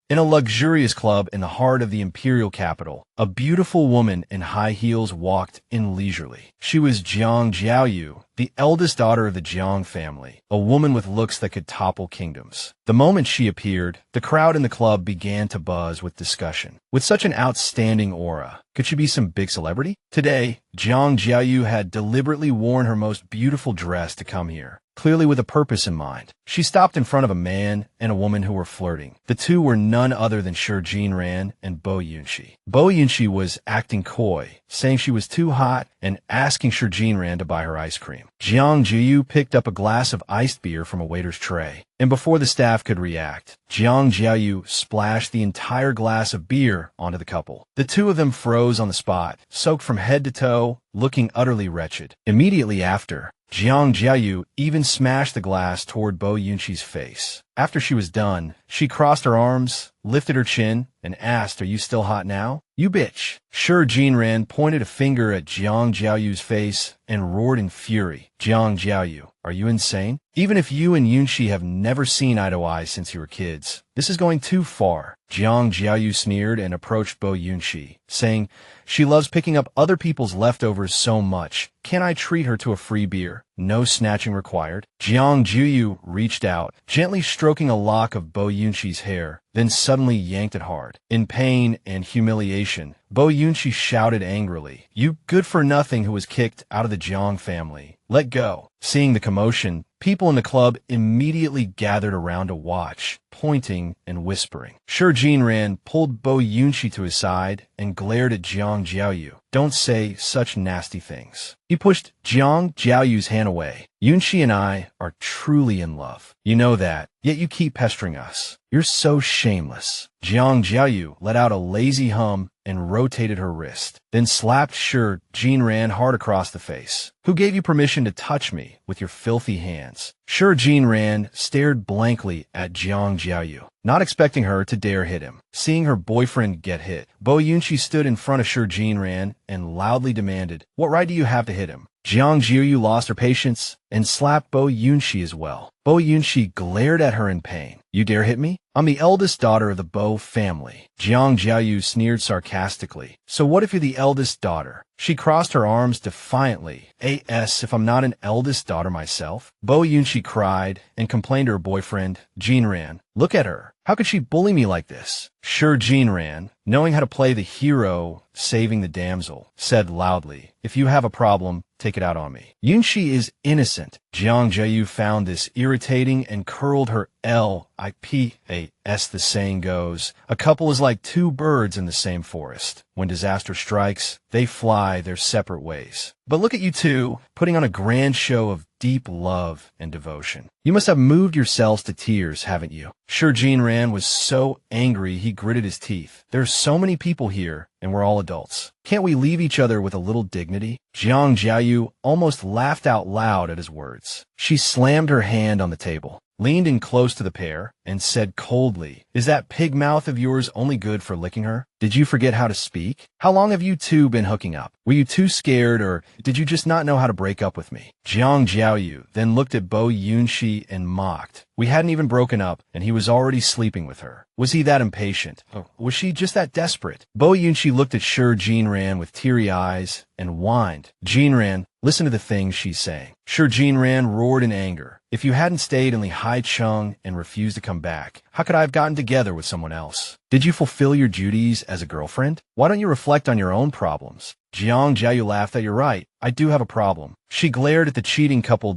In a luxurious club in the heart of the imperial capital, a beautiful woman in high heels walked in leisurely. She was Jiang Jiaoyu, the eldest daughter of the Jiang family, a woman with looks that could topple kingdoms. The moment she appeared, the crowd in the club began to buzz with discussion. With such an outstanding aura, could she be some big celebrity? Today, Jiang Jiaoyu had deliberately worn her most beautiful dress to come here, clearly with a purpose in mind. She stopped in front of a man and a woman who were flirting. The two were none other than Shi Jinran and Bo Yunxi. Bo Yunxi was acting coy, saying she was too hot and asking Shi Jinran to buy her ice cream. Jiang Jiaoyu picked up a glass of iced beer from a waiter's tray, and before the staff could react, Jiang Jiaoyu splashed the entire glass of beer onto the couple. The two of them froze on the spot, soaked from head to toe, looking utterly wretched. Immediately after, Jiang Jiaoyu even smashed the glass toward Bo Yunxi's face. After she was done, she crossed her arms, lifted her chin, and asked, "Are you still hot now? You bitch." Shi Jinran pointed a finger at Jiang Jiaoyu's face and roared in fury. "Jiang Jiaoyu, are you insane? Even if you and Yunxi have never seen eye to eye since you were kids, this is going too far." Jiang Jiaoyu sneered and approached Bo Yunxi, saying, "She loves picking up other people's leftovers so much. Can I treat her to a free beer? No snatching required." Jiang Jiaoyu reached out, gently stroking a lock of Bo Yunxi's hair, then suddenly yanked it hard. In pain and humiliation, Bo Yunxi shouted angrily, "You good-for-nothing who was kicked out of the Jiang family. Let go." Seeing the commotion, people in the club immediately gathered around to watch, pointing and whispering. Shi Jinran pulled Bo Yunxi to his side and glared at Jiang Jiaoyu. "Don't say such nasty things." He pushed Jiang Jiaoyu's hand away. "Yunxi and I are truly in love. You know that, yet you keep pestering us. You're so shameless." Jiang Jiaoyu let out a lazy hum and rotated her wrist, then slapped Shi Jinran hard across the face. "Who gave you permission to touch me with your filthy hands?" Shi Jinran stared blankly at Jiang Jiaoyu, not expecting her to dare hit him. Seeing her boyfriend get hit, Bo Yunxi stood in front of Shi Jinran and loudly demanded, "What right do you have to hit him?" Jiang Jiaoyu lost her patience and slapped Bo Yunxi as well. Bo Yunxi glared at her in pain. "You dare hit me? I'm the eldest daughter of the Bo family." Jiang Jiaoyu sneered sarcastically. "So what if you're the eldest daughter?" She crossed her arms defiantly. If I'm not an eldest daughter myself?" Bo Yunxi cried and complained to her boyfriend, Jinran. "Look at her. How could she bully me like this?" Shi Jinran, knowing how to play the hero saving the damsel, said loudly, "If you have a problem, take it out on me. Yunxi is innocent." Jiang Jiaoyu found this irritating and curled her lip. As the saying goes, a couple is like two birds in the same forest. When disaster strikes, they fly their separate ways. But look at you two, putting on a grand show of deep love and devotion. You must have moved yourselves to tears, haven't you? Shi Jinran was so angry he gritted his teeth. "There are so many people here, and we're all adults. Can't we leave each other with a little dignity?" Jiang Jiaoyu almost laughed out loud at his words. She slammed her hand on the table, leaned in close to the pair, and said coldly, "Is that pig mouth of yours only good for licking her? Did you forget how to speak? How long have you two been hooking up? Were you too scared, or did you just not know how to break up with me?" Jiang Jiaoyu then looked at Bo Yunxi and mocked. "We hadn't even broken up, and he was already sleeping with her. Was he that impatient? Was she just that desperate?" Bo Yunxi looked at Shi Jinran with teary eyes and whined. "Jinran, listen to the things she's saying." Shi Jinran roared in anger. "If you hadn't stayed in Li Haicheng and refused to come back, how could I have gotten together with someone else? Did you fulfill your duties as a girlfriend? Why don't you reflect on your own problems?" Jiang Jiaoyu laughed. "You're right. I do have a problem." She glared at the cheating couple.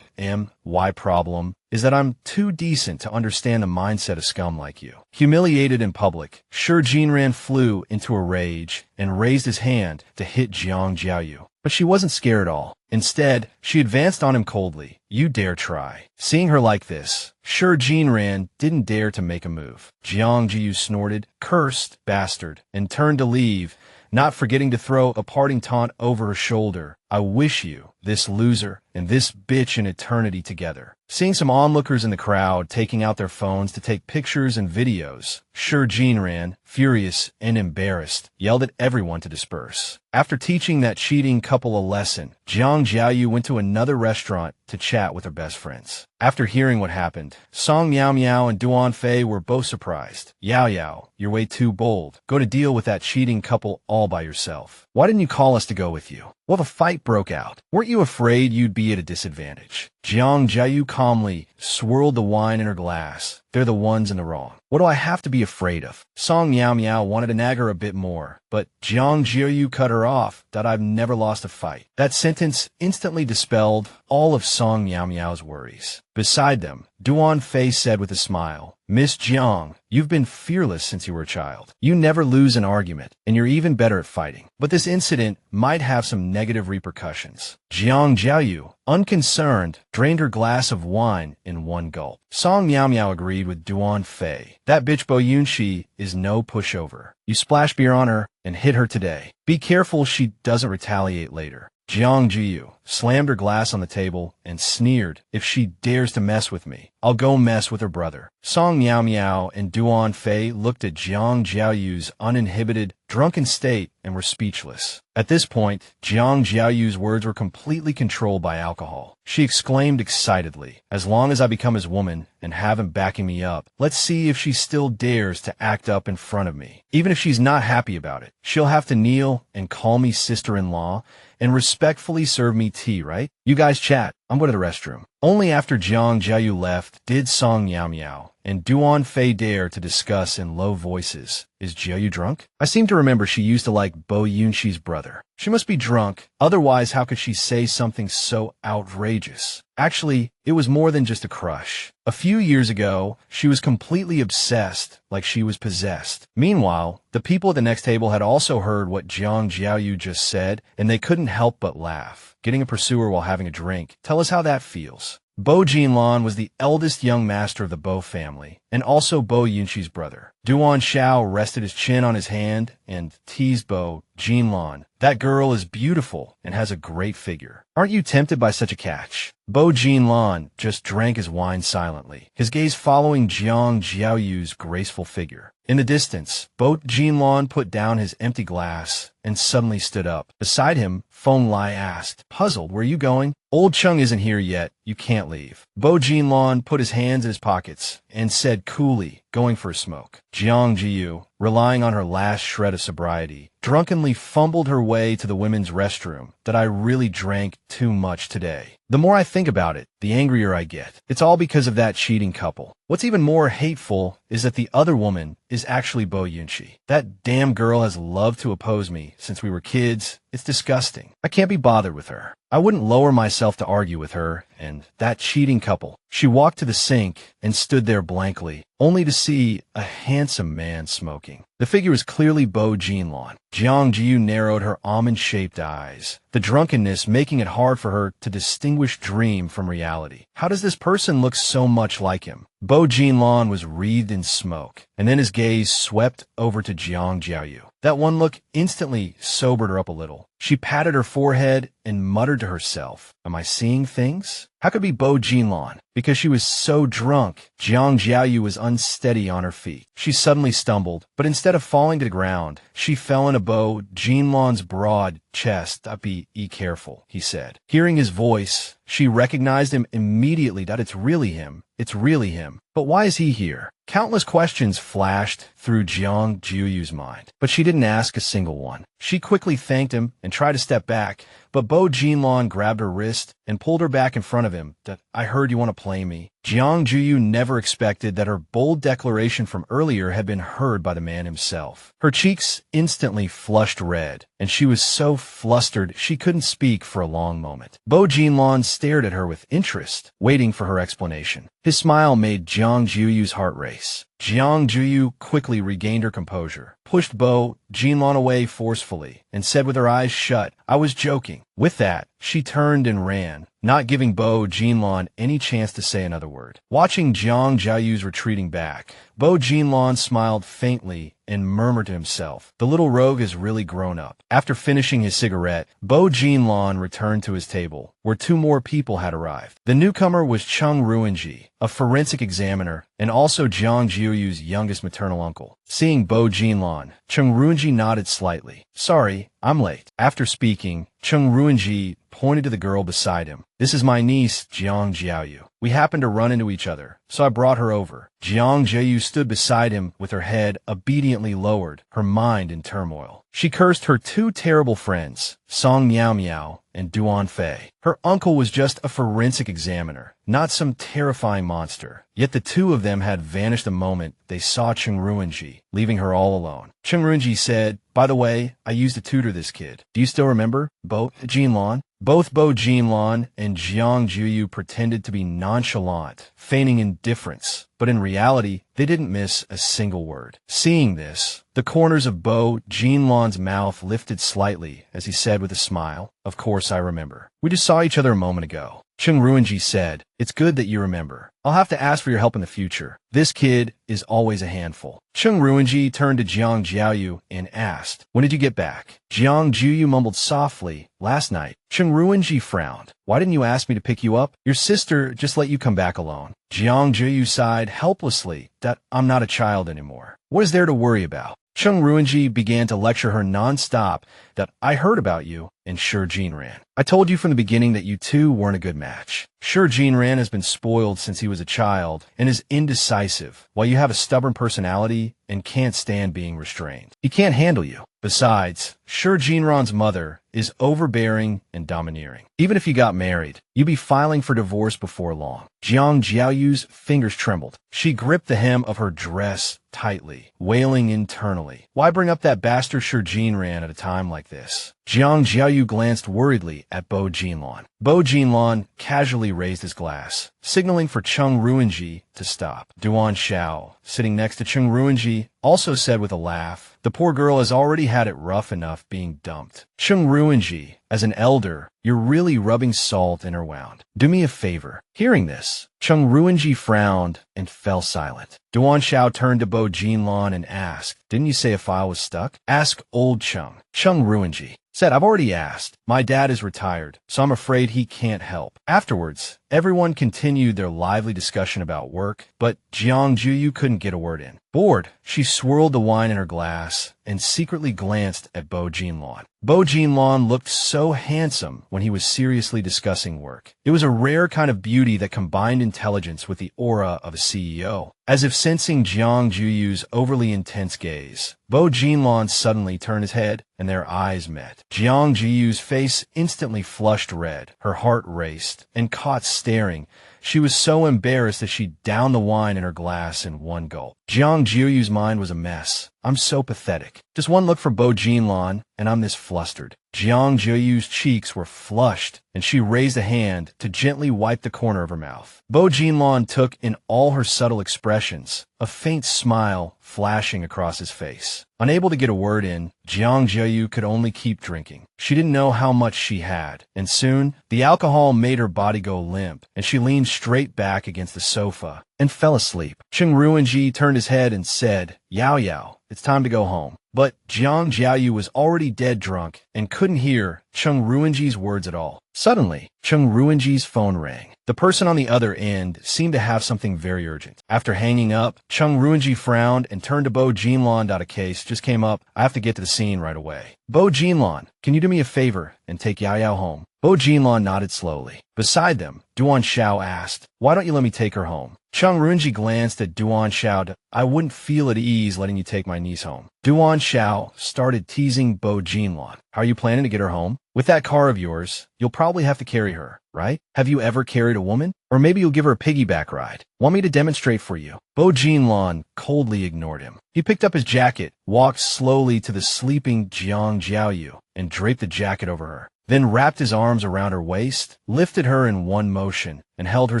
"Why problem? Is that I'm too decent to understand the mindset of scum like you." Humiliated in public, Shi Jinran flew into a rage and raised his hand to hit Jiang Jiaoyu. But she wasn't scared at all. Instead, she advanced on him coldly. "You dare try." Seeing her like this, Shi Jinran didn't dare to make a move. Jiang Jiaoyu snorted, "Cursed bastard," and turned to leave, not forgetting to throw a parting taunt over her shoulder. "I wish you this loser, and this bitch in eternity together. Seeing some onlookers in the crowd taking out their phones to take pictures and videos, Jean ran, furious and embarrassed, yelled at everyone to disperse. After teaching that cheating couple a lesson, Jiang Jiaoyu went to another restaurant to chat with her best friends. After hearing what happened, Song Miao Miao and Duan Fei were both surprised. Yao Yao, you're way too bold. Go to deal with that cheating couple all by yourself. Why didn't you call us to go with you? Well, the fight broke out. Weren't you afraid you'd be at a disadvantage? Jiang Jiaoyu calmly swirled the wine in her glass. They're the ones in the wrong. What do I have to be afraid of? Song Miao Miao wanted to nag her a bit more, but Jiang Jiaoyu cut her off that I've never lost a fight. That sentence instantly dispelled all of Song Miao Miao's worries. Beside them, Duan Fei said with a smile, Miss Jiang, you've been fearless since you were a child. You never lose an argument, and you're even better at fighting. But this incident might have some negative repercussions. Jiang Jiaoyu, unconcerned, drained her glass of wine in one gulp. Song Miao Miao agreed with Duan Fei. That bitch Bo Yunxi is no pushover. You splash beer on her and hit her today. Be careful she doesn't retaliate later. Jiang Jiaoyu slammed her glass on the table and sneered, if she dares to mess with me, I'll go mess with her brother. Song Miao Miao and Duan Fei looked at Jiang Jiaoyu's uninhibited, drunken state and were speechless. At this point, Jiang Jiaoyu's words were completely controlled by alcohol. She exclaimed excitedly, as long as I become his woman and have him backing me up, let's see if she still dares to act up in front of me. Even if she's not happy about it, she'll have to kneel and call me sister-in-law and respectfully serve me tea, right? You guys chat. I'm going to the restroom. Only after Jiang Jiaoyu left did Song Miao Miao and Duan Fei dare to discuss in low voices, is Jiaoyu drunk? I seem to remember she used to like Bo Yunxi's brother. She must be drunk, otherwise how could she say something so outrageous? Actually, it was more than just a crush. A few years ago, she was completely obsessed, like she was possessed. Meanwhile, the people at the next table had also heard what Jiang Jiaoyu just said, and they couldn't help but laugh. Getting a pursuer while having a drink. Tell us how that feels. Bo Jinlan was the eldest young master of the Bo family, and also Bo Yunxi's brother. Duan Shao rested his chin on his hand and teased Bo Jinlan. That girl is beautiful and has a great figure. Aren't you tempted by such a catch? Bo Jinlan just drank his wine silently, his gaze following Jiang Jiaoyu's graceful figure. In the distance, Bo Jinlan put down his empty glass and suddenly stood up. Beside him, Feng Lai asked, puzzled, where are you going? Old Chung isn't here yet. You can't leave. Bo Jinlan put his hands in his pockets and said coolly, going for a smoke. Jiang Jiaoyu, relying on her last shred of sobriety, drunkenly fumbled her way to the women's restroom. That I really drank too much today. The more I think about it, the angrier I get. It's all because of that cheating couple. What's even more hateful is that the other woman is actually Bo Yunxi. That damn girl has loved to oppose me since we were kids. It's disgusting. I can't be bothered with her. I wouldn't lower myself to argue with her and that cheating couple. She walked to the sink and stood there blankly, only to see a handsome man smoking. The figure was clearly Bo Jinlan. Jiang Jiaoyu narrowed her almond-shaped eyes, the drunkenness making it hard for her to distinguish dream from reality. How does this person look so much like him? Bo Jinlan was wreathed in smoke, and then his gaze swept over to Jiang Jiaoyu. That one look instantly sobered her up a little. She patted her forehead and muttered to herself, am I seeing things? How could it be Bo Jinlan? Because she was so drunk, Jiang Jiaoyu was unsteady on her feet. She suddenly stumbled, but instead of falling to the ground, she fell into Bo Jinlan's broad chest. Be careful, he said. Hearing his voice, she recognized him immediately. That it's really him. It's really him. But why is he here? Countless questions flashed through Jiang Jiaoyu's mind, but she didn't ask a single one. She quickly thanked him and tried to step back, but Bo Jinlan grabbed her wrist and pulled her back in front of him. That I heard you want to play me. Jiang Jiaoyu never expected that her bold declaration from earlier had been heard by the man himself. Her cheeks instantly flushed red, and she was so flustered she couldn't speak for a long moment. Bo Jinlan stared at her with interest, waiting for her explanation. His smile made Jiang Jiaoyu's heart race. Jiang Jiaoyu quickly regained her composure, pushed Bo Jinlan away forcefully, and said with her eyes shut, I was joking. With that, she turned and ran, not giving Bo Jinlan any chance to say another word. Watching Jiang Jiaoyu's retreating back, Bo Jinlan smiled faintly and murmured to himself, the little rogue has really grown up. After finishing his cigarette, Bo Jinlan returned to his table, where two more people had arrived. The newcomer was Chung Ruinji, a forensic examiner, and also Jiang Jiaoyu's youngest maternal uncle. Seeing Bo Jinlan, Chung Ruinji nodded slightly. Sorry, I'm late. After speaking, Chung Ruinji pointed to the girl beside him. This is my niece, Jiang Jiaoyu. We happened to run into each other, so I brought her over. Jiang Jiaoyu stood beside him with her head obediently lowered, her mind in turmoil. She cursed her two terrible friends, Song Miao Miao and Duan Fei. Her uncle was just a forensic examiner, not some terrifying monster. Yet the two of them had vanished the moment they saw Chung Ruinji, leaving her all alone. Chung Ruinji said, by the way, I used to tutor this kid. Do you still remember? Bo Jinlan? Both Bo Jinlan and Jiang Jiaoyu pretended to be nonchalant, feigning indifference, but in reality, they didn't miss a single word. Seeing this, the corners of Bo Jinlan's mouth lifted slightly as he said with a smile, of course I remember. We just saw each other a moment ago. Chung Ruinji said, it's good that you remember. I'll have to ask for your help in the future. This kid is always a handful. Chung Ruinji turned to Jiang Jiaoyu and asked, when did you get back? Jiang Jiaoyu mumbled softly, last night. Chung Ruinji frowned. Why didn't you ask me to pick you up? Your sister just let you come back alone. Jiang Jiaoyu sighed helplessly that I'm not a child anymore. What is there to worry about? Chung Ruinji began to lecture her non-stop that I heard about you and Sure Jinran. I told you from the beginning that you two weren't a good match. Sure Jinran has been spoiled since he was a child and is indecisive, while you have a stubborn personality and can't stand being restrained. He can't handle you. Besides, Sure Jinran's mother is overbearing and domineering. Even if you got married, you'd be filing for divorce before long. Jiang Jiaoyu's fingers trembled. She gripped the hem of her dress tightly, wailing internally. Why bring up that bastard Sure Jinran at a time like this? Jiang Jiaoyu glanced worriedly at Bo Jinlan. Bo Jinlan casually raised his glass, signaling for Chung Ruinji to stop. Duan Shao, sitting next to Chung Ruinji, also said with a laugh, the poor girl has already had it rough enough being dumped. Chung Ruinji, as an elder, you're really rubbing salt in her wound. Do me a favor. Hearing this, Chung Ruinji frowned and fell silent. Duan Shao turned to Bo Jinlan and asked, didn't you say a file was stuck? Ask old Chung. Chung Ruinji said, I've already asked. My dad is retired, so I'm afraid he can't help. Afterwards, everyone continued their lively discussion about work, but Jiang Jiaoyu couldn't get a word in. Bored, she swirled the wine in her glass and secretly glanced at Bo Jinlan. Bo Jinlan looked so handsome when he was seriously discussing work. It was a rare kind of beauty that combined intelligence with the aura of a CEO. As if sensing Jiang Jiaoyu's overly intense gaze, Bo Jinlan suddenly turned his head and their eyes met. Jiang Jiaoyu's face instantly flushed red. Her heart raced, and caught staring, she was so embarrassed that she downed the wine in her glass in one gulp. Jiang Jiaoyu's mind was a mess. I'm so pathetic. Just one look from Bo Jinlan, and I'm this flustered. Jiang Jiaoyu's cheeks were flushed, and she raised a hand to gently wipe the corner of her mouth. Bo Jinlan took in all her subtle expressions, a faint smile flashing across his face. Unable to get a word in, Jiang Jiaoyu could only keep drinking. She didn't know how much she had, and soon the alcohol made her body go limp, and she leaned straight back against the sofa and fell asleep. Chung Ruinji turned his head and said, Yao Yao, it's time to go home. But Jiang Jiaoyu was already dead drunk and couldn't hear Chung Ruinji's words at all. Suddenly, Chung Ruinji's phone rang. The person on the other end seemed to have something very urgent. After hanging up, Chung Ruinji frowned and turned to Bo Jinlan. A case just came up. I have to get to the scene right away. Bo Jinlan, can you do me a favor and take Yao Yao home? Bo Jinlan nodded slowly. Beside them, Duan Shao asked, why don't you let me take her home? Chung Ruinji glanced at Duan Shao. I wouldn't feel at ease letting you take my niece home. Duan Shao started teasing Bo Jinlan. How are you planning to get her home? With that car of yours, you'll probably have to carry her, right? Have you ever carried a woman? Or maybe you'll give her a piggyback ride. Want me to demonstrate for you? Bo Jinlan coldly ignored him. He picked up his jacket, walked slowly to the sleeping Jiang Jiaoyu, and draped the jacket over her. then wrapped his arms around her waist, lifted her in one motion, and held her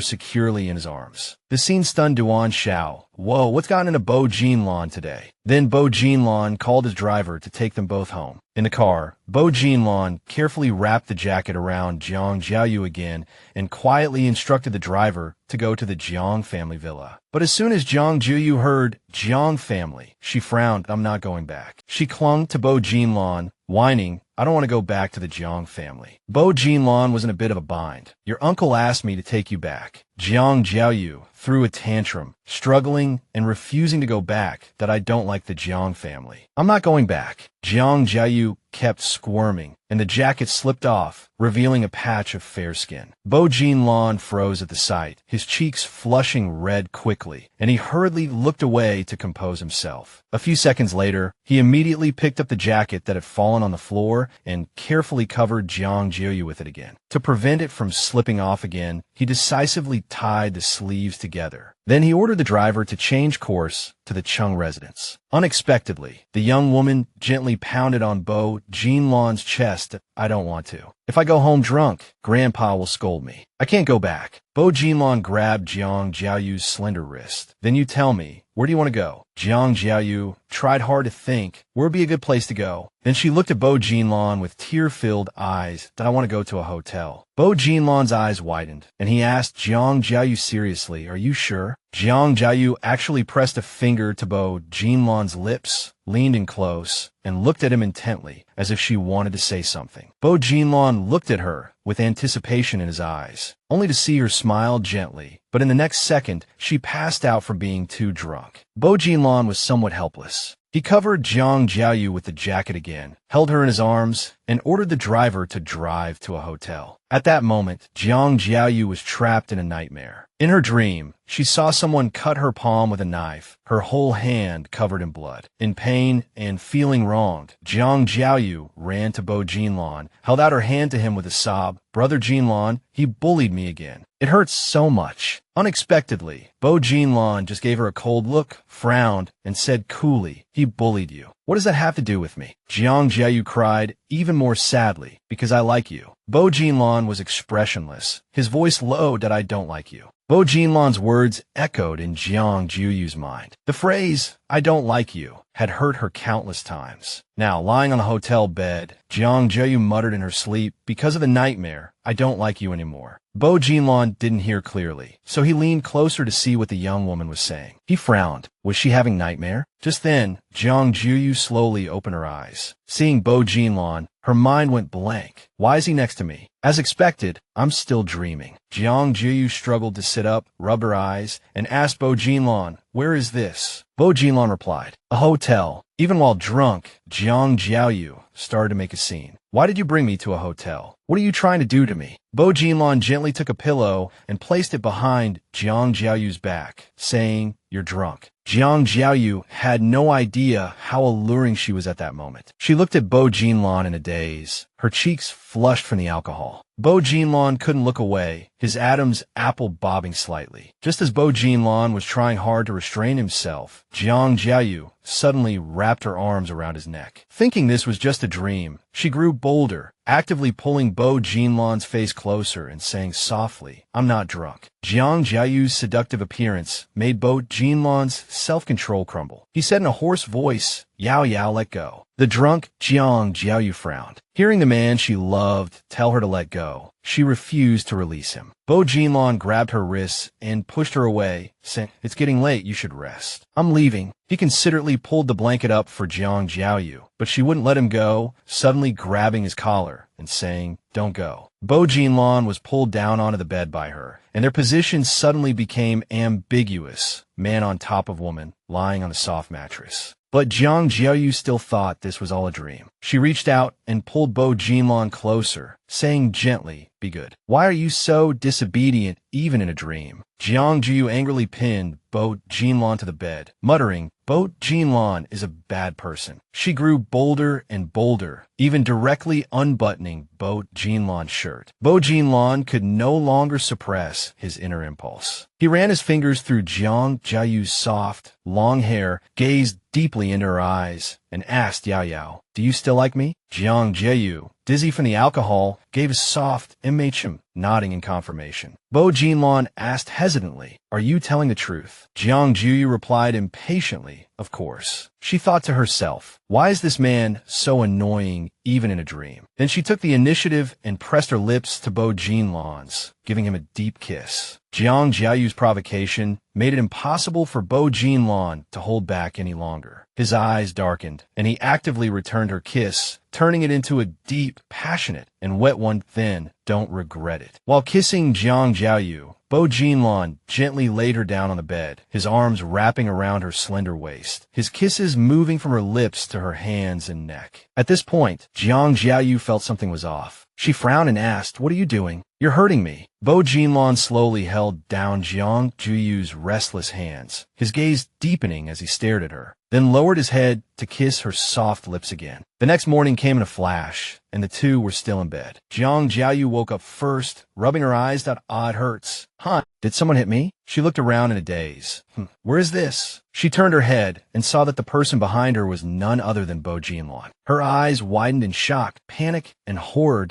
securely in his arms. The scene stunned Duan Xiao. Whoa, what's gotten into Bo Jinlan today? Then Bo Jinlan called his driver to take them both home. In the car, Bo Jinlan carefully wrapped the jacket around Jiang Jiaoyu again and quietly instructed the driver to go to the Jiang family villa. But as soon as Jiang Jiaoyu heard Jiang family, she frowned. I'm not going back. She clung to Bo Jinlan, whining, I don't want to go back to the Jiang family. Bo Jinlan was in a bit of a bind. Your uncle asked me to take you back. Jiang Jiaoyu threw a tantrum, struggling and refusing to go back, that I don't like the Jiang family. I'm not going back. Jiang Jiaoyu kept squirming, and the jacket slipped off, revealing a patch of fair skin. Bo Jinlan froze at the sight, his cheeks flushing red quickly, and he hurriedly looked away to compose himself. A few seconds later, he immediately picked up the jacket that had fallen on the floor and carefully covered Jiang Jiaoyu with it again. To prevent it from slipping off again, he decisively tied the sleeves together. Then he ordered the driver to change course to the Chung residence. Unexpectedly, the young woman gently pounded on Bo Jinlan's chest. I don't want to. If I go home drunk, Grandpa will scold me. I can't go back. Bo Jinlan grabbed Jiang Jiaoyu's slender wrist. Then you tell me, where do you want to go? Jiang Jiaoyu tried hard to think where would be a good place to go. Then she looked at Bo Jinlan with tear-filled eyes. That I want to go to a hotel. Bo Jinlan's eyes widened, and he asked Jiang Jiaoyu seriously, are you sure? Jiang Jiaoyu actually pressed a finger to Bo Jinlan's lips, leaned in close, and looked at him intently, as if she wanted to say something. Bo Jinlan looked at her with anticipation in his eyes, only to see her smile gently, but in the next second, she passed out from being too drunk. Bo Jinlan was somewhat helpless. He covered Jiang Jiaoyu with the jacket again, held her in his arms, and ordered the driver to drive to a hotel. At that moment, Jiang Jiaoyu was trapped in a nightmare. In her dream, she saw someone cut her palm with a knife, her whole hand covered in blood. In pain and feeling wronged, Jiang Jiaoyu ran to Bo Jinlan, held out her hand to him with a sob. Brother Jinlan, he bullied me again. It hurts so much. Unexpectedly, Bo Jinlan just gave her a cold look, frowned, and said coolly, he bullied you. What does that have to do with me? Jiang Jiaoyu cried, even more sadly, because I like you. Bo Jinlan was expressionless, his voice low that I don't like you. Bo Jinlan's words echoed in Jiang Jiaoyu's mind. The phrase, I don't like you, had hurt her countless times. Now, lying on the hotel bed, Jiang Jiaoyu muttered in her sleep, because of the nightmare, I don't like you anymore. Bo Jinlan didn't hear clearly, so he leaned closer to see what the young woman was saying. He frowned. Was she having nightmare? Just then, Jiang Jiaoyu slowly opened her eyes. Seeing Bo Jinlan, her mind went blank. Why is he next to me? As expected, I'm still dreaming. Jiang Jiaoyu struggled to sit up, rubbed her eyes, and asked Bo Jinlan, where is this? Bo Jinlan replied, a hotel. Even while drunk, Jiang Jiaoyu started to make a scene. Why did you bring me to a hotel? What are you trying to do to me? Bo Jinlan gently took a pillow and placed it behind Jiang Jiaoyu's back, saying, you're drunk. Jiang Jiaoyu had no idea how alluring she was at that moment. She looked at Bo Jinlan in a daze, her cheeks flushed from the alcohol. Bo Jinlan couldn't look away, his Adam's apple bobbing slightly. Just as Bo Jinlan was trying hard to restrain himself, Jiang Jiaoyu suddenly wrapped her arms around his neck. Thinking this was just a dream, she grew bolder, actively pulling Bo Jinlan's face closer and saying softly, I'm not drunk. Jiang Jiaoyu's seductive appearance made Bo Jinlan's self-control crumble. He said in a hoarse voice, Yao Yao, let go. The drunk Jiang Jiaoyu frowned. Hearing the man she loved tell her to let go, she refused to release him. Bo Jinlan grabbed her wrists and pushed her away, saying, it's getting late, you should rest. I'm leaving. He considerately pulled the blanket up for Jiang Jiaoyu, but she wouldn't let him go, suddenly grabbing his collar and saying, don't go. Bo Jinlan was pulled down onto the bed by her, and their positions suddenly became ambiguous, man on top of woman, lying on a soft mattress. But Jiang Jiaoyu still thought this was all a dream. She reached out and pulled Bo Jinlan closer, saying gently, be good. Why are you so disobedient even in a dream? Jiang Jiaoyu angrily pinned Bo Jinlan to the bed, muttering, Bo Jinlan is a bad person. She grew bolder and bolder, even directly unbuttoning Bo Jinlan's shirt. Bo Jinlan could no longer suppress his inner impulse. He He ran his fingers through Jiang Jiaoyu's soft, long hair, gazed deeply into her eyes, and asked Yao Yao, "Do you still like me?" Jiang Jiaoyu, dizzy from the alcohol, gave a soft "mm," nodding in confirmation. Bo Jinlan asked hesitantly, "Are you telling the truth?" Jiang Jiaoyu replied impatiently, "Of course." She thought to herself, why is this man so annoying even in a dream? Then she took the initiative and pressed her lips to Bo Jinlan's, giving him a deep kiss. Jiang Jiaoyu's provocation made it impossible for Bo Jinlan to hold back any longer. His eyes darkened, and he actively returned her kiss, turning it into a deep, passionate, and wet one. Then, don't regret it. While kissing Jiang Jiaoyu, Bo Jinlan gently laid her down on the bed, his arms wrapping around her slender waist, his kisses moving from her lips to her hands and neck. At this point, Jiang Jiaoyu felt something was off. She frowned and asked, "What are you doing?" "You're hurting me." Bo Jinlan slowly held down Jiang Jiaoyu's restless hands, his gaze deepening as he stared at her, then lowered his head to kiss her soft lips again. The next morning came in a flash, and the two were still in bed. Jiang Jiaoyu woke up first, rubbing her eyes that odd hurts. "Huh, did someone hit me?" She looked around in a daze. Where is this?" She turned her head and saw that the person behind her was none other than Bo Jinlan. Her eyes widened in shock, panic, and horror.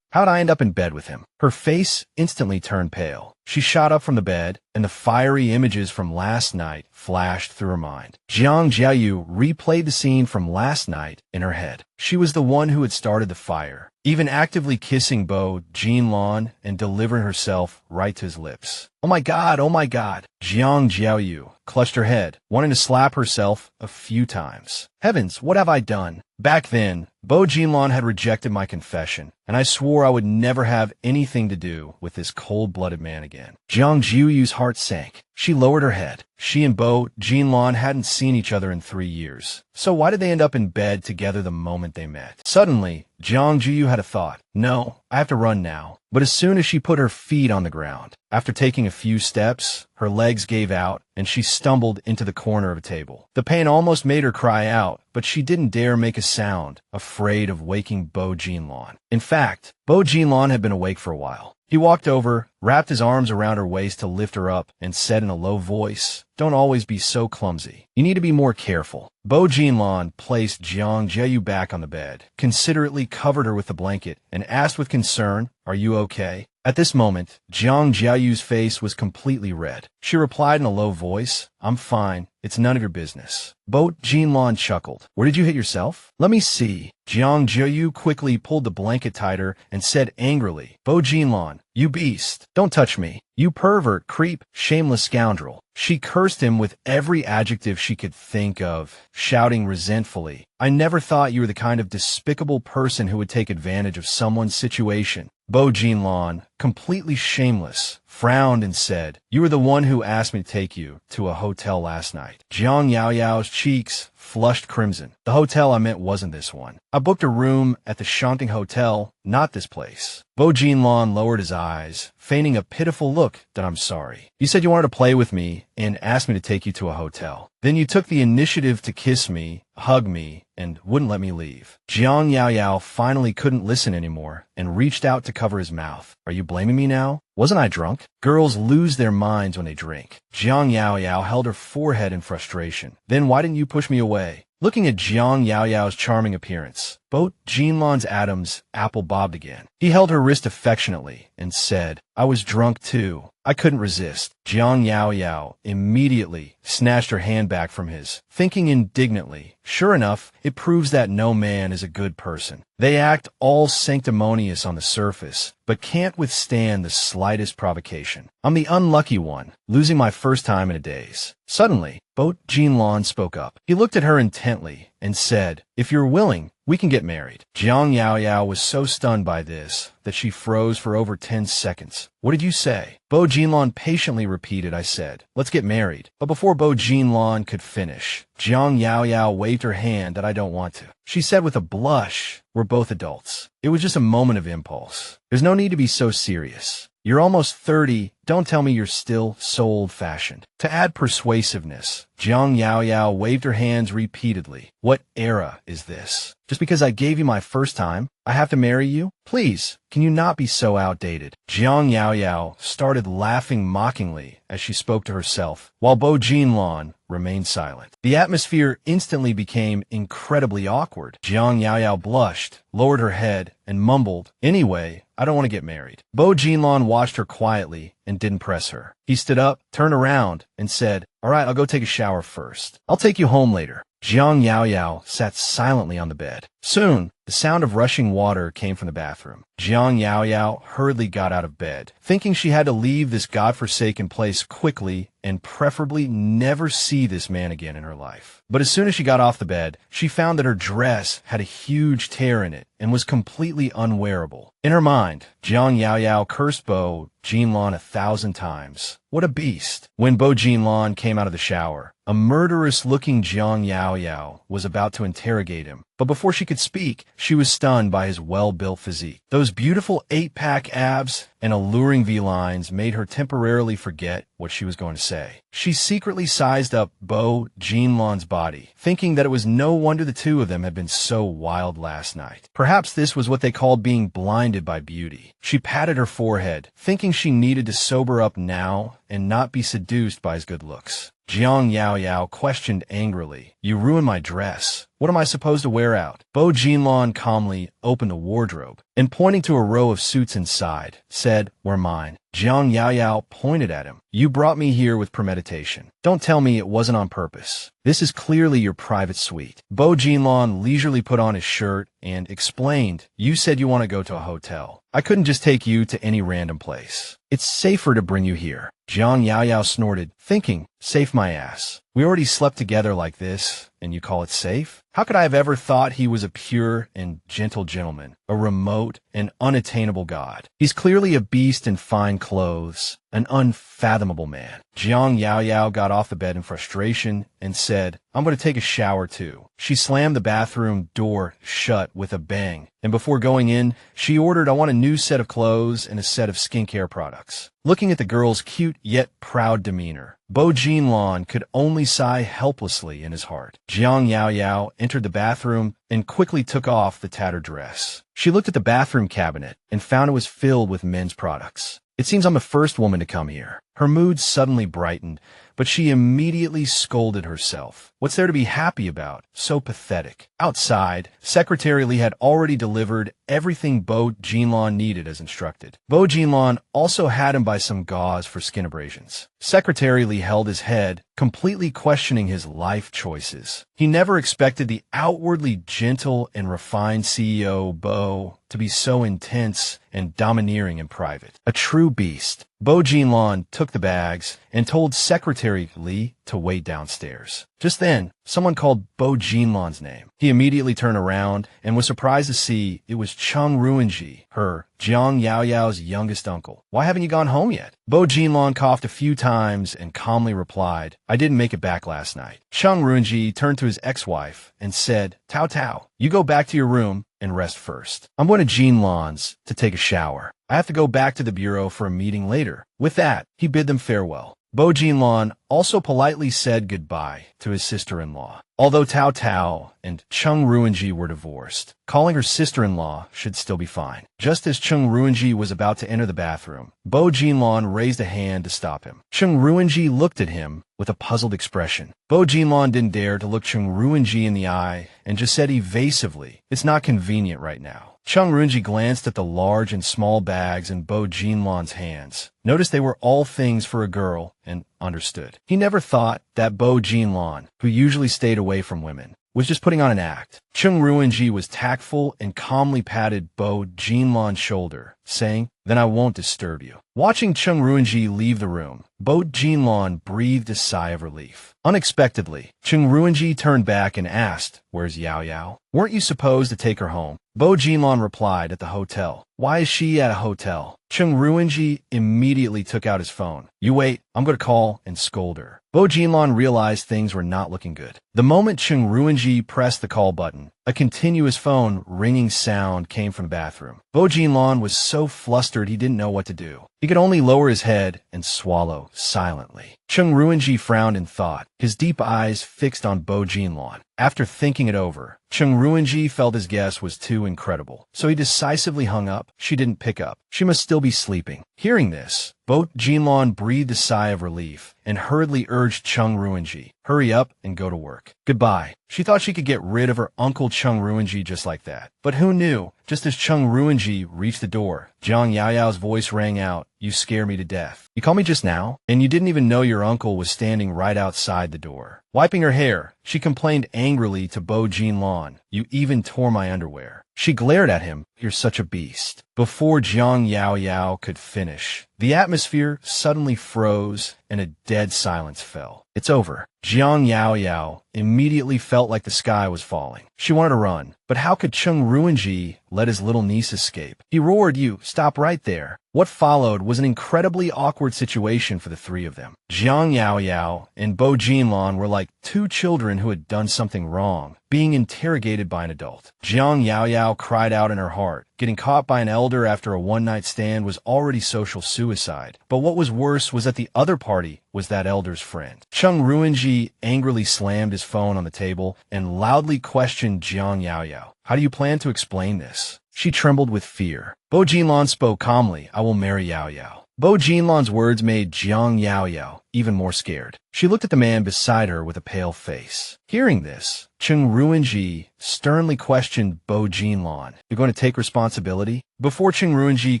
How'd I end up in bed with him? Her face instantly turned pale. She shot up from the bed, and the fiery images from last night flashed through her mind. Jiang Jiaoyu replayed the scene from last night in her head. She was the one who had started the fire, even actively kissing Bo Jinlan and delivering herself right to his lips. "Oh my God, oh my God." Jiang Jiaoyu clutched her head, wanting to slap herself a few times. Heavens, what have I done? Back then, Bo Jinlan had rejected my confession, and I swore I would never have anything to do with this cold-blooded man again. Jiang Jiaoyu's heart sank. She lowered her head. She and Bo Jinlan hadn't seen each other in 3 years. So why did they end up in bed together the moment they met? Suddenly, Jiang Jiaoyu had a thought. No, I have to run now. But as soon as she put her feet on the ground, after taking a few steps, her legs gave out, and she stumbled into the corner of a table. The pain almost made her cry out, but she didn't dare make a sound, afraid of waking Bo Jinlan. In fact, Bo Jinlan had been awake for a while. He walked over, wrapped his arms around her waist to lift her up, and said in a low voice, "Don't always be so clumsy. You need to be more careful." Bo Jinlan placed Jiang Jiaoyu back on the bed, considerately covered her with the blanket, and asked with concern, "Are you okay?" At this moment, Jiang Jiaoyu's face was completely red. She replied in a low voice, "I'm fine. It's none of your business." Bo Jinlan chuckled. "Where did you hit yourself?" "Let me see." Jiang Jiaoyu quickly pulled the blanket tighter and said angrily, "Bo Jinlan, you beast. Don't touch me. You pervert, creep, shameless scoundrel." She cursed him with every adjective she could think of, shouting resentfully, "I never thought you were the kind of despicable person who would take advantage of someone's situation." Bo Jinlan, completely shameless, frowned and said, "You were the one who asked me to take you to a hotel last night." Jiang Yaoyao's cheeks flushed crimson. "The hotel I meant wasn't this one. I booked a room at the Shanting Hotel, not this place." Bo Jinlan lowered his eyes, feigning a pitiful look that "I'm sorry. You said you wanted to play with me and asked me to take you to a hotel. Then you took the initiative to kiss me, hug me, and wouldn't let me leave." Jiang Yaoyao finally couldn't listen anymore and reached out to cover his mouth. "Are you blaming me now? Wasn't I drunk?" Girls lose their minds when they drink. Jiang Yaoyao held her forehead in frustration. "Then why didn't you push me away?" Looking at Jiang Yaoyao's charming appearance, Bo Jinlan's atoms apple bobbed again. He held her wrist affectionately and said, "I was drunk too. I couldn't resist." Jiang Yaoyao immediately snatched her hand back from his, thinking indignantly, "Sure enough, it proves that no man is a good person. They act all sanctimonious on the surface, but can't withstand the slightest provocation. I'm the unlucky one, losing my first time in a daze." Suddenly, Bo Jinlan spoke up. He looked at her intently and said, "If you're willing, we can get married." Jiang Yaoyao was so stunned by this that she froze for over 10 seconds. "What did you say?" Bo Jinlan patiently repeated, "I said, let's get married." But before Bo Jinlan could finish, Jiang Yaoyao waved her hand that "I don't want to." She said with a blush, "We're both adults. It was just a moment of impulse. There's no need to be so serious. You're almost 30. Don't tell me you're still so old-fashioned. To add persuasiveness, Jiang Jiaoyu waved her hands repeatedly. What era is this? Just because I gave you my first time, I have to marry you? Please, can you not be so outdated? Jiang Jiaoyu started laughing mockingly as she spoke to herself, while Bo Jinlan remained silent. The atmosphere instantly became incredibly awkward. Jiang Jiaoyu blushed, lowered her head, and mumbled, "Anyway, I don't want to get married." Bo Jinlan watched her quietly and didn't press her. He stood up, turned around, and said, "All right, I'll go take a shower first. I'll take you home later." Jiang Jiaoyu sat silently on the bed. Soon, the sound of rushing water came from the bathroom. Jiang Jiaoyu hurriedly got out of bed, thinking she had to leave this godforsaken place quickly and preferably never see this man again in her life. But as soon as she got off the bed, she found that her dress had a huge tear in it and was completely unwearable. In her mind, Jiang Jiaoyu cursed Bo Jinlan 1,000 times. What a beast! When Bo Jinlan came out of the shower, a murderous-looking Jiang Jiaoyu was about to interrogate him. But before she could speak, she was stunned by his well-built physique. Those beautiful 8-pack abs and alluring V-lines made her temporarily forget what she was going to say. She secretly sized up Bo Jinlan's body, thinking that it was no wonder the two of them had been so wild last night. Perhaps this was what they called being blinded by beauty. She patted her forehead, thinking she needed to sober up now and not be seduced by his good looks. Jiang Jiaoyu questioned angrily, "You ruined my dress. What am I supposed to wear out?" Bo Jinlan calmly opened a wardrobe and, pointing to a row of suits inside, said, "We're mine." Jiang Jiaoyu pointed at him. "You brought me here with premeditation. Don't tell me it wasn't on purpose. This is clearly your private suite." Bo Jinlan leisurely put on his shirt and explained, "You said you want to go to a hotel. I couldn't just take you to any random place. It's safer to bring you here." Jiang Jiaoyu snorted, thinking, "Safe my ass. We already slept together like this, and you call it safe? How could I have ever thought he was a pure and gentle gentleman, a remote and unattainable god? He's clearly a beast in fine clothes, an unfathomable man." Jiang Jiaoyu got off the bed in frustration and said, "I'm going to take a shower too." She slammed the bathroom door shut with a bang, and before going in, she ordered, "I want a new set of clothes and a set of skincare products." Looking at the girl's cute yet proud demeanor, Bo Jinlan could only sigh helplessly in his heart. Jiang Jiaoyu entered the bathroom and quickly took off the tattered dress. She looked at the bathroom cabinet and found it was filled with men's products. "It seems I'm the first woman to come here." Her mood suddenly brightened, but she immediately scolded herself. What's there to be happy about? So pathetic. Outside, Secretary Li had already delivered everything Bo Jinlan needed as instructed. Bo Jinlan also had him buy some gauze for skin abrasions. Secretary Li held his head, completely questioning his life choices. He never expected the outwardly gentle and refined CEO Bo to be so intense and domineering in private. A true beast. Bo Jinlan took the bags and told Secretary Li to wait downstairs. Just then, someone called Bo Jinlan's name. He immediately turned around and was surprised to see it was Cheng Ruinji, her, Jiang Jiaoyu's youngest uncle. "Why haven't you gone home yet?" Bo Jinlan coughed a few times and calmly replied, "I didn't make it back last night." Cheng Ruinji turned to his ex-wife and said, "Tao Tao, you go back to your room and rest first. I'm going to Jinlan's to take a shower. I have to go back to the bureau for a meeting later." With that, he bid them farewell. Bo Jinlan also politely said goodbye to his sister-in-law. Although Tao Tao and Cheng Ruinji were divorced, calling her sister-in-law should still be fine. Just as Cheng Ruinji was about to enter the bathroom, Bo Jinlan raised a hand to stop him. Cheng Ruinji looked at him with a puzzled expression. Bo Jinlan didn't dare to look Cheng Ruinji in the eye and just said evasively, "It's not convenient right now." Cheng Ruinji glanced at the large and small bags in Bo Jinlan's hands, noticed they were all things for a girl, and understood. He never thought that Bo Jinlan, who usually stayed away from women, was just putting on an act. Cheng Ruinji was tactful and calmly patted Bo Jinlan's shoulder, saying, "Then I won't disturb you." Watching Cheng Ruinji leave the room, Bo Jinlan breathed a sigh of relief. Unexpectedly, Cheng Ruinji turned back and asked, "Where's Yao Yao? Weren't you supposed to take her home?" Bo Jinlan replied, "At the hotel." "Why is she at a hotel?" Cheng Ruinji immediately took out his phone. "You wait, I'm going to call and scold her." Bo Jinlan realized things were not looking good. The moment Cheng Ruinji pressed the call button, a continuous phone ringing sound came from the bathroom. Bo Jinlan was so flustered he didn't know what to do. He could only lower his head and swallow silently. Chung Ruinji frowned in thought, his deep eyes fixed on Bo Jinlan. After thinking it over, Chung Ruinji felt his guess was too incredible, so he decisively hung up. She didn't pick up. She must still be sleeping. Hearing this, Bo Jinlan breathed a sigh of relief and hurriedly urged Chung Ruinji, hurry up and go to work. Goodbye. She thought she could get rid of her uncle Chung Ruinji just like that. But who knew? Just as Chung Ruinji reached the door, Jiang Jiaoyu's voice rang out, you scare me to death. You called me just now? And you didn't even know your uncle was standing right outside the door. Wiping her hair, she complained angrily to Bo Jinlan, you even tore my underwear. She glared at him, you're such a beast. Before Jiang Jiaoyu could finish, the atmosphere suddenly froze and a dead silence fell. It's over. Jiang Jiaoyu immediately felt like the sky was falling. She wanted to run, but how could Chung Ruinji let his little niece escape? He roared, you, stop right there. What followed was an incredibly awkward situation for the three of them. Jiang Jiaoyu and Bo Jinlan were like two children who had done something wrong, being interrogated by an adult. Jiang Jiaoyu cried out in her heart. Getting caught by an elder after a one-night stand was already social suicide, but what was worse was that the other party was that elder's friend. Chung Ruinji angrily slammed his phone on the table and loudly questioned Jiang Jiaoyu. How do you plan to explain this? She trembled with fear. Bo Jinlan spoke calmly, I will marry Jiaoyu. Bo Jinlan's words made Jiang Jiaoyu even more scared. She looked at the man beside her with a pale face. Hearing this, Chung Ruinji sternly questioned Bo Jinlan. You're going to take responsibility? Before Chung Ruinji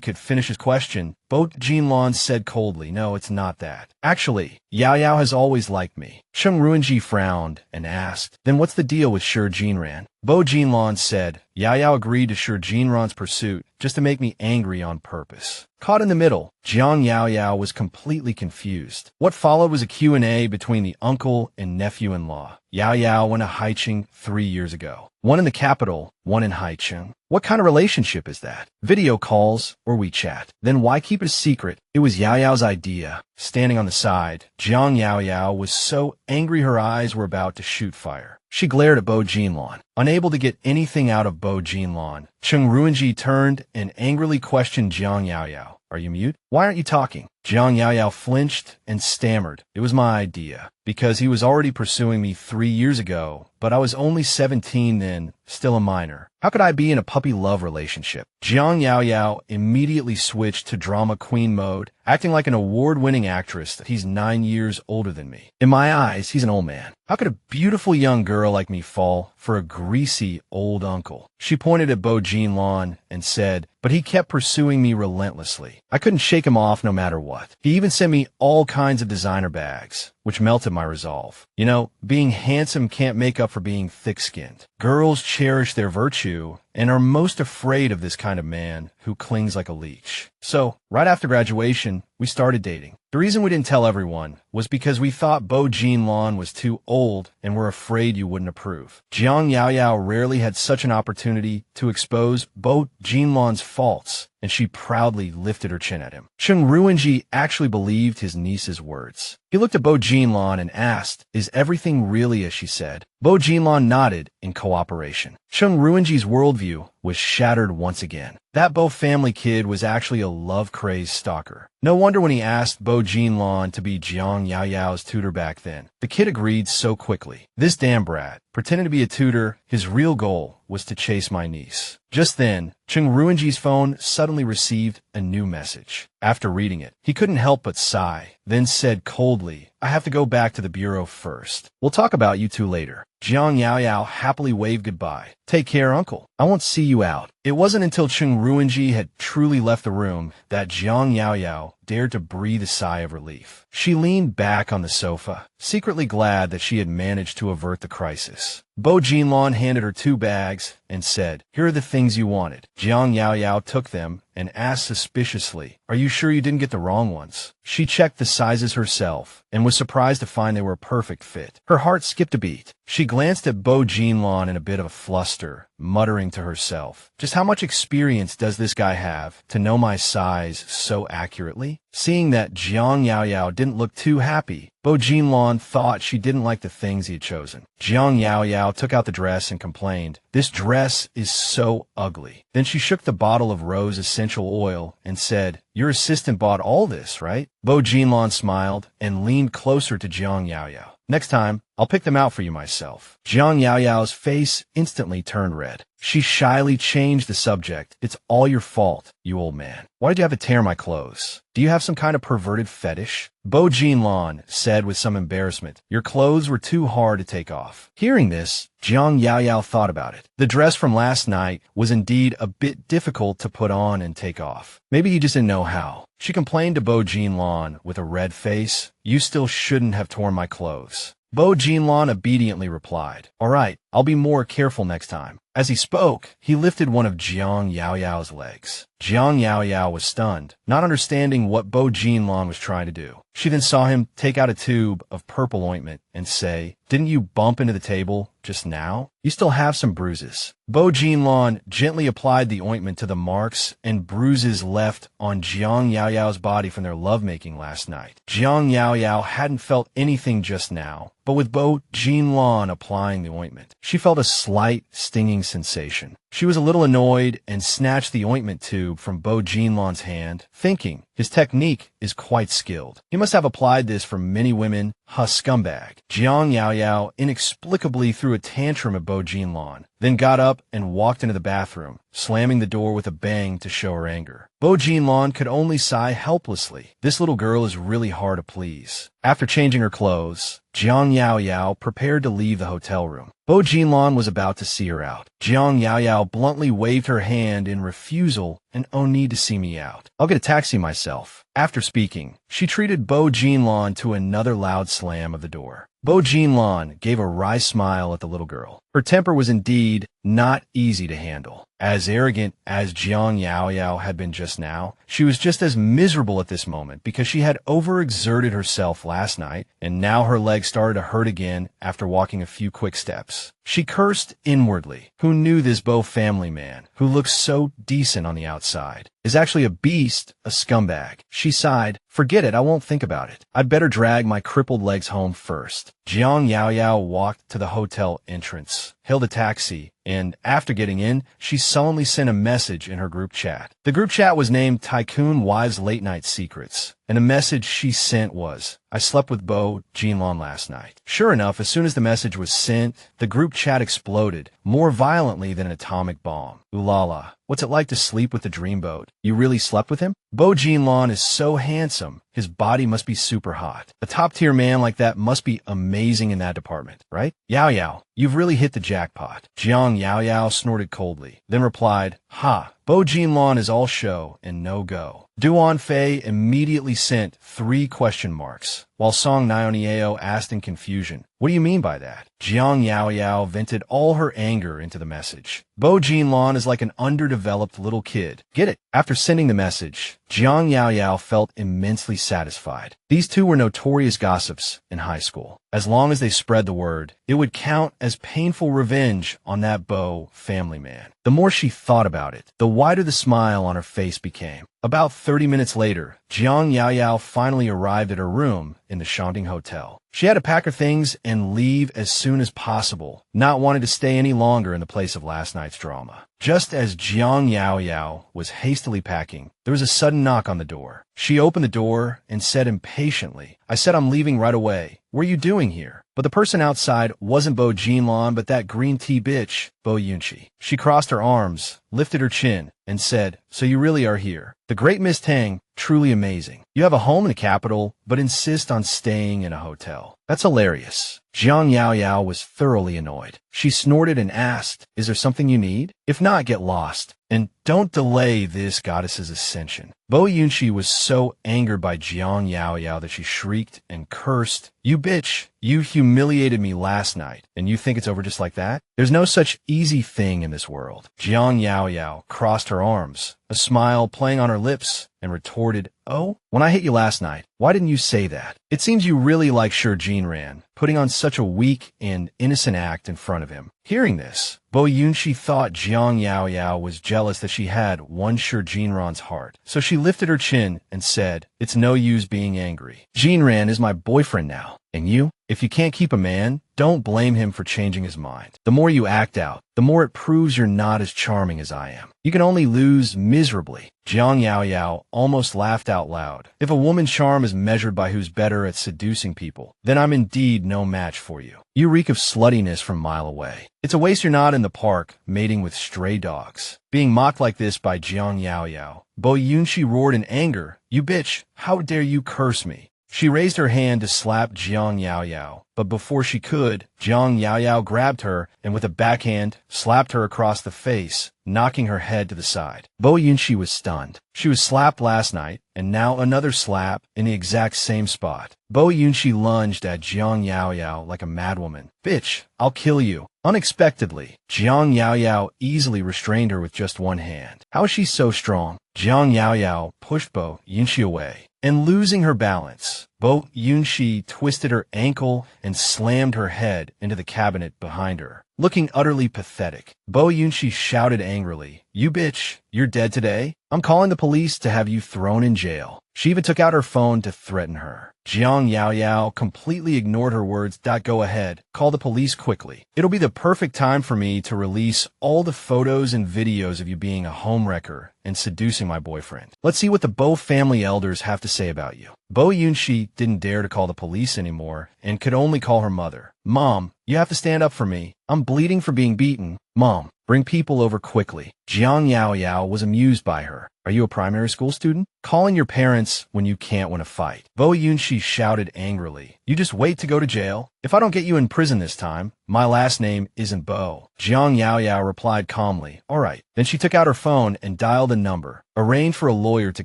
could finish his question, Bo Jinlan said coldly, no, it's not that. Actually, Jiaoyu has always liked me. Chung Ruinji frowned and asked, then what's the deal with Shi Jinran? Bo Jinlan said, Jiaoyu agreed to Shi Jinran's pursuit just to make me angry on purpose. Caught in the middle, Jiang Jiaoyu was completely confused. What followed was a Q&A between the uncle and nephew-in-law. Jiaoyu went to Haicheng 3 years ago. One in the capital, one in Haicheng. What kind of relationship is that? Video calls or WeChat? Then why keep it a secret? It was Yaoyao's idea. Standing on the side, Jiang Jiaoyu was so angry her eyes were about to shoot fire. She glared at Bo Jinlan. Unable to get anything out of Bo Jinlan, Chung Ruinji turned and angrily questioned Jiang Jiaoyu. Are you mute? Why aren't you talking? Jiang Jiaoyu flinched and stammered. It was my idea, because he was already pursuing me 3 years ago, but I was only 17 then, still a minor. How could I be in a puppy love relationship? Jiang Jiaoyu immediately switched to drama queen mode, acting like an award-winning actress that he's 9 years older than me. In my eyes, he's an old man. How could a beautiful young girl like me fall for a greasy old uncle? She pointed at Bo Jinlan and said, but he kept pursuing me relentlessly. I couldn't shake him off no matter what. He even sent me all kinds of designer bags, which melted my resolve. You know, being handsome can't make up for being thick-skinned. Girls cherish their virtue and are most afraid of this kind of man who clings like a leech. So, right after graduation, we started dating. The reason we didn't tell everyone was because we thought Bo Jinlan was too old and were afraid you wouldn't approve. Jiang Jiaoyu rarely had such an opportunity to expose Bo Jinlan's faults, and she proudly lifted her chin at him. Chung Ruinji actually believed his niece's words. He looked at Bo Jinlan and asked, is everything really as she said? Bo Jinlan nodded in cooperation. Chung Ruinji's worldview was shattered once again. That Bo family kid was actually a love-crazed stalker. No wonder when he asked Bo Jinlan to be Jiang Jiaoyu's tutor back then. The kid agreed so quickly. This damn brat, pretending to be a tutor, his real goal was to chase my niece. Just then, Chung Ruinji's phone suddenly received a new message. After reading it, he couldn't help but sigh, then said coldly, I have to go back to the bureau first. We'll talk about you two later. Jiang Jiaoyu happily waved goodbye. Take care, uncle. I won't see you out. It wasn't until Chung Ruinji had truly left the room that Jiang Jiaoyu dared to breathe a sigh of relief. She leaned back on the sofa, secretly glad that she had managed to avert the crisis. Bo Jinlan handed her 2 bags and said, here are the things you wanted. Jiang Jiaoyu took them and asked suspiciously, are you sure you didn't get the wrong ones? She checked the sizes herself and was surprised to find they were a perfect fit. Her heart skipped a beat. She glanced at Bo Jinlan in a bit of a fluster, muttering to herself. Just how much experience does this guy have to know my size so accurately? Seeing that Jiang Jiaoyu didn't look too happy, Bo Jinlan thought she didn't like the things he had chosen. Jiang Jiaoyu took out the dress and complained, "This dress is so ugly." Then she shook the bottle of rose essential oil and said, "Your assistant bought all this, right?" Bo Jinlan smiled and leaned closer to Jiang Jiaoyu. "Next time, I'll pick them out for you myself." Jiang Yaoyao's face instantly turned red. She shyly changed the subject. "It's all your fault, you old man. Why did you have to tear my clothes? Do you have some kind of perverted fetish?" Bo Jinlan said with some embarrassment, "Your clothes were too hard to take off." Hearing this, Jiang Jiaoyu thought about it. The dress from last night was indeed a bit difficult to put on and take off. Maybe he just didn't know how. She complained to Bo Jinlan with a red face, "You still shouldn't have torn my clothes." Bo Jinlan obediently replied, "All right, I'll be more careful next time." As he spoke, he lifted one of Jiang Yaoyao's legs. Jiang Jiaoyu was stunned, not understanding what Bo Jinlan was trying to do. She then saw him take out a tube of purple ointment and say, "Didn't you bump into the table just now? You still have some bruises." Bo Jinlan gently applied the ointment to the marks and bruises left on Jiang Yaoyao's body from their lovemaking last night. Jiang Jiaoyu hadn't felt anything just now, but with Bo Jinlan applying the ointment, she felt a slight stinging sensation. She was a little annoyed and snatched the ointment tube from Bo Jinlan's hand, thinking, his technique is quite skilled. He must have applied this for many women, a scumbag. Jiang Jiaoyu inexplicably threw a tantrum at Bo Jinlan, then got up and walked into the bathroom, slamming the door with a bang to show her anger. Bo Jinlan could only sigh helplessly. This little girl is really hard to please. After changing her clothes, Jiang Jiaoyu prepared to leave the hotel room. Bo Jinlan was about to see her out. Jiang Jiaoyu bluntly waved her hand in refusal and "Oh, need to see me out. I'll get a taxi myself." After speaking, she treated Bo Jinlan to another loud slam of the door. Bo Jinlan gave a wry smile at the little girl. Her temper was indeed not easy to handle. As arrogant as Jiang Jiaoyu had been just now, she was just as miserable at this moment because she had overexerted herself last night, and now her legs started to hurt again after walking a few quick steps. She cursed inwardly. Who knew this Bo family man, who looks so decent on the outside, is actually a beast, a scumbag? She sighed, "Forget it, I won't think about it. I'd better drag my crippled legs home first." Jiang Jiaoyu walked to the hotel entrance, hailed a taxi, and after getting in, she sullenly sent a message in her group chat. The group chat was named Tycoon Wives Late Night Secrets, and a message she sent was, "I slept with Bo Jinlan last night." Sure enough, as soon as the message was sent, the group chat exploded, more violently than an atomic bomb. "Ooh la la, what's it like to sleep with the dreamboat? You really slept with him? Bo Jinlan is so handsome. His body must be super hot. A top-tier man like that must be amazing in that department, right? Yao, you've really hit the jackpot." Jiang Jiaoyu snorted coldly, then replied, "Ha, Bo Jinlan is all show and no go." Duan Fei immediately sent 3 question marks, while Song Nionieo asked in confusion, "What do you mean by that?" Jiang Jiaoyu vented all her anger into the message. Bo Jinlan is like an underdeveloped little kid. Get it? After sending the message, Jiang Jiaoyu felt immensely satisfied. These two were notorious gossips in high school. As long as they spread the word, it would count as painful revenge on that Bo family man. The more she thought about it, the wider the smile on her face became. About 30 minutes later, Jiang Jiaoyu finally arrived at her room in the Shanting Hotel. She had to pack her things and leave as soon as possible, not wanting to stay any longer in the place of last night's drama. Just as Jiang Jiaoyu was hastily packing, there was a sudden knock on the door. She opened the door and said impatiently, "I said I'm leaving right away. What are you doing here?" But the person outside wasn't Bo Jinlan, but that green tea bitch, Bo Yunchi. She crossed her arms, lifted her chin, and said, "So you really are here. The great Miss Tang, truly amazing. You have a home in the capital, but insist on staying in a hotel. That's hilarious." Jiang Jiaoyu was thoroughly annoyed. She snorted and asked, "Is there something you need? If not, get lost. And don't delay this goddess's ascension." Bo Yunchi was so angered by Jiang Jiaoyu that she shrieked and cursed, "You bitch, you humiliated me last night, and you think it's over just like that? There's no such easy thing in this world." Jiang Jiaoyu crossed her arms, a smile playing on her lips, and retorted, "Oh, when I hit you last night, why didn't you say that? It seems you really like Sure Jinran, putting on such a weak and innocent act in front of him." Hearing this, Bo Yunxi thought Jiang Yaoyao was jealous that she had won Sure Jinran's heart. So she lifted her chin and said, "It's no use being angry. Jinran is my boyfriend now. And you? If you can't keep a man, don't blame him for changing his mind. The more you act out, the more it proves you're not as charming as I am. You can only lose miserably." Jiang Yaoyao almost laughed out loud. If a woman's charm is measured by who's better at seducing people, then I'm indeed no match for you. You reek of sluttiness from a mile away. It's a waste you're not in the park, mating with stray dogs. Being mocked like this by Jiang Yaoyao, Bo Yunxi roared in anger, "You bitch, how dare you curse me?" She raised her hand to slap Jiang Yaoyao, but before she could, Jiang Yaoyao grabbed her and with a backhand slapped her across the face, knocking her head to the side. Bo Yunxi was stunned. She was slapped last night, and now another slap in the exact same spot. Bo Yunxi lunged at Jiang Yaoyao like a madwoman. "Bitch, I'll kill you." Unexpectedly, Jiang Yaoyao easily restrained her with just one hand. How is she so strong? Jiang Yaoyao pushed Bo Yunxi away, and losing her balance, Bo Yunxi twisted her ankle and slammed her head into the cabinet behind her. Looking utterly pathetic, Bo Yunxi shouted angrily, "You bitch, you're dead today? I'm calling the police to have you thrown in jail." She even took out her phone to threaten her. Jiang Yaoyao completely ignored her words. "Go ahead. Call the police quickly. It'll be the perfect time for me to release all the photos and videos of you being a homewrecker and seducing my boyfriend. Let's see what the Bo family elders have to say about you." Bo Yunxi didn't dare to call the police anymore and could only call her mother. "Mom, you have to stand up for me. I'm bleeding from being beaten. Mom, bring people over quickly." Jiang Yaoyao was amused by her. "Are you a primary school student? Calling your parents when you can't win a fight." Bo Yunxi shouted angrily, "You just wait to go to jail. If I don't get you in prison this time, my last name isn't Bo." Jiang Yaoyao replied calmly, "All right." Then she took out her phone and dialed a number, arranged for a lawyer to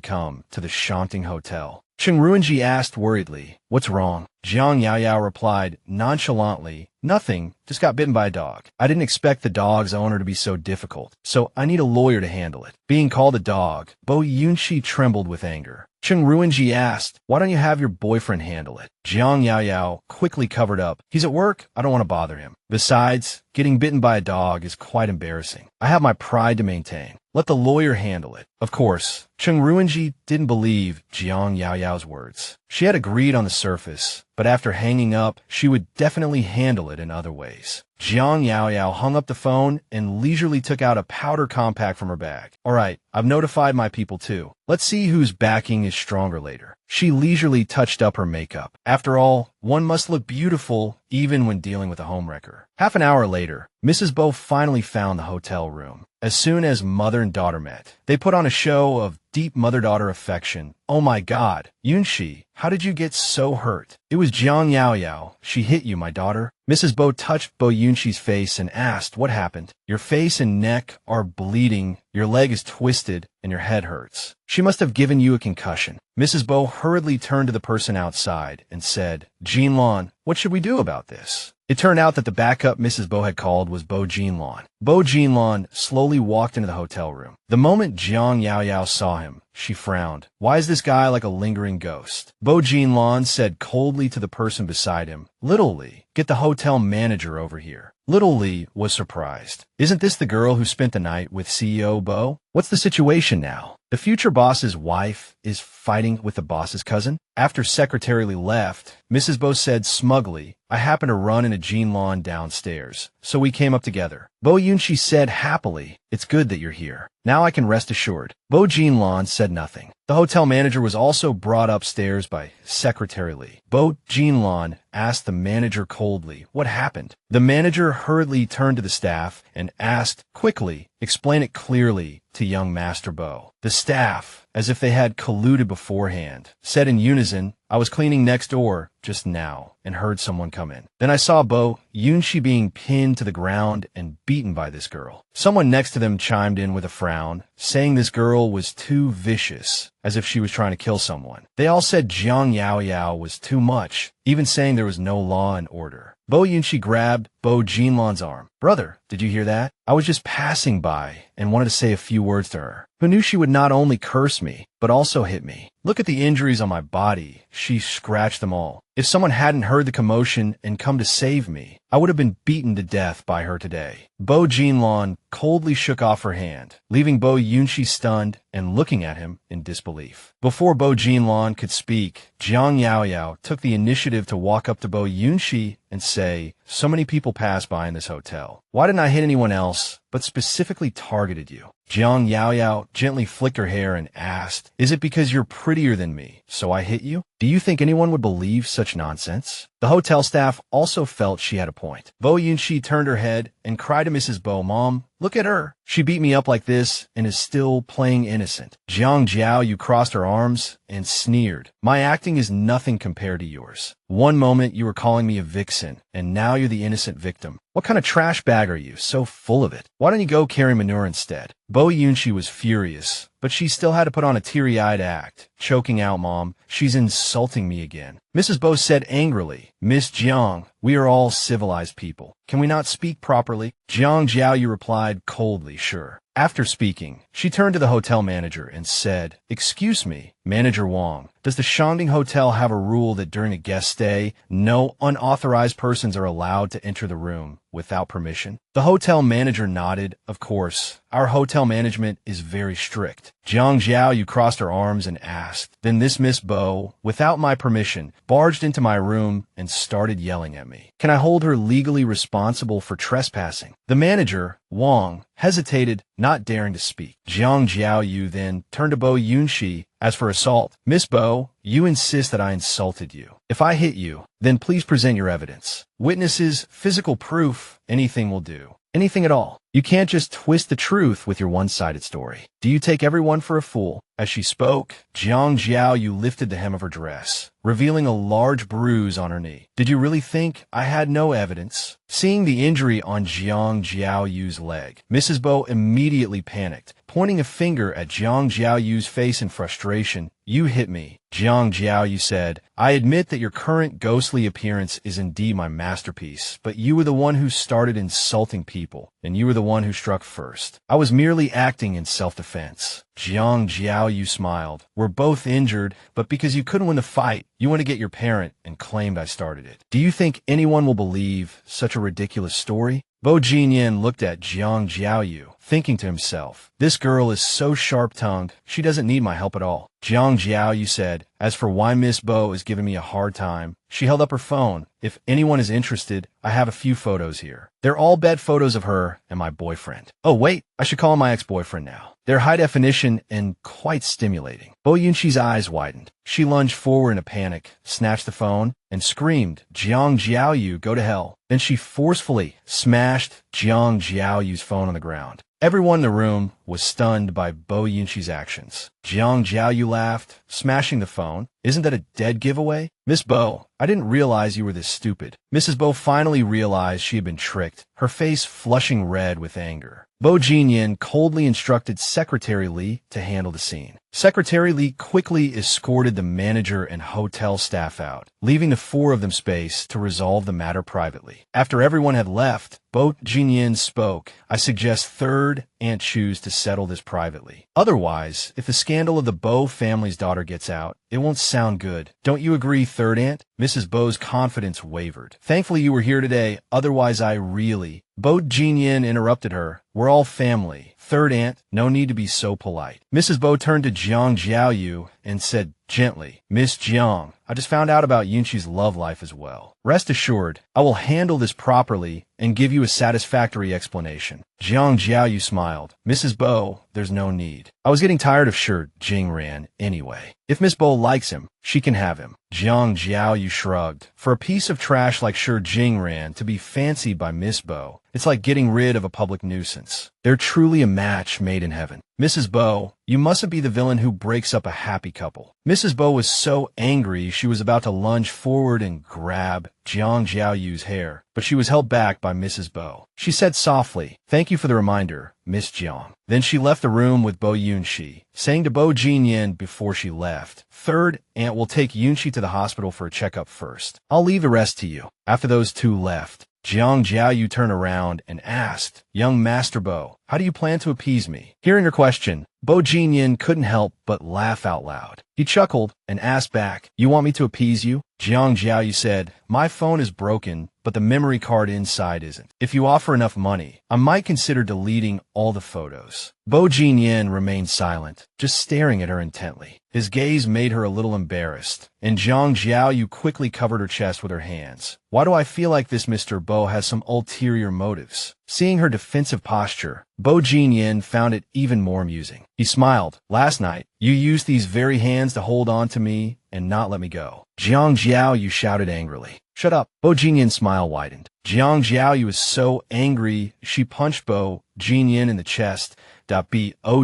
come to the Shanting Hotel. Cheng Ruinji asked worriedly, "What's wrong?" Jiang Yaoyao replied nonchalantly, "Nothing, just got bitten by a dog. I didn't expect the dog's owner to be so difficult, so I need a lawyer to handle it." Being called a dog, Bo Yunxi trembled with anger. Cheng Ruinji asked, "Why don't you have your boyfriend handle it?" Jiang Yaoyao quickly covered up, "He's at work, I don't want to bother him. Besides, getting bitten by a dog is quite embarrassing. I have my pride to maintain. Let the lawyer handle it." Of course, Cheng Ruinji didn't believe Jiang Yaoyao's words. She had agreed on the surface, but after hanging up, she would definitely handle it in other ways. Jiang Yaoyao hung up the phone and leisurely took out a powder compact from her bag. "All right, I've notified my people too. Let's see whose backing is stronger later." She leisurely touched up her makeup. After all, one must look beautiful even when dealing with a homewrecker. Half an hour later, Mrs. Bo finally found the hotel room. As soon as mother and daughter met, they put on a show of deep mother-daughter affection. "Oh my God, Yunxi, how did you get so hurt?" "It was Jiang Yaoyao. She hit you, my daughter." Mrs. Bo touched Bo Yunxi's face and asked, "What happened?" "Your face and neck are bleeding, your leg is twisted, and your head hurts. She must have given you a concussion." Mrs. Bo hurriedly turned to the person outside and said, "Jinlan, what should we do about this?" It turned out that the backup Mrs. Bo had called was Bo Jinlan. Bo Jinlan slowly walked into the hotel room. The moment Jiang Yaoyao saw him, she frowned. "Why is this guy like a lingering ghost?" Bo Jinlan said coldly to the person beside him, "Little Li, get the hotel manager over here." Little Li was surprised. "Isn't this the girl who spent the night with CEO Bo? What's the situation now?" The future boss's wife is fighting with the boss's cousin? After Secretary Li left, Mrs. Bo said smugly, "I happened to run into Jinlan downstairs, so we came up together." Bo Yunxi said happily, "It's good that you're here. Now I can rest assured." Bo Jinlan said nothing. The hotel manager was also brought upstairs by Secretary Li. Bo Jinlan asked the manager coldly, "What happened?" The manager hurriedly turned to the staff and asked quickly, "Explain it clearly to young Master Bo." The staff, as if they had colluded beforehand, said in unison, "I was cleaning next door just now and heard someone come in. Then I saw Bo Yunxi being pinned to the ground and beaten by this girl." Someone next to them chimed in with a frown, saying this girl was too vicious. as if she was trying to kill someone. They all said Jiang Jiaoyu was too much, even saying there was no law and order. Bo Yunxi grabbed Bo Jinlan's arm. "Brother, did you hear that? I was just passing by and wanted to say a few words to her, who knew she would not only curse me, but also hit me. Look at the injuries on my body." She scratched them all. "If someone hadn't heard the commotion and come to save me, I would have been beaten to death by her today." Bo Jinlan coldly shook off her hand, leaving Bo Yunxi stunned and looking at him in disbelief. Before Bo Jinlan could speak, Jiang Jiaoyu took the initiative to walk up to Bo Yunxi and say, "So many people pass by in this hotel. Why didn't I hit anyone else, but specifically targeted you?" Jiang Jiaoyu gently flicked her hair and asked, "Is it because you're prettier than me, so I hit you? Do you think anyone would believe such nonsense?" The hotel staff also felt she had a point. Bo Yunxi turned her head and cried to Mrs. Bo, "Mom, look at her. She beat me up like this and is still playing innocent." Jiang Jiaoyu crossed her arms and sneered, "My acting is nothing compared to yours. One moment you were calling me a vixen, and now you're the innocent victim. What kind of trash bag are you, so full of it? Why don't you go carry manure instead?" Bo Yunxi was furious, but she still had to put on a teary-eyed act, choking out, "Mom, she's insulting me again." Mrs. Bo said angrily, "Miss Jiang, we are all civilized people. Can we not speak properly?" Jiang Jiaoyu replied coldly, "Sure." After speaking, she turned to the hotel manager and said, "Excuse me, Manager Wang, does the Shangding Hotel have a rule that during a guest stay, no unauthorized persons are allowed to enter the room without permission?" The hotel manager nodded. "Of course, our hotel management is very strict." Jiang Jiaoyu crossed her arms and asked, "Then this Miss Bo, without my permission, barged into my room and started yelling at me. Can I hold her legally responsible for trespassing?" The manager, Wang, hesitated, not daring to speak. Jiang Jiaoyu then turned to Bo Yunxi. "As for assault, Miss Bo, you insist that I insulted you. If I hit you, then please present your evidence. Witnesses, physical proof, anything will do. Anything at all. You can't just twist the truth with your one-sided story. Do you take everyone for a fool?" As she spoke, Jiang Jiaoyu lifted the hem of her dress, revealing a large bruise on her knee. "Did you really think I had no evidence?" Seeing the injury on Jiang Jiaoyu's leg, Mrs. Bo immediately panicked, pointing a finger at Jiang Jiaoyu's face in frustration. "You hit me," Jiang Jiaoyu said. "I admit that your current ghostly appearance is indeed my masterpiece, but you were the one who started insulting people, and you were the one who struck first. I was merely acting in self-defense." Jiang Jiaoyu smiled. "We're both injured, but because you couldn't win the fight, you went to get your parent and claimed I started it. Do you think anyone will believe such a ridiculous story?" Bo Jinlan looked at Jiang Jiaoyu, thinking to himself, "This girl is so sharp-tongued, she doesn't need my help at all." Jiang Jiaoyu said, "As for why Miss Bo is giving me a hard time," she held up her phone. "If anyone is interested, I have a few photos here. They're all bed photos of her and my boyfriend. Oh wait, I should call him my ex-boyfriend now. They're high definition and quite stimulating." Bo Yunxi's eyes widened. She lunged forward in a panic, snatched the phone, and screamed, "Jiang Jiaoyu, go to hell." Then she forcefully smashed Jiang Jiaoyu's phone on the ground. Everyone in the room was stunned by Bo Yunxi's actions. Jiang Jiaoyu laughed, smashing the phone. "Isn't that a dead giveaway?" "Miss Bo, I didn't realize you were this stupid." Mrs. Bo finally realized she had been tricked, her face flushing red with anger. Bo Jinlan coldly instructed Secretary Li to handle the scene. Secretary Li quickly escorted the manager and hotel staff out, leaving the four of them space to resolve the matter privately. After everyone had left, Bo Jinlan spoke. "I suggest Third Aunt choose to settle this privately. Otherwise, if the scandal of the Bo family's daughter gets out, it won't sound good. Don't you agree, Third Aunt?" Mrs. Bo's confidence wavered. "Thankfully you were here today, otherwise I really—" Bo Jinlan interrupted her. "We're all family. Third Aunt, no need to be so polite." Mrs. Bo turned to Jiang Jiaoyu and said gently, "Miss Jiang, I just found out about Yunxi's love life as well. Rest assured, I will handle this properly and give you a satisfactory explanation." Jiang Jiaoyu smiled. "Mrs. Bo, there's no need. I was getting tired of Shi Jingran anyway. If Miss Bo likes him, she can have him." Jiang Jiaoyu shrugged. For a piece of trash like Shi Jingran to be fancied by Miss Bo, It's like getting rid of a public nuisance. They're truly a match made in heaven. Mrs. Bo, you mustn't be the villain who breaks up a happy couple. Mrs. Bo was so angry she was about to lunge forward and grab Jiang Jiaoyu's hair, but she was held back by Mrs. Bo. She said softly, "Thank you for the reminder, Miss Jiang." Then she left the room with Bo Yunxi, saying to Bo Jinlan before she left, "Third, Aunt will take Yunxi to the hospital for a checkup first. I'll leave the rest to you." After those two left, Jiang Jiaoyu turned around and asked, "Young Master Bo, how do you plan to appease me?" Hearing her question, Bo Jinlan couldn't help but laugh out loud. He chuckled and asked back, "You want me to appease you?" Jiang Jiaoyu said, "My phone is broken, but the memory card inside isn't. If you offer enough money, I might consider deleting all the photos." Bo Jinlan remained silent, just staring at her intently. His gaze made her a little embarrassed, and Jiang Jiaoyu quickly covered her chest with her hands. "Why do I feel like this Mr. Bo has some ulterior motives?" Seeing her defensive posture, Bo Jinlan found it even more amusing. He smiled. "Last night, you used these very hands to hold on to me and not let me go." Jiang Jiaoyu shouted angrily. "Shut up." Bo Jinlan's smile widened. Jiang Jiaoyu was so angry, she punched Bo Jinlan in the chest. "Bo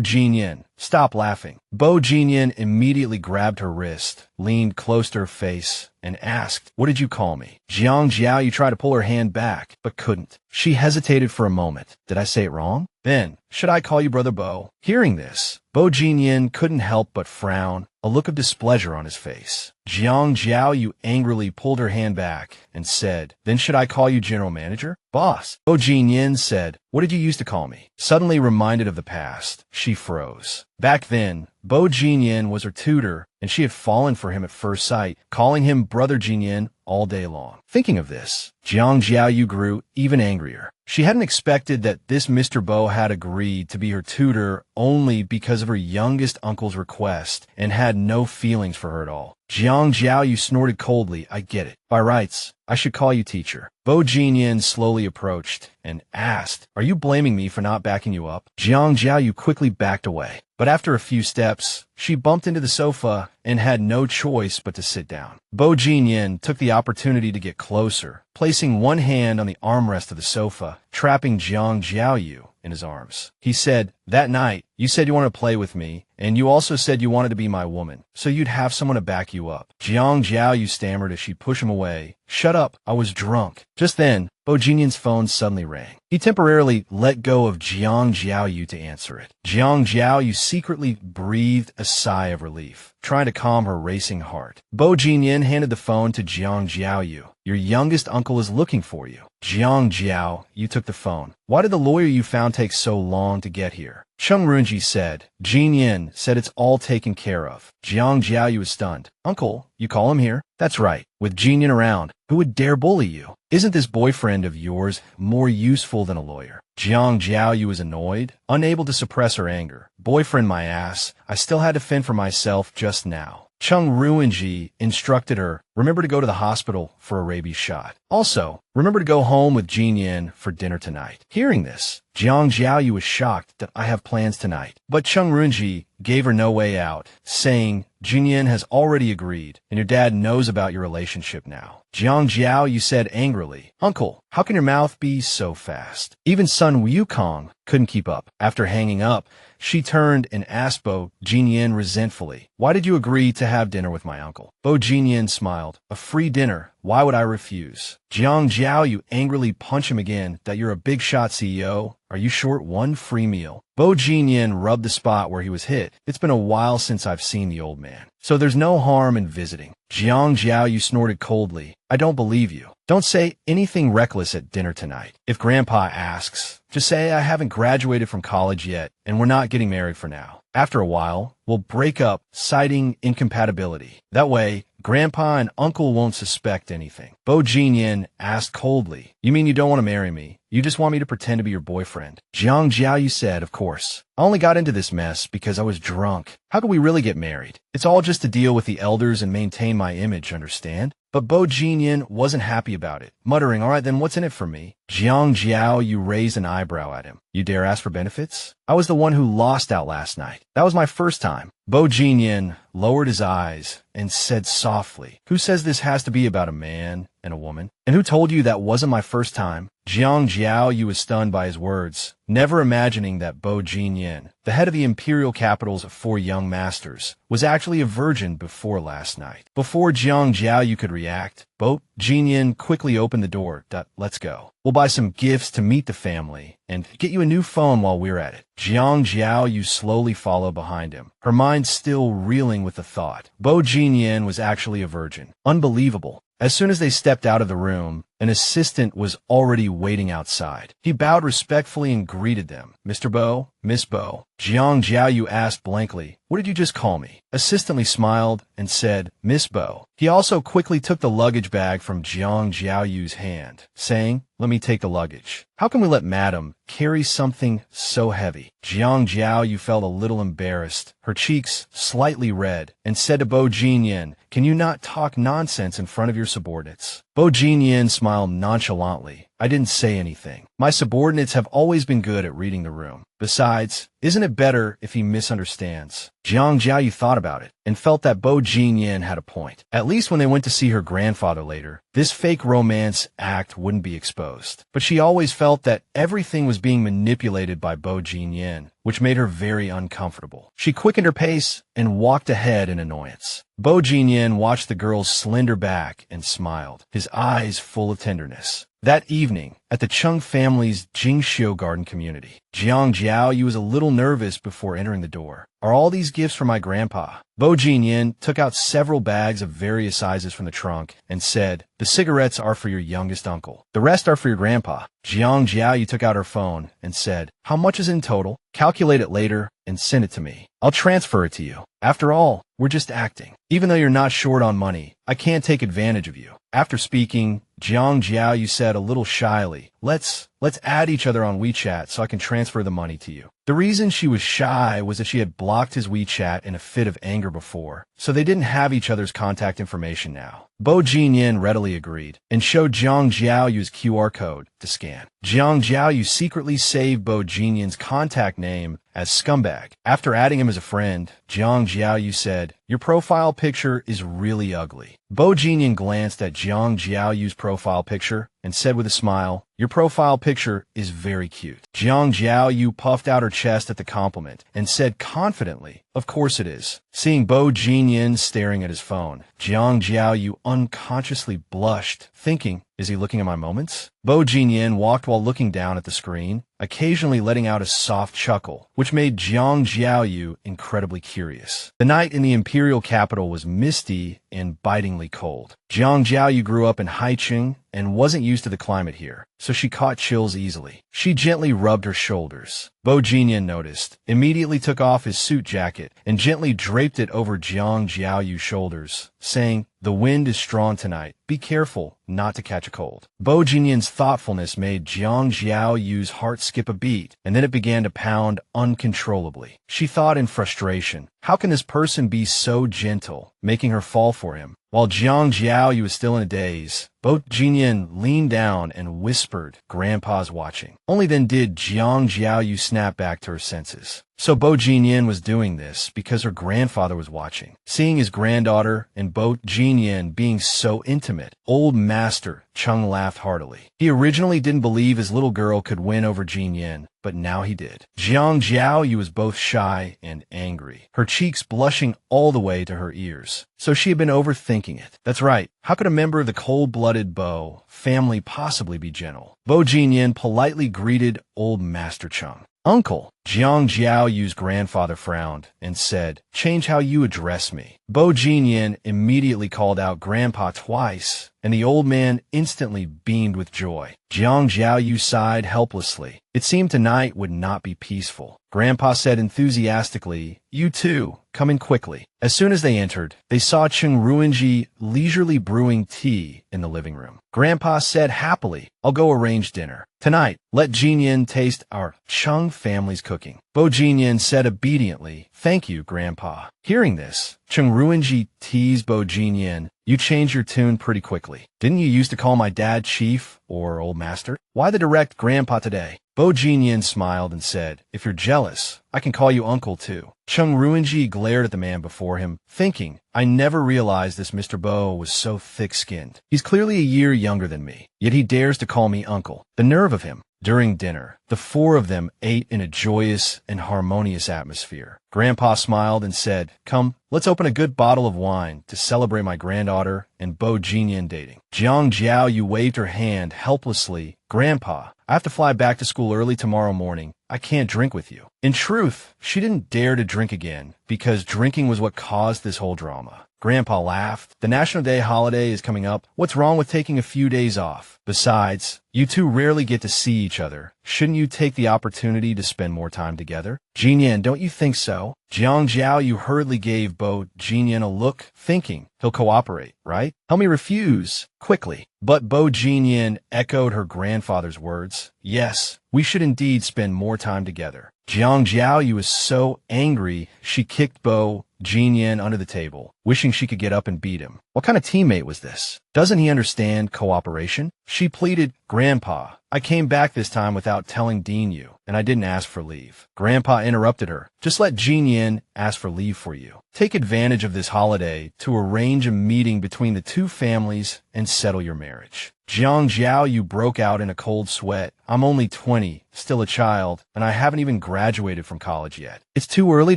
Jinlan, stop laughing." Bo Jinlan immediately grabbed her wrist, leaned close to her face, and asked, "What did you call me?" Jiang Jiaoyu tried to pull her hand back, but couldn't. She hesitated for a moment. "Did I say it wrong?" Then, "Should I call you Brother Bo?" Hearing this, Bo Jinlan couldn't help but frown, a look of displeasure on his face. Jiang Jiaoyu angrily pulled her hand back and said, "Then should I call you General Manager?" "Boss." Bo Jinlan said, "What did you used to call me?" Suddenly reminded of the past, she froze. Back then, Bo Jinlan was her tutor, and she had fallen for him at first sight, calling him Brother Jinlan all day long. Thinking of this, Jiang Jiaoyu grew even angrier. She hadn't expected that this Mr. Bo had agreed to be her tutor only because of her youngest uncle's request and had no feelings for her at all. Jiang Jiaoyu snorted coldly, "I get it. By rights, I should call you teacher." Bo Jinlan slowly approached and asked, "Are you blaming me for not backing you up?" Jiang Jiaoyu quickly backed away, but after a few steps, she bumped into the sofa and had no choice but to sit down. Bo Jinlan took the opportunity to get closer, placing one hand on the armrest of the sofa, trapping Jiang Jiaoyu in his arms. He said, "That night, you said you wanted to play with me, and you also said you wanted to be my woman, so you'd have someone to back you up." Jiang Jiaoyu stammered as she pushed him away. "Shut up, I was drunk." Just then, Bo Jinlan's phone suddenly rang. He temporarily let go of Jiang Jiaoyu to answer it. Jiang Jiaoyu secretly breathed a sigh of relief, trying to calm her racing heart. Bo Jinlan handed the phone to Jiang Jiaoyu. "Your youngest uncle is looking for you." Jiang Jiaoyu took the phone. "Why did the lawyer you found take so long to get here?" Cheng Runji said. Jinyan said it's all taken care of. Jiang Jiaoyu was stunned. "Uncle, you call him here?" "That's right. With Jinyan around, who would dare bully you? Isn't this boyfriend of yours more useful than a lawyer?" Jiang Jiaoyu was annoyed, unable to suppress her anger. "Boyfriend my ass, I still had to fend for myself just now." Cheng Ruinji instructed her, "Remember to go to the hospital for a rabies shot. Also, remember to go home with Jinyan for dinner tonight." Hearing this, Jiang Jiaoyu was shocked that "I have plans tonight." But Cheng Ruinji gave her no way out, saying, "Jinyan has already agreed, and your dad knows about your relationship now." Jiang Jiaoyu said angrily, "Uncle, how can your mouth be so fast?" Even Sun Wukong couldn't keep up. After hanging up, she turned and asked Bo Jinyan resentfully, "Why did you agree to have dinner with my uncle?" Bo Jinyan smiled. "A free dinner. Why would I refuse?" Jiang Jiaoyu angrily punched him again. "That you're a big shot, CEO. Are you short one free meal?" Bo Jinyan rubbed the spot where he was hit. "It's been a while since I've seen the old man, so there's no harm in visiting." Jiang Jiaoyu snorted coldly. "I don't believe you. Don't say anything reckless at dinner tonight. If Grandpa asks, just say I haven't graduated from college yet, and we're not getting married for now. After a while, we'll break up, citing incompatibility. That way, Grandpa and Uncle won't suspect anything." Bo Jinyan asked coldly, "You mean you don't want to marry me? You just want me to pretend to be your boyfriend?" Jiang Jiaoyu said, "Of course. I only got into this mess because I was drunk. How could we really get married? It's all just to deal with the elders and maintain my image, understand?" But Bo Jinyan wasn't happy about it, muttering, "All right, then what's in it for me?" Jiang Jiaoyu raised an eyebrow at him. "You dare ask for benefits? I was the one who lost out last night. That was my first time." Bo Jinyan lowered his eyes and said softly, "Who says this has to be about a man? and a woman. And who told you that wasn't my first time? Jiang Jiaoyu was stunned by his words, never imagining that Bo Jinlan, the head of the imperial capital's 4 young masters, was actually a virgin before last night. Before Jiang Jiaoyu could react, Bo Jinlan quickly opened the door. Let's go. We'll buy some gifts to meet the family and get you a new phone while we're at it. Jiang Jiaoyu slowly followed behind him, her mind still reeling with the thought. Bo Jinlan was actually a virgin. Unbelievable. As soon as they stepped out of the room, an assistant was already waiting outside. He bowed respectfully and greeted them. Mr. Bo, Miss Bo. Jiang Jiaoyu asked blankly, "What did you just call me?" Assistantly smiled and said, "Miss Bo." He also quickly took the luggage bag from Jiang Jiaoyu's hand, saying, "Let me take the luggage. How can we let Madam carry something so heavy?" Jiang Jiaoyu felt a little embarrassed, her cheeks slightly red, and said to Bo Jinlan, "Can you not talk nonsense in front of your subordinates?" Bo Jinlan smiled nonchalantly. "I didn't say anything. My subordinates have always been good at reading the room. Besides, isn't it better if he misunderstands?" Jiang Jiaoyu thought about it and felt that Bo Jinlan had a point. At least when they went to see her grandfather later, this fake romance act wouldn't be exposed. But she always felt that everything was being manipulated by Bo Jinlan, which made her very uncomfortable. She quickened her pace and walked ahead in annoyance. Bo Jinlan watched the girl's slender back and smiled, his eyes full of tenderness. That evening, at the Chung family's Jingxiu garden community, Jiang Jiaoyu was a little nervous before entering the door. "Are all these gifts for my grandpa?" Bo Jinlan took out several bags of various sizes from the trunk and said, "The cigarettes are for your youngest uncle. The rest are for your grandpa." Jiang Jiaoyu took out her phone and said, "How much is in total? Calculate it later and send it to me. I'll transfer it to you. After all, we're just acting. Even though you're not short on money, I can't take advantage of you." After speaking, Jiang Jiaoyu said a little shyly, Let's add each other on WeChat so I can transfer the money to you." The reason she was shy was that she had blocked his WeChat in a fit of anger before, so they didn't have each other's contact information now. Bo Jinlan readily agreed and showed Jiang Jiaoyu's QR code to scan. Jiang Jiaoyu secretly saved Bo Jinlan's contact name as Scumbag. After adding him as a friend, Jiang Jiaoyu said, "Your profile picture is really ugly." Bo Jinlan glanced at Jiang Jiaoyu's profile picture and said with a smile, "Your profile picture is very cute." Jiang Jiaoyu puffed out her chest at the compliment and said confidently, "Of course it is." Seeing Bo Jinlan staring at his phone, Jiang Jiaoyu unconsciously blushed, thinking, "Is he looking at my moments?" Bo Jinlan walked while looking down at the screen, occasionally letting out a soft chuckle, which made Jiang Jiaoyu incredibly curious. The night in the imperial capital was misty and bitingly cold. Jiang Jiaoyu grew up in Haicheng and wasn't used to the climate here, so she caught chills easily. She gently rubbed her shoulders. Bo Jinlan noticed, immediately took off his suit jacket and gently draped it over Jiang Jiaoyu's shoulders, saying, "The wind is strong tonight. Be careful not to catch a cold." Bo Jinlan's thoughtfulness made Jiang Jiaoyu's heart skip a beat, and then it began to pound uncontrollably. She thought in frustration, how can this person be so gentle, making her fall for him? While Jiang Jiaoyu was still in a daze, Bo Jinlan leaned down and whispered, "Grandpa's watching." Only then did Jiang Jiaoyu snap back to her senses. So Bo Jinlan was doing this because her grandfather was watching. Seeing his granddaughter and Bo Jinlan being so intimate, Old Master Chung laughed heartily. He originally didn't believe his little girl could win over Jinlan, but now he did. Jiang Jiaoyu was both shy and angry, her cheeks blushing all the way to her ears. So she had been overthinking it. That's right. How could a member of the cold-blooded Bo family possibly be gentle? Bo Jinlan politely greeted Old Master Chung. "Uncle." Jiang Jiaoyu's grandfather frowned and said, "Change how you address me." Bo Jinlan immediately called out Grandpa twice, and the old man instantly beamed with joy. Jiang Jiaoyu sighed helplessly. It seemed tonight would not be peaceful. Grandpa said enthusiastically, "You too, come in quickly." As soon as they entered, they saw Chung Ruinji leisurely brewing tea in the living room. Grandpa said happily, "I'll go arrange dinner. Tonight, let Jinyan taste our Chung family's cooking." Bo Jinlan said obediently, "Thank you, Grandpa." Hearing this, Chung Ruinji teased Bo Jinlan, "You changed your tune pretty quickly. Didn't you used to call my dad Chief or Old Master? Why the direct Grandpa today?" Bo Jinlan smiled and said, "If you're jealous, I can call you uncle too." Chung Ruinji glared at the man before him, thinking, I never realized this Mr. Bo was so thick-skinned. He's clearly a year younger than me, yet he dares to call me uncle. The nerve of him. During dinner, the four of them ate in a joyous and harmonious atmosphere. Grandpa smiled and said, "Come, let's open a good bottle of wine to celebrate my granddaughter and Bo Jinlan dating." Jiang Jiaoyu waved her hand helplessly. "Grandpa, I have to fly back to school early tomorrow morning. I can't drink with you." In truth, she didn't dare to drink again because drinking was what caused this whole drama. Grandpa laughed. "The National Day holiday is coming up. What's wrong with taking a few days off? Besides, you two rarely get to see each other. Shouldn't you take the opportunity to spend more time together?" "Jinyan, don't you think so?" Jiang Jiaoyu hurriedly gave Bo Jinlan a look, thinking, he'll cooperate, right? Help me refuse, quickly. But Bo Jinlan echoed her grandfather's words. "Yes, we should indeed spend more time together." Jiang Jiaoyu was so angry, she kicked Bo Jinlan under the table, wishing she could get up and beat him. What kind of teammate was this? Doesn't he understand cooperation? She pleaded, "Grandpa, I came back this time without telling Dean you, and I didn't ask for leave." Grandpa interrupted her. "Just let Jinyan ask for leave for you. Take advantage of this holiday to arrange a meeting between the two families and settle your marriage." Jiang Jiaoyu broke out in a cold sweat. "I'm only 20, still a child, and I haven't even graduated from college yet. It's too early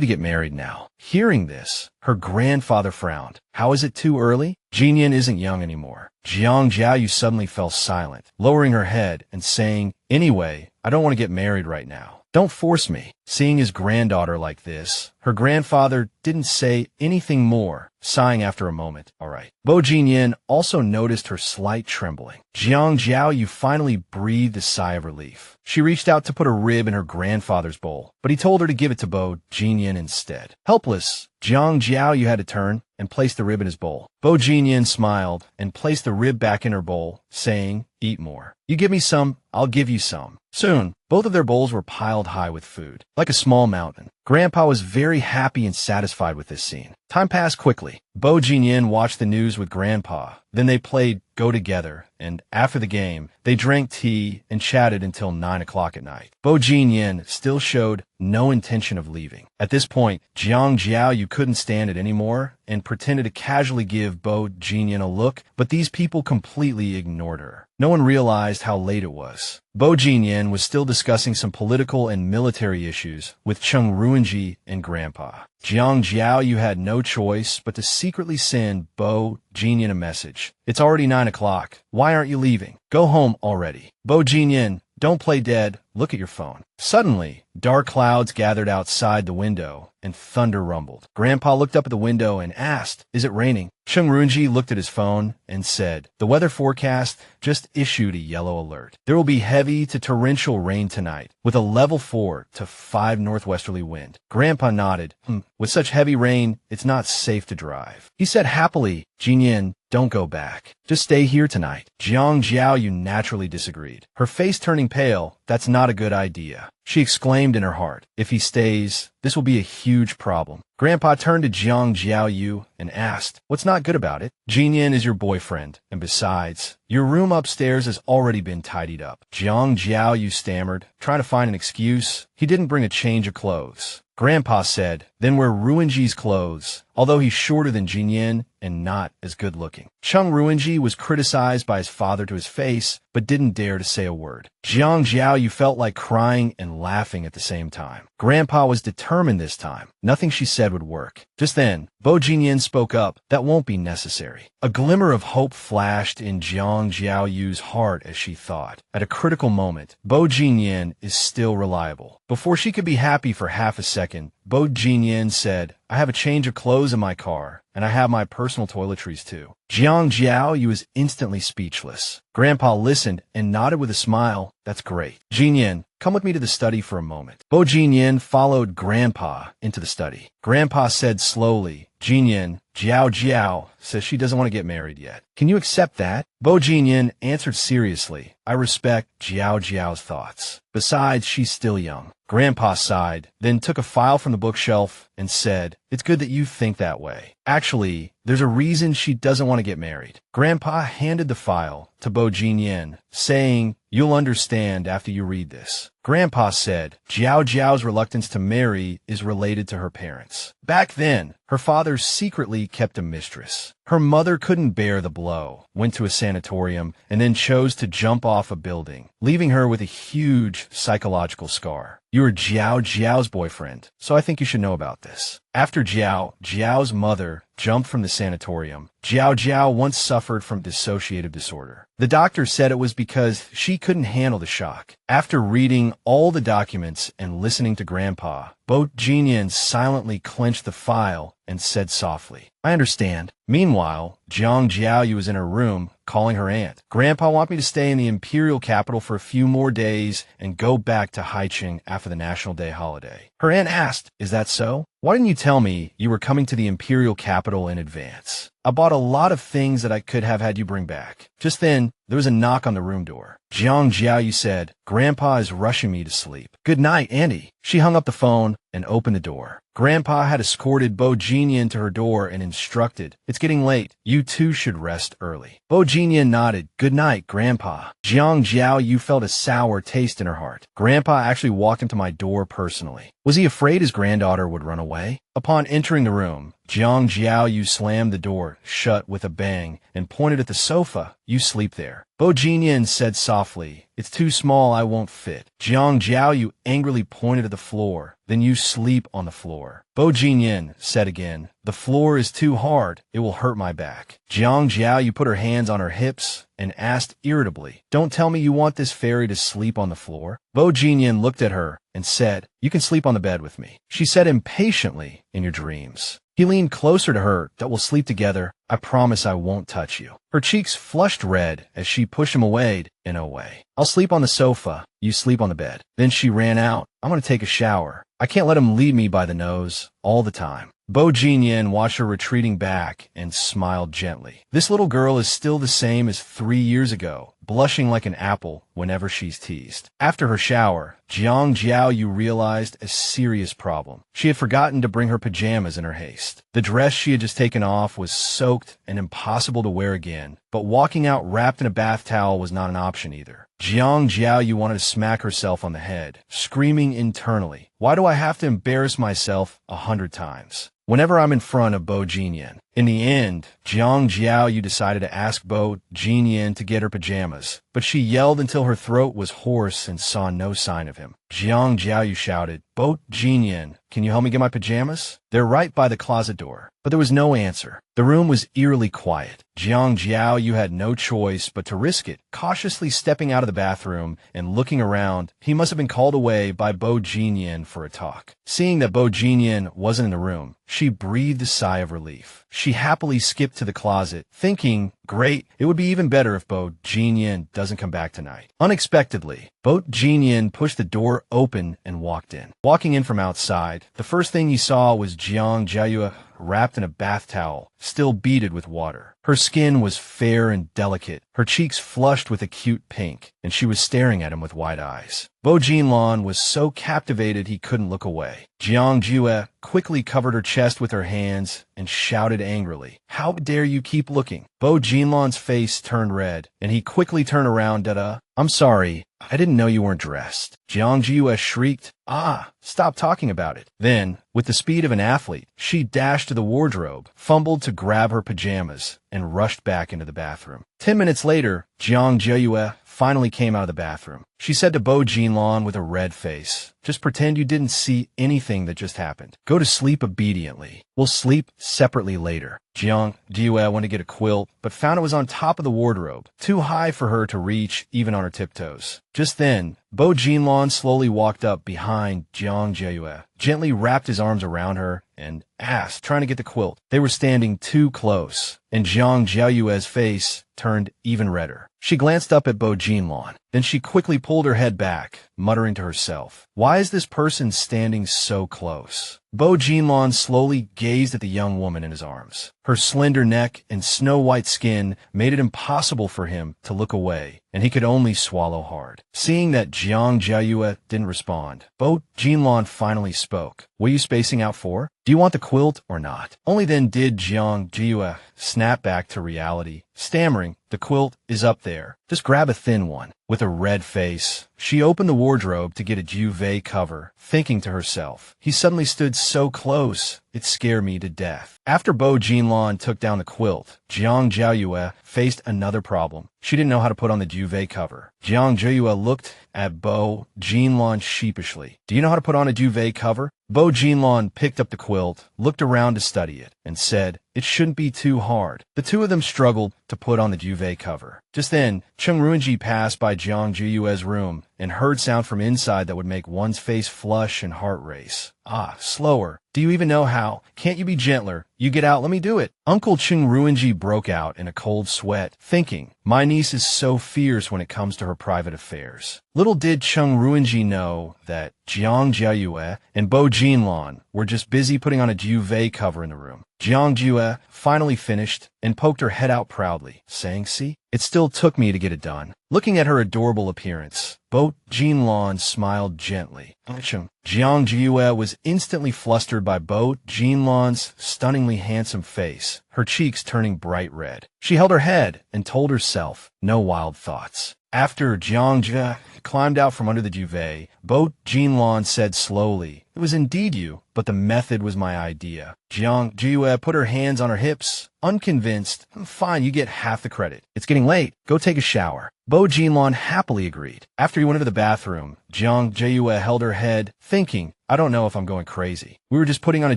to get married now." Hearing this, her grandfather frowned. "How is it too early? Jinyan isn't young anymore." Jiang Jiaoyu suddenly fell silent, lowering her head and saying, "Anyway, I don't want to get married right now. Don't force me." Seeing his granddaughter like this, her grandfather didn't say anything more, sighing after a moment. "All right." Bo Jinlan also noticed her slight trembling. Jiang Jiaoyu finally breathed a sigh of relief. She reached out to put a rib in her grandfather's bowl, but he told her to give it to Bo Jinlan instead. Helpless, Jiang Jiaoyu had to turn and place the rib in his bowl. Bo Jinlan smiled and placed the rib back in her bowl, saying, "Eat more. You give me some, I'll give you some." Soon, both of their bowls were piled high with food, like a small mountain. Grandpa was very happy and satisfied with this scene. Time passed quickly. Bo Jinlan watched the news with Grandpa. Then they played Go Together, and after the game, they drank tea and chatted until 9 o'clock at night. Bo Jinlan still showed no intention of leaving. At this point, Jiang Jiaoyu couldn't stand it anymore and pretended to casually give Bo Jinlan a look, but these people completely ignored her. No one realized how late it was. Bo Jinlan was still discussing some political and military issues with Chung Ruinji and Grandpa. Jiang Jiaoyu had no choice but to secretly send Bo Jinlan a message. "It's already 9 o'clock. Why aren't you leaving? Go home already. Bo Jinlan, don't play dead. Look at your phone." Suddenly, dark clouds gathered outside the window and thunder rumbled. Grandpa looked up at the window and asked, "Is it raining?" Chung Runji looked at his phone and said, "The weather forecast just issued a yellow alert. There will be heavy to torrential rain tonight with a level 4 to 5 northwesterly wind." Grandpa nodded. With such heavy rain, it's not safe to drive." He said happily, "Jinyan, don't go back. Just stay here tonight." Jiang Jiaoyu naturally disagreed. Her face turning pale, "That's not a good idea." She exclaimed in her heart, "If he stays, this will be a huge problem." Grandpa turned to Jiang Jiaoyu and asked, "What's not good about it?" "Jinyan is your boyfriend, and besides, your room upstairs has already been tidied up." Jiang Jiaoyu stammered, trying to find an excuse. "He didn't bring a change of clothes." Grandpa said, "Then wear Ruinji's clothes, although he's shorter than Jinyan and not as good-looking." Chung Ruinji was criticized by his father to his face, but didn't dare to say a word. Jiang Jiaoyu felt like crying and laughing at the same time. Grandpa was determined this time. Nothing she said would work. Just then, Bo Jinlan spoke up, "That won't be necessary." A glimmer of hope flashed in Jiang Jiaoyu's heart as she thought. At a critical moment, Bo Jinlan is still reliable. Before she could be happy for half a second, Bo Jinlan said, "I have a change of clothes in my car, and I have my personal toiletries too." Jiang Jiaoyu was instantly speechless. Grandpa listened and nodded with a smile. "That's great. Jinyan, come with me to the study for a moment." Bo Jinlan followed Grandpa into the study. Grandpa said slowly, "Jinyan, Jiao Jiao says she doesn't want to get married yet. Can you accept that? Bo Jinlan answered seriously. I respect Jiao Jiao's thoughts. Besides, she's still young. Grandpa sighed, then took a file from the bookshelf and said, "It's good that you think that way. Actually, there's a reason she doesn't want to get married." Grandpa handed the file to Bo Jinlan, saying, "You'll understand after you read this." Grandpa said, Jiao Jiao's reluctance to marry is related to her parents. Back then, her father secretly kept a mistress. Her mother couldn't bear the blow, went to a sanatorium, and then chose to jump off a building, leaving her with a huge psychological scar. You're Jiao Jiao's boyfriend, so I think you should know about this. After Jiao Jiao's mother jumped from the sanatorium, Jiao Jiao once suffered from dissociative disorder. The doctor said it was because she couldn't handle the shock. After reading all the documents and listening to Grandpa, Bo Jinlan silently clenched the file and said softly, "I understand." Meanwhile, Jiang Jiaoyu was in her room, calling her aunt. "Grandpa want me to stay in the imperial capital for a few more days and go back to Haicheng after the National Day holiday." Her aunt asked, "Is that so? Why didn't you tell me you were coming to the imperial capital in advance? I bought a lot of things that I could have had you bring back." Just then, there was a knock on the room door. Jiang Jiaoyu said, "Grandpa is rushing me to sleep. Good night, Auntie." She hung up the phone and opened the door. Grandpa had escorted Bo Jinlan to her door and instructed, "It's getting late. You too should rest early." Bo Jinlan nodded. "Good night, Grandpa." Jiang Jiaoyu felt a sour taste in her heart. Grandpa actually walked him to my door personally. Was he afraid his granddaughter would run away? Upon entering the room, Jiang Jiaoyu slammed the door shut with a bang and pointed at the sofa. "You sleep there." Bo Jinlan said softly, "It's too small, I won't fit." Jiang Jiaoyu angrily pointed at the floor. "Then you sleep on the floor." Bo Jinlan said again, "The floor is too hard, it will hurt my back." Jiang Jiaoyu put her hands on her hips and asked irritably, "Don't tell me you want this fairy to sleep on the floor." Bo Jinlan looked at her and said, "You can sleep on the bed with me." She said impatiently, "In your dreams." He leaned closer to her. "That we'll sleep together. I promise I won't touch you." Her cheeks flushed red as she pushed him away in a way. "I'll sleep on the sofa. You sleep on the bed." Then she ran out. "I'm going to take a shower. I can't let him lead me by the nose all the time." Bo Jinlan watched her retreating back and smiled gently. This little girl is still the same as 3 years ago, blushing like an apple whenever she's teased. After her shower, Jiang Jiaoyu realized a serious problem. She had forgotten to bring her pajamas in her haste. The dress she had just taken off was soaked and impossible to wear again, but walking out wrapped in a bath towel was not an option either. Jiang Jiaoyu wanted to smack herself on the head, screaming internally, "Why do I have to embarrass myself 100 times? Whenever I'm in front of Bo Jinlan." In the end, Jiang Jiaoyu decided to ask Bo Jinlan to get her pajamas, but she yelled until her throat was hoarse and saw no sign of him. Jiang Jiaoyu shouted, "Bo Jinlan, can you help me get my pajamas? They're right by the closet door." But there was no answer. The room was eerily quiet. Jiang Jiaoyu had no choice but to risk it. Cautiously stepping out of the bathroom and looking around, he must have been called away by Bo Jinlan for a talk. Seeing that Bo Jinlan wasn't in the room, she breathed a sigh of relief. She happily skipped to the closet, thinking, "Great, it would be even better if Bo Jinlan doesn't come back tonight." Unexpectedly, Bo Jinlan pushed the door open and walked in. Walking in from outside, the first thing he saw was Jiang Jiaoyu wrapped in a bath towel, still beaded with water. Her skin was fair and delicate, her cheeks flushed with a cute pink, and she was staring at him with wide eyes. Bo Jinlan was so captivated he couldn't look away. Jiang Jiaoyu quickly covered her chest with her hands and shouted angrily, "How dare you keep looking?" Bo Jinlan's face turned red, and he quickly turned around. "I'm sorry, I didn't know you weren't dressed." Jiang Jiaoyu shrieked, "Ah, stop talking about it." Then, with the speed of an athlete, she dashed to the wardrobe, fumbled to grab her pajamas, and rushed back into the bathroom. 10 minutes later, Jiang Jiaoyu finally came out of the bathroom. She said to Bo Jinlan with a red face, "Just pretend you didn't see anything that just happened. Go to sleep obediently. We'll sleep separately later." Jiang Jiaoyu went to get a quilt, but found it was on top of the wardrobe, too high for her to reach even on her tiptoes. Just then, Bo Jinlan slowly walked up behind Jiang Jiaoyu, gently wrapped his arms around her, and asked, trying to get the quilt. They were standing too close, and Jiang Jiaoyu's face turned even redder. She glanced up at Bo Jinlan, Then she quickly pulled her head back, muttering to herself, "Why is this person standing so close?" Bo Jinlan slowly gazed at the young woman in his arms. Her slender neck and snow-white skin made it impossible for him to look away, and he could only swallow hard. Seeing that Jiang Jiaoyu didn't respond, Bo Jinlan finally spoke. "What are you spacing out for? Do you want the quilt or not?" Only then did Jiang Jiaoyu snap back to reality, stammering, "The quilt is up there. Just grab a thin one." With a red face, she opened the wardrobe to get a duvet cover, thinking to herself, "He suddenly stood so close, it scared me to death." After Bo Jinlan took down the quilt, Jiang Jiaoyu faced another problem. She didn't know how to put on the duvet cover. Jiang Jiaoyu looked at Bo Jinlan sheepishly. "Do you know how to put on a duvet cover?" Bo Jinlan picked up the quilt, looked around to study it, and said, "It shouldn't be too hard." The two of them struggled to put on the duvet cover. Just then, Cheng Ruinji passed by Jiang Jiayue's room and heard sound from inside that would make one's face flush and heart race. "Ah, slower. Do you even know how? Can't you be gentler? You get out, let me do it." Uncle Cheng Ruinji broke out in a cold sweat, thinking, "My niece is so fierce when it comes to her private affairs." Little did Cheng Ruinji know that Jiang Jiaoyu and Bo Jinlan were just busy putting on a duvet cover in the room. Jiang Jiaoyu finally finished and poked her head out proudly, saying, "See, it still took me to get it done." Looking at her adorable appearance, Bo Jinlan smiled gently. Jiang Jiaoyu was instantly flustered by Bo Jinlan's stunningly handsome face, her cheeks turning bright red. She held her head and told herself, "No wild thoughts." After Jiang Jiaoyu climbed out from under the duvet, Bo Jinlan said slowly, "It was indeed you, but the method was my idea." Jiang Jiaoyu put her hands on her hips, unconvinced. "Fine, you get half the credit. It's getting late. Go take a shower." Bo Jinlan happily agreed. After he went into the bathroom, Jiang Jiaoyu held her head, thinking, "I don't know if I'm going crazy. We were just putting on a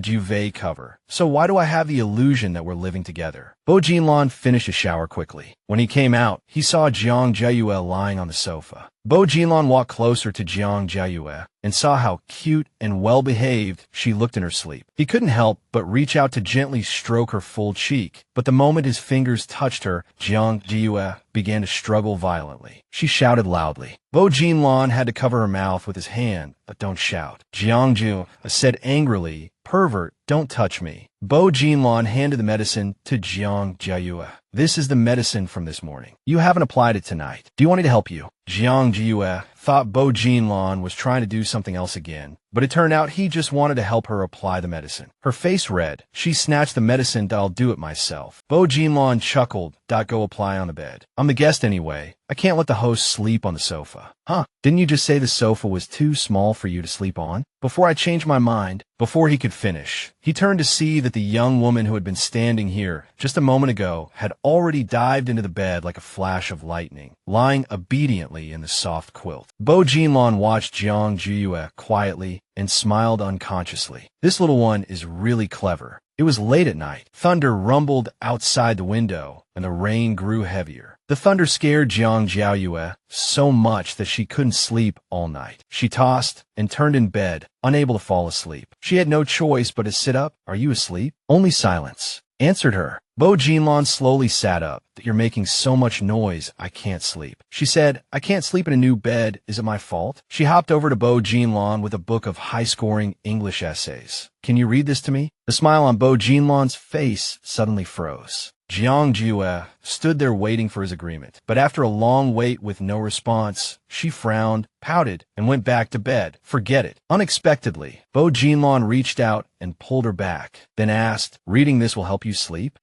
duvet cover. So why do I have the illusion that we're living together?" Bo Jinlan finished his shower quickly. When he came out, he saw Jiang Jiaoyu lying on the sofa. Bo Jinlan walked closer to Jiang Jiaoyu and saw how cute and well-behaved she looked in her sleep. He couldn't help but reach out to gently stroke her full cheek, but the moment his fingers touched her, Jiang Jiaoyu began to struggle violently. She shouted loudly. Bo Jinlan had to cover her mouth with his hand, but "Don't shout." Jiang Jiaoyu said angrily, "Pervert, don't touch me." Bo Jinlan handed the medicine to Jiang Jiaoyu. "This is the medicine from this morning. You haven't applied it tonight. Do you want me to help you?" Jiang Jiaoyu thought Bo Jinlan was trying to do something else again, but it turned out he just wanted to help her apply the medicine. Her face red. She snatched the medicine. "I'll do it myself." Bo Jinlan chuckled. "Go apply on the bed. I'm the guest anyway. I can't let the host sleep on the sofa." "Huh? Didn't you just say the sofa was too small for you to sleep on?" "Before I changed my mind." Before he could finish, he turned to see that the young woman who had been standing here just a moment ago had already dived into the bed like a flash of lightning, lying obediently in the soft quilt. Bo Jinlan watched Jiang Jiaoyu quietly and smiled unconsciously. This little one is really clever. It was late at night. Thunder rumbled outside the window, and the rain grew heavier. The thunder scared Jiang Jiaoyu so much that she couldn't sleep all night. She tossed and turned in bed, unable to fall asleep. She had no choice but to sit up. "Are you asleep?" Only silence answered her. Bo Jinlan slowly sat up. "You're making so much noise, I can't sleep." She said, "I can't sleep in a new bed. Is it my fault?" She hopped over to Bo Jinlan with a book of high-scoring English essays. "Can you read this to me?" The smile on Bo Jinlan's face suddenly froze. Jiang Jiaoyu stood there waiting for his agreement, but after a long wait with no response, she frowned, pouted, and went back to bed. "Forget it." Unexpectedly, Bo Jinlan reached out and pulled her back, then asked, "Reading this will help you sleep?"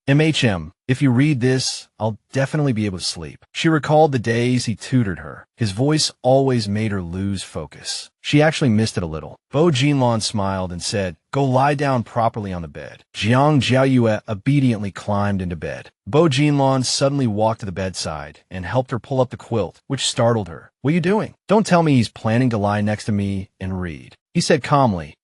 If you read this, I'll definitely be able to sleep." She recalled the days he tutored her. His voice always made her lose focus. She actually missed it a little. Bo Jinlan smiled and said, "Go lie down properly on the bed." Jiang Jiaoyu obediently climbed into bed. Bo Jinlan suddenly walked to the bedside and helped her pull up the quilt, which startled her. "What are you doing?" "Don't tell me he's planning to lie next to me and read." He said calmly,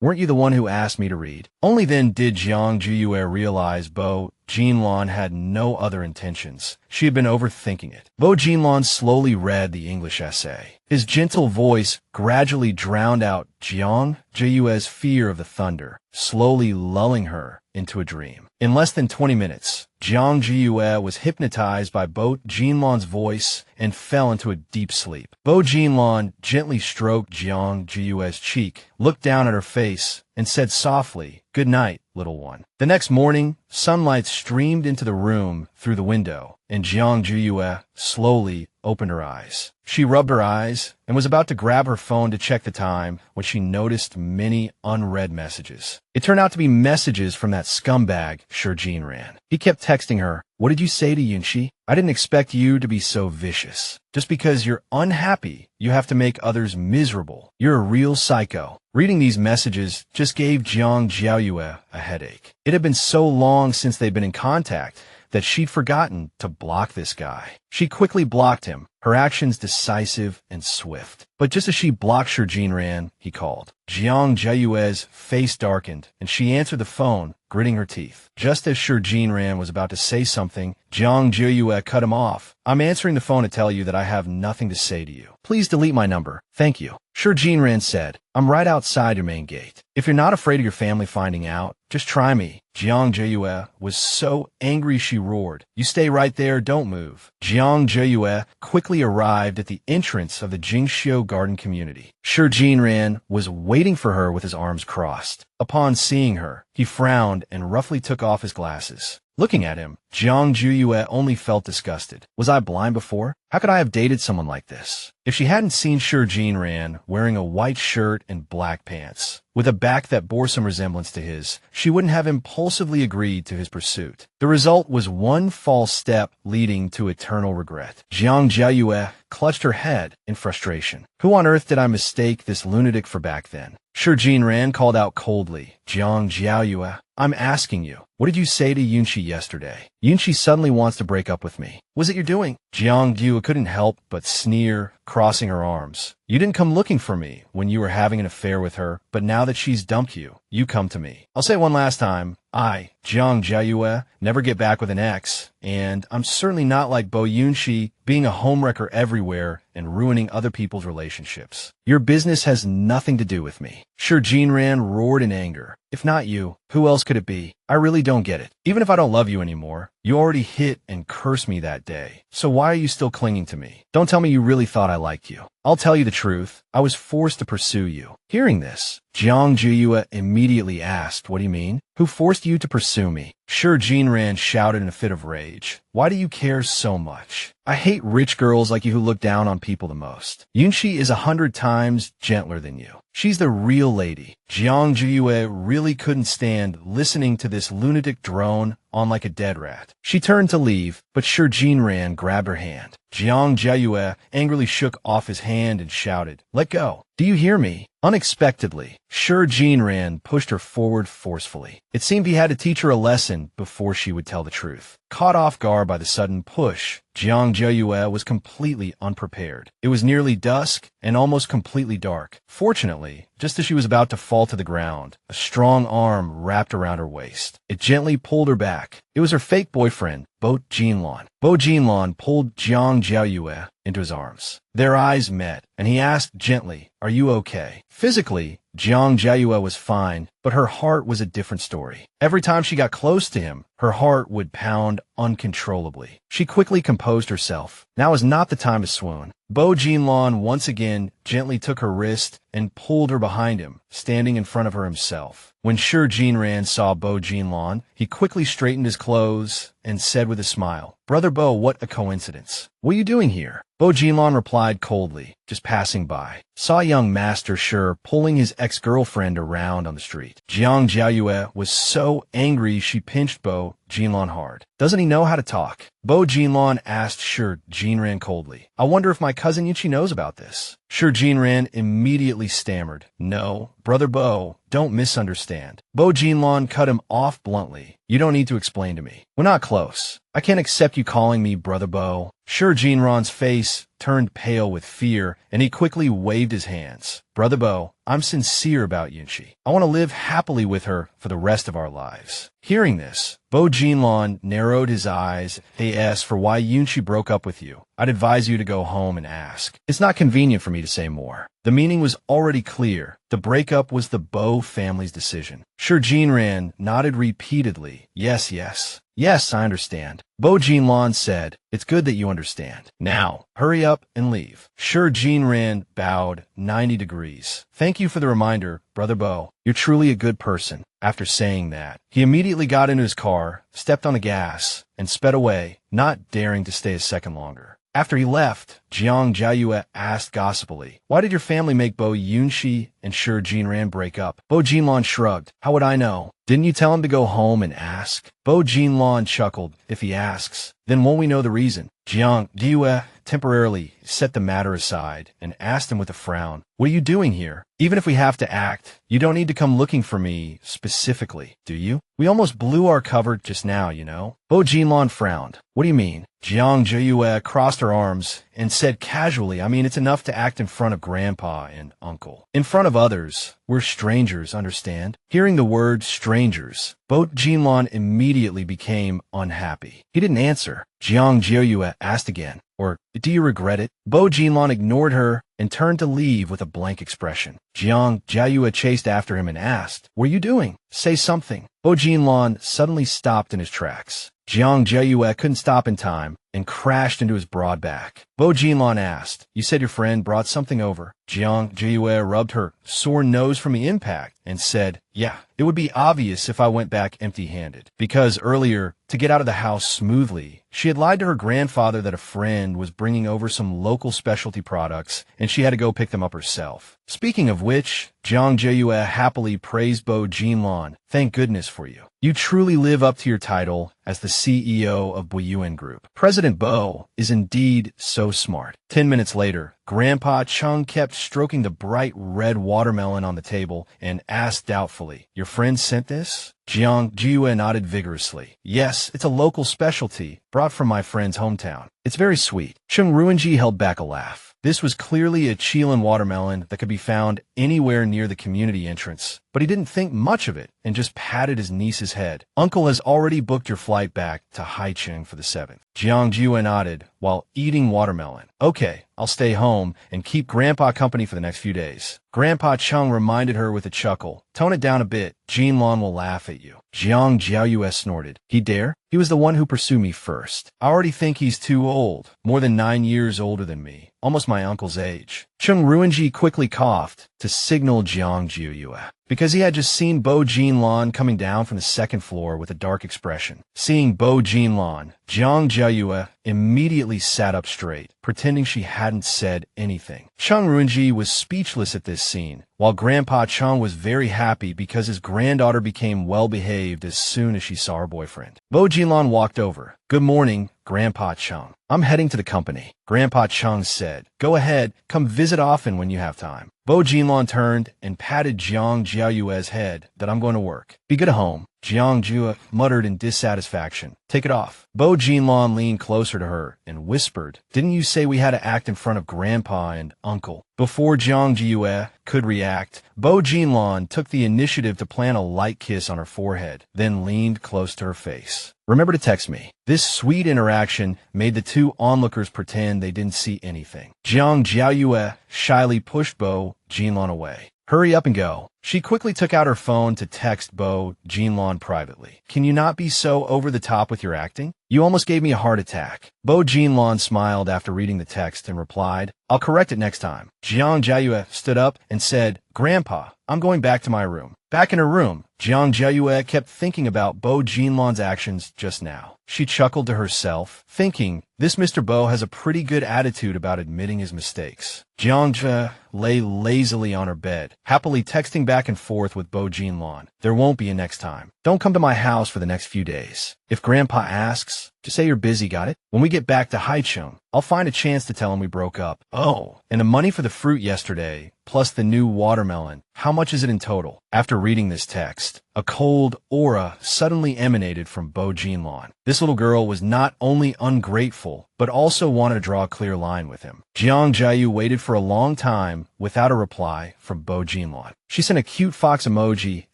"Weren't you the one who asked me to read?" Only then did Jiang Jiaoyu realize Bo Jinlan had no other intentions. She had been overthinking it. Bo Jinlan slowly read the English essay. His gentle voice gradually drowned out Jiang Jiaoyu's fear of the thunder, slowly lulling her into a dream. In less than 20 minutes, Jiang Jiaoyu was hypnotized by Bo Jinlan's voice and fell into a deep sleep. Bo Jinlan gently stroked Jiang Jiaoyu's cheek, looked down at her face, and said softly, "Good night, little one." The next morning, sunlight streamed into the room through the window, and Jiang Jiaoyu slowly opened her eyes. She rubbed her eyes and was about to grab her phone to check the time when she noticed many unread messages. It turned out to be messages from that scumbag, Shi Jinran. He kept texting her, "What did you say to Yunxi? I didn't expect you to be so vicious. Just because you're unhappy, you have to make others miserable. You're a real psycho." Reading these messages just gave Jiang Jiaoyu a headache. It had been so long since they'd been in contact that she'd forgotten to block this guy. She quickly blocked him, her actions decisive and swift. But just as she blocked Shi Jinran, he called. Jiang Jiaoyu's face darkened, and she answered the phone, gritting her teeth. Just as Shi Jinran was about to say something, Jiang Jiaoyu cut him off. "I'm answering the phone to tell you that I have nothing to say to you. Please delete my number. Thank you." Shi Jinran said, "I'm right outside your main gate. If you're not afraid of your family finding out, just try me." Jiang Jiaoyu was so angry she roared, "You stay right there, don't move." Jiang Jiaoyu quickly arrived at the entrance of the Jingxiu garden community. Shi Jinran was waiting for her with his arms crossed. Upon seeing her, he frowned and roughly took off his glasses. Looking at him, Jiang Jiaoyu only felt disgusted. Was I blind before? How could I have dated someone like this? If she hadn't seen Shi Jinran wearing a white shirt and black pants, with a back that bore some resemblance to his, she wouldn't have impulsively agreed to his pursuit. The result was one false step leading to eternal regret. Jiang Jiaoyu clutched her head in frustration. Who on earth did I mistake this lunatic for back then? Shi Jinran called out coldly, "Jiang Jiaoyu, I'm asking you, what did you say to Yunxi yesterday? Yunxi suddenly wants to break up with me. What was it you're doing?" Jiang Jiaoyu couldn't help but sneer, crossing her arms. "You didn't come looking for me when you were having an affair with her, but now that she's dumped you, you come to me. I'll say one last time, I, Jiang Jiaoyu, never get back with an ex, and I'm certainly not like Bo Yunxi, being a homewrecker everywhere and ruining other people's relationships. Your business has nothing to do with me." Shi Jinran roared in anger. "If not you, who else could it be? I really don't get it. Even if I don't love you anymore, you already hit and cursed me that day. So why are you still clinging to me? Don't tell me you really thought I liked you. I'll tell you the truth. I was forced to pursue you." Hearing this, Jiang Jiaoyu immediately asked, "What do you mean? Who forced you to pursue me?" Shi Jinran shouted in a fit of rage, "Why do you care so much? I hate rich girls like you who look down on people the most. Yunxi is 100 times gentler than you. She's the real lady." Jiang Jiaoyu really couldn't stand listening to this lunatic drone on like a dead rat. She turned to leave, but Shi Jinran grabbed her hand. Jiang Jiaoyu angrily shook off his hand and shouted, "Let go. Do you hear me?" Unexpectedly, Shi Jinran pushed her forward forcefully. It seemed he had to teach her a lesson before she would tell the truth. Caught off guard by the sudden push, Jiang Jiaoyu was completely unprepared. It was nearly dusk and almost completely dark. Fortunately, just as she was about to fall to the ground, a strong arm wrapped around her waist. It gently pulled her back. It was her fake boyfriend, Bo Jinlan. Bo Jinlan pulled Jiang Jiaoyu into his arms. Their eyes met, and he asked gently, "Are you okay?" Physically, Jiang Jiaoyu was fine, but her heart was a different story. Every time she got close to him, her heart would pound uncontrollably. She quickly composed herself. Now is not the time to swoon. Bo Jinlan once again gently took her wrist and pulled her behind him, standing in front of her himself. When Shi Jinran saw Bo Jinlan, he quickly straightened his clothes and said with a smile, "Brother Bo, what a coincidence. What are you doing here?" Bo Jinlan replied coldly, "Just passing by. Saw young Master Shi pulling his ex-girlfriend around on the street." Jiang Jiaoyu was so angry she pinched Bo Jinlan hard. "Doesn't he know how to talk?" Bo Jinlan asked Shi Jinran coldly. "I wonder if my cousin Yunxi knows about this." Shi Jinran immediately stammered, "No, Brother Bo, don't misunderstand." Bo Jinlan cut him off bluntly. "You don't need to explain to me. We're not close. I can't accept you calling me Brother Bo." Shi Jinran's face turned pale with fear, and he quickly waved his hands. Brother Bo, I'm sincere about Yunchi. I want to live happily with her for the rest of our lives. Hearing this, Bo Jinlan narrowed his eyes. They asked for why Yunchi broke up with you. I'd advise you to go home and ask. It's not convenient for me to say more. The meaning was already clear. The breakup was the Bo family's decision. Sure, Jinran nodded repeatedly. Yes, yes. Yes, I understand. Bo Jinlan said, it's good that you understand. Now, hurry up and leave. Sure, Jinran bowed 90 degrees. Thank you for the reminder, Brother Bo. You're truly a good person. After saying that, he immediately got into his car, stepped on the gas, and sped away, not daring to stay a second longer. After he left, Jiang Jiaoyu asked gossipily, why did your family make Bo Yunchi and Sure Jinran break up? Bo Jinlan shrugged. How would I know? Didn't you tell him to go home and ask? Bo Jinlan chuckled. If he asks, then won't we know the reason? Jiang Jiaoyu temporarily set the matter aside and asked him with a frown, what are you doing here? Even if we have to act, you don't need to come looking for me specifically, do you? We almost blew our cover just now, you know? Bo Jinlan frowned. What do you mean? Jiang Jiaoyu crossed her arms and said casually, I mean, it's enough to act in front of Grandpa and Uncle. In front of others, we're strangers, understand? Hearing the word strangers, Bo Jinlan immediately became unhappy. He didn't answer. Jiang Jiaoyu asked again, or do you regret it? Bo Jinlan ignored her and turned to leave with a blank expression. Jiang Jiaoyu chased after him and asked, what are you doing? Say something. Bo Jinlan suddenly stopped in his tracks. Jiang Jiaoyu couldn't stop in time and crashed into his broad back. Bo Jinlan asked, you said your friend brought something over? Jiang Jiaoyu rubbed her sore nose from the impact and said, yeah, it would be obvious if I went back empty-handed. Because earlier, to get out of the house smoothly, she had lied to her grandfather that a friend was bringing over some local specialty products and she had to go pick them up herself. Speaking of which, Jiang Jiaoyu happily praised Bo Jinlan. Thank goodness for you. You truly live up to your title as the CEO of Boyuan Group. President Bo is indeed so smart. 10 minutes later, Grandpa Chung kept stroking the bright red watermelon on the table and asked doubtfully, your friend sent this? Jiang Jiaoyu nodded vigorously. Yes, it's a local specialty, brought from my friend's hometown. It's very sweet. Chung Ruinji held back a laugh. This was clearly a Chilean watermelon that could be found anywhere near the community entrance, but he didn't think much of it and just patted his niece's head. Uncle has already booked your flight back to Haicheng for the 7th. Jiang Jiaoyu nodded while eating watermelon. Okay, I'll stay home and keep Grandpa company for the next few days. Grandpa Chung reminded her with a chuckle. Tone it down a bit. Jinlan will laugh at you. Jiang Jiaoyu snorted. He dare? He was the one who pursued me first. I already think he's too old. More than 9 years older than me. Almost my uncle's age. Chung Ruinji quickly coughed to signal Jiang Jiaoyu, because he had just seen Bo Jinlan coming down from the second floor with a dark expression. Seeing Bo Jinlan, Jiang Jiaoyu immediately sat up straight, pretending she hadn't said anything. Chung Ruinji was speechless at this scene, while Grandpa Chung was very happy because his granddaughter became well-behaved as soon as she saw her boyfriend. Bo Jinlan walked over. Good morning, Grandpa Chung. I'm heading to the company. Grandpa Chung said, go ahead, come visit often when you have time. Bo Jinlan turned and patted Jiang Jiaoyu's head that I'm going to work. Be good at home. Jiang Jiaoyu muttered in dissatisfaction. Take it off. Bo Jinlan leaned closer to her and whispered, didn't you say we had to act in front of Grandpa and Uncle? Before Jiang Jiaoyu could react, Bo Jinlan took the initiative to plant a light kiss on her forehead, then leaned close to her face. Remember to text me. This sweet interaction made the two onlookers pretend they didn't see anything. Jiang Jiaoyu shyly pushed Bo Jinlan away. Hurry up and go. She quickly took out her phone to text Bo Jinlan privately. Can you not be so over the top with your acting? You almost gave me a heart attack. Bo Jinlan smiled after reading the text and replied, I'll correct it next time. Jiang Jiaoyu stood up and said, Grandpa, I'm going back to my room. Back in her room, Jiang Jiaoyu kept thinking about Bo Jinlan's actions just now. She chuckled to herself, thinking, this Mr. Bo has a pretty good attitude about admitting his mistakes. Jiang Jiaoyu lay lazily on her bed, happily texting back and forth with Bo Jinlan. There won't be a next time. Don't come to my house for the next few days. If Grandpa asks, just say you're busy, got it? When we get back to Haicheng, I'll find a chance to tell him we broke up. Oh, and the money for the fruit yesterday, plus the new watermelon. How much is it in total? After reading this text, noticed a cold aura suddenly emanated from Bo Jinlan. This little girl was not only ungrateful, but also wanted to draw a clear line with him. Jiang Jiaoyu waited for a long time without a reply from Bo Jinlan. She sent a cute fox emoji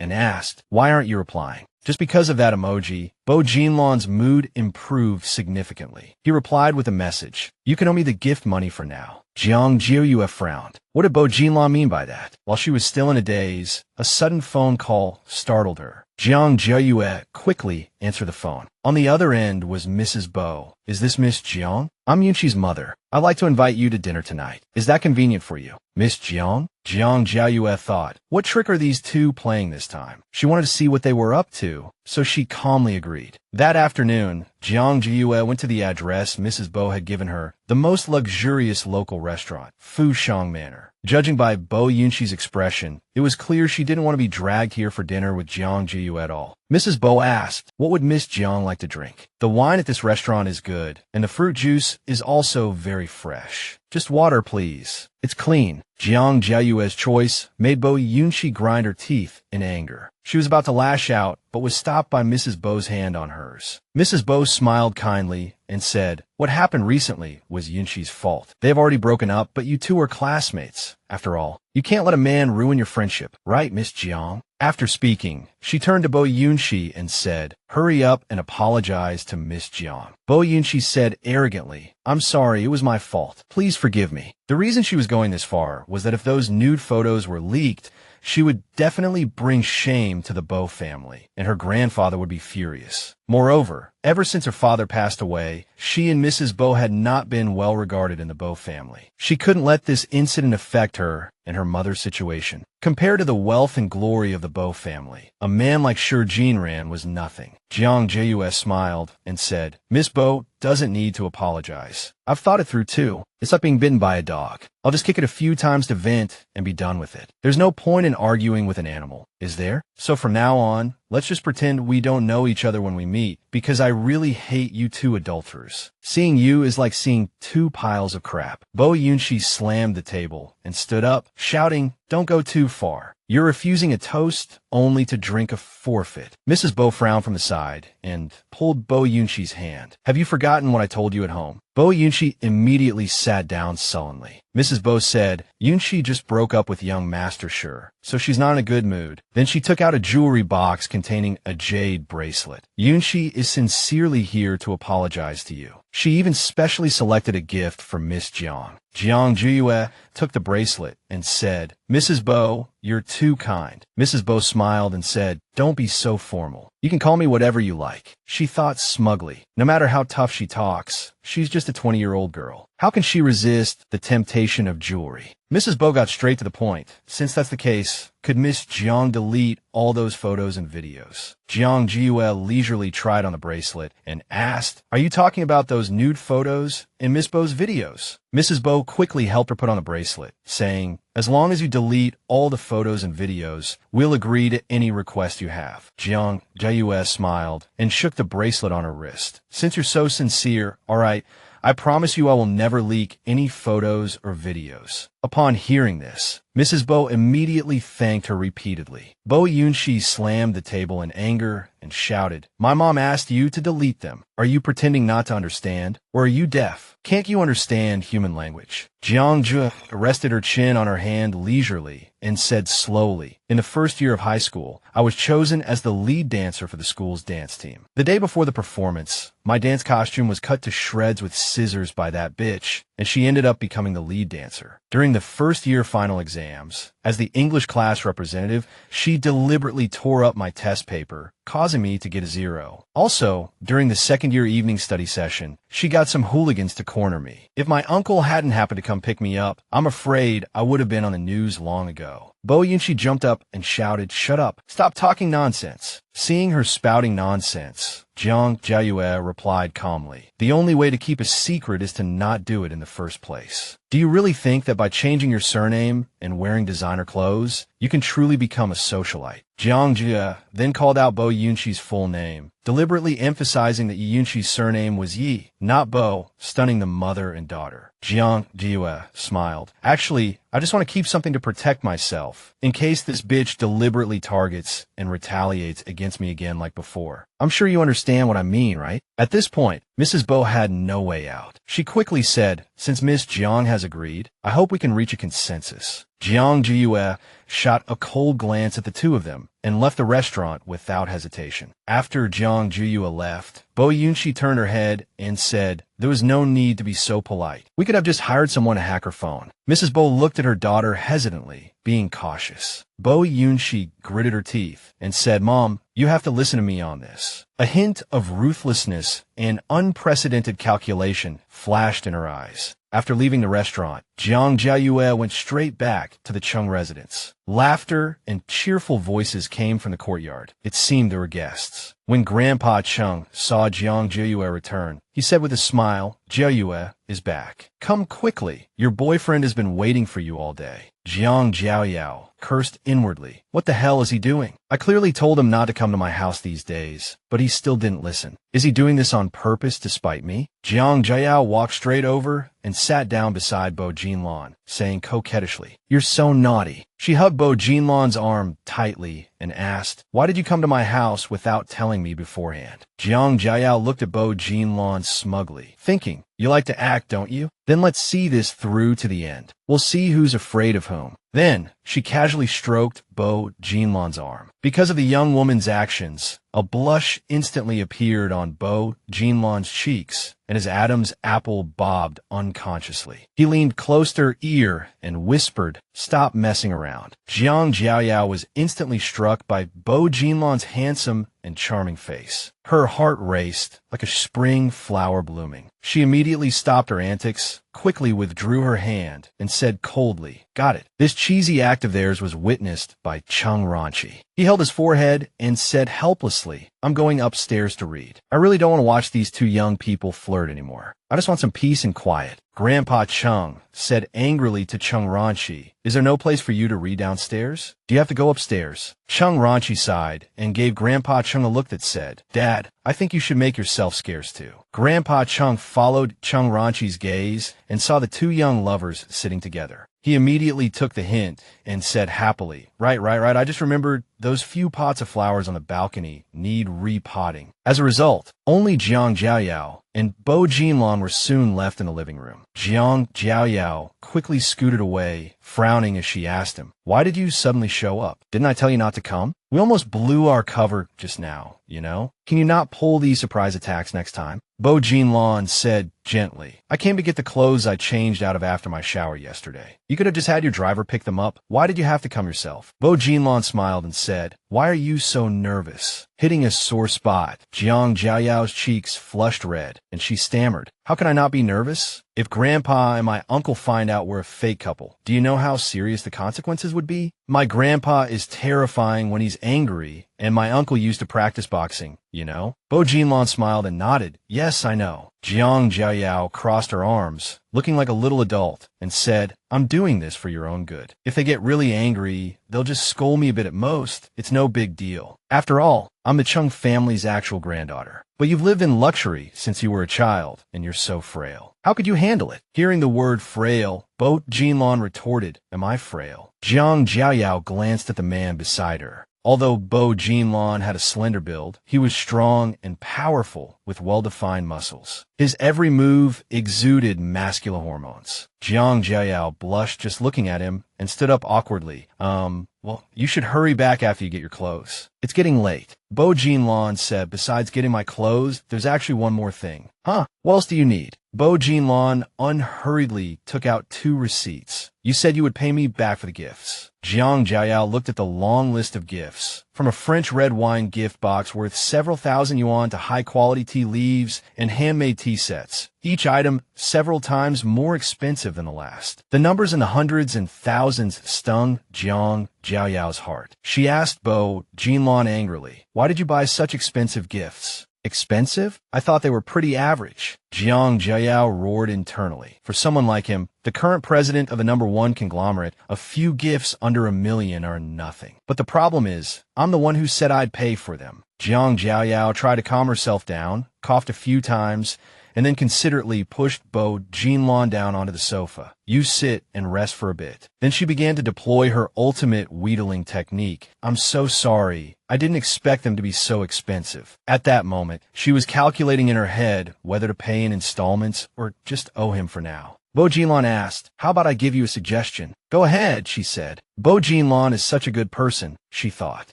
and asked, "Why aren't you replying?" Just because of that emoji, Bo Jinlan's mood improved significantly. He replied with a message, "You can owe me the gift money for now." Jiang Jiaoyu frowned. What did Bo Jinlan mean by that? While she was still in a daze, a sudden phone call startled her. Jiang Jiaoyu quickly answered the phone. On the other end was Mrs. Bo. "Is this Miss Jiang? I'm Yunqi's mother. I'd like to invite you to dinner tonight. Is that convenient for you?" Miss Jiang? Jiang Jiaoyu thought, what trick are these two playing this time? She wanted to see what they were up to, so she calmly agreed. That afternoon, Jiang Jiaoyu went to the address Mrs. Bo had given her, the most luxurious local restaurant, Fushang Manor. Judging by Bo Yunqi's expression, it was clear she didn't want to be dragged here for dinner with Jiang Jiaoyu at all. Mrs. Bo asked, what would Miss Jiang like to drink? The wine at this restaurant is good, and the fruit juice is also very fresh. Just water, please. It's clean. Jiang Jiaoyu's choice made Bo Yunqi grind her teeth in anger. She was about to lash out, but was stopped by Mrs. Bo's hand on hers. Mrs. Bo smiled kindly and said, what happened recently was Yunqi's fault. They have already broken up, but you two are classmates. After all, you can't let a man ruin your friendship, right, Miss Jiang? After speaking, she turned to Bo Yunqi and said, hurry up and apologize to Miss Jiang. Bo Yunqi said arrogantly, I'm sorry, it was my fault. Please forgive me. The reason she was going this far was that if those nude photos were leaked, she would definitely bring shame to the Bo family, and her grandfather would be furious. Moreover, ever since her father passed away, she and Mrs. Bo had not been well regarded in the Bo family. She couldn't let this incident affect her and her mother's situation. Compared to the wealth and glory of the Bo family, a man like Shi Jinran was nothing. Jiang Jiaoyu smiled and said, Miss Bo doesn't need to apologize. I've thought it through too. It's like being bitten by a dog. I'll just kick it a few times to vent and be done with it. There's no point in arguing with an animal, is there? So from now on, let's just pretend we don't know each other when we meet, because I really hate you two adulterers. Seeing you is like seeing two piles of crap. Bo Yunqi slammed the table and stood up, shouting, don't go too far. You're refusing a toast only to drink a forfeit. Mrs. Bo frowned from the side and pulled Bo Yunqi's hand. Have you forgotten what I told you at home? Bo Yunqi immediately sat down sullenly. Mrs. Bo said, Yunqi just broke up with young Master Shi, so she's not in a good mood. Then she took out a jewelry box containing a jade bracelet. Yunqi is sincerely here to apologize to you. She even specially selected a gift for Miss Jiang. Jiang Jiaoyu took the bracelet and said, Mrs. Bo, you're too kind. Mrs. Bo smiled and said, don't be so formal. You can call me whatever you like. She thought smugly. No matter how tough she talks, she's just a 20-year-old girl. How can she resist the temptation of jewelry? Mrs. Bo got straight to the point. Since that's the case, could Miss Jiang delete all those photos and videos? Jiang Jiaoyu leisurely tried on the bracelet and asked, are you talking about those nude photos in Miss Bo's videos? Mrs. Bo quickly helped her put on the bracelet, saying, as long as you delete all the photos and videos, we'll agree to any request you have. Jiang Jiaoyu smiled and shook the bracelet on her wrist. Since you're so sincere, all right, I promise you I will never leak any photos or videos. Upon hearing this, Mrs. Bo immediately thanked her repeatedly. Bo Yunqi slammed the table in anger and shouted, my mom asked you to delete them. Are you pretending not to understand? Or are you deaf? Can't you understand human language? Jiang Jiaoyu rested her chin on her hand leisurely and said slowly, in the first year of high school, I was chosen as the lead dancer for the school's dance team. The day before the performance, my dance costume was cut to shreds with scissors by that bitch, and she ended up becoming the lead dancer. During the first year final exams, as the English class representative, she deliberately tore up my test paper, causing me to get a 0. Also, during the second year evening study session, she got some hooligans to corner me. If my uncle hadn't happened to come pick me up, I'm afraid I would have been on the news long ago. Bo Yunqi jumped up and shouted, shut up, stop talking nonsense. Seeing her spouting nonsense, Jiang Jiaoyu replied calmly, the only way to keep a secret is to not do it in the first place. Do you really think that by changing your surname and wearing designer clothes, you can truly become a socialite? Jiang Jia then called out Bo Yunxi's full name, deliberately emphasizing that Yunxi's surname was Yi, not Bo, stunning the mother and daughter. Jiang Jiaoyu smiled. Actually, I just want to keep something to protect myself, in case this bitch deliberately targets and retaliates against me again like before. I'm sure you understand what I mean, right? At this point, Mrs. Bo had no way out. She quickly said, since Miss Jiang has agreed, I hope we can reach a consensus. Jiang Jiaoyu shot a cold glance at the two of them and left the restaurant without hesitation. After Jiang Jiaoyu left, Bo Yunxi turned her head and said, there was no need to be so polite. We could have just hired someone to hack her phone. Mrs. Bo looked at her daughter hesitantly, being cautious. Bo Yunxi gritted her teeth and said, Mom, you have to listen to me on this. A hint of ruthlessness and unprecedented calculation flashed in her eyes. After leaving the restaurant, Jiang Jiaoyu went straight back to the Chung residence. Laughter and cheerful voices came from the courtyard. It seemed there were guests. When Grandpa Chung saw Jiang Jiaoyu return, he said with a smile, Jiaoyu is back. Come quickly. Your boyfriend has been waiting for you all day. Jiang Jiaoyu cursed inwardly. What the hell is he doing? I clearly told him not to come to my house these days, but he still didn't listen. Is he doing this on purpose to spite me? Jiang Jiaoyu walked straight over and sat down beside Bo Jinlan, saying coquettishly, You're so naughty. She hugged Bo Jinlan's arm tightly and asked, Why did you come to my house without telling me beforehand? Jiang Jiaoyu looked at Bo Jinlan smugly, thinking, You like to act, don't you? Then let's see this through to the end. We'll see who's afraid of whom. Then, she casually stroked Bo Jinlan's arm. Because of the young woman's actions, a blush instantly appeared on Bo Jinlan's cheeks, and his Adam's apple bobbed unconsciously. He leaned close to her ear and whispered, Stop messing around. Jiang Jiaoyu was instantly struck by Bo Jinlan's handsome and charming face. Her heart raced like a spring flower blooming. She immediately stopped her antics, quickly withdrew her hand, and said coldly, Got it. This cheesy act of theirs was witnessed by Chung Ranchi. He held his forehead and said helplessly, I'm going upstairs to read. I really don't want to watch these two young people flirt anymore. I just want some peace and quiet. Grandpa Chung said angrily to Chung Ranchi, Is there no place for you to read downstairs? Do you have to go upstairs? Chung Ranchi sighed and gave Grandpa Chung a look that said, Dad, I think you should make yourself scarce too. Grandpa Chung followed Chung Ranchi's gaze and saw the two young lovers sitting together. He immediately took the hint and said happily, Right. I just remembered those few pots of flowers on the balcony need repotting. As a result, only Jiang Jiaoyu and Bo Jinlan were soon left in the living room. Jiang Jiaoyu quickly scooted away, frowning as she asked him, Why did you suddenly show up? Didn't I tell you not to come? We almost blew our cover just now, you know? Can you not pull these surprise attacks next time? Bo Jinlan said gently, I came to get the clothes I changed out of after my shower yesterday. You could have just had your driver pick them up. Why did you have to come yourself? Bo Jinlan smiled and said, Why are you so nervous? Hitting a sore spot, Jiang Jiaoyu's cheeks flushed red, and she stammered, How can I not be nervous? If Grandpa and my uncle find out we're a fake couple, do you know how serious the consequences would be? My grandpa is terrifying when he's angry, and my uncle used to practice boxing, you know? Bo Jinlan smiled and nodded. Yes, I know. Jiang Jiaoyu crossed her arms, looking like a little adult, and said, I'm doing this for your own good. If they get really angry, they'll just scold me a bit at most. It's no big deal. After all, I'm the Chung family's actual granddaughter. But you've lived in luxury since you were a child, and you're so frail. How could you handle it? Hearing the word frail, Bo Jinlan retorted, Am I frail? Jiang Jiaoyu glanced at the man beside her. Although Bo Jinlan had a slender build, he was strong and powerful with well-defined muscles. His every move exuded masculine hormones. Jiang Jiaoyu blushed just looking at him and stood up awkwardly. Well, you should hurry back after you get your clothes. It's getting late. Bo Jinlan said, Besides getting my clothes, there's actually one more thing. Huh? What else do you need? Bo Jinlan unhurriedly took out 2 receipts. You said you would pay me back for the gifts. Jiang Jiaoyu looked at the long list of gifts, from a French red wine gift box worth several thousand yuan to high-quality tea leaves and handmade tea sets, each item several times more expensive than the last. The numbers in the hundreds and thousands stung Jiang Jiaoyu's heart. She asked Bo Jinlan angrily, Why did you buy such expensive gifts? Expensive? I thought they were pretty average. Jiang Jiaoyu roared internally. For someone like him, the current president of the #1 conglomerate, a few gifts under $1 million are nothing. But the problem is, I'm the one who said I'd pay for them. Jiang Jiaoyu tried to calm herself down, coughed a few times, and then considerately pushed Bo Jinlan down onto the sofa. You sit and rest for a bit. Then she began to deploy her ultimate wheedling technique. I'm so sorry. I didn't expect them to be so expensive. At that moment, she was calculating in her head whether to pay in installments or just owe him for now. Bo Jinlan asked, how about I give you a suggestion? Go ahead, she said. Bo Jinlan is such a good person, she thought.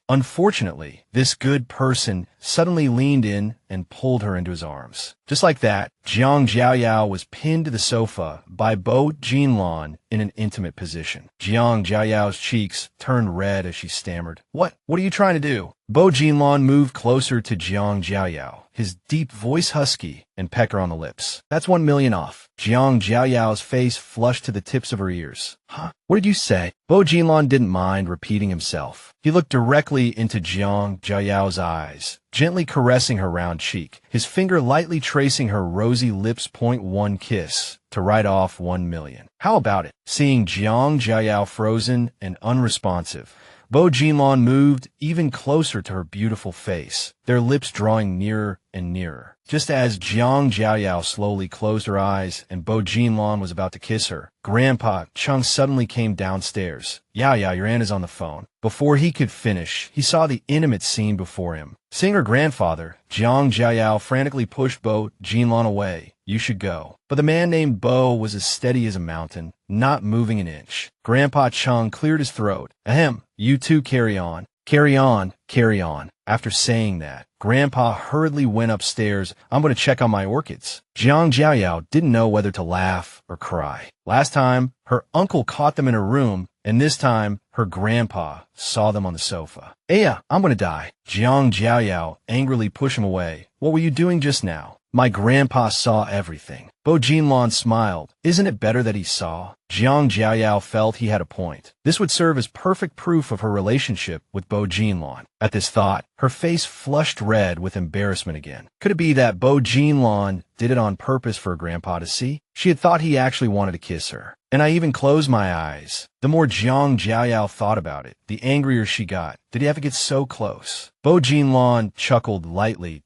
Unfortunately, this good person suddenly leaned in and pulled her into his arms. Just like that, Jiang Jiaoyu was pinned to the sofa by Bo Jinlan in an intimate position. Jiang Jiaoyu's cheeks turned red as she stammered. What are you trying to do? Bo Jinlan moved closer to Jiang Jiaoyu, his deep voice husky, and pecked her on the lips. That's $1 million off. Jiang Jiaoyu's face flushed to the tips of her ears. Huh? What did you say? Bo Jinlan didn't mind repeating himself. He looked directly into Jiang Jiaoyu's eyes, gently caressing her round cheek, his finger lightly tracing her rosy lips. One kiss to write off $1 million. How about it? Seeing Jiang Jiaoyu frozen and unresponsive, Bo Jinlan moved even closer to her beautiful face, their lips drawing nearer and nearer. Just as Jiang Jiaoyu slowly closed her eyes and Bo Jinlan was about to kiss her, Grandpa Chung suddenly came downstairs. Yao, your aunt is on the phone. Before he could finish, he saw the intimate scene before him. Seeing her grandfather, Jiang Jiaoyu frantically pushed Bo Jinlan away. You should go. But the man named Bo was as steady as a mountain, not moving an inch. Grandpa Chung cleared his throat. Ahem, you two carry on. Carry on, carry on. After saying that, Grandpa hurriedly went upstairs. I'm going to check on my orchids. Jiang Jiaoyu didn't know whether to laugh or cry. Last time, her uncle caught them in her room, and this time, her grandpa saw them on the sofa. Aya, I'm going to die. Jiang Jiaoyu angrily pushed him away. What were you doing just now? My grandpa saw everything. Bo Jinlan smiled. Isn't it better that he saw? Jiang Jiaoyu felt he had a point. This would serve as perfect proof of her relationship with Bo Jinlan. At this thought, her face flushed red with embarrassment again. Could it be that Bo Jinlan did it on purpose for her grandpa to see? She had thought he actually wanted to kiss her. And I even closed my eyes. The more Jiang Jiaoyu thought about it, the angrier she got. Did he have to get so close? Bo Jinlan chuckled lightly.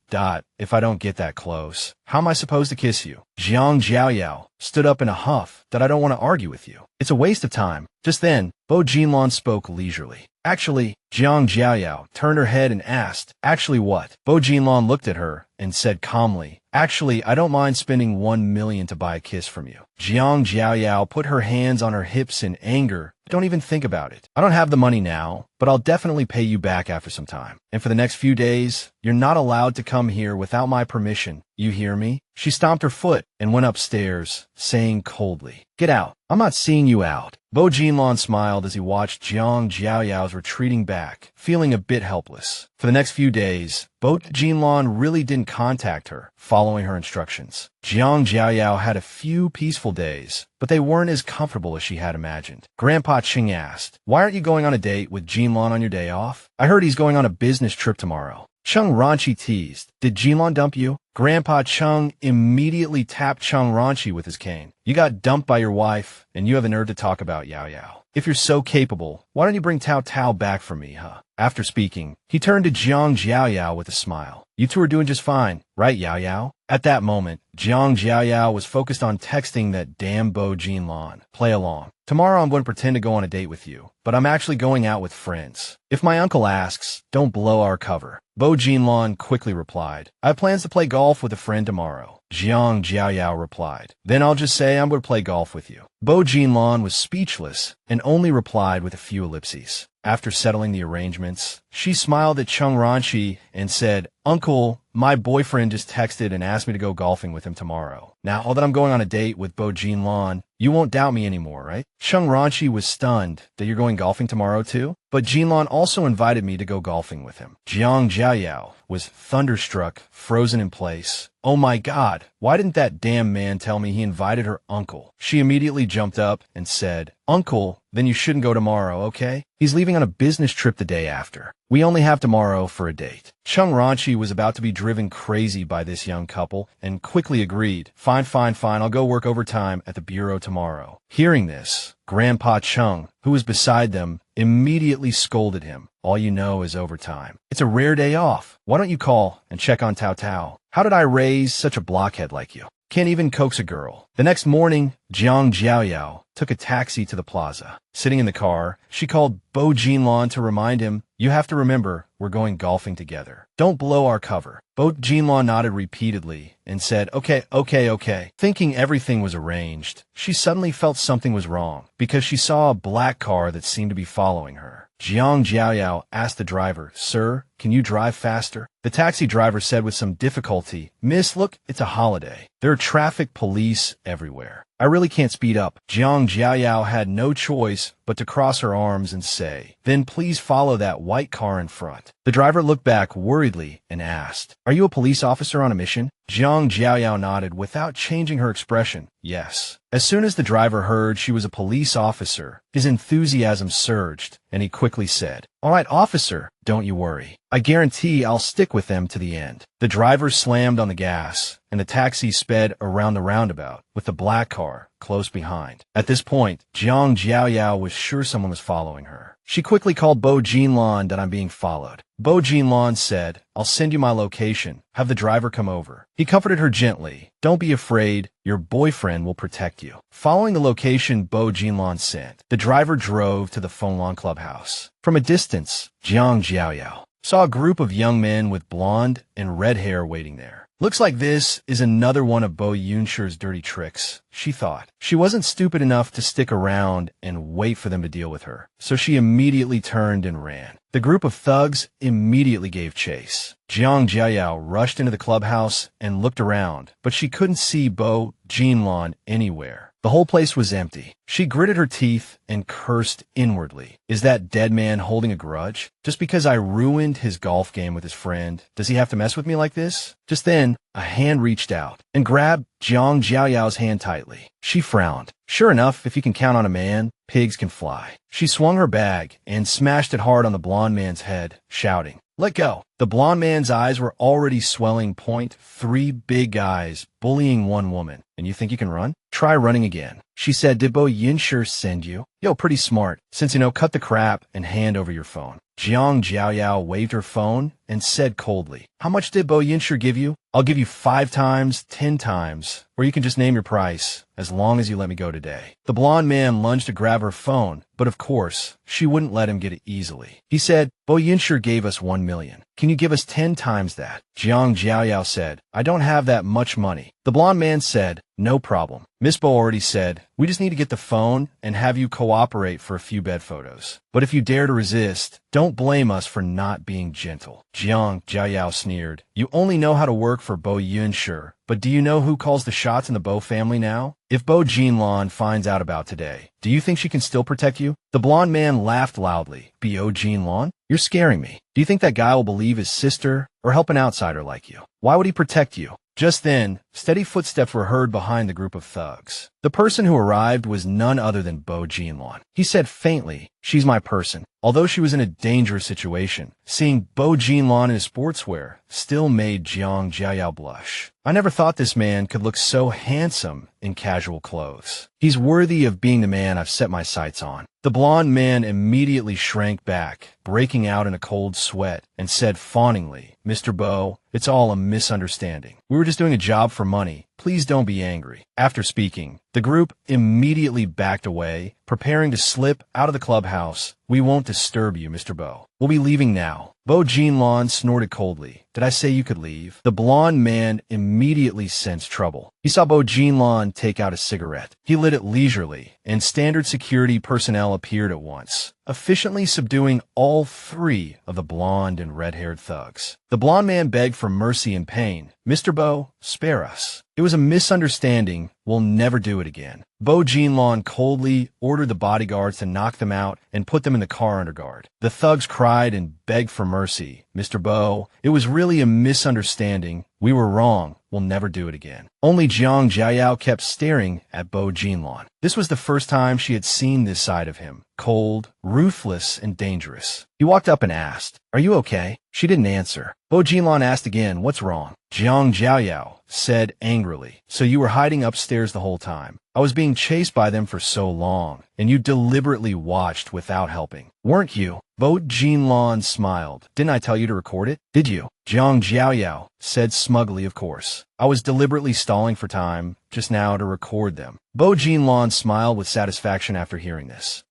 If I don't get that close, how am I supposed to kiss you? Jiang Jiaoyu stood up in a huff. I don't want to argue with you. It's a waste of time. Just then, Bo Jinlan spoke leisurely. Actually, Jiang Jiaoyu turned her head and asked, actually what? Bo Jinlan looked at her and said calmly, actually, I don't mind spending $1 million to buy a kiss from you. Jiang Jiaoyu put her hands on her hips in anger. Don't even think about it. I don't have the money now, but I'll definitely pay you back after some time. And for the next few days, you're not allowed to come here without my permission. You hear me? She stomped her foot and went upstairs, saying coldly, get out. I'm not seeing you out. Bo Jinlan smiled as he watched Jiang Jiaoyu's retreating back, feeling a bit helpless. For the next few days, Bo Jinlan really didn't contact her, following her instructions. Jiang Jiaoyu had a few peaceful days, but they weren't as comfortable as she had imagined. Grandpa Ching asked, why aren't you going on a date with Jinlan on your day off? I heard he's going on a business trip tomorrow. Chung Ranchi teased, did Jinlan dump you? Grandpa Chung immediately tapped Chung Ranchi with his cane. You got dumped by your wife, and you have the nerve to talk about Yao Yao. If you're so capable, why don't you bring Tao Tao back for me, huh? After speaking, he turned to Jiang Jiaoyu with a smile. You two are doing just fine, right, Yao Yao? At that moment, Jiang Jiaoyu was focused on texting that damn Bo Jinlan. Play along. Tomorrow I'm going to pretend to go on a date with you, but I'm actually going out with friends. If my uncle asks, don't blow our cover. Bo Jinlan quickly replied, I have plans to play golf with a friend tomorrow. Jiang Jiaoyu replied, then I'll just say I'm going to play golf with you. Bo Jinlan was speechless and only replied with a few ellipses. After settling the arrangements, she smiled at Chung Ranchi and said, Uncle, my boyfriend just texted and asked me to go golfing with him tomorrow. Now that I'm going on a date with Bo Jinlan, you won't doubt me anymore, right? Chung Ranchi was stunned that you're going golfing tomorrow too, but Jinlan also invited me to go golfing with him. Jiang Jiaoyu was thunderstruck, frozen in place. Oh my God, why didn't that damn man tell me he invited her uncle? She immediately jumped up and said, Uncle, then you shouldn't go tomorrow, okay? He's leaving on a business trip the day after. We only have tomorrow for a date. Chung Ranchi was about to be driven crazy by this young couple and quickly agreed, fine, fine, fine, I'll go work overtime at the bureau tomorrow. Hearing this, Grandpa Chung, who was beside them, immediately scolded him. All you know is overtime. It's a rare day off. Why don't you call and check on Tao Tao? How did I raise such a blockhead like you? Can't even coax a girl. The next morning, Jiang Jiaoyu took a taxi to the plaza. Sitting in the car, she called Bo Jinlan to remind him, you have to remember, we're going golfing together. Don't blow our cover. Bo Jinlan nodded repeatedly and said, okay. Thinking everything was arranged, she suddenly felt something was wrong because she saw a black car that seemed to be following her. Jiang Jiaoyu asked the driver, Sir, can you drive faster? The taxi driver said with some difficulty, Miss, look, it's a holiday. There are traffic police everywhere. I really can't speed up. Jiang Jiaoyu had no choice but to cross her arms and say, Then please follow that white car in front. The driver looked back worriedly and asked, Are you a police officer on a mission? Jiang Jiaoyu nodded without changing her expression. Yes. As soon as the driver heard she was a police officer, his enthusiasm surged, and he quickly said, All right, officer, don't you worry. I guarantee I'll stick with them to the end. The driver slammed on the gas, and the taxi sped around the roundabout, with the black car close behind. At this point, Jiang Jiaoyu was sure someone was following her. She quickly called Bo Jinlan that I'm being followed. Bo Jinlan said, I'll send you my location. Have the driver come over. He comforted her gently. Don't be afraid. Your boyfriend will protect you. Following the location Bo Jinlan sent, the driver drove to the Fenglong clubhouse. From a distance, Jiang Jiaoyu saw a group of young men with blonde and red hair waiting there. Looks like this is another one of Bo Yunshi's dirty tricks, she thought. She wasn't stupid enough to stick around and wait for them to deal with her, so she immediately turned and ran. The group of thugs immediately gave chase. Jiang Jiaoyu rushed into the clubhouse and looked around, but she couldn't see Bo Jinlan anywhere. The whole place was empty. She gritted her teeth and cursed inwardly. Is that dead man holding a grudge? Just because I ruined his golf game with his friend, does he have to mess with me like this? Just then, a hand reached out and grabbed Jiang Jiaoyu's hand tightly. She frowned. Sure enough, if you can count on a man, pigs can fly. She swung her bag and smashed it hard on the blond man's head, shouting, Let go. The blond man's eyes were already swelling. Three big eyes bullying one woman. And you think you can run? Try running again. She said, Did Bo Yunshi send you? Yo, pretty smart. Since you know, cut the crap and hand over your phone. Jiang Jiaoyu waved her phone and said coldly, How much did Bo Yunshi give you? I'll give you 5 times, 10 times, or you can just name your price, as long as you let me go today. The blond man lunged to grab her phone, but of course, she wouldn't let him get it easily. He said, Bo Yunshi gave us 1 million. Can you give us 10 times that? Jiang Jiaoyu said, I don't have that much money. The blond man said, No problem. Miss Bo already said, we just need to get the phone and have you cooperate for a few bed photos. But if you dare to resist, don't blame us for not being gentle. Jiang Jiaoyu sneered, You only know how to work for Bo Yunshi, but do you know who calls the shots in the Bo family now? If Bo Jinlan finds out about today, do you think she can still protect you? The blond man laughed loudly. Bo Jinlan? You're scaring me. Do you think that guy will believe his sister or help an outsider like you? Why would he protect you? Just then, steady footsteps were heard behind the group of thugs. The person who arrived was none other than Bo Jinlan. He said faintly, She's my person. Although she was in a dangerous situation, seeing Bo Jinlan in his sportswear still made Jiang Jiaoyu blush. I never thought this man could look so handsome in casual clothes. He's worthy of being the man I've set my sights on. The blond man immediately shrank back, breaking out in a cold sweat, and said fawningly, Mr. Bo, it's all a misunderstanding. We were just doing a job for money. Please don't be angry. After speaking, the group immediately backed away, preparing to slip out of the clubhouse. We won't disturb you, Mr. Bo. We'll be leaving now. Bo Jinlan snorted coldly. Did I say you could leave? The blond man immediately sensed trouble. He saw Bo Jinlan take out a cigarette. He lit it leisurely, and standard security personnel appeared at once, efficiently subduing all 3 of the blonde and red-haired thugs. The blond man begged for mercy and pain. Mr. Bo, spare us. It was a misunderstanding. We'll never do it again. Bo Jinlan coldly ordered the bodyguards to knock them out and put them in the car under guard. The thugs cried and begged for mercy. Mr. Bo, it was really a misunderstanding. We were wrong. we'll never do it again. Only Jiang Jiaoyu kept staring at Bo Jinlan. This was the first time she had seen this side of him, cold, ruthless, and dangerous. He walked up and asked, "Are you okay?" She didn't answer. Bo Jinlan asked again, "What's wrong?" Jiang Jiaoyu said angrily, "So you were hiding upstairs the whole time. I was being chased by them for so long, and you deliberately watched without helping, weren't you?" Bo Jinlan smiled. "Didn't I tell you to record it? Did you?" Jiang Jiaoyu said smugly, "Of course. I was deliberately stalling for time just now to record them." Bo Jinlan smiled with satisfaction after hearing this.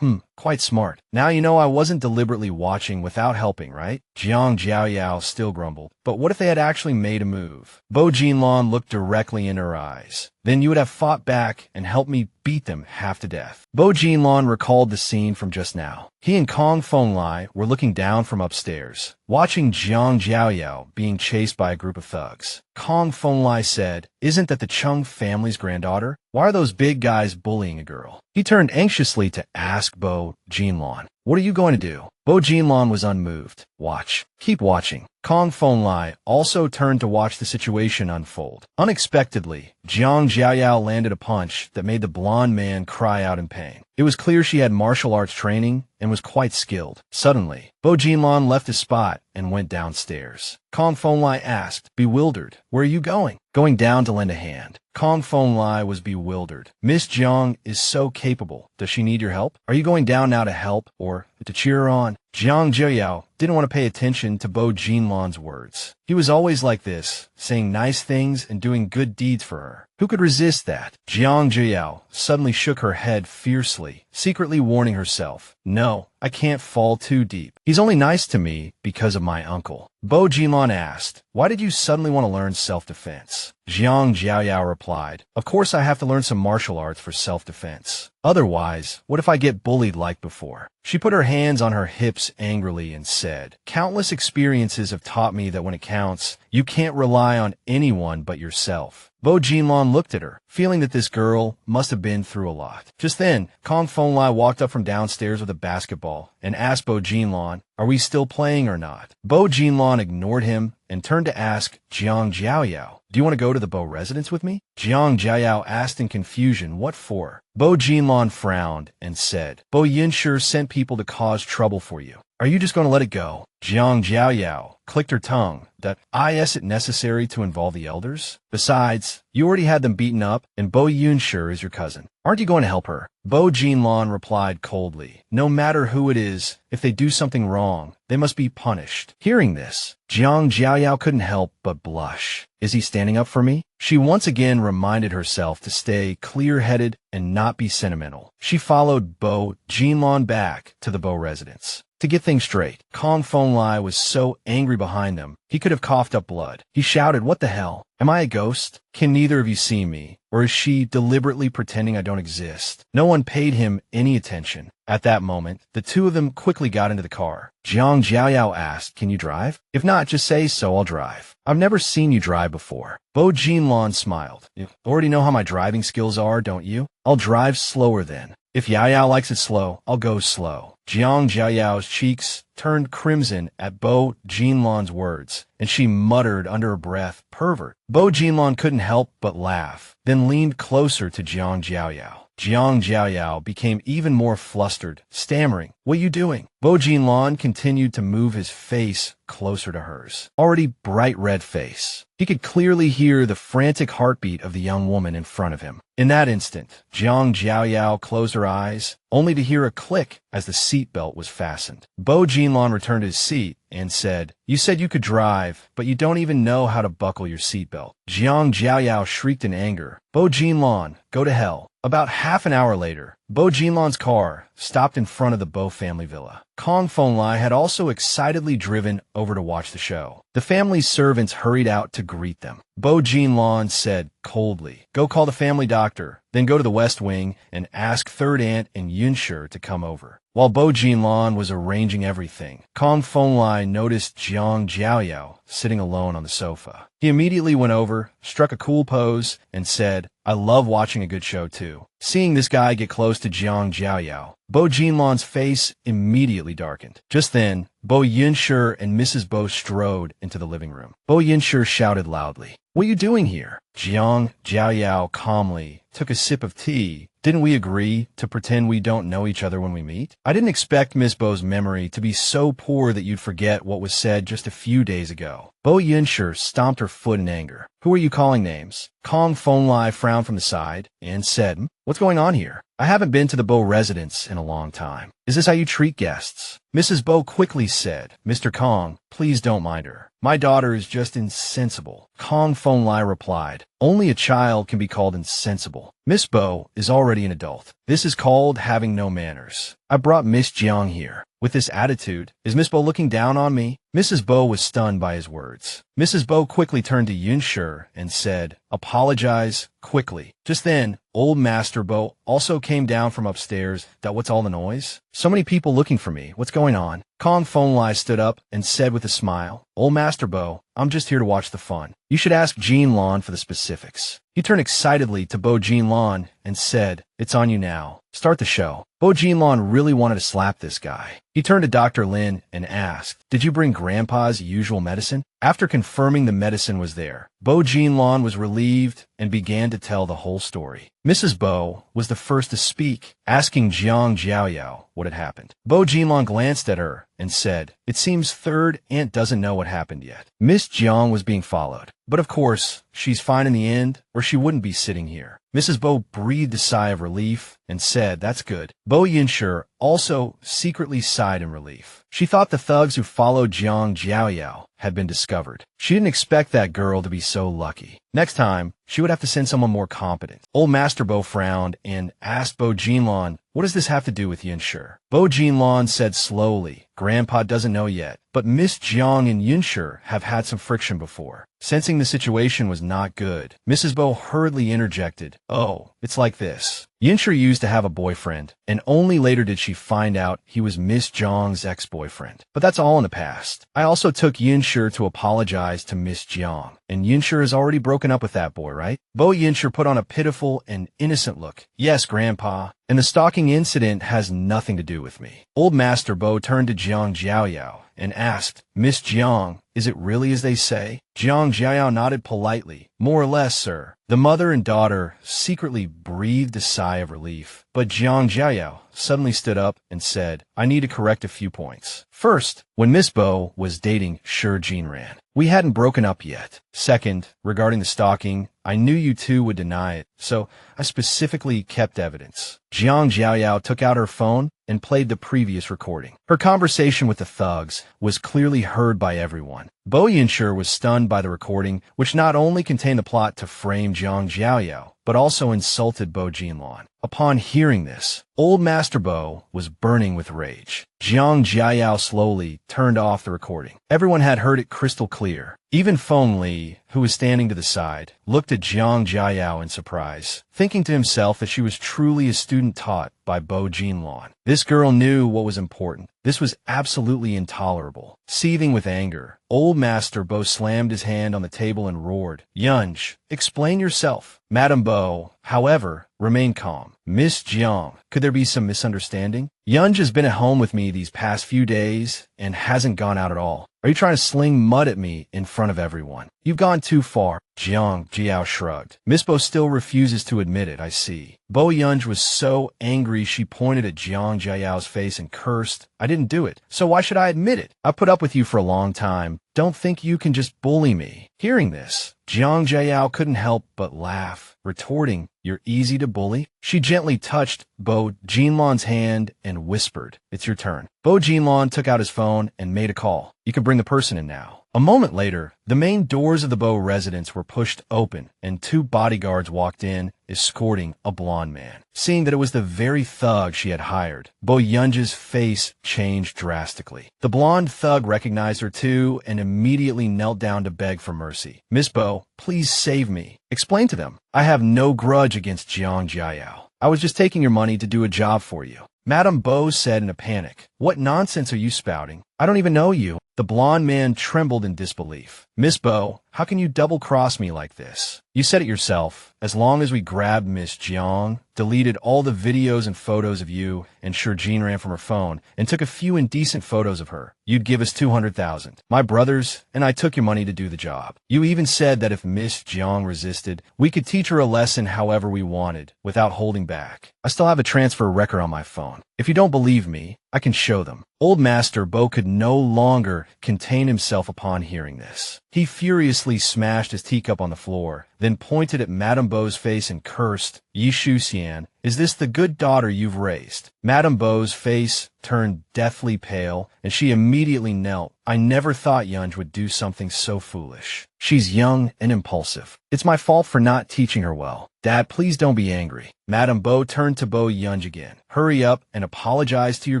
Quite smart. Now you know I wasn't deliberately watching without helping, right? Jiang Jiaoyu still grumbled. But what if they had actually made a move? Bo Jinlan looked directly in her eyes. Then you would have fought back and helped me beat them half to death. Bo Jinlan recalled the scene from just now. He and Kong Fenglai were looking down from upstairs, watching Jiang Jiaoyu being chased by a group of thugs. Kong Fenglai said, "Isn't that the Chung family's granddaughter? Why are those big guys bullying a girl?" He turned anxiously to ask Bo Jinlan, "What are you going to do?" Bo Jinlan was unmoved. "Watch. Keep watching." Kong Fenglai also turned to watch the situation unfold. Unexpectedly, Jiang Jiaoyu landed a punch that made the blonde man cry out in pain. It was clear she had martial arts training and was quite skilled. Suddenly, Bo Jinlan left his spot and went downstairs. Kong Fenglai asked, bewildered, "Where are you going?" "Going down to lend a hand." Kong Fenglai was bewildered. "Miss Jiang is so capable. Does she need your help? Are you going down now to help or to cheer her on?" Jiang Jiaoyu didn't want to pay attention to Bo Jinlan's words. He was always like this, saying nice things and doing good deeds for her. Who could resist that? Jiang Jiaoyu suddenly shook her head fiercely, secretly warning herself, "No, I can't fall too deep. He's only nice to me because of my uncle." Bo Jinlan asked, "Why did you suddenly want to learn self-defense?" Jiang Jiaoyu replied, "Of course I have to learn some martial arts for self-defense. Otherwise, what if I get bullied like before?" She put her hands on her hips angrily and said, "Countless experiences have taught me that when it counts, you can't rely on anyone but yourself." Bo Jinlan looked at her, feeling that this girl must have been through a lot. Just then, Kong Fenglai walked up from downstairs with a basketball and asked Bo Jinlan, "Are we still playing or not?" Bo Jinlan ignored him and turned to ask Jiang Jiaoyu, "Do you want to go to the Bo residence with me?" Jiang Jiaoyu asked in confusion, "What for?" Bo Jinlan frowned and said, "Bo Yinsher sent people to cause trouble for you. Are you just going to let it go?" Jiang Jiaoyu clicked her tongue. "That is it necessary to involve the elders? Besides, you already had them beaten up, and Bo Yinsher is your cousin. Aren't you going to help her?" Bo Jinlan replied coldly, "No matter who it is, if they do something wrong, they must be punished." Hearing this, Jiang Jiaoyu couldn't help but blush. Is he standing up for me? She once again reminded herself to stay clear-headed and not be sentimental. She followed Bo Jinlan back to the Bo residence. To get things straight, Kong Fenglai was so angry behind them, he could have coughed up blood. He shouted, "What the hell? Am I a ghost? Can neither of you see me? Or is she deliberately pretending I don't exist?" No one paid him any attention. At that moment, the two of them quickly got into the car. Jiang Jiaoyu asked, "Can you drive? If not, just say so, I'll drive. I've never seen you drive before." Bo Jinlan smiled. "You already know how my driving skills are, don't you? I'll drive slower then. If Yaoyu likes it slow, I'll go slow." Jiang Jiaoyu's cheeks turned crimson at Bo Jinlan's words, and she muttered under her breath, "Pervert." Bo Jinlan couldn't help but laugh, then leaned closer to Jiang Jiaoyu. Jiang Jiaoyu became even more flustered, stammering, "What are you doing?" Bo Jinlan continued to move his face closer to hers, already bright red face. He could clearly hear the frantic heartbeat of the young woman in front of him. In that instant, Jiang Jiaoyu closed her eyes, only to hear a click as the seatbelt was fastened. Bo Jinlan returned to his seat and said, "You said you could drive, but you don't even know how to buckle your seatbelt." Jiang Jiaoyu shrieked in anger, "Bo Jinlan, go to hell." About half an hour later, Bo Jinlan's car stopped in front of the Bo family villa. Kong Fenglai had also excitedly driven over to watch the show. The family's servants hurried out to greet them. Bo Jinlan said coldly, "Go call the family doctor, then go to the West Wing and ask Third Aunt and Yunsher to come over." While Bo Jinlan was arranging everything, Kong Fenglai noticed Jiang Jiaoyu sitting alone on the sofa. He immediately went over, struck a cool pose, and said, "I love watching a good show too." Seeing this guy get close to Jiang Jiaoyu, Bo Jinlan's face immediately darkened. Just then, Bo Yunshi and Mrs. Bo strode into the living room. Bo Yunshi shouted loudly, "What are you doing here?" Jiang Jiaoyu calmly took a sip of tea. "Didn't we agree to pretend we don't know each other when we meet? I didn't expect Miss Bo's memory to be so poor that you'd forget what was said just a few days ago." Bo Yunshi stomped her foot in anger. "Who are you calling names?" Kong Fenglai frowned from the side and said, "What's going on here? I haven't been to the Bo residence in a long time. Is this how you treat guests?" Mrs. Bo quickly said, "Mr. Kong, please don't mind her. My daughter is just insensible." Kong Fenglai replied, "Only a child can be called insensible. Miss Bo is already an adult. This is called having no manners. I brought Miss Jiang here. With this attitude, is Miss Bo looking down on me?" Mrs. Bo was stunned by his words. Mrs. Bo quickly turned to Yunshi and said, "Apologize quickly." Just then, old Master Bo also came down from upstairs. "What's all the noise? So many people looking for me. What's going on?" Kong Fenglai stood up and said with a smile, "Old Master Bo, I'm just here to watch the fun. You should ask Jinlan for the specifics." He turned excitedly to Bo Jinlan and said, "It's on you now. Start the show." Bo Jinlan really wanted to slap this guy. He turned to Dr. Lin and asked, "Did you bring Grandpa's usual medicine?" After confirming the medicine was there, Bo Jinlan was relieved and began to tell the whole story. Mrs. Bo was the first to speak, asking Jiang Jiaoyu what had happened. Bo Jinlan glanced at her and said, "It seems third aunt doesn't know what happened yet. Miss Jiang was being followed. But of course, she's fine in the end, or she wouldn't be sitting here." Mrs. Bo breathed a sigh of relief and said, "That's good." Bo Yunshi also secretly sighed in relief. She thought the thugs who followed Jiang Jiaoyu had been discovered. She didn't expect that girl to be so lucky. Next time, she would have to send someone more competent. Old Master Bo frowned and asked Bo Jinlan, "What does this have to do with Yunshi?" Bo Jinlan said slowly, "Grandpa doesn't know yet, but Miss Jiang and Yunshi have had some friction before." Sensing the situation was not good, Mrs. Bo hurriedly interjected, "Oh, it's like this. Yunshi used to have a boyfriend, and only later did she find out he was Miss Jiang's ex-boyfriend. But that's all in the past. I also took Yunshi to apologize to Miss Jiang, and Yunshi has already broken up with that boy, right?" Bo Yunshi put on a pitiful and innocent look. "Yes, Grandpa, and the stalking incident has nothing to do with me." Old Master Bo turned to Jiang Jiaoyu and asked, "Miss Jiang, is it really as they say?" Jiang Jiaoyu nodded politely. "More or less, sir." The mother and daughter secretly breathed a sigh of relief, but Jiang Jiaoyu suddenly stood up and said, "I need to correct a few points. First, when Miss Bo was dating Shi Jinran, we hadn't broken up yet. Second, regarding the stalking, I knew you two would deny it, so I specifically kept evidence." Jiang Jiaoyu took out her phone and played the previous recording. Her conversation with the thugs was clearly heard by everyone. Bo Yunshi was stunned by the recording, which not only contained the plot to frame Jiang Jiaoyu, but also insulted Bo Jinlan. Upon hearing this, old Master Bo was burning with rage. Jiang Jiaoyu slowly turned off the recording. Everyone had heard it crystal clear. Even Feng Li, who was standing to the side, looked at Jiang Jiaoyu in surprise, thinking to himself that she was truly a student taught by Bo Jinlan. This girl knew what was important. This was absolutely intolerable. Seething with anger, old Master Bo slammed his hand on the table and roared, "Yunj, explain yourself." Madame Bo, however, remained calm. "Miss Jiang, could there be some misunderstanding? Yunj has been at home with me these past few days and hasn't gone out at all. Are you trying to sling mud at me in front of everyone? You've gone too far." Jiang Jiao shrugged. "Miss Bo still refuses to admit it, I see." Bo Yunj was so angry she pointed at Jiang Jiao's face and cursed, "I didn't do it, so why should I admit it? I've put up with you for a long time. Don't think you can just bully me." Hearing this, Jiang Jiao couldn't help but laugh, retorting, "You're easy to bully?" She gently touched Bo Jinlan's hand and whispered, "It's your turn." Bo Jinlan took out his phone and made a call. "You can bring the person in now." A moment later, the main doors of the Bo residence were pushed open, and two bodyguards walked in, escorting a blonde man. Seeing that it was the very thug she had hired, Bo Yunj's face changed drastically. The blonde thug recognized her too and immediately knelt down to beg for mercy. "Miss Bo, please save me. Explain to them. I have no grudge against Jiang Jiaoyu. I was just taking your money to do a job for you." Madame Bo said in a panic. What nonsense are you spouting? I don't even know you. The blonde man trembled in disbelief. Miss Bo, how can you double-cross me like this? You said it yourself. As long as we grabbed Miss Jiang, deleted all the videos and photos of you, and sure Jean ran from her phone, and took a few indecent photos of her, you'd give us 200,000. My brothers and I took your money to do the job. You even said that if Miss Jiang resisted, we could teach her a lesson however we wanted, without holding back. I still have a transfer record on my phone. If you don't believe me, I can show them. Old Master Bo could no longer contain himself upon hearing this. He furiously smashed his teacup on the floor, then pointed at Madame Bo's face and cursed, Yi Shuxian, is this the good daughter you've raised? Madame Bo's face turned deathly pale, and she immediately knelt. I never thought Yunj would do something so foolish. She's young and impulsive. It's my fault for not teaching her well. Dad, please don't be angry. Madame Bo turned to Bo Yunj again. Hurry up and apologize to your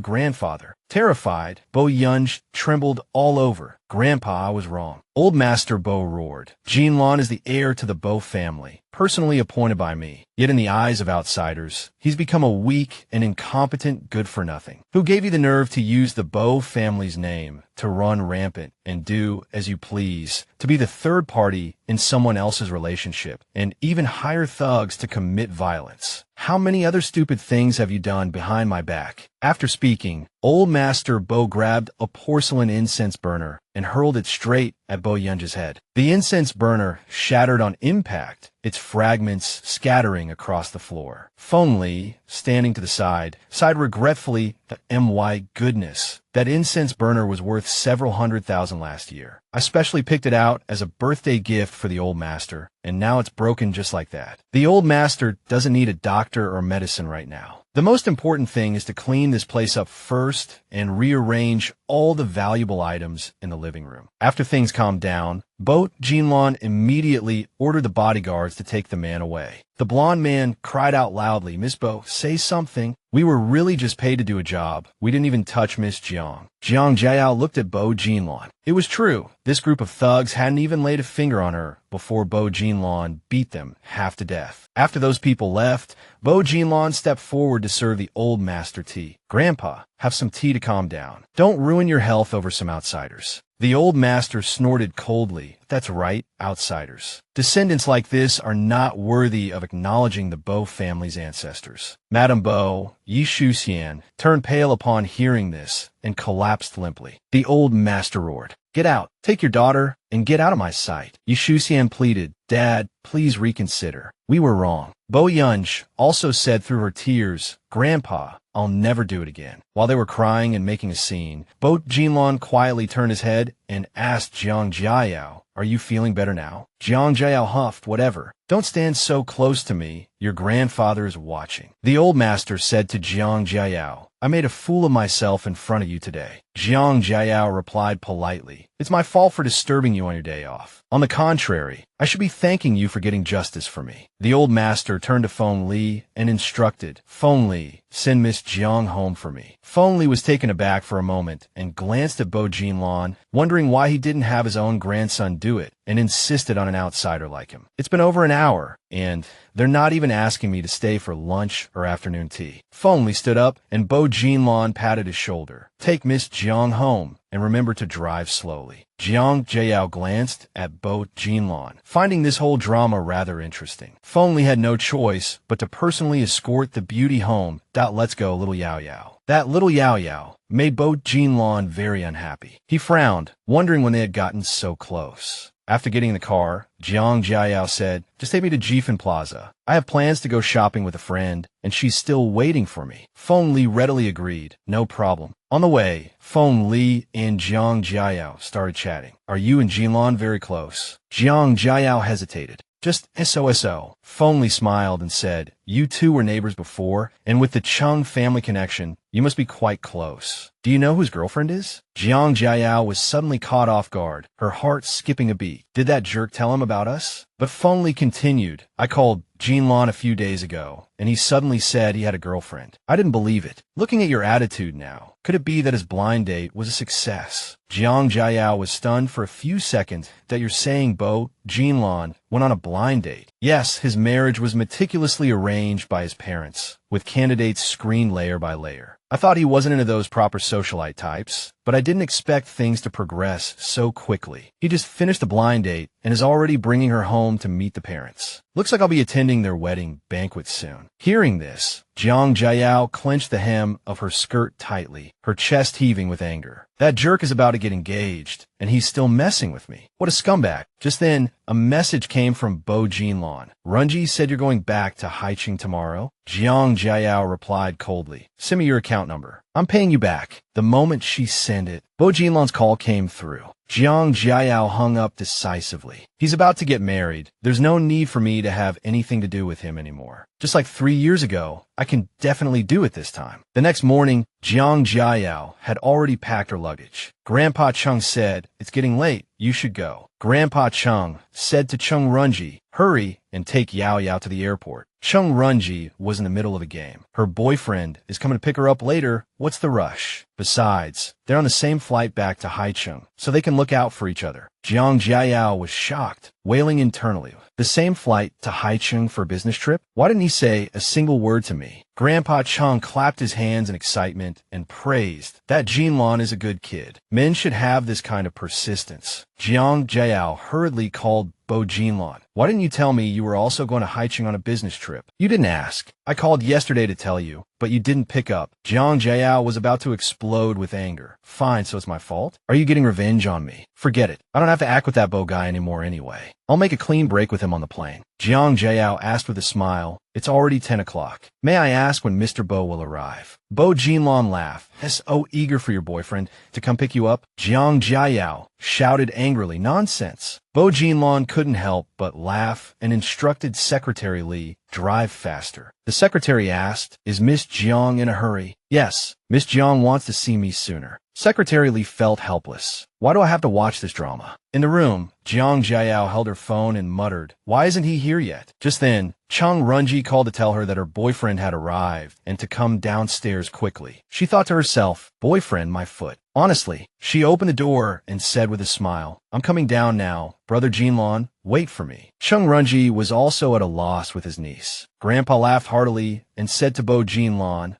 grandfather. Terrified, Bo Yunj trembled all over. Grandpa, I was wrong. Old Master Bo roared. Jinlan is the heir to the Bo family, personally appointed by me. Yet in the eyes of outsiders, he's become a weak and incompetent good-for-nothing. Who gave you the nerve to use the Bo family's name to run rampant and do as you please, to be the third party in someone else's relationship, and even hire thugs to commit violence? How many other stupid things have you done behind my back? After speaking, Old Master Bo grabbed a porcelain incense burner and hurled it straight at Bo Yunj's head. The incense burner shattered on impact, its fragments scattering across the floor. Feng Li, standing to the side, sighed regretfully that my goodness, that incense burner was worth several 100,000 last year. I specially picked it out as a birthday gift for the old master, and now it's broken just like that. The old master doesn't need a doctor or medicine right now. The most important thing is to clean this place up first and rearrange all the valuable items in the living room. After things calmed down, Bo Jinlan immediately ordered the bodyguards to take the man away. The blonde man cried out loudly, Miss Bo, say something. We were really just paid to do a job. We didn't even touch Miss Jiang. Jiang Jiaoyu looked at Bo Jinlan. It was true. This group of thugs hadn't even laid a finger on her before Bo Jinlan beat them half to death. After those people left, Bo Jinlan stepped forward to serve the old master tea. Grandpa, have some tea to calm down. Don't ruin your health over some outsiders. The old master snorted coldly. That's right, outsiders. Descendants like this are not worthy of acknowledging the Bo family's ancestors. Madame Bo, Yi Shuxian, turned pale upon hearing this and collapsed limply. The old master roared, Get out, take your daughter, and get out of my sight. Yi Shuxian pleaded, Dad, please reconsider. We were wrong. Bo Yunj also said through her tears, Grandpa, I'll never do it again. While they were crying and making a scene, Bo Jinlan quietly turned his head and asked Jiang Jiaoyu, Are you feeling better now? Jiang Jiaoyu huffed, Whatever. Don't stand so close to me. Your grandfather is watching. The old master said to Jiang Jiaoyu, I made a fool of myself in front of you today. Jiang Jiaoyu replied politely, It's my fault for disturbing you on your day off. On the contrary, I should be thanking you for getting justice for me. The old master turned to Feng Li and instructed, Feng Li, send Miss Jiang home for me. Feng Li was taken aback for a moment and glanced at Bo Jinlan, wondering why he didn't have his own grandson do it, and insisted on an outsider like him. It's been over an hour, and they're not even asking me to stay for lunch or afternoon tea. Feng Li stood up, and Bo Jinlan patted his shoulder. Take Miss Jiang home, and remember to drive slowly. Jiang Jiaoyu glanced at Bo Jinlan, finding this whole drama rather interesting. Feng Li had no choice but to personally escort the beauty home. Let's go, little Yao Yao. That little Yao Yao made Bo Jinlan very unhappy. He frowned, wondering when they had gotten so close. After getting in the car, Jiang Jiaoyu said, Just take me to Jifen Plaza. I have plans to go shopping with a friend, and she's still waiting for me. Feng Li readily agreed. No problem. On the way, Feng Li and Jiang Jiaoyu started chatting. Are you and Jinlan very close? Jiang Jiaoyu hesitated. Just SOSO. Feng Li smiled and said, You two were neighbors before, and with the Chung family connection, you must be quite close. Do you know who his girlfriend is? Jiang Jiaoyu was suddenly caught off guard, her heart skipping a beat. Did that jerk tell him about us? But Feng Li continued, I called Jinlan a few days ago, and he suddenly said he had a girlfriend. I didn't believe it. Looking at your attitude now, could it be that his blind date was a success? Jiang Jiaoyu was stunned for a few seconds that you're saying Bo Jinlan went on a blind date. Yes, his marriage was meticulously arranged by his parents, with candidates screened layer by layer. I thought he wasn't into those proper socialite types, but I didn't expect things to progress so quickly. He just finished a blind date and is already bringing her home to meet the parents. Looks like I'll be attending their wedding banquet soon. Hearing this, Jiang Jiaoyu clenched the hem of her skirt tightly, her chest heaving with anger. That jerk is about to get engaged, and he's still messing with me. What a scumbag. Just then, a message came from Bo Jinlan. Runji said you're going back to Haicheng tomorrow? Jiang Jiaoyu replied coldly. Send me your account number. I'm paying you back. The moment she sent it, Bo Jinlan's call came through. Jiang Jiaoyu hung up decisively. He's about to get married. There's no need for me to have anything to do with him anymore. Just like 3 years ago, I can definitely do it this time. The next morning, Jiang Jiaoyu had already packed her luggage. Grandpa Chung said, it's getting late. You should go. Grandpa Chung said to Chung Runji, hurry and take Yao Yao to the airport. Chung Runji was in the middle of a game. Her boyfriend is coming to pick her up later. What's the rush? Besides, they're on the same flight back to Haicheng, so they can look out for each other. Jiang Jiaoyu was shocked, wailing internally. The same flight to Haicheng for a business trip? Why didn't he say a single word to me? Grandpa Chung clapped his hands in excitement and praised that Jinlan is a good kid. Men should have this kind of persistence. Jiang Jiaoyu hurriedly called Bo Jinlan. Why didn't you tell me you were also going to Haicheng on a business trip? You didn't ask. I called yesterday to tell you, but you didn't pick up. Jiang Jiaoyu was about to explode with anger. Fine, so it's my fault? Are you getting revenge on me? Forget it. I don't have to act with that Bo guy anymore anyway. I'll make a clean break with him on the plane. Jiang Jiaoyu asked with a smile. It's already 10 o'clock. May I ask when Mr. Bo will arrive? Bo Jinlan laughed. So eager for your boyfriend to come pick you up? Jiang Jiaoyu shouted angrily. Nonsense. Bo Jinlan couldn't help but laugh and instructed Secretary Li, drive faster. The secretary asked, is Miss Jiang in a hurry? Yes, Miss Jiang wants to see me sooner. Secretary Li felt helpless. Why do I have to watch this drama? In the room, Jiang Jiaoyu held her phone and muttered, why isn't he here yet? Just then, Chung Runji called to tell her that her boyfriend had arrived and to come downstairs quickly. She thought to herself, boyfriend, my foot. Honestly, she opened the door and said with a smile, I'm coming down now. Brother Jinlan, wait for me. Chung Runji was also at a loss with his niece. Grandpa laughed heartily and said to Bo Jinlan,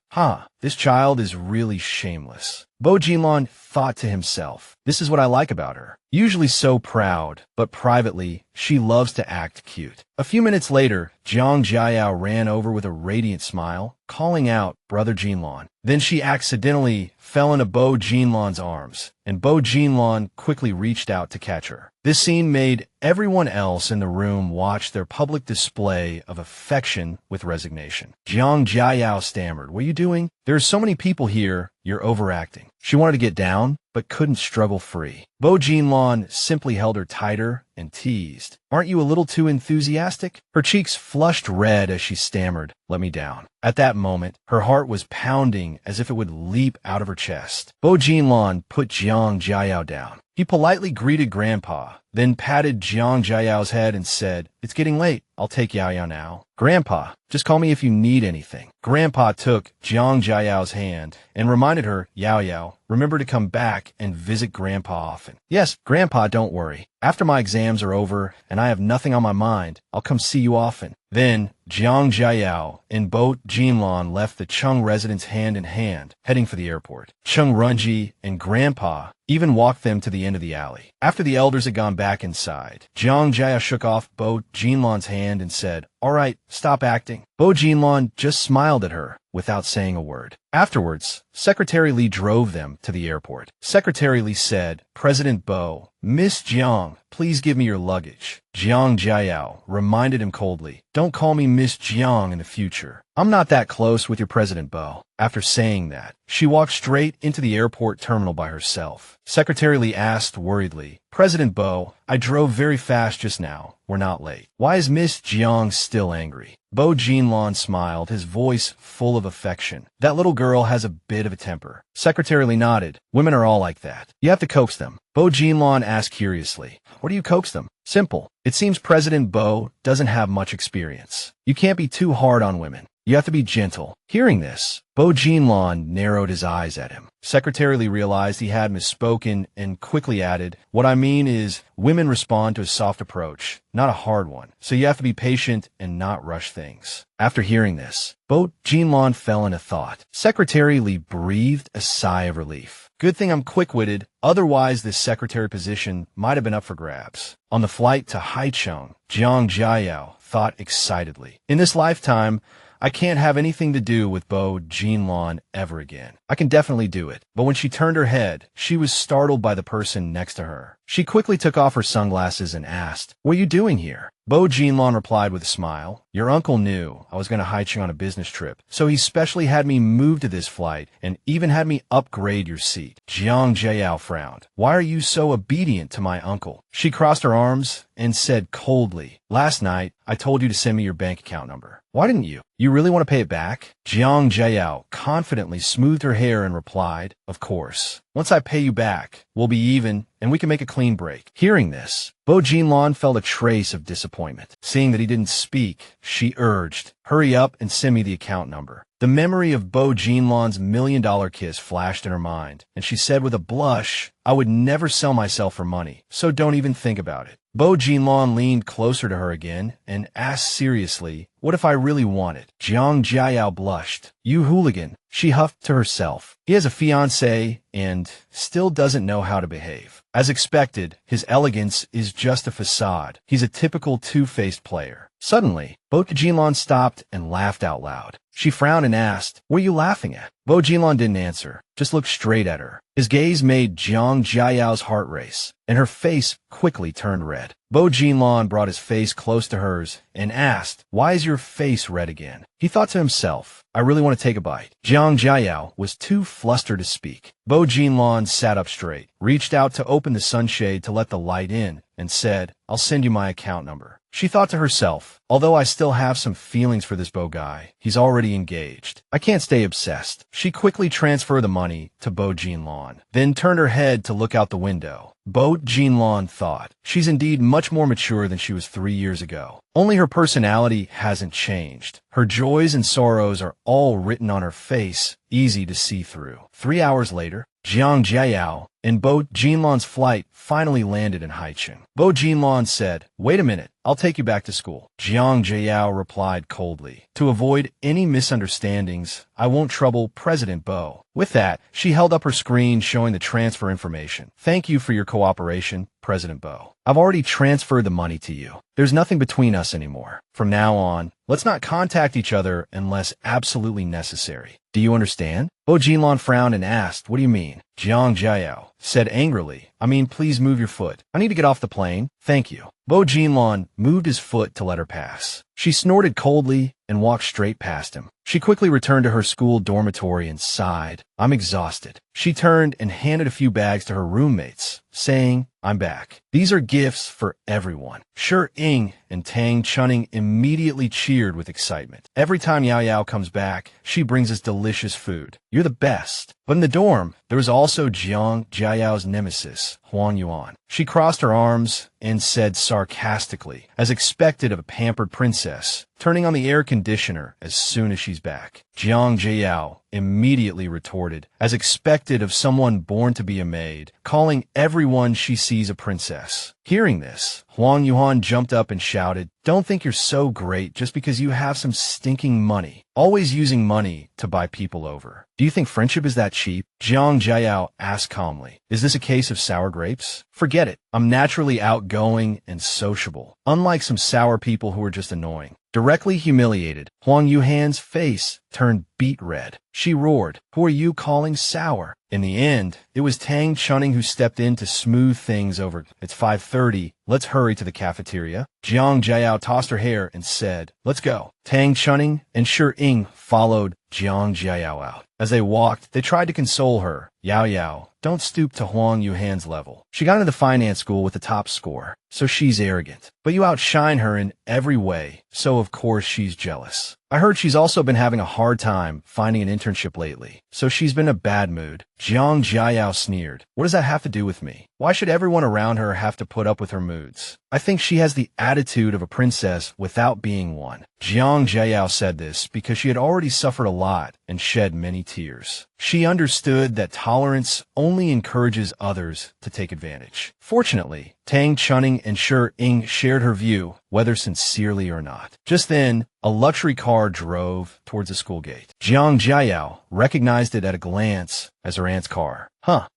this child is really shameless. Bo Jinlan thought to himself, this is what I like about her. Usually so proud, but privately, she loves to act cute. A few minutes later, Jiang Jiaoyu ran over with a radiant smile, calling out, Brother Jinlan. Then she accidentally fell into Bo Jinlan's arms, and Bo Jinlan quickly reached out to catch her. This scene made everyone else in the room watch their public display of affection with resignation. Jiang Jiaoyu stammered, what are you doing? There are so many people here, you're overacting. She wanted to get down, but couldn't struggle free. Bo Jinlan simply held her tighter and teased, aren't you a little too enthusiastic? Her cheeks flushed red as she stammered, let me down. At that moment, her heart was pounding as if it would leap out of her chest. Bo Jinlan put Jiang Jiaoyu down. He politely greeted Grandpa, then patted Jiang Jiaoyu's head and said, it's getting late. I'll take Yao Yao now. Grandpa, just call me if you need anything. Grandpa took Jiang Jiaoyu's hand and reminded her, Yao Yao, remember to come back and visit Grandpa often. Yes, Grandpa, don't worry. After my exams are over and I have nothing on my mind, I'll come see you often. Then, Jiang Jiaoyu and Bo Jinlan left the Chung residence hand in hand, heading for the airport. Chung Runji and Grandpa even walked them to the end of the alley. After the elders had gone back inside, Jiang Jiaoyu shook off Bo Jinlan's hand and said, all right, stop acting. Bo Jinlan just smiled at her without saying a word. Afterwards, Secretary Li drove them to the airport. Secretary Li said, President Bo, Miss Jiang, please give me your luggage. Jiang Jiaoyu reminded him coldly, don't call me Miss Jiang in the future. I'm not that close with your President Bo. After saying that, she walked straight into the airport terminal by herself. Secretary Li asked worriedly, President Bo, I drove very fast just now. We're not late. Why is Miss Jiang still angry? Bo Jinlan smiled, his voice full of affection. That little girl has a bit of a temper. Secretary Li nodded. Women are all like that. You have to coax them. Bo Jinlan asked curiously, what do you coax them? Simple. It seems President Bo doesn't have much experience. You can't be too hard on women. You have to be gentle. Hearing this, Bo Jinlan narrowed his eyes at him. Secretary Li realized he had misspoken and quickly added, "What I mean is, women respond to a soft approach, not a hard one. So you have to be patient and not rush things." After hearing this, Bo Jinlan fell into thought. Secretary Li breathed a sigh of relief. Good thing I'm quick-witted, otherwise this secretary position might have been up for grabs. On the flight to Haicheng, Jiang Jiaoyu thought excitedly. In this lifetime, I can't have anything to do with Bo Jinlan ever again. I can definitely do it. But when she turned her head, she was startled by the person next to her. She quickly took off her sunglasses and asked, "What are you doing here?" Bo Jinlan replied with a smile, "Your uncle knew I was going to Haicheng on a business trip, so he specially had me move to this flight and even had me upgrade your seat." Jiang Jiaoyu frowned. "Why are you so obedient to my uncle?" She crossed her arms and said coldly, "Last night, I told you to send me your bank account number. Why didn't you? You really want to pay it back?" Jiang Jiaoyu confidently smoothed her hair and replied, "Of course. Once I pay you back, we'll be even, and we can make a clean break." Hearing this, Bo Jinlan felt a trace of disappointment. Seeing that he didn't speak, she urged, "Hurry up and send me the account number." The memory of Bo Jinlan's $1 million kiss flashed in her mind, and she said with a blush, "I would never sell myself for money, so don't even think about it." Bo Jinlan leaned closer to her again and asked seriously, "What if I really want it?" Jiang Jiaoyu blushed. "You hooligan," she huffed to herself. "He has a fiancée and still doesn't know how to behave." As expected, his elegance is just a facade. He's a typical two-faced player. Suddenly, Bo Jinlan stopped and laughed out loud. She frowned and asked, "What are you laughing at?" Bo Jinlan didn't answer, just looked straight at her. His gaze made Jiang Jiaoyu's heart race, and her face quickly turned red. Bo Jinlan brought his face close to hers and asked, "Why is your face red again?" He thought to himself, "I really want to take a bite." Jiang Jiaoyu was too flustered to speak. Bo Jinlan sat up straight, reached out to open the sunshade to let the light in, and said, "I'll send you my account number." She thought to herself, although I still have some feelings for this Bo guy, he's already engaged. I can't stay obsessed. She quickly transferred the money to Bo Jinlan, then turned her head to look out the window. Bo Jinlan thought, she's indeed much more mature than she was 3 years ago. Only her personality hasn't changed. Her joys and sorrows are all written on her face, easy to see through. 3 hours later, Jiang Jiaoyu and Bo Jinlan's flight finally landed in Haicheng. Bo Jinlan said, "Wait a minute, I'll take you back to school." Jiang Jiaoyu replied coldly, "To avoid any misunderstandings, I won't trouble President Bo." With that, she held up her screen showing the transfer information. "Thank you for your cooperation, President Bo. I've already transferred the money to you. There's nothing between us anymore. From now on, let's not contact each other unless absolutely necessary. Do you understand?" Bo Jinlan frowned and asked, "What do you mean?" Jiang Jiaoyu said angrily, "I mean, please move your foot. I need to get off the plane. Thank you." Bo Jinlan moved his foot to let her pass. She snorted coldly and walked straight past him. She quickly returned to her school dormitory and sighed, "I'm exhausted." She turned and handed a few bags to her roommates, saying, "I'm back. These are gifts for everyone." Shi Ying and Tang Chunning immediately cheered with excitement. "Every time Yao Yao comes back, she brings us delicious food. You're the best." But in the dorm, there was also Jiang Jiaoyu's nemesis, Huang Yuan. She crossed her arms and said sarcastically, as expected of a pampered princess, turning on the air conditioner as soon as she's back. Jiang Jiaoyu immediately retorted, as expected of someone born to be a maid, calling everyone she sees a princess. Hearing this, Huang Yuan jumped up and shouted, "Don't think you're so great just because you have some stinking money. Always using money to buy people over. Do you think friendship is that cheap?" Jiang Jiaoyu asked calmly, "Is this a case of sour grapes? Forget it. I'm naturally outgoing and sociable, unlike some sour people who are just annoying." Directly humiliated, Huang Yuhan's face turned beet red. She roared, "Who are you calling sour?" In the end, it was Tang Chunning who stepped in to smooth things over. "It's 5:30. Let's hurry to the cafeteria." Jiang Jiaoyu tossed her hair and said, "Let's go." Tang Chunning and Shi Ying followed Jiang Jiaoyu out. As they walked, they tried to console her. Yao Yao, don't stoop to Huang Yuhan's level. She got into the finance school with the top score, so she's arrogant. But you outshine her in every way, so of course she's jealous. I heard she's also been having a hard time finding an internship lately, so she's been in a bad mood. Jiang Jiaoyu sneered. What does that have to do with me? Why should everyone around her have to put up with her moods? I think she has the attitude of a princess without being one. Jiang Jiaoyu said this because she had already suffered a lot and shed many tears. She understood that tolerance only encourages others to take advantage. Fortunately, Tang Chunning and Shi Ying shared her view, whether sincerely or not. Just then, a luxury car drove towards the school gate. Jiang Jiaoyu recognized it at a glance as her aunt's car.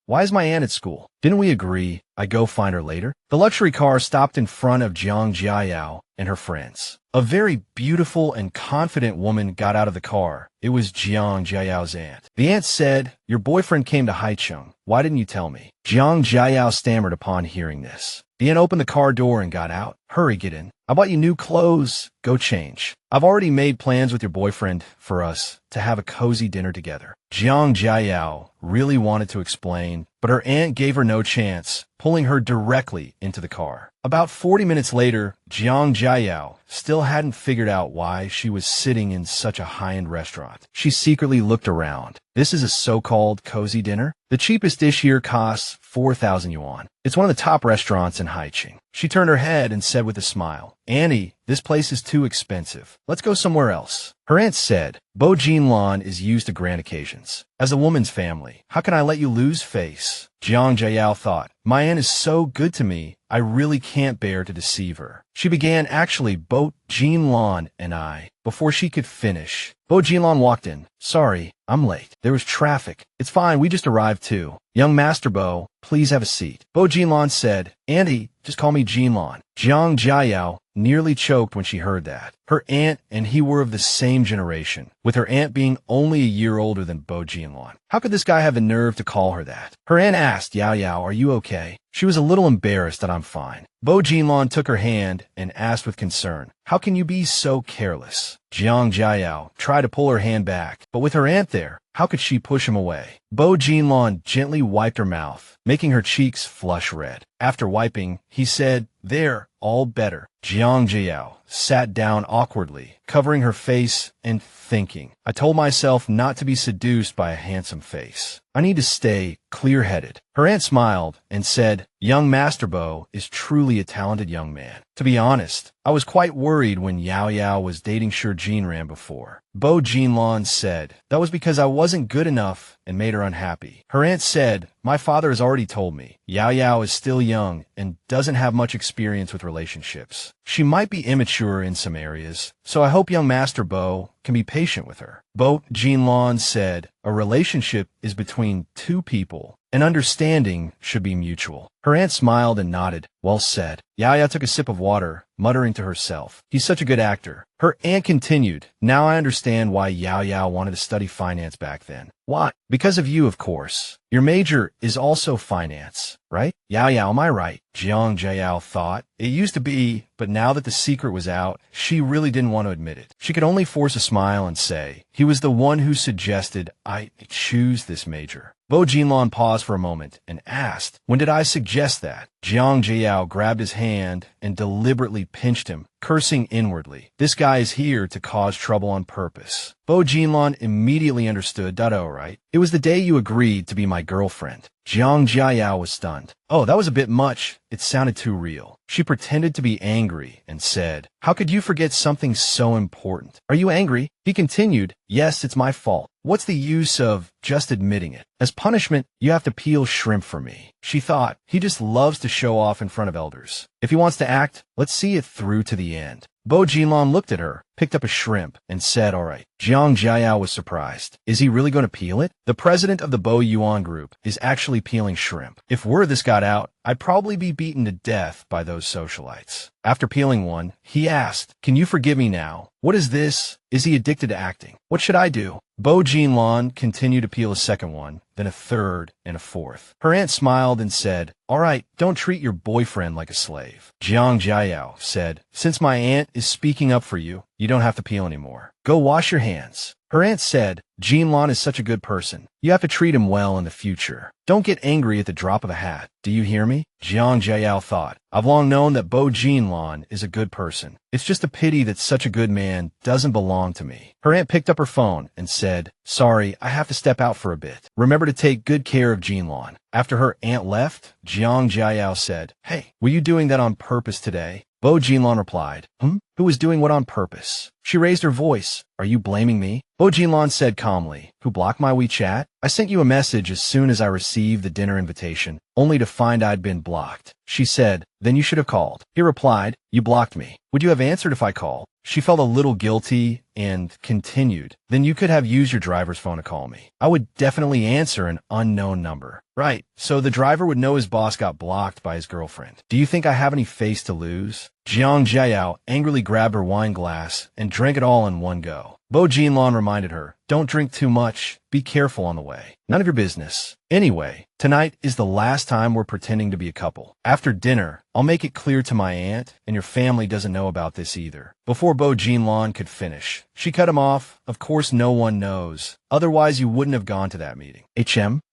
Why is my aunt at school? Didn't we agree I'd go find her later? The luxury car stopped in front of Jiang Jiaoyu and her friends. A very beautiful and confident woman got out of the car. It was Jiang Jiaoyu's aunt. The aunt said, your boyfriend came to Haicheng. Why didn't you tell me? Jiang Jiaoyu stammered upon hearing this. The aunt opened the car door and got out. Hurry, get in. I bought you new clothes. Go change. I've already made plans with your boyfriend for us to have a cozy dinner together. Jiang Jiaoyu really wanted to explain, but her aunt gave her no chance, pulling her directly into the car. About 40 minutes later, Jiang Jiaoyu still hadn't figured out why she was sitting in such a high-end restaurant. She secretly looked around. This is a so-called cozy dinner? The cheapest dish here costs 4,000 yuan. It's one of the top restaurants in Haicheng. She turned her head and said with a smile, Annie, this place is too expensive. Let's go somewhere else. Her aunt said, Bo Jinlan is used to grand occasions. As a woman's family, how can I let you lose face? Jiang Jiaoyu thought, my aunt is so good to me, I really can't bear to deceive her. She began actually Bo Jinlan and I. Before she could finish, Bo Jinlan walked in. Sorry, I'm late. There was traffic. It's fine, we just arrived too. Young Master Bo, please have a seat. Bo Jinlan said, Auntie, just call me Jinlan. Jiang Jiaoyu nearly choked when she heard that. Her aunt and he were of the same generation, with her aunt being only a year older than Bo Jinlan. How could this guy have the nerve to call her that? Her aunt asked, Yao Yao, are you okay? She was a little embarrassed that I'm fine. Bo Jinlan took her hand and asked with concern, how can you be so careless? Jiang Jiaoyu tried to pull her hand back, but with her aunt there, how could she push him away? Bo Jinlan gently wiped her mouth, making her cheeks flush red. After wiping, he said, there, all better. Jiang Jiaoyu sat down awkwardly, covering her face and thinking. I told myself not to be seduced by a handsome face. I need to stay clear-headed. Her aunt smiled and said, young Master Bo is truly a talented young man. To be honest, I was quite worried when Yao Yao was dating Shi Jinran before. Bo Jinlan said, that was because I wasn't good enough and made her unhappy. Her aunt said, my father has already told me, Yao Yao is still young and doesn't have much experience with relationships. She might be immature in some areas, so I hope young Master Bo can be patient with her. Bo Jinlan said, a relationship is between two people, and understanding should be mutual. Her aunt smiled and nodded. Well said. Yao Yao took a sip of water, muttering to herself, he's such a good actor. Her aunt continued, now I understand why Yao Yao wanted to study finance back then. Why? Because of you, of course. Your major is also finance, right? Yao Yao, am I right? Jiang Jiaoyu thought. It used to be, but now that the secret was out, she really didn't want to admit it. She could only force a smile and say, he was the one who suggested I choose this major. Bo Jinlan paused for a moment and asked, when did I suggest that? Jiang Jiaoyu grabbed his hand and deliberately pinched him, cursing inwardly. This guy is here to cause trouble on purpose. Bo Jinlan immediately understood. Right? It was the day you agreed to be my girlfriend. Jiang Jiaoyu was stunned. Oh, that was a bit much. It sounded too real. She pretended to be angry and said, how could you forget something so important? Are you angry? He continued, yes, it's my fault. What's the use of just admitting it? As punishment, you have to peel shrimp for me. She thought, he just loves to show off in front of elders. If he wants to act, let's see it through to the end. Bo Jinlan looked at her, picked up a shrimp, and said, all right. Jiang Jiaoyu was surprised. Is he really going to peel it? The president of the Bo Yuan group is actually peeling shrimp. If word of this got out, I'd probably be beaten to death by those socialites. After peeling one, he asked, can you forgive me now? What is this? Is he addicted to acting? What should I do? Bo Jinlan continued to peel a second one, then a third, and a fourth. Her aunt smiled and said, all right, don't treat your boyfriend like a slave. Jiang Jiaoyu said, since my aunt is speaking up for you, you don't have to peel anymore. Go wash your hands. Her aunt said, Jinlan is such a good person. You have to treat him well in the future. Don't get angry at the drop of a hat. Do you hear me? Jiang Jiaoyu thought. I've long known that Bo Jinlan is a good person. It's just a pity that such a good man doesn't belong to me. Her aunt picked up her phone and said, sorry, I have to step out for a bit. Remember to take good care of Jinlan. After her aunt left, Jiang Jiaoyu said, hey, were you doing that on purpose today? Bo Jinlan replied, Who was doing what on purpose? She raised her voice. Are you blaming me? Bo Jinlan said calmly, who blocked my WeChat? I sent you a message as soon as I received the dinner invitation, only to find I'd been blocked. She said, then you should have called. He replied, you blocked me. Would you have answered if I called? She felt a little guilty and continued, then you could have used your driver's phone to call me. I would definitely answer an unknown number. Right, so the driver would know his boss got blocked by his girlfriend. Do you think I have any face to lose? Jiang Jiaoyu angrily grabbed her wine glass and drank it all in one go. Bo Jinlan reminded her, don't drink too much. Be careful on the way. None of your business. Anyway, tonight is the last time we're pretending to be a couple. After dinner, I'll make it clear to my aunt, and your family doesn't know about this either. Before Bo Jinlan could finish, she cut him off. Of course no one knows. Otherwise you wouldn't have gone to that meeting.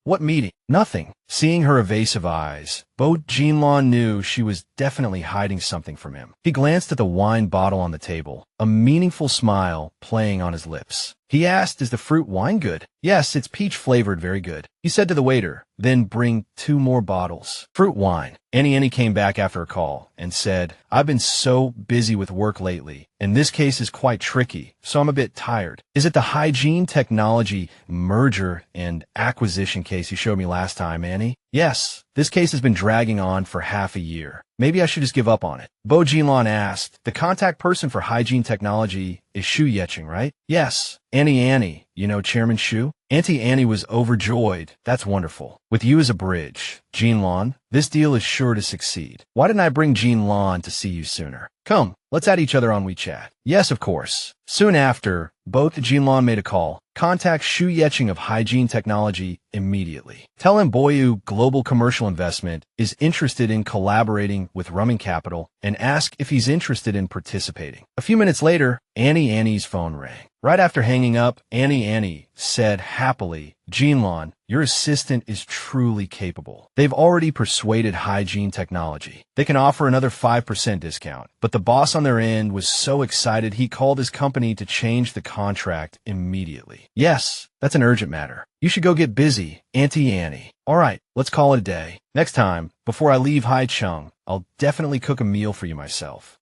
What meeting? Nothing. Seeing her evasive eyes, Bo Jinlan knew she was definitely hiding something from him. He glanced at the wine bottle on the table, a meaningful smile playing on his lips. He asked, is the fruit wine good? Yes, it's peach-flavored, very good. He said to the waiter, then bring 2 more bottles. Fruit wine. Annie came back after a call and said, I've been so busy with work lately, and this case is quite tricky, so I'm a bit tired. Is it the hygiene technology merger and acquisition case you showed me last time, Annie? Yes, this case has been dragging on for half a year. Maybe I should just give up on it. Bo Jinlan asked, the contact person for hygiene technology is Shu Yeching, right? Yes. Annie, you know Chairman Shu? Auntie Annie was overjoyed. That's wonderful. With you as a bridge, Jinlan, this deal is sure to succeed. Why didn't I bring Jinlan to see you sooner? Come, let's add each other on WeChat. Yes, of course. Soon after, both Jinlan made a call. Contact Shu Yeching of Hygiene Technology immediately. Tell him Boyu Global Commercial Investment is interested in collaborating with Ruming Capital and ask if he's interested in participating. A few minutes later, Annie's phone rang. Right after hanging up, Annie said happily, Jinlan, your assistant is truly capable. They've already persuaded Hygiene Technology. They can offer another 5% discount, but the boss on their end was so excited he called his company to change the contract immediately. Yes, that's an urgent matter. You should go get busy, Auntie Annie. All right, let's call it a day. Next time, before I leave Haicheng, I'll definitely cook a meal for you myself.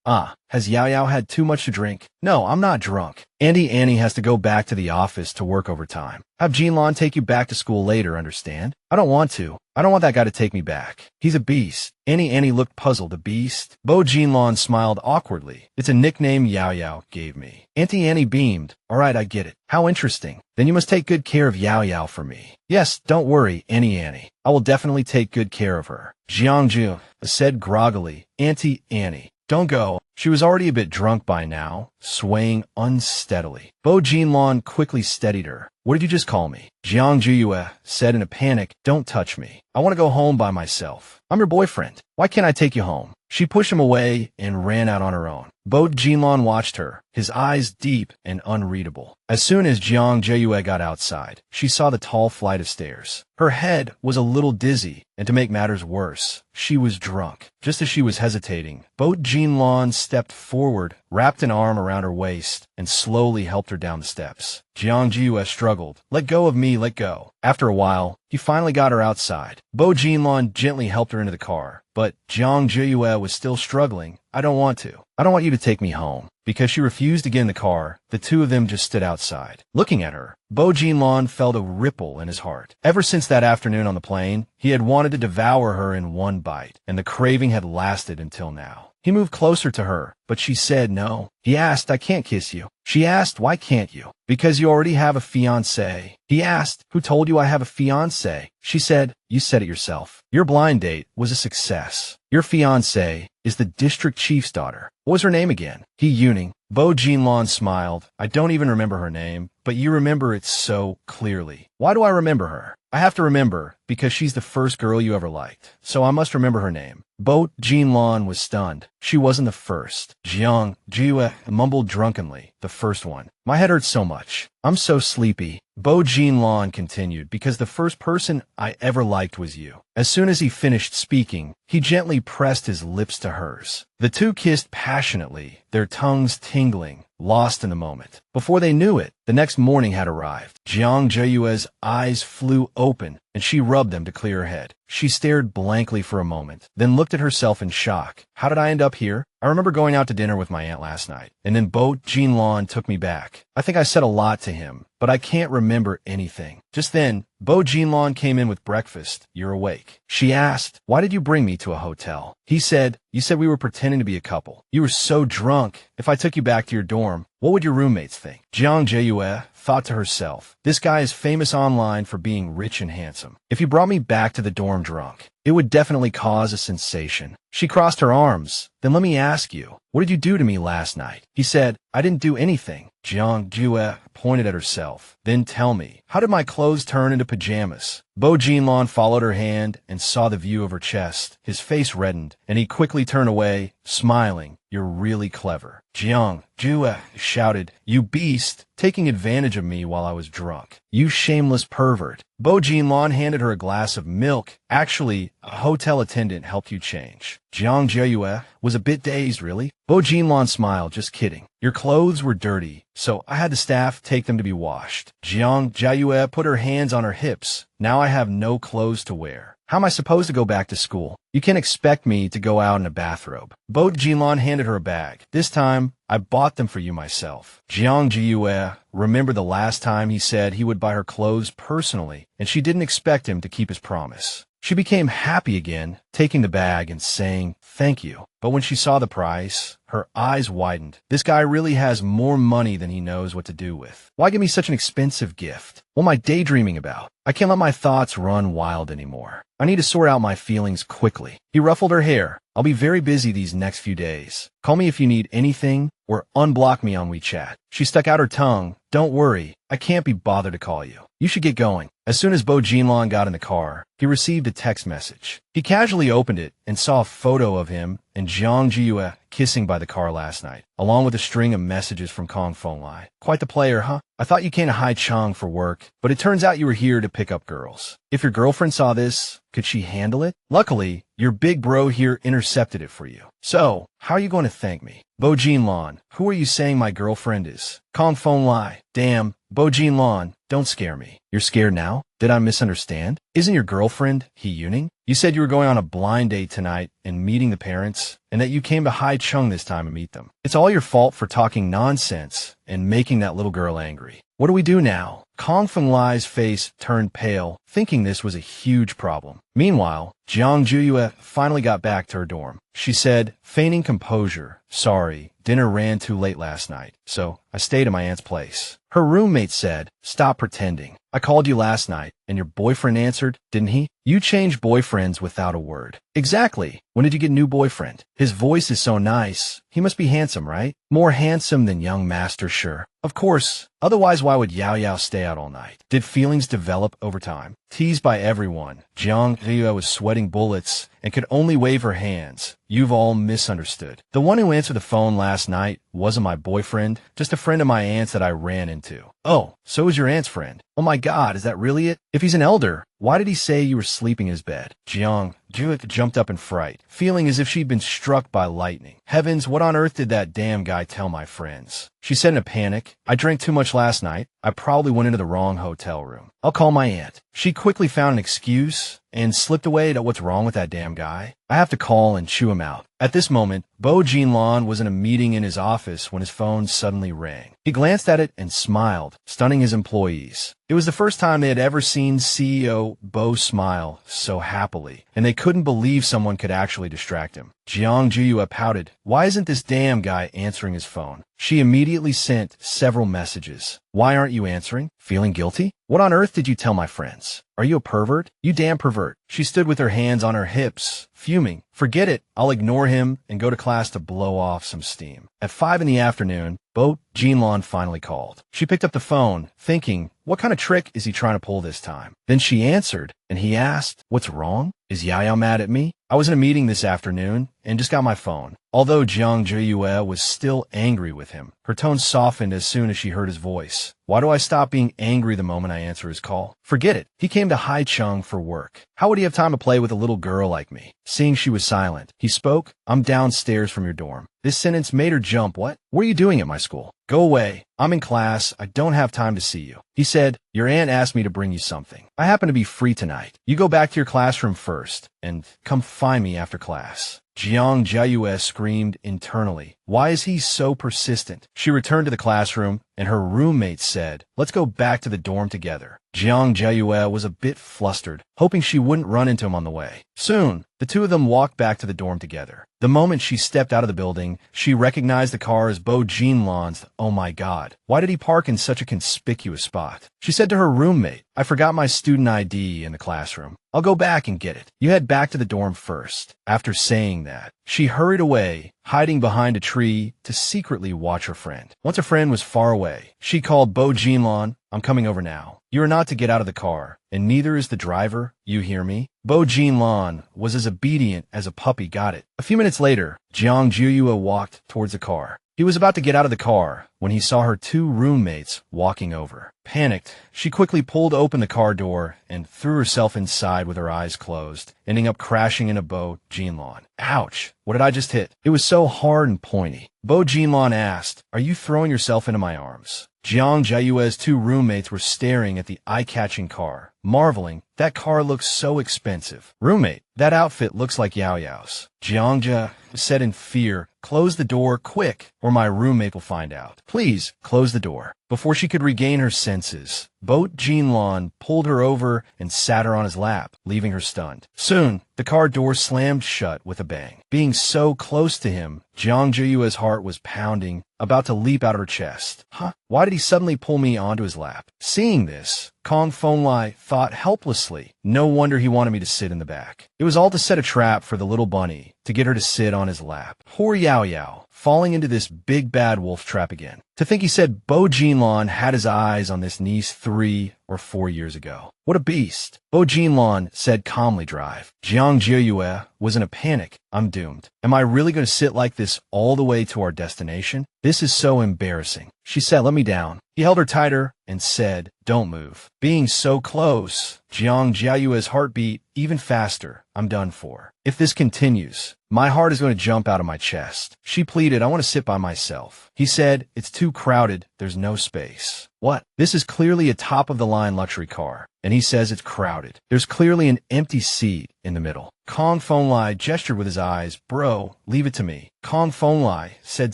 Has Yao had too much to drink? No, I'm not drunk. Auntie Annie has to go back to the office to work overtime. Have Jinlan take you back to school later, understand? I don't want to. I don't want that guy to take me back. He's a beast. Annie looked puzzled. A beast? Bo Jinlan smiled awkwardly. It's a nickname Yao gave me. Auntie Annie beamed. All right, I get it. How interesting. Then you must take good care of Yao for me. Yes, don't worry, Annie. I will definitely take good care of her. Jiang Jiaoyu said groggily. Auntie Annie, don't go. She was already a bit drunk by now, swaying unsteadily. Bo Jinlan quickly steadied her. What did you just call me? Jiang Jiaoyu said in a panic, don't touch me. I want to go home by myself. I'm your boyfriend. Why can't I take you home? She pushed him away and ran out on her own. Bo Jinlan watched her, his eyes deep and unreadable. As soon as Jiang Jiaoyu got outside, she saw the tall flight of stairs. Her head was a little dizzy, and to make matters worse, she was drunk. Just as she was hesitating, Bo Jinlan stepped forward, wrapped an arm around her waist, and slowly helped her down the steps. Jiang Jiaoyu struggled. Let go of me, let go. After a while, he finally got her outside. Bo Jinlan gently helped her into the car, but Jiang Jiaoyu was still struggling. I don't want to. I don't want you to take me home. Because she refused to get in the car, the two of them just stood outside. Looking at her, Bo Jinlan felt a ripple in his heart. Ever since that afternoon on the plane, he had wanted to devour her in one bite, and the craving had lasted until now. He moved closer to her, but she said no. He asked, I can't kiss you. She asked, why can't you? Because you already have a fiancé. He asked, who told you I have a fiancé? She said, you said it yourself. Your blind date was a success. Your fiancé is the district chief's daughter. What was her name again? He Yuning. Bo Jinlan smiled. I don't even remember her name, but you remember it so clearly. Why do I remember her? I have to remember, because she's the first girl you ever liked. So I must remember her name. Bo Jinlan was stunned. She wasn't the first. Jiang Jiaoyu mumbled drunkenly. The first one. My head hurts so much. I'm so sleepy. Bo Jinlan continued, because the first person I ever liked was you. As soon as he finished speaking, he gently pressed his lips to hers. The two kissed passionately, their tongues tingling, lost in the moment. Before they knew it, the next morning had arrived. Jiang Jiaoyu's eyes flew open, and she rubbed them to clear her head. She stared blankly for a moment, then looked at herself in shock. How did I end up here? I remember going out to dinner with my aunt last night, and then Bo Jinlan took me back. I think I said a lot to him, but I can't remember anything. Just then, Bo Jinlan came in with breakfast. You're awake. She asked, why did you bring me to a hotel? He said, you said we were pretending to be a couple. You were so drunk. If I took you back to your dorm, what would your roommates think? Jiang Jiaoyu thought to herself, this guy is famous online for being rich and handsome. If he brought me back to the dorm drunk, it would definitely cause a sensation. She crossed her arms. Then let me ask you, what did you do to me last night? He said, I didn't do anything. Jiang Jiaoyu pointed at herself. Then tell me, how did my clothes turn into pajamas? Bo Jinlan followed her hand and saw the view of her chest. His face reddened, and he quickly turned away, smiling. You're really clever. Jiang Jiaoyu shouted, you beast, taking advantage of me while I was drunk. You shameless pervert. Bo Jinlan handed her a glass of milk. Actually, a hotel attendant helped you change. Jiang Jiaoyu was a bit dazed, really? Bo Jinlan smiled, just kidding. Your clothes were dirty, so I had the staff take them to be washed. Jiang Jiaoyu put her hands on her hips. Now I have no clothes to wear. How am I supposed to go back to school? You can't expect me to go out in a bathrobe. Bo Jinlan handed her a bag. This time, I bought them for you myself. Jiang Jiaoyu remembered the last time he said he would buy her clothes personally, and she didn't expect him to keep his promise. She became happy again, taking the bag and saying, thank you. But when she saw the price, her eyes widened. This guy really has more money than he knows what to do with. Why give me such an expensive gift? What am I daydreaming about? I can't let my thoughts run wild anymore. I need to sort out my feelings quickly. He ruffled her hair. I'll be very busy these next few days. Call me if you need anything, or unblock me on WeChat. She stuck out her tongue. Don't worry, I can't be bothered to call you. You should get going. As soon as Bo Jinlan got in the car, he received a text message. He casually opened it and saw a photo of him and Jiang Jiaoyu kissing by the car last night, along with a string of messages from Kong Feng Lai. Quite the player, huh? I thought you came to Haicheng for work, but it turns out you were here to pick up girls. If your girlfriend saw this, could she handle it? Luckily, your big bro here intercepted it for you. So, how are you going to thank me? Bo Jinlan, who are you saying my girlfriend is? Kong Feng Lai. Damn, Bo Jinlan, don't scare me. You're scared now? Did I misunderstand? Isn't your girlfriend He Yuning? You said you were going on a blind date tonight and meeting the parents, and that you came to Haicheng this time to meet them. It's all your fault for talking nonsense and making that little girl angry. What do we do now? Kong Feng Lai's face turned pale, thinking this was a huge problem. Meanwhile, Jiang Jiaoyu finally got back to her dorm. She said, feigning composure, sorry, dinner ran too late last night, so I stayed at my aunt's place. Her roommate said, stop pretending. I called you last night, and your boyfriend answered, didn't he? You changed boyfriends without a word. Exactly. When did you get a new boyfriend? His voice is so nice. He must be handsome, right? More handsome than young master, sure. Of course. Otherwise, why would Yao Yao stay out all night? Did feelings develop over time? Teased by everyone, Jiang Jiaoyu was sweating bullets and could only wave her hands. You've all misunderstood. The one who answered the phone last night wasn't my boyfriend, just a friend of my aunt's that I ran into. Oh, so was your aunt's friend. Oh my God, is that really it? If he's an elder, why did he say you were sleeping in his bed? Jiang Jiaoyu jumped up in fright, feeling as if she'd been struck by lightning. Heavens, what on earth did that damn guy tell my friends? She said in a panic, I drank too much last night. I probably went into the wrong hotel room. I'll call my aunt. She quickly found an excuse and slipped away to what's wrong with that damn guy. I have to call and chew him out. At this moment, Bo Jinlan was in a meeting in his office when his phone suddenly rang. He glanced at it and smiled, stunning his employees. It was the first time they had ever seen CEO Bo smile so happily, and they couldn't believe someone could actually distract him. Jiang Jiaoyu pouted. Why isn't this damn guy answering his phone? She immediately sent several messages. Why aren't you answering? Feeling guilty? What on earth did you tell my friends? Are you a pervert? You damn pervert. She stood with her hands on her hips, fuming. Forget it. I'll ignore him and go to class to blow off some steam. At 5 in the afternoon, Bo Jinlan finally called. She picked up the phone, thinking, what kind of trick is he trying to pull this time? Then she answered, and he asked, what's wrong? Is Yao mad at me? I was in a meeting this afternoon and just got my phone. Although Jiang Jiaoyu was still angry with him, her tone softened as soon as she heard his voice. Why do I stop being angry the moment I answer his call? Forget it. He came to Haicheng for work. How would he have time to play with a little girl like me? Seeing she was silent, he spoke, I'm downstairs from your dorm. This sentence made her jump. What? What are you doing at my school? Go away. I'm in class. I don't have time to see you. He said, your aunt asked me to bring you something. I happen to be free tonight. You go back to your classroom first and come find me after class. Jiang Jiaoyu screamed internally. Why is he so persistent? She returned to the classroom, and her roommate said, let's go back to the dorm together. Jiang Jiaoyu was a bit flustered, hoping she wouldn't run into him on the way. Soon, the two of them walked back to the dorm together. The moment she stepped out of the building, she recognized the car as Bo Jinlan's. Oh my God, why did he park in such a conspicuous spot? She said to her roommate, I forgot my student ID in the classroom. I'll go back and get it. You head back to the dorm first. After saying that, she hurried away, hiding behind a tree to secretly watch her friend. Once her friend was far away, she called Bo Jinlan, I'm coming over now. You are not to get out of the car, and neither is the driver. You hear me? Bo Jinlan was as obedient as a puppy got it. A few minutes later, Jiang Jiaoyu walked towards the car. He was about to get out of the car when he saw her two roommates walking over. Panicked, she quickly pulled open the car door and threw herself inside with her eyes closed, ending up crashing into Bo Jinlan. Ouch! What did I just hit? It was so hard and pointy. Bo Jinlan asked, are you throwing yourself into my arms? Jiang Jiaoyu's two roommates were staring at the eye-catching car, marveling, that car looks so expensive. Roommate, that outfit looks like Yao Yao's. Jiang Jia said in fear, close the door quick, or my roommate will find out. Please, close the door. Before she could regain her senses, Bo Jinlan pulled her over and sat her on his lap, leaving her stunned. Soon, the car door slammed shut with a bang. Being so close to him, Jiang Jiaoyu's heart was pounding, about to leap out of her chest. Huh? Why did he suddenly pull me onto his lap? Seeing this, Kong Fenglai thought helplessly, no wonder he wanted me to sit in the back. It was all to set a trap for the little bunny, to get her to sit on his lap. Poor Yao Yao, falling into this big bad wolf trap again. To think he said Bo Jinlan had his eyes on this niece 3 or 4 years ago. What a beast. Bo Jinlan said calmly drive. Jiang Jiaoyu was in a panic. I'm doomed. Am I really going to sit like this all the way to our destination? This is so embarrassing. She said, let me down. He held her tighter and said, don't move. Being so close, Jiang Jiaoyu's heart beat even faster. I'm done for. If this continues, my heart is going to jump out of my chest. She pleaded, I want to sit by myself. He said, it's too crowded. There's no space. What? This is clearly a top-of-the-line luxury car, and he says it's crowded. There's clearly an empty seat in the middle. Kong Fenglai gestured with his eyes. Bro, leave it to me. Kong Fenglai said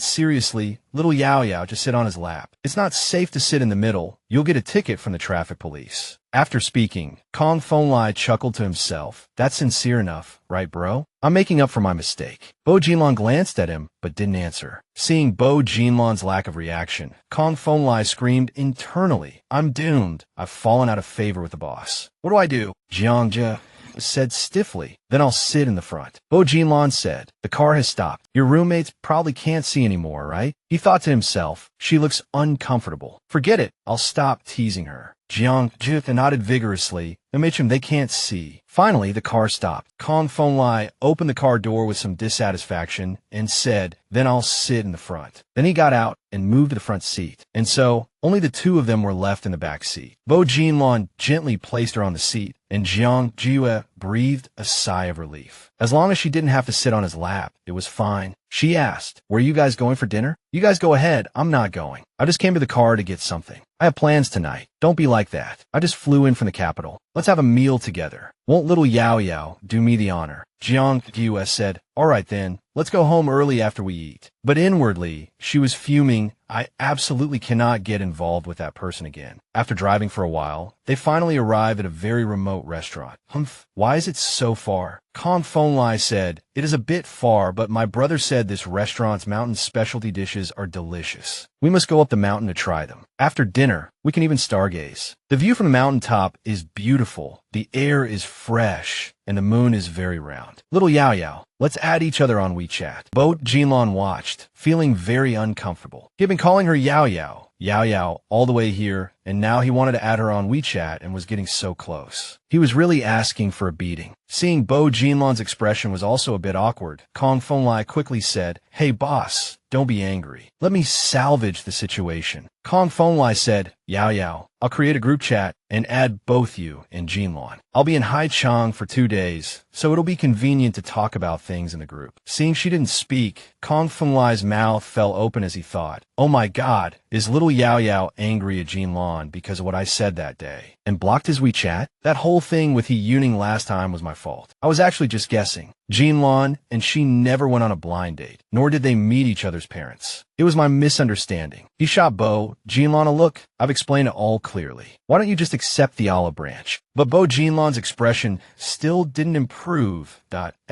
seriously, little Yao Yao just sit on his lap. It's not safe to sit in the middle. You'll get a ticket from the traffic police. After speaking, Kong Fenglai chuckled to himself. That's sincere enough, right, bro? I'm making up for my mistake. Bo Jinlan glanced at him, but didn't answer. Seeing Bo Jinlan's lack of reaction, Kong Fenglai screamed internally, I'm doomed. I've fallen out of favor with the boss. What do I do? Jiang Jia said stiffly, then I'll sit in the front. Bo Jinlan said, the car has stopped. Your roommates probably can't see anymore, right? He thought to himself, she looks uncomfortable. Forget it. I'll stop teasing her. Jiang Jia nodded vigorously and mentioned they can't see. Finally, the car stopped. Kong Fenglai opened the car door with some dissatisfaction and said, then I'll sit in the front. Then he got out and moved to the front seat. And so, only the two of them were left in the back seat. Bo Jinlan gently placed her on the seat, and Jiang Jiaoyu breathed a sigh of relief. As long as she didn't have to sit on his lap, it was fine. She asked, where are you guys going for dinner? You guys go ahead. I'm not going. I just came to the car to get something. I have plans tonight. Don't be like that. I just flew in from the capital. Let's have a meal together. Won't little Yao Yao do me the honor? Jiang Jiaoyu said, all right then, let's go home early after we eat. But inwardly, she was fuming. I absolutely cannot get involved with that person again. After driving for a while, they finally arrive at a very remote restaurant. Humph, why is it so far? Kong Feng Lai said, it is a bit far, but my brother said this restaurant's mountain specialty dishes are delicious. We must go up the mountain to try them. After dinner, we can even stargaze. The view from the mountaintop is beautiful. The air is fresh, and the moon is very round. Little Yao Yao, let's add each other on WeChat. Bo Jinlan watched, feeling very uncomfortable. He had been calling her Yao Yao, Yao Yao, all the way here, and now he wanted to add her on WeChat and was getting so close. He was really asking for a beating. Seeing Bo Jinlan's expression was also a bit awkward, Kong Feng Lai quickly said, hey boss, don't be angry. Let me salvage the situation. Kong Feng Lai said, Yao Yao, I'll create a group chat and add both you and Jinlan. I'll be in Haichang for 2 days, so it'll be convenient to talk about things in the group. Seeing she didn't speak, Kong Feng Lai's mouth fell open as he thought, oh my god, is little Yao Yao angry at Jinlan because of what I said that day? And blocked his WeChat? That whole thing with he Yuning last time was my fault. I was actually just guessing. Jinlan and she never went on a blind date, nor did they meet each other's parents. It was my misunderstanding. He shot Bo Jinlan a look. I've explained it all clearly. Why don't you just accept the olive branch? But Bo Jinlan's expression still didn't improve.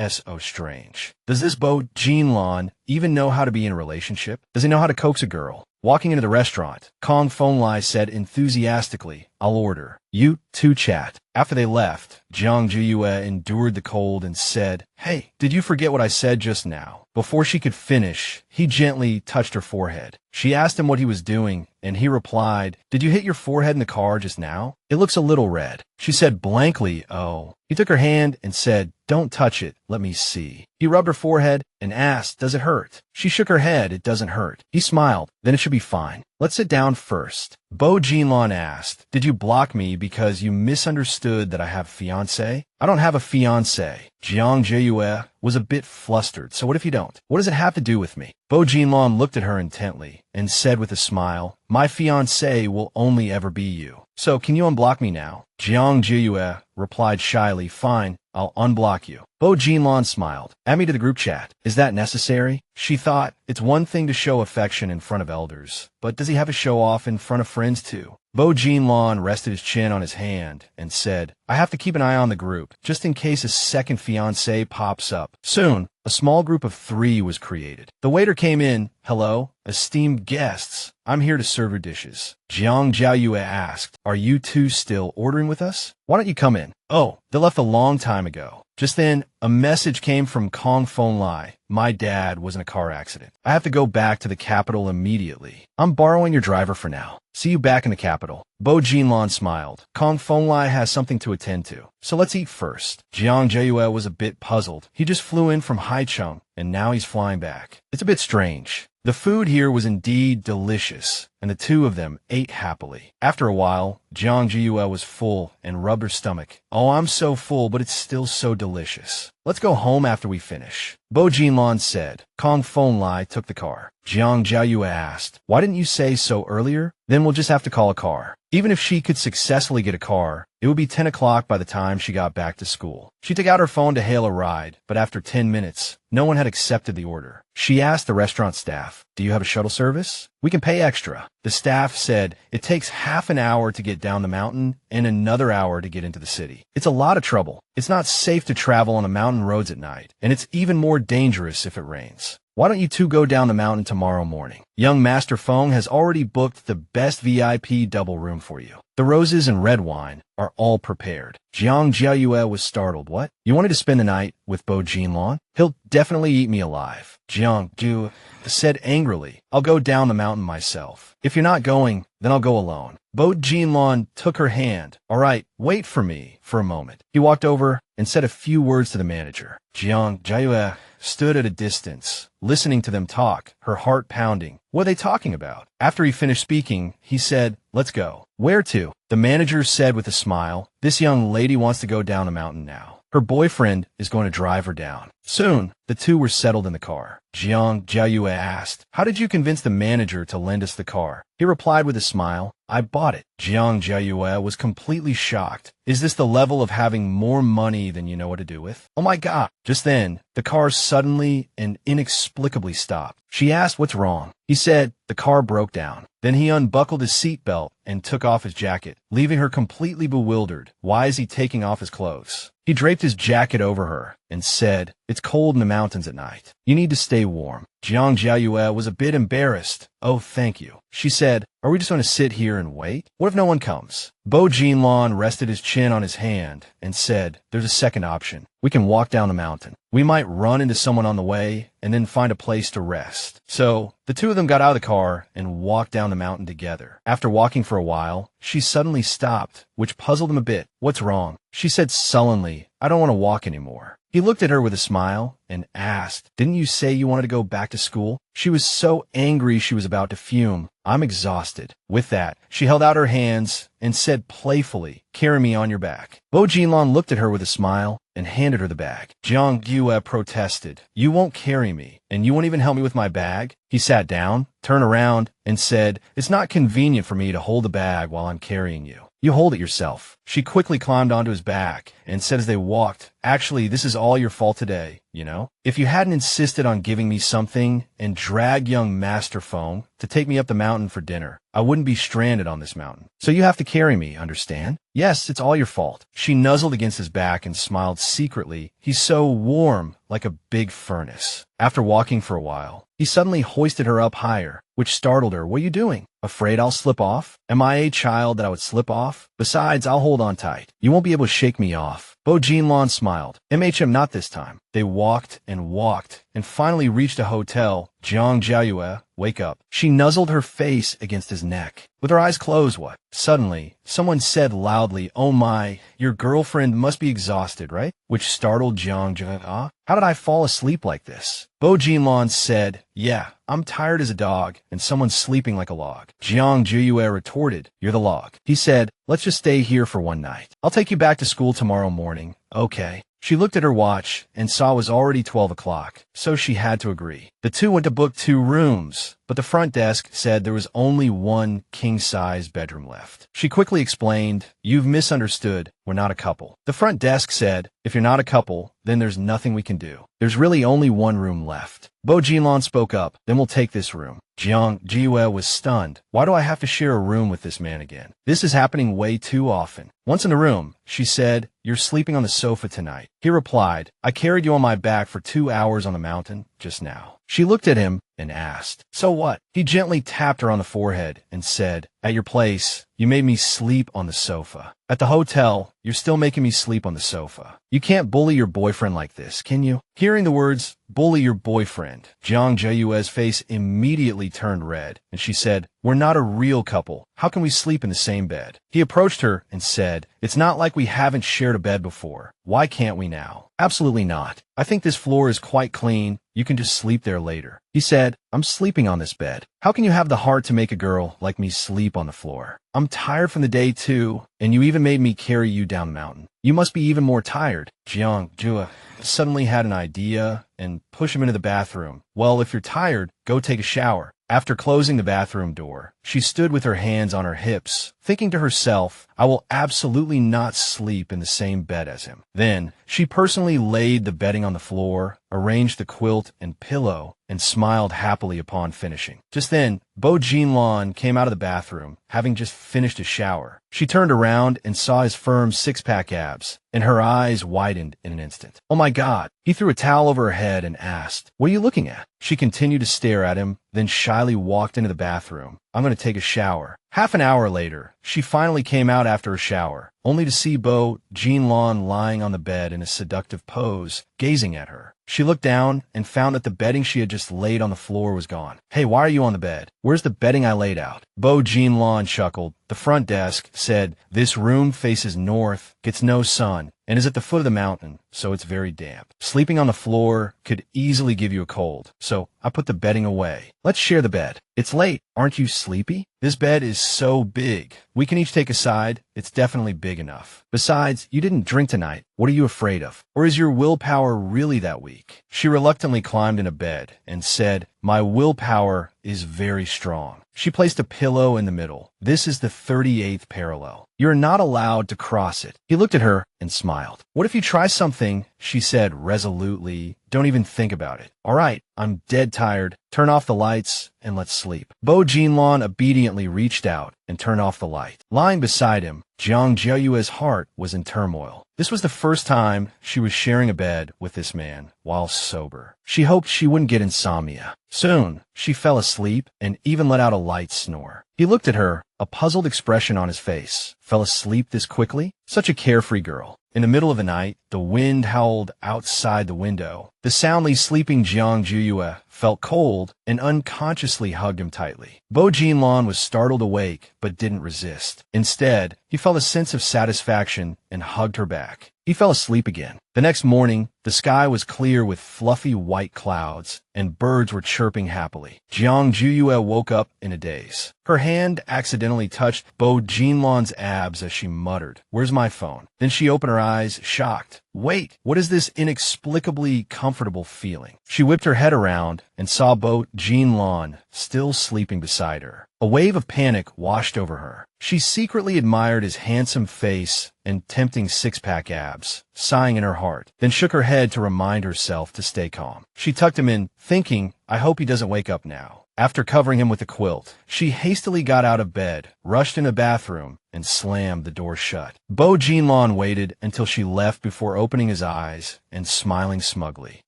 So strange. Does this Bo Jinlan even know how to be in a relationship? Does he know how to coax a girl? Walking into the restaurant, Kong Feng Lai said enthusiastically, I'll order. You two chat. After they left, Jiang Jiaoyu endured the cold and said, hey, did you forget what I said just now? Before she could finish, he gently touched her forehead. She asked him what he was doing, and he replied, did you hit your forehead in the car just now? It looks a little red. She said blankly, oh. He took her hand and said, don't touch it, let me see. He rubbed her forehead and asked, does it hurt? She shook her head, it doesn't hurt. He smiled, then it should be fine. Let's sit down first. Bo Jinlan asked, did you block me because you misunderstood that I have a fiancé? I don't have a fiancé. Jiang Jiaoyu was a bit flustered, so what if you don't? What does it have to do with me? Bo Jinlan looked at her intently and said with a smile, my fiancé will only ever be you. So can you unblock me now? Jiang Jiaoyu replied shyly, fine, I'll unblock you. Bo Jinlan smiled. Add me to the group chat. Is that necessary? She thought, it's one thing to show affection in front of elders, but does he have to show off in front of friends too? Bo Jinlan rested his chin on his hand and said, I have to keep an eye on the group, just in case a second fiancé pops up. Soon, a small group of 3 was created. The waiter came in. Hello, esteemed guests. I'm here to serve your dishes. Jiang Jiaoyu asked, are you two still ordering with us? Why don't you come in? Oh, they left a long time ago. Just then, a message came from Kong Feng Lai. My dad was in a car accident. I have to go back to the capital immediately. I'm borrowing your driver for now. See you back in the capital. Bo Jinlan smiled. Kong Feng Lai has something to attend to, so let's eat first. Jiang Jiaoyu was a bit puzzled. He just flew in from Haicheng, and now he's flying back. It's a bit strange. The food here was indeed delicious, and the two of them ate happily. After a while, Jiang Jiaoyu was full and rubbed her stomach. Oh, I'm so full, but it's still so delicious. Let's go home after we finish. Bo Jinlan said. Kong Feng Lai took the car. Jiang Jiaoyu asked, why didn't you say so earlier? Then we'll just have to call a car. Even if she could successfully get a car, it would be 10 o'clock by the time she got back to school. She took out her phone to hail a ride, but after 10 minutes, no one had accepted the order. She asked the restaurant staff, do you have a shuttle service? We can pay extra. The staff said it takes half an hour to get down the mountain and another hour to get into the city. It's a lot of trouble. It's not safe to travel on the mountain roads at night, and it's even more dangerous if it rains. Why don't you two go down the mountain tomorrow morning? Young Master Feng has already booked the best VIP double room for you. The roses and red wine are all prepared. Jiang Jiaoyu was startled. What? You wanted to spend the night with Bo Jinlan? He'll definitely eat me alive. Jiang Jiaoyu said angrily, I'll go down the mountain myself. If you're not going, then I'll go alone. Bo Jinlan took her hand. All right, wait for me for a moment. He walked over and said a few words to the manager. Jiang Jiaoyu stood at a distance, listening to them talk, her heart pounding. What are they talking about? After he finished speaking, he said, let's go. Where to? The manager said with a smile, this young lady wants to go down a mountain now. Her boyfriend is going to drive her down. Soon, the two were settled in the car. Jiang Jiaoyu asked, "How did you convince the manager to lend us the car?" He replied with a smile, "I bought it." Jiang Jiaoyu was completely shocked. "Is this the level of having more money than you know what to do with?" "Oh my God." Just then, the car suddenly and inexplicably stopped. She asked what's wrong. He said the car broke down. Then he unbuckled his seatbelt and took off his jacket, leaving her completely bewildered. Why is he taking off his clothes? He draped his jacket over her and said, "It's cold in the mountains at night. You need to stay warm." Jiang Jiaoyu was a bit embarrassed. "Oh, thank you." She said, "Are we just going to sit here and wait? What if no one comes?" Bo Jinlan rested his chin on his hand and said, "There's a second option. We can walk down the mountain. We might run into someone on the way and then find a place to rest." So, the two of them got out of the car and walked down the mountain together. After walking for a while, she suddenly stopped, which puzzled him a bit. "What's wrong?" She said sullenly, "I don't want to walk anymore." He looked at her with a smile and asked, "Didn't you say you wanted to go back to school?" She was so angry she was about to fume. "I'm exhausted." With that, she held out her hands and said playfully, "Carry me on your back." Bo Jinlan looked at her with a smile and handed her the bag. Jiang Jiaoyu protested, "You won't carry me, and you won't even help me with my bag?" He sat down, turned around, and said, "It's not convenient for me to hold the bag while I'm carrying you. You hold it yourself." She quickly climbed onto his back and said as they walked, "Actually, this is all your fault today, you know? If you hadn't insisted on giving me something and dragged young Master Feng to take me up the mountain for dinner, I wouldn't be stranded on this mountain. So you have to carry me, understand? Yes, it's all your fault." She nuzzled against his back and smiled secretly. "He's so warm, like a big furnace." After walking for a while, he suddenly hoisted her up higher, which startled her. "What are you doing? Afraid I'll slip off? Am I a child that I would slip off? Besides, I'll hold on tight. You won't be able to shake me off." Bo Jinlan smiled. Not this time." They walked and finally reached a hotel. Jiang Jiaoyu, "Wake up." She nuzzled her face against his neck. With her eyes closed, what? Suddenly, someone said loudly, "Oh my, your girlfriend must be exhausted, right?" Which startled Jiang Jiaoyu. "How did I fall asleep like this?" Bo Jinlan said, "Yeah, I'm tired as a dog, and someone's sleeping like a log." Jiang Jiaoyu retorted, "You're the log." He said, "Let's just stay here for one night. I'll take you back to school tomorrow morning." "Okay." She looked at her watch and saw it was already 12 o'clock, so she had to agree. The two went to book 2 rooms, but the front desk said there was only one king-size bedroom left. She quickly explained, "You've misunderstood. We're not a couple." The front desk said, "If you're not a couple, then there's nothing we can do. There's really only one room left." Bo Jinlan spoke up, "Then we'll take this room." Jiang Jiaoyu was stunned. "Why do I have to share a room with this man again? This is happening way too often." Once in the room, she said, "You're sleeping on the sofa tonight." He replied, "I carried you on my back for 2 hours on the mountain just now." She looked at him and asked, "So what?" He gently tapped her on the forehead and said, "At your place, you made me sleep on the sofa. At the hotel, you're still making me sleep on the sofa. You can't bully your boyfriend like this, can you?" Hearing the words, "bully your boyfriend," Jiang Jiaoyu's face immediately turned red, and she said, "We're not a real couple. How can we sleep in the same bed?" He approached her and said, "It's not like we haven't shared a bed before. Why can't we now?" "Absolutely not. I think this floor is quite clean. You can just sleep there later." He said, "I'm sleeping on this bed. How can you have the heart to make a girl like me sleep on the floor? I'm tired from the day too, and you even made me carry you down the mountain. You must be even more tired." Jiang Jiaoyu suddenly had an idea and pushed him into the bathroom. "Well, if you're tired, go take a shower." After closing the bathroom door, she stood with her hands on her hips, thinking to herself, "I will absolutely not sleep in the same bed as him." Then, she personally laid the bedding on the floor, arranged the quilt and pillow, and smiled happily upon finishing. Just then, Bo Jinlan came out of the bathroom, having just finished a shower. She turned around and saw his firm 6-pack abs, and her eyes widened in an instant. "Oh my God!" He threw a towel over her head and asked, "What are you looking at?" She continued to stare at him, then shyly walked into the bathroom. "I'm going to take a shower." Half an hour later, she finally came out after a shower, only to see Bo Jinlan lying on the bed in a seductive pose, gazing at her. She looked down and found that the bedding she had just laid on the floor was gone. "Hey, why are you on the bed? Where's the bedding I laid out?" Bo Jinlan chuckled. "The the front desk, said, "This room faces north, gets no sun, and is at the foot of the mountain, so it's very damp. Sleeping on the floor could easily give you a cold, so I put the bedding away. Let's share the bed. It's late. Aren't you sleepy? This bed is so big. We can each take a side. It's definitely big enough. Besides, you didn't drink tonight. What are you afraid of? Or is your willpower really that weak?" She reluctantly climbed into bed and said, "My willpower is very strong." She placed a pillow in the middle. "This is the 38th parallel. You're not allowed to cross it." He looked at her and smiled. "What if you try something?" she said resolutely. "Don't even think about it." "All right, I'm dead tired. Turn off the lights and let's sleep." Bo Jinlan obediently reached out and turned off the light. Lying beside him, Jiang Jiaoyu's heart was in turmoil. This was the first time she was sharing a bed with this man while sober. She hoped she wouldn't get insomnia. Soon, she fell asleep and even let out a light snore. He looked at her, a puzzled expression on his face. Fell asleep this quickly? Such a carefree girl. In the middle of the night, the wind howled outside the window. The soundly sleeping Jiang Jiaoyu felt cold and unconsciously hugged him tightly. Bo Jinlan was startled awake but didn't resist. Instead, he felt a sense of satisfaction and hugged her back. He fell asleep again. The next morning, the sky was clear with fluffy white clouds, and birds were chirping happily. Jiang Jiaoyu woke up in a daze. Her hand accidentally touched Bo Jinlan's abs as she muttered, "Where's my phone?" Then she opened her eyes, shocked. "Wait, what is this inexplicably comfortable feeling?" She whipped her head around and saw Bo Jinlan still sleeping beside her. A wave of panic washed over her. She secretly admired his handsome face and tempting six-pack abs, sighing in her heart, then shook her head to remind herself to stay calm. She tucked him in, thinking, "I hope he doesn't wake up now." After covering him with a quilt, she hastily got out of bed, rushed in the bathroom, and slammed the door shut. Bo Jinlan waited until she left before opening his eyes and smiling smugly.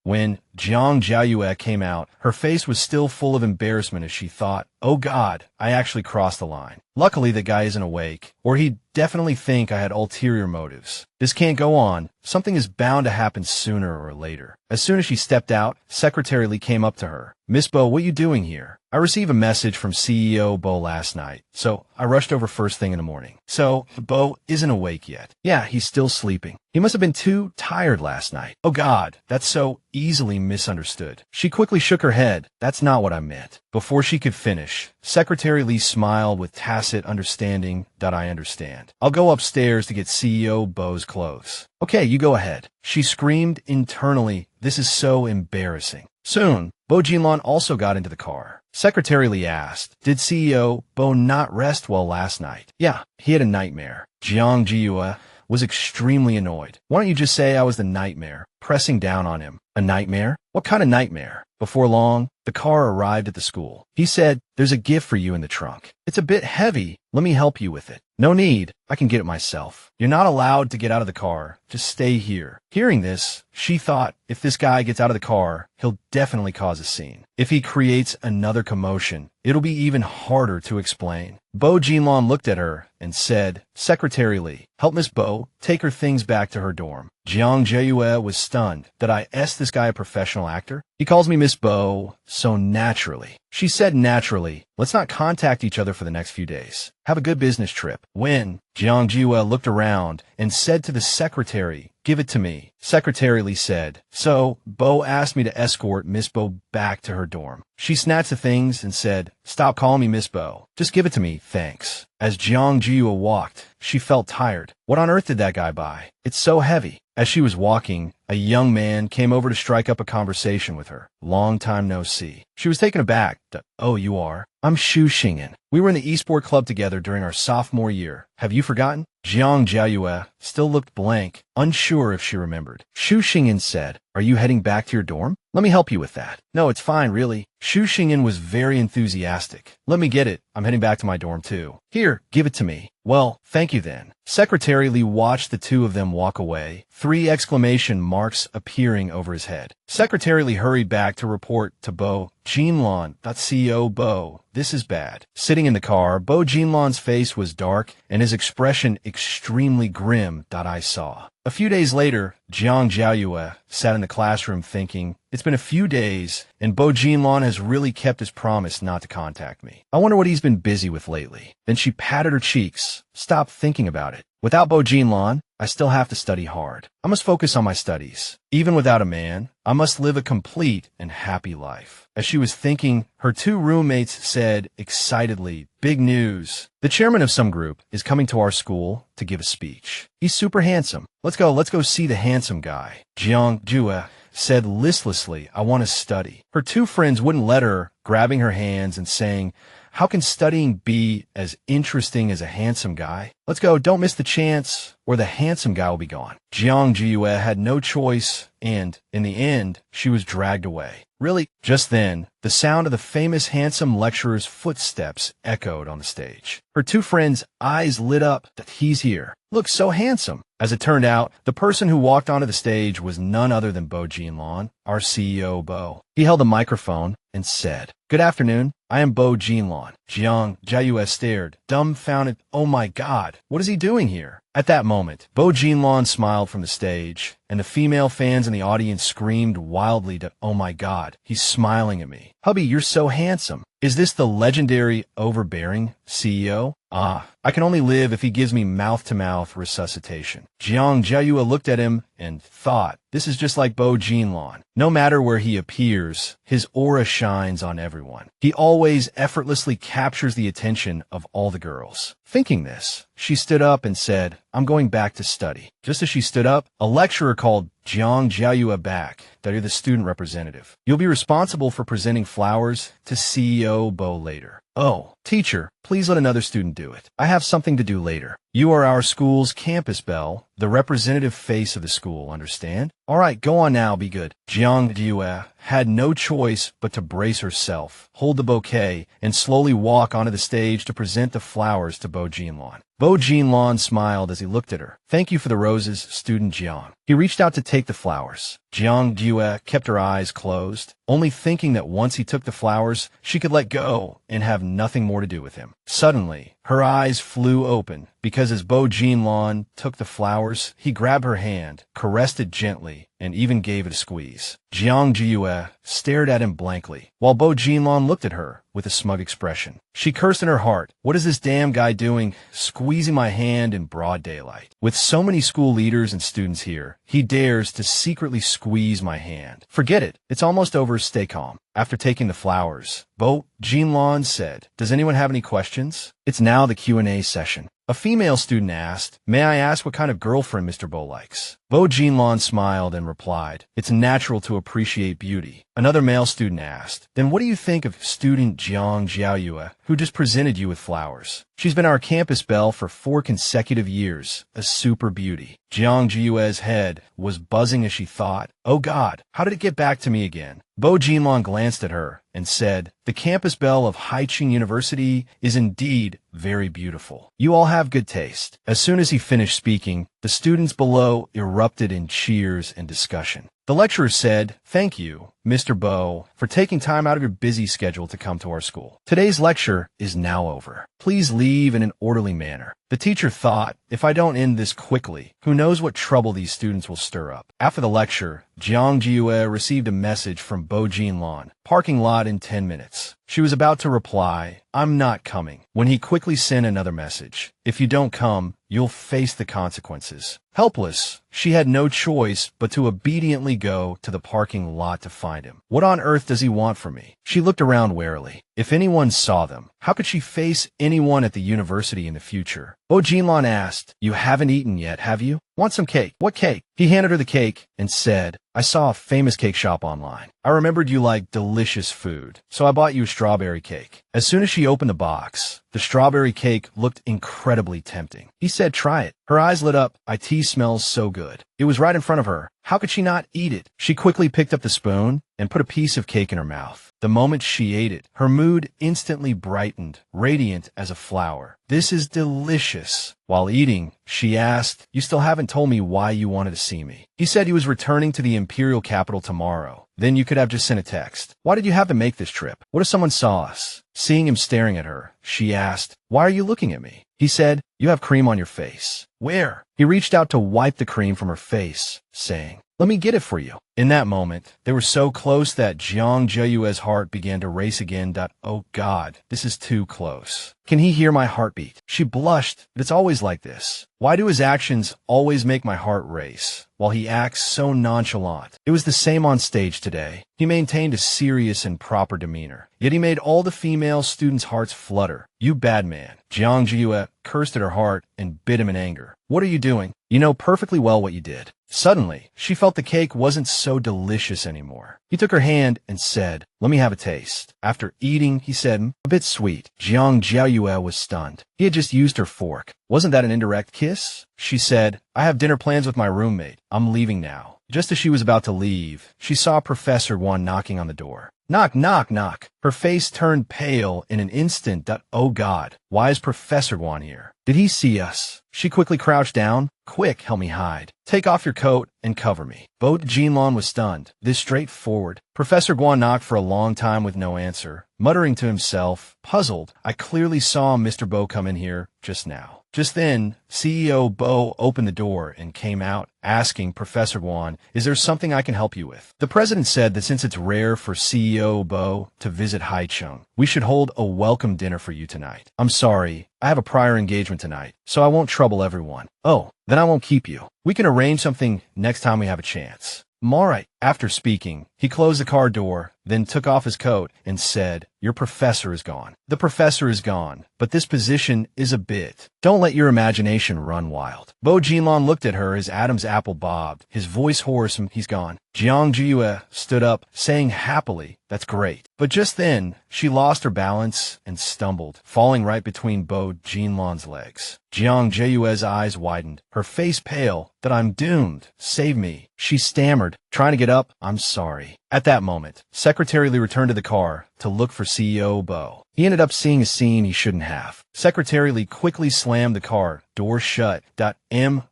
When Jiang Jiaoyu came out, her face was still full of embarrassment as she thought, "Oh God, I actually crossed the line. Luckily the guy isn't awake, or he'd definitely think I had ulterior motives. This can't go on. Something is bound to happen sooner or later." As soon as she stepped out, Secretary Lee came up to her. "Miss Bo, what are you doing here?" "I received a message from CEO Bo last night, so I rushed over first thing in the morning." "So, Bo isn't awake yet?" "Yeah, he's still sleeping. He must have been too tired last night." "Oh God, that's so easily misunderstood." She quickly shook her head. "That's not what I meant." Before she could finish, Secretary Lee smiled with tacit understanding that I understand. "I'll go upstairs to get CEO Bo's clothes." "Okay, you go ahead." She screamed internally, "This is so embarrassing." Soon, Bo Jinlan also got into the car. Secretary Lee asked, "Did CEO Bo not rest well last night?" "Yeah, he had a nightmare." Jiang Jiaoyu was extremely annoyed. "Why don't you just say I was the nightmare?" Pressing down on him. "A nightmare? What kind of nightmare?" Before long, the car arrived at the school. He said, "There's a gift for you in the trunk. It's a bit heavy. Let me help you with it." "No need. I can get it myself." "You're not allowed to get out of the car. Just stay here." Hearing this, she thought, if this guy gets out of the car, he'll definitely cause a scene. If he creates another commotion, it'll be even harder to explain. Bo Jinlan looked at her and said, "Secretary Lee, help Miss Bo take her things back to her dorm." Jiang Jiaoyu was stunned. Did I ask this guy a professional actor? He calls me Miss Bo so naturally. She said naturally, "Let's not contact each other for the next few days. Have a good business trip." When Jiang Jiaoyu looked around and said to the secretary, "Give it to me," Secretary Lee said, "So, Bo asked me to escort Miss Bo back to her dorm." She snatched the things and said, "Stop calling me Miss Bo. Just give it to me, thanks." As Jiang Jiaoyu walked, she felt tired. What on earth did that guy buy? It's so heavy. As she was walking, a young man came over to strike up a conversation with her. Long time no see. She was taken aback. "Oh, you are? I'm Xu Xingyan. We were in the eSport club together during our sophomore year. Have you forgotten?" Jiang Jiaoyu still looked blank, unsure if she remembered. Xu Xingyan said, "Are you heading back to your dorm? Let me help you with that." "No, it's fine, really." Xu Xingyan was very enthusiastic. "Let me get it. I'm heading back to my dorm too." "Here, give it to me." "Well, thank you then." Secretary Lee watched the two of them walk away, 3 exclamation marks appearing over his head. Secretary Lee hurried back to report to Bo Jinlan, "CEO Bo, this is bad." Sitting in the car, Bo Jinlan's face was dark and his expression extremely grim. I saw. A few days later, Jiang Jiaoyu sat in the classroom thinking, It's been a few days, and Bo Jinlan has really kept his promise not to contact me. I wonder what he's been busy with lately. Then she patted her cheeks. Stop thinking about it. Without Bo Jinlan, I still have to study hard. I must focus on my studies. Even without a man, I must live a complete and happy life. As she was thinking, her two roommates said excitedly, "Big news. The chairman of some group is coming to our school to give a speech. He's super handsome. Let's go see the handsome guy." Jiang Jiaoyu said listlessly, "I want to study." Her two friends wouldn't let her, grabbing her hands and saying, "How can studying be as interesting as a handsome guy? Let's go, don't miss the chance, or the handsome guy will be gone." Jiang Jiaoyu had no choice, and, in the end, she was dragged away. Really? Just then, the sound of the famous handsome lecturer's footsteps echoed on the stage. Her two friends' eyes lit up. That he's here. Looks so handsome. As it turned out, the person who walked onto the stage was none other than Bo Jinlan, our CEO Bo. He held a microphone and said, "Good afternoon. I am Bo Jinlan." Jiang Jiaoyu stared, dumbfounded. "Oh my God, what is he doing here?" At that moment, Bo Jinlan smiled from the stage, and the female fans in the audience screamed wildly to, "Oh my God, he's smiling at me. Hubby, you're so handsome. Is this the legendary overbearing CEO? I can only live if he gives me mouth-to-mouth resuscitation." Jiang Jiaoyu looked at him and thought, this is just like Bo Jinlan. No matter where he appears, his aura shines on everyone. He always effortlessly captures the attention of all the girls. Thinking this, she stood up and said, "I'm going back to study." Just as she stood up, a lecturer called Jiang Jiaoyu back. "That you're the student representative. You'll be responsible for presenting flowers to CEO Bo later." "Oh, teacher, please let another student do it. I have something to do later." "You are our school's campus belle, the representative face of the school, understand? All right, go on now, be good." Jiang Jiaoyu had no choice but to brace herself, hold the bouquet, and slowly walk onto the stage to present the flowers to Bo Jinlan. Bo Jinlan smiled as he looked at her. "Thank you for the roses, student Jiang." He reached out to take the flowers. Jiang Jiaoyu kept her eyes closed, only thinking that once he took the flowers, she could let go and have nothing more to do with him. Suddenly, her eyes flew open, because as Bo Jinlan took the flowers, he grabbed her hand, caressed it gently, and even gave it a squeeze. Jiang Jiaoyu stared at him blankly, while Bo Jinlan looked at her with a smug expression. She cursed in her heart, "What is this damn guy doing, squeezing my hand in broad daylight? With so many school leaders and students here, he dares to secretly squeeze my hand. Forget it. It's almost over. Stay calm." After taking the flowers, Bo Jinlan said, "Does anyone have any questions? It's now the Q&A session." A female student asked, "May I ask what kind of girlfriend Mr. Bo likes?" Bo Jinlan smiled and replied, "It's natural to appreciate beauty." Another male student asked, "Then what do you think of student Jiang Jiaoyu, who just presented you with flowers? She's been our campus belle for 4 consecutive years, a super beauty." Jiang Jiaoyu's head was buzzing as she thought, "Oh God, how did it get back to me again?" Bo Jinlan glanced at her and said, "The campus belle of Haicheng University is indeed very beautiful. You all have good taste." As soon as he finished speaking, the students below erupted in cheers and discussion. The lecturer said, "Thank you, Mr. Bo, for taking time out of your busy schedule to come to our school. Today's lecture is now over. Please leave in an orderly manner." The teacher thought, if I don't end this quickly, who knows what trouble these students will stir up. After the lecture, Jiang Jiaoyu received a message from Bo Jinlan, "Parking lot in 10 minutes. She was about to reply, "I'm not coming," when he quickly sent another message. "If you don't come, you'll face the consequences." Helpless, she had no choice but to obediently go to the parking lot to find him. What on earth does he want from me? She looked around warily. If anyone saw them, how could she face anyone at the university in the future? Bo Jinlan asked, "You haven't eaten yet, have you? Want some cake?" "What cake?" He handed her the cake and said, "I saw a famous cake shop online. I remembered you like delicious food, so I bought you a strawberry cake." As soon as she opened the box, the strawberry cake looked incredibly tempting. He said, "Try it." Her eyes lit up. "It smells so good." It was right in front of her. How could she not eat it? She quickly picked up the spoon and put a piece of cake in her mouth. The moment she ate it, her mood instantly brightened, radiant as a flower. "This is delicious." While eating, she asked, "You still haven't told me why you wanted to see me." He said he was returning to the imperial capital tomorrow. Then you could have just sent a text. "Why did you have to make this trip? What if someone saw us?" Seeing him staring at her, she asked, "Why are you looking at me?" He said, "You have cream on your face." "Where?" He reached out to wipe the cream from her face, saying, Let me get it for you. In that moment, they were so close that Jiang Jiaoyu's heart began to race again. Oh God, this is too close. Can he hear my heartbeat? She blushed, but it's always like this. Why do his actions always make my heart race, while he acts so nonchalant? It was the same on stage today. He maintained a serious and proper demeanor, yet he made all the female students' hearts flutter. You bad man. Jiang Jiaoyu cursed at her heart and bit him in anger. What are you doing? You know perfectly well what you did. Suddenly, she felt the cake wasn't so delicious anymore. He took her hand and said, let me have a taste. After eating, he said, a bit sweet. Jiang Jiaoyu was stunned. He had just used her fork. Wasn't that an indirect kiss? She said, I have dinner plans with my roommate. I'm leaving now. Just as she was about to leave, she saw Professor Guan knocking on the door. Knock, knock, knock. Her face turned pale in an instant. Oh God, why is Professor Guan here? Did he see us? She quickly crouched down. Quick, help me hide. Take off your coat and cover me. Bo Jinlan was stunned. This straightforward. Professor Guan knocked for a long time with no answer, muttering to himself, puzzled. I clearly saw Mr. Bo come in here just now. Just then, CEO Bo opened the door and came out, asking Professor Guan, is there something I can help you with? The president said that since it's rare for CEO Bo to visit Haicheng, we should hold a welcome dinner for you tonight. I'm sorry, I have a prior engagement tonight, so I won't trouble everyone. Oh, then I won't keep you. We can arrange something next time we have a chance. All right. After speaking, he closed the car door, then took off his coat and said, your professor is gone. The professor is gone, but this position is a bit. Don't let your imagination run wild. Bo Jinlan looked at her as Adam's apple bobbed, his voice hoarse, and he's gone. Jiang Jiaoyu stood up, saying happily, that's great. But just then, she lost her balance and stumbled, falling right between Bo Jinlan's legs. Jiang Jiaoyu's eyes widened, her face pale, that I'm doomed. Save me. She stammered, trying to get up. I'm sorry. At that moment, Secretary Lee returned to the car to look for CEO Bo. He ended up seeing a scene he shouldn't have. Secretary Lee quickly slammed the car door shut.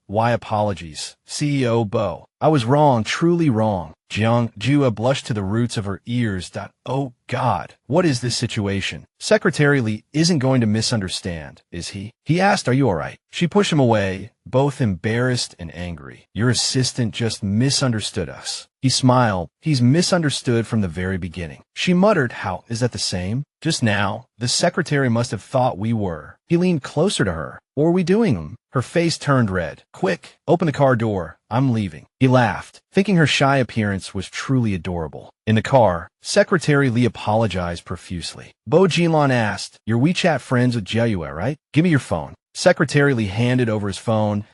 My apologies, CEO Bo. I was wrong, truly wrong. Jiang Jiaoyu blushed to the roots of her ears. Oh God, what is this situation? Secretary Lee isn't going to misunderstand, is he? He asked, are you all right? She pushed him away, both embarrassed and angry. Your assistant just misunderstood us. He smiled. He's misunderstood from the very beginning. She muttered, how is that the same? Just now, the secretary must have thought we were. He leaned closer to her. What were we doing? Her face turned red. Quick, open the car door. I'm leaving. He laughed, thinking her shy appearance was truly adorable. In the car, Secretary Lee apologized profusely. Bo Jinlan asked, your WeChat friends with Jiaoyu, right? Give me your phone. Secretary Lee handed over his phone.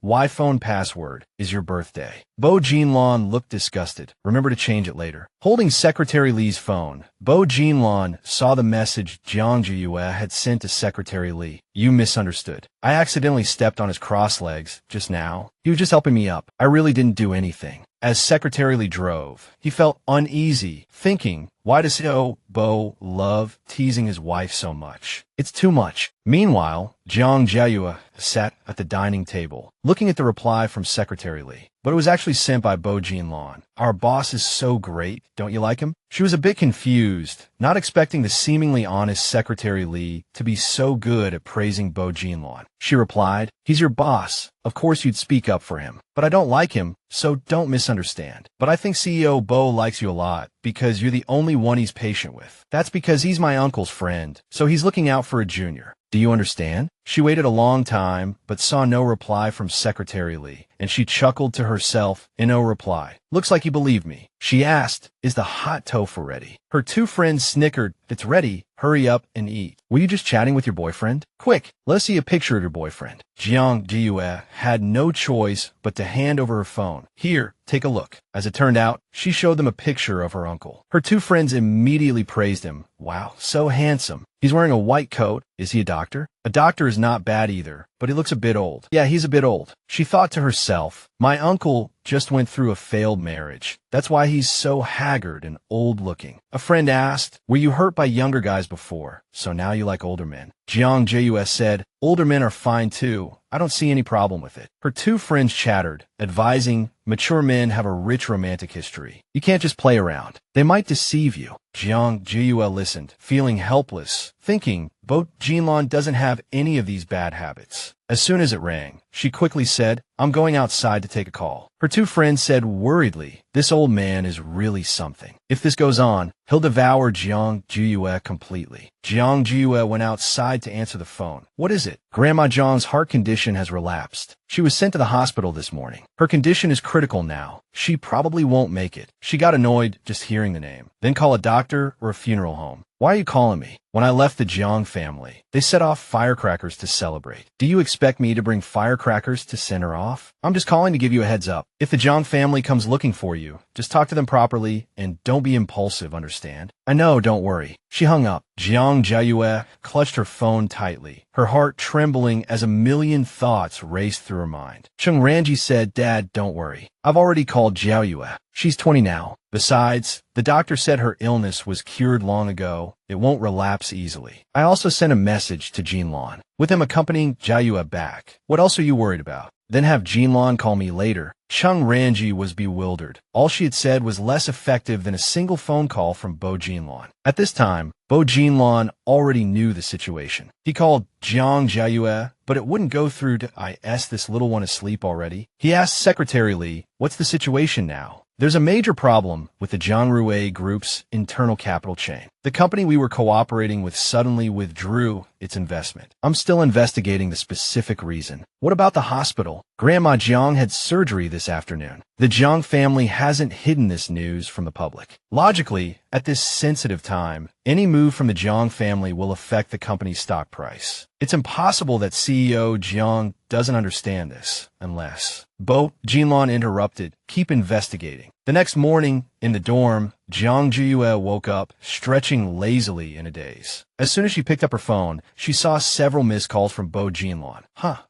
My phone password is your birthday. Bo Jinlan looked disgusted. Remember to change it later. Holding Secretary Lee's phone, Bo Jinlan saw the message Jiang Jiaoyu had sent to Secretary Lee. You misunderstood. I accidentally stepped on his cross legs just now. He was just helping me up. I really didn't do anything. As Secretary Lee drove, he felt uneasy, thinking, why does CEO Bo love teasing his wife so much? It's too much. Meanwhile, Jiang Jiaoyu sat at the dining table, looking at the reply from Secretary Lee. But it was actually sent by Bo Jinlan. Our boss is so great, don't you like him? She was a bit confused, not expecting the seemingly honest Secretary Lee to be so good at praising Bo Jinlan. She replied, he's your boss. Of course you'd speak up for him. But I don't like him, so don't misunderstand. But I think CEO Bo likes you a lot because you're the only one he's patient with. That's because he's my uncle's friend, so he's looking out for a junior. Do you understand? She waited a long time, but saw no reply from Secretary Lee, and she chuckled to herself in no reply. Looks like you believe me. She asked, is the hot tofu ready? Her two friends snickered. It's ready. Hurry up and eat. Were you just chatting with your boyfriend? Quick, let's see a picture of your boyfriend. Jiang Jiaoyu had no choice but to hand over her phone. Here, take a look. As it turned out, she showed them a picture of her uncle. Her two friends immediately praised him. Wow, so handsome. He's wearing a white coat. Is he a doctor? A doctor is not bad either, but he looks a bit old. Yeah, he's a bit old. She thought to herself, my uncle just went through a failed marriage. That's why he's so haggard and old-looking. A friend asked, were you hurt by younger guys before, so now you like older men? Jiang Jiaoyu said, older men are fine too. I don't see any problem with it. Her two friends chattered, advising mature men have a rich romantic history. You can't just play around. They might deceive you. Jiang Jiaoyu listened, feeling helpless, thinking, Bo Jinlan doesn't have any of these bad habits. As soon as it rang, she quickly said, I'm going outside to take a call. Her two friends said worriedly, this old man is really something. If this goes on, he'll devour Jiang Jiaoyu completely. Jiang Jiaoyu went outside to answer the phone. What is it? Grandma Jiang's heart condition has relapsed. She was sent to the hospital this morning. Her condition is critical now. She probably won't make it. She got annoyed just hearing the name. Then call a doctor or a funeral home. Why are you calling me? When I left the Jiang family, they set off firecrackers to celebrate. Do you expect me to bring firecrackers to send her off? I'm just calling to give you a heads up. If the Jiang family comes looking for you, just talk to them properly and don't be impulsive, understand? I know, don't worry. She hung up. Jiang Jiaoyu clutched her phone tightly, her heart trembling as a million thoughts raced through her mind. Chung Ranji said, Dad, don't worry. I've already called Jiaoyu. She's 20 now. Besides, the doctor said her illness was cured long ago. It won't relapse easily. I also sent a message to Jinlan, with him accompanying Jiaoyu back. What else are you worried about? Then have Jinlan call me later. Chung Ranji was bewildered. All she had said was less effective than a single phone call from Bo Jinlan. At this time, Bo Jinlan already knew the situation. He called Jiang Jiaoyu, but it wouldn't go through to I asked this little one asleep already. He asked Secretary Li, what's the situation now? There's a major problem with the Jiangrui Group's internal capital chain. The company we were cooperating with suddenly withdrew its investment. I'm still investigating the specific reason. What about the hospital? Grandma Jiang had surgery this afternoon. The Jiang family hasn't hidden this news from the public. Logically, at this sensitive time, any move from the Jiang family will affect the company's stock price. It's impossible that CEO Jiang doesn't understand this, unless... Bo Jinlan interrupted, keep investigating. The next morning, in the dorm, Jiang Jiaoyu woke up, stretching lazily in a daze. As soon as she picked up her phone, she saw several missed calls from Bo Jinlan.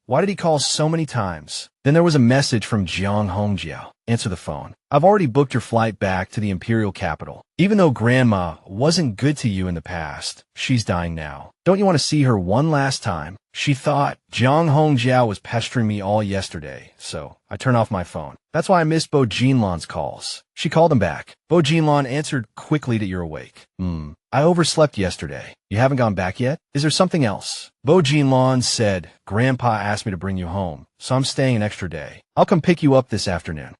Why did he call so many times? Then there was a message from Jiang Hongjiao. Answer the phone. I've already booked your flight back to the imperial capital. Even though Grandma wasn't good to you in the past, she's dying now. Don't you want to see her one last time? She thought Jiang Hongjiao was pestering me all yesterday, so I turned off my phone. That's why I missed Bo Jinlan's calls. She called him back. Bo Jinlan answered quickly that you're awake. I overslept yesterday. You haven't gone back yet? Is there something else? Bo Jinlan said, Grandpa asked me to bring you home, so I'm staying an extra day. I'll come pick you up this afternoon.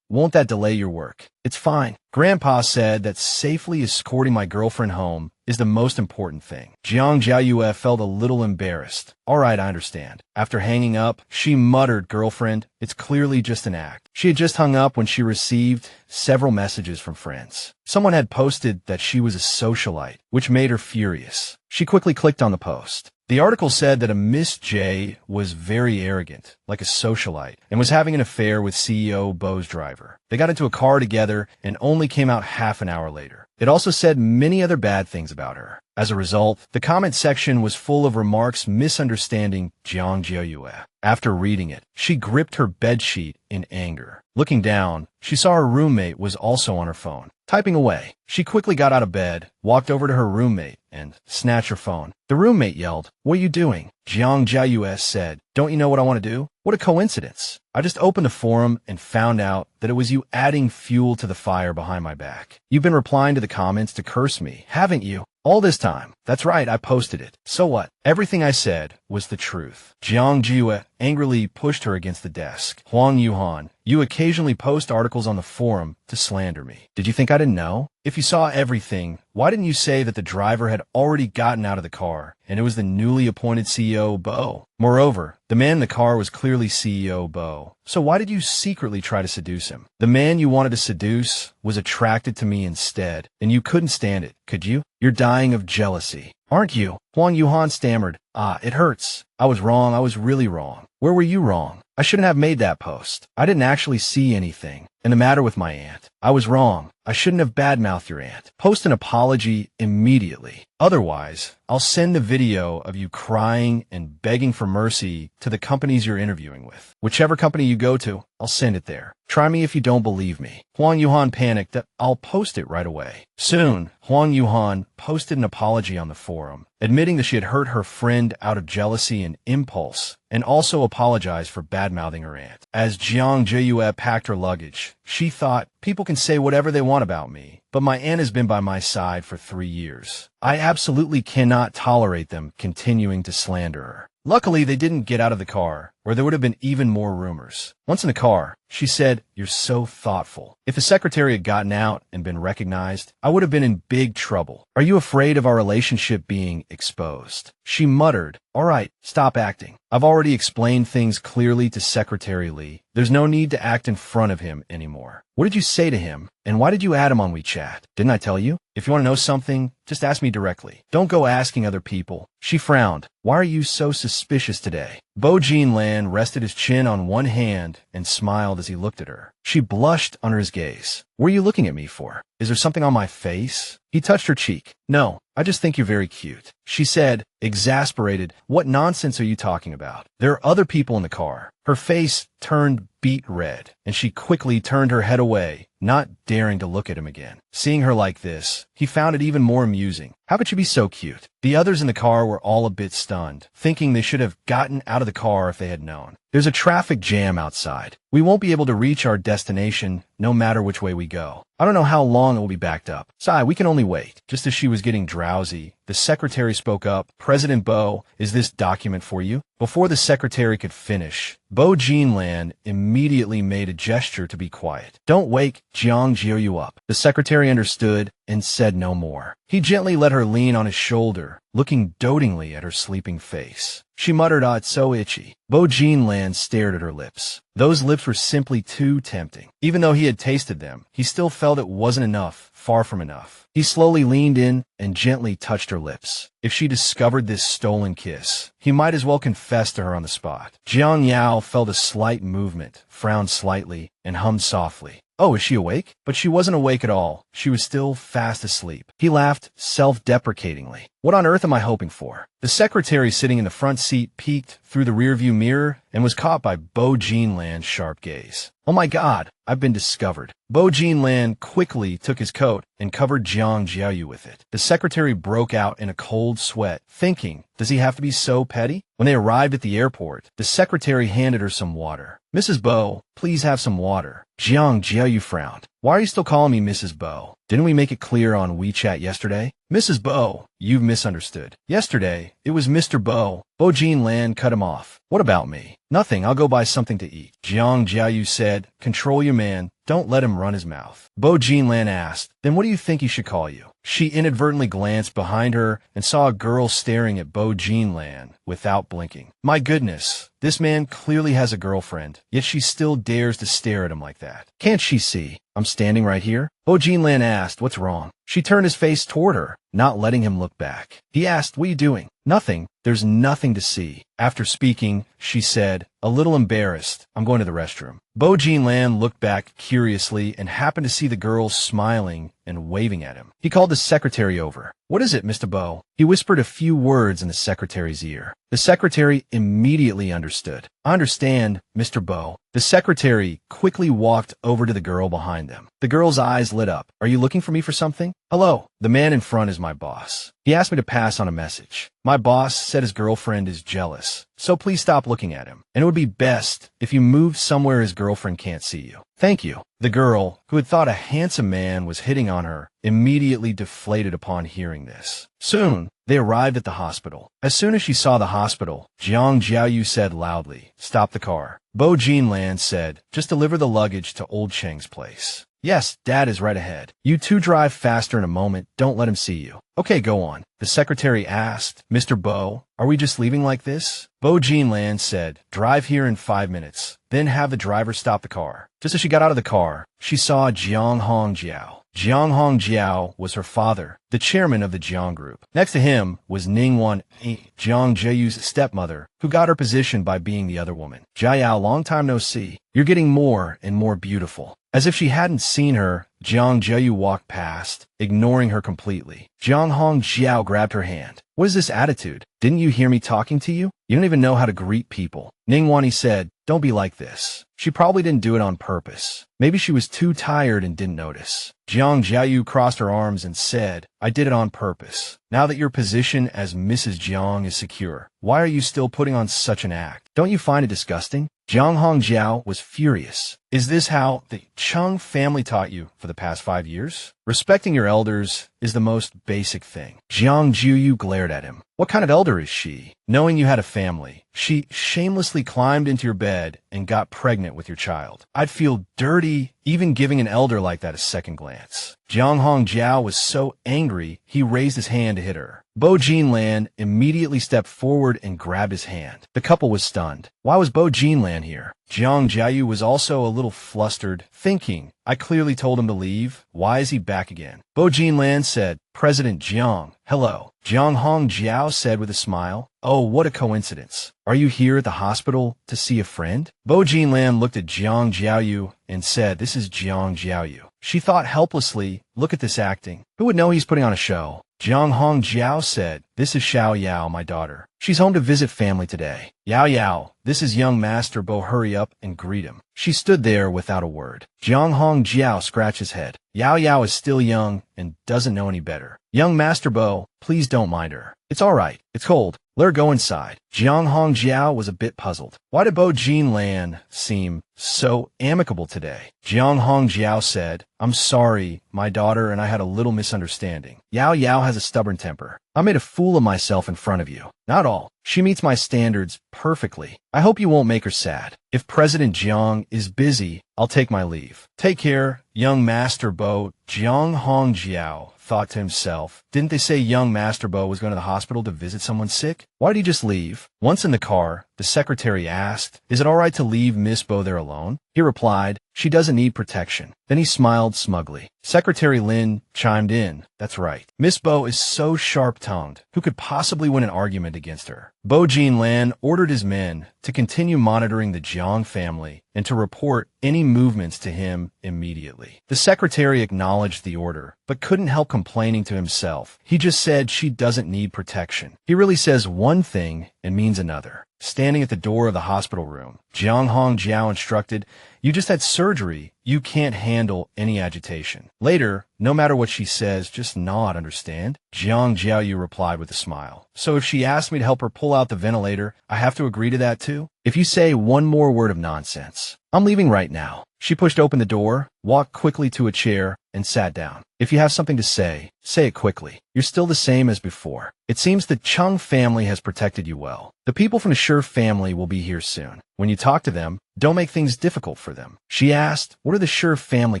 Won't that delay your work? It's fine. Grandpa said that safely escorting my girlfriend home is the most important thing. Jiang Jiaoyu felt a little embarrassed. All right, I understand. After hanging up, she muttered, girlfriend, it's clearly just an act. She had just hung up when she received several messages from friends. Someone had posted that she was a socialite, which made her furious. She quickly clicked on the post. The article said that a Miss J was very arrogant, like a socialite, and was having an affair with CEO Bo's driver. They got into a car together and only came out half an hour later. It also said many other bad things about her. As a result, the comment section was full of remarks misunderstanding Jiang Jiaoyu. After reading it, she gripped her bedsheet in anger. Looking down, she saw her roommate was also on her phone, typing away. She quickly got out of bed, walked over to her roommate, and snatched her phone. The roommate yelled, what are you doing? Jiang Jiaoyu said, don't you know what I want to do? What a coincidence. I just opened the forum and found out that it was you adding fuel to the fire behind my back. You've been replying to the comments to curse me, haven't you? All this time. That's right, I posted it. So what? Everything I said was the truth. Jiang Jiaoyu angrily pushed her against the desk. Huang Yuhan, you occasionally post articles on the forum to slander me. Did you think I didn't know? If you saw everything, why didn't you say that the driver had already gotten out of the car and it was the newly appointed CEO Bo? Moreover, the man in the car was clearly CEO Bo. So why did you secretly try to seduce him? The man you wanted to seduce was attracted to me instead, and you couldn't stand it, could you? You're dying of jealousy, aren't you? Huang Yuhan stammered. It hurts. I was wrong. I was really wrong. Where were you wrong? I shouldn't have made that post. I didn't actually see anything. And the matter with my aunt. I was wrong. I shouldn't have badmouthed your aunt. Post an apology immediately. Otherwise, I'll send the video of you crying and begging for mercy to the companies you're interviewing with. Whichever company you go to, I'll send it there. Try me if you don't believe me. Huang Yuhan panicked that I'll post it right away. Soon, Huang Yuhan posted an apology on the forum, admitting that she had hurt her friend out of jealousy and impulse, and also apologized for badmouthing her aunt. As Jiang Jiaoyu packed her luggage, she thought, people can say whatever they want about me, but my aunt has been by my side for 3 years. I absolutely cannot tolerate them continuing to slander her. Luckily, they didn't get out of the car. or there would have been even more rumors. Once in the car, she said, "You're so thoughtful. If the secretary had gotten out and been recognized, I would have been in big trouble. Are you afraid of our relationship being exposed?" She muttered, "All right, stop acting. I've already explained things clearly to Secretary Lee. There's no need to act in front of him anymore. What did you say to him? And why did you add him on WeChat? Didn't I tell you? If you want to know something, just ask me directly. Don't go asking other people." She frowned. "Why are you so suspicious today?" Bo Jinlan rested his chin on one hand and smiled as he looked at her. She blushed under his gaze. "What are you looking at me for? Is there something on my face?" He touched her cheek. "No, I just think you're very cute." She said, exasperated, "What nonsense are you talking about? There are other people in the car." Her face turned beet red, and she quickly turned her head away, not daring to look at him again. Seeing her like this, he found it even more amusing. How could she be so cute? The others in the car were all a bit stunned, thinking they should have gotten out of the car if they had known. "There's a traffic jam outside. We won't be able to reach our destination no matter which way we go. I don't know how long it will be backed up. Sai, we can only wait." Just as she was getting drowsy, the secretary spoke up. "President Bo, is this document for you?" Before the secretary could finish, Bo Jinlan immediately made a gesture to be quiet. "Don't wake Jiang Jiaoyu up." The secretary understood and said no more. He gently let her lean on his shoulder, looking dotingly at her sleeping face. She muttered, "Ah, it's so itchy." Bo Jinlan stared at her lips. Those lips were simply too tempting. Even though he had tasted them, he still felt it wasn't enough, far from enough. He slowly leaned in and gently touched her lips. If she discovered this stolen kiss, he might as well confess to her on the spot. Jiang Yao felt a slight movement, frowned slightly, and hummed softly. "Oh, is she awake?" But she wasn't awake at all. She was still fast asleep. He laughed self-deprecatingly. "What on earth am I hoping for?" The secretary sitting in the front seat peeked through the rearview mirror and was caught by Bo Jinlan's sharp gaze. "Oh my God, I've been discovered." Bo Jinlan quickly took his coat and covered Jiang Jiaoyu with it. The secretary broke out in a cold sweat, thinking, does he have to be so petty? When they arrived at the airport, the secretary handed her some water. "Mrs. Bo, please have some water." Jiang Jiaoyu frowned. "Why are you still calling me Mrs. Bo? Didn't we make it clear on WeChat yesterday?" "Mrs. Bo, you've misunderstood. Yesterday, it was Mr. Bo." Bo Jinlan cut him off. "What about me?" "Nothing, I'll go buy something to eat." Jiang Jiaoyu said, "Control your man. Don't let him run his mouth." Bo Jinlan asked, "Then what do you think he should call you?" She inadvertently glanced behind her and saw a girl staring at Bo Jinlan without blinking. My goodness, this man clearly has a girlfriend, yet she still dares to stare at him like that. Can't she see I'm standing right here? Bo Jinlan asked, "What's wrong?" She turned his face toward her, not letting him look back. He asked, "What are you doing?" "Nothing. There's nothing to see." After speaking, she said, a little embarrassed, "I'm going to the restroom." Bo Jinlan looked back curiously and happened to see the girl smiling and waving at him. He called the secretary over. "What is it, Mr. Bo?" He whispered a few words in the secretary's ear. The secretary immediately understood. "I understand, Mr. Bo." The secretary quickly walked over to the girl behind them. The girl's eyes lit up. "Are you looking for me for something?" "Hello. The man in front is my boss. He asked me to pass on a message. My boss said his girlfriend is jealous, so please stop looking at him. And it would be best if you moved somewhere his girlfriend can't see you. Thank you." The girl, who had thought a handsome man was hitting on her, immediately deflated upon hearing this. Soon, they arrived at the hospital. As soon as she saw the hospital, Jiang Jiaoyu said loudly, "Stop the car." Bo Jinlan said, "Just deliver the luggage to Old Cheng's place." "Yes, Dad is right ahead. You two drive faster in a moment. Don't let him see you." "Okay, go on." The secretary asked, "Mr. Bo, are we just leaving like this?" Bo Jinlan said, "Drive here in 5 minutes, then have the driver stop the car." Just as she got out of the car, she saw Jiang Jiao. Jiang Jiao was her father, the chairman of the Jiang Group. Next to him was Ningwan, Jiang Jiaoyu's stepmother, who got her position by being the other woman. "Jiao, long time no see. You're getting more and more beautiful." As if she hadn't seen her, Jiang Jiaoyu walked past, ignoring her completely. Jiang Jiao grabbed her hand. "What is this attitude? Didn't you hear me talking to you? You don't even know how to greet people." Ningwani said, "Don't be like this." She probably didn't do it on purpose. Maybe she was too tired and didn't notice. Jiang Jiaoyu crossed her arms and said, "I did it on purpose. Now that your position as Mrs. Jiang is secure, why are you still putting on such an act? Don't you find it disgusting?" Jiang Jiao was furious. "Is this how the Cheng family taught you for the past 5 years? Respecting your elders is the most basic thing." Jiang Jiaoyu glared at him. What kind of elder is she? Knowing you had a family, she shamelessly climbed into your bed and got pregnant with your child. I'd feel dirty even giving an elder like that a second glance. Jiao was so angry, he raised his hand to hit her. Bo Jinlan immediately stepped forward and grabbed his hand. The couple was stunned. Why was Bo Jinlan here? Jiang Jiaoyu was also a little flustered, thinking, I clearly told him to leave. Why is he back again? Bo Jinlan said, President Jiang, hello. Jiang Jiao said with a smile, oh, what a coincidence. Are you here at the hospital to see a friend? Bo Jinlan looked at Jiang Jiaoyu and said, this is Jiang Jiaoyu. She thought helplessly, look at this acting. Who would know he's putting on a show? Jiang Jiao said, this is Xiao Yao, my daughter. She's home to visit family today. Yao, this is young Master Bo, hurry up and greet him. She stood there without a word. Jiang Jiao scratched his head. Yao is still young and doesn't know any better. Young Master Bo, please don't mind her. It's all right. It's cold. Let her go inside. Jiang Jiao was a bit puzzled. Why did Bo Jinlan seem so amicable today? Jiang Jiao said, I'm sorry, my daughter and I had a little misunderstanding. Yao has a stubborn temper. I made a fool of myself in front of you. Not all. She meets my standards perfectly. I hope you won't make her sad. If President Jiang is busy, I'll take my leave. Take care, young Master Bo. Jiang Jiao thought to himself, didn't they say young Master Bo was going to the hospital to visit someone sick? Why did he just leave? Once in the car, the secretary asked, is it all right to leave Miss Bo there alone? He replied, she doesn't need protection. Then he smiled smugly. Secretary Lin chimed in, that's right. Miss Bo is so sharp-tongued. Who could possibly win an argument against her? Bo Jinlan ordered his men to continue monitoring the Jiang family and to report any movements to him immediately. The secretary acknowledged the order, but couldn't help complaining to himself. He just said she doesn't need protection. He really says one thing and means another. Standing at the door of the hospital room, Jiang Jiao instructed, you just had surgery. You can't handle any agitation. Later, no matter what she says, just nod, understand? Jiang Jiaoyu replied with a smile. So if she asked me to help her pull out the ventilator, I have to agree to that too? If you say one more word of nonsense, I'm leaving right now. She pushed open the door, walked quickly to a chair, and sat down. If you have something to say it quickly. You're still the same as before. It seems the Chung family has protected you well. The people from the Shi family will be here soon. When you talk to them, don't make things difficult for them. She asked, what are the Shi family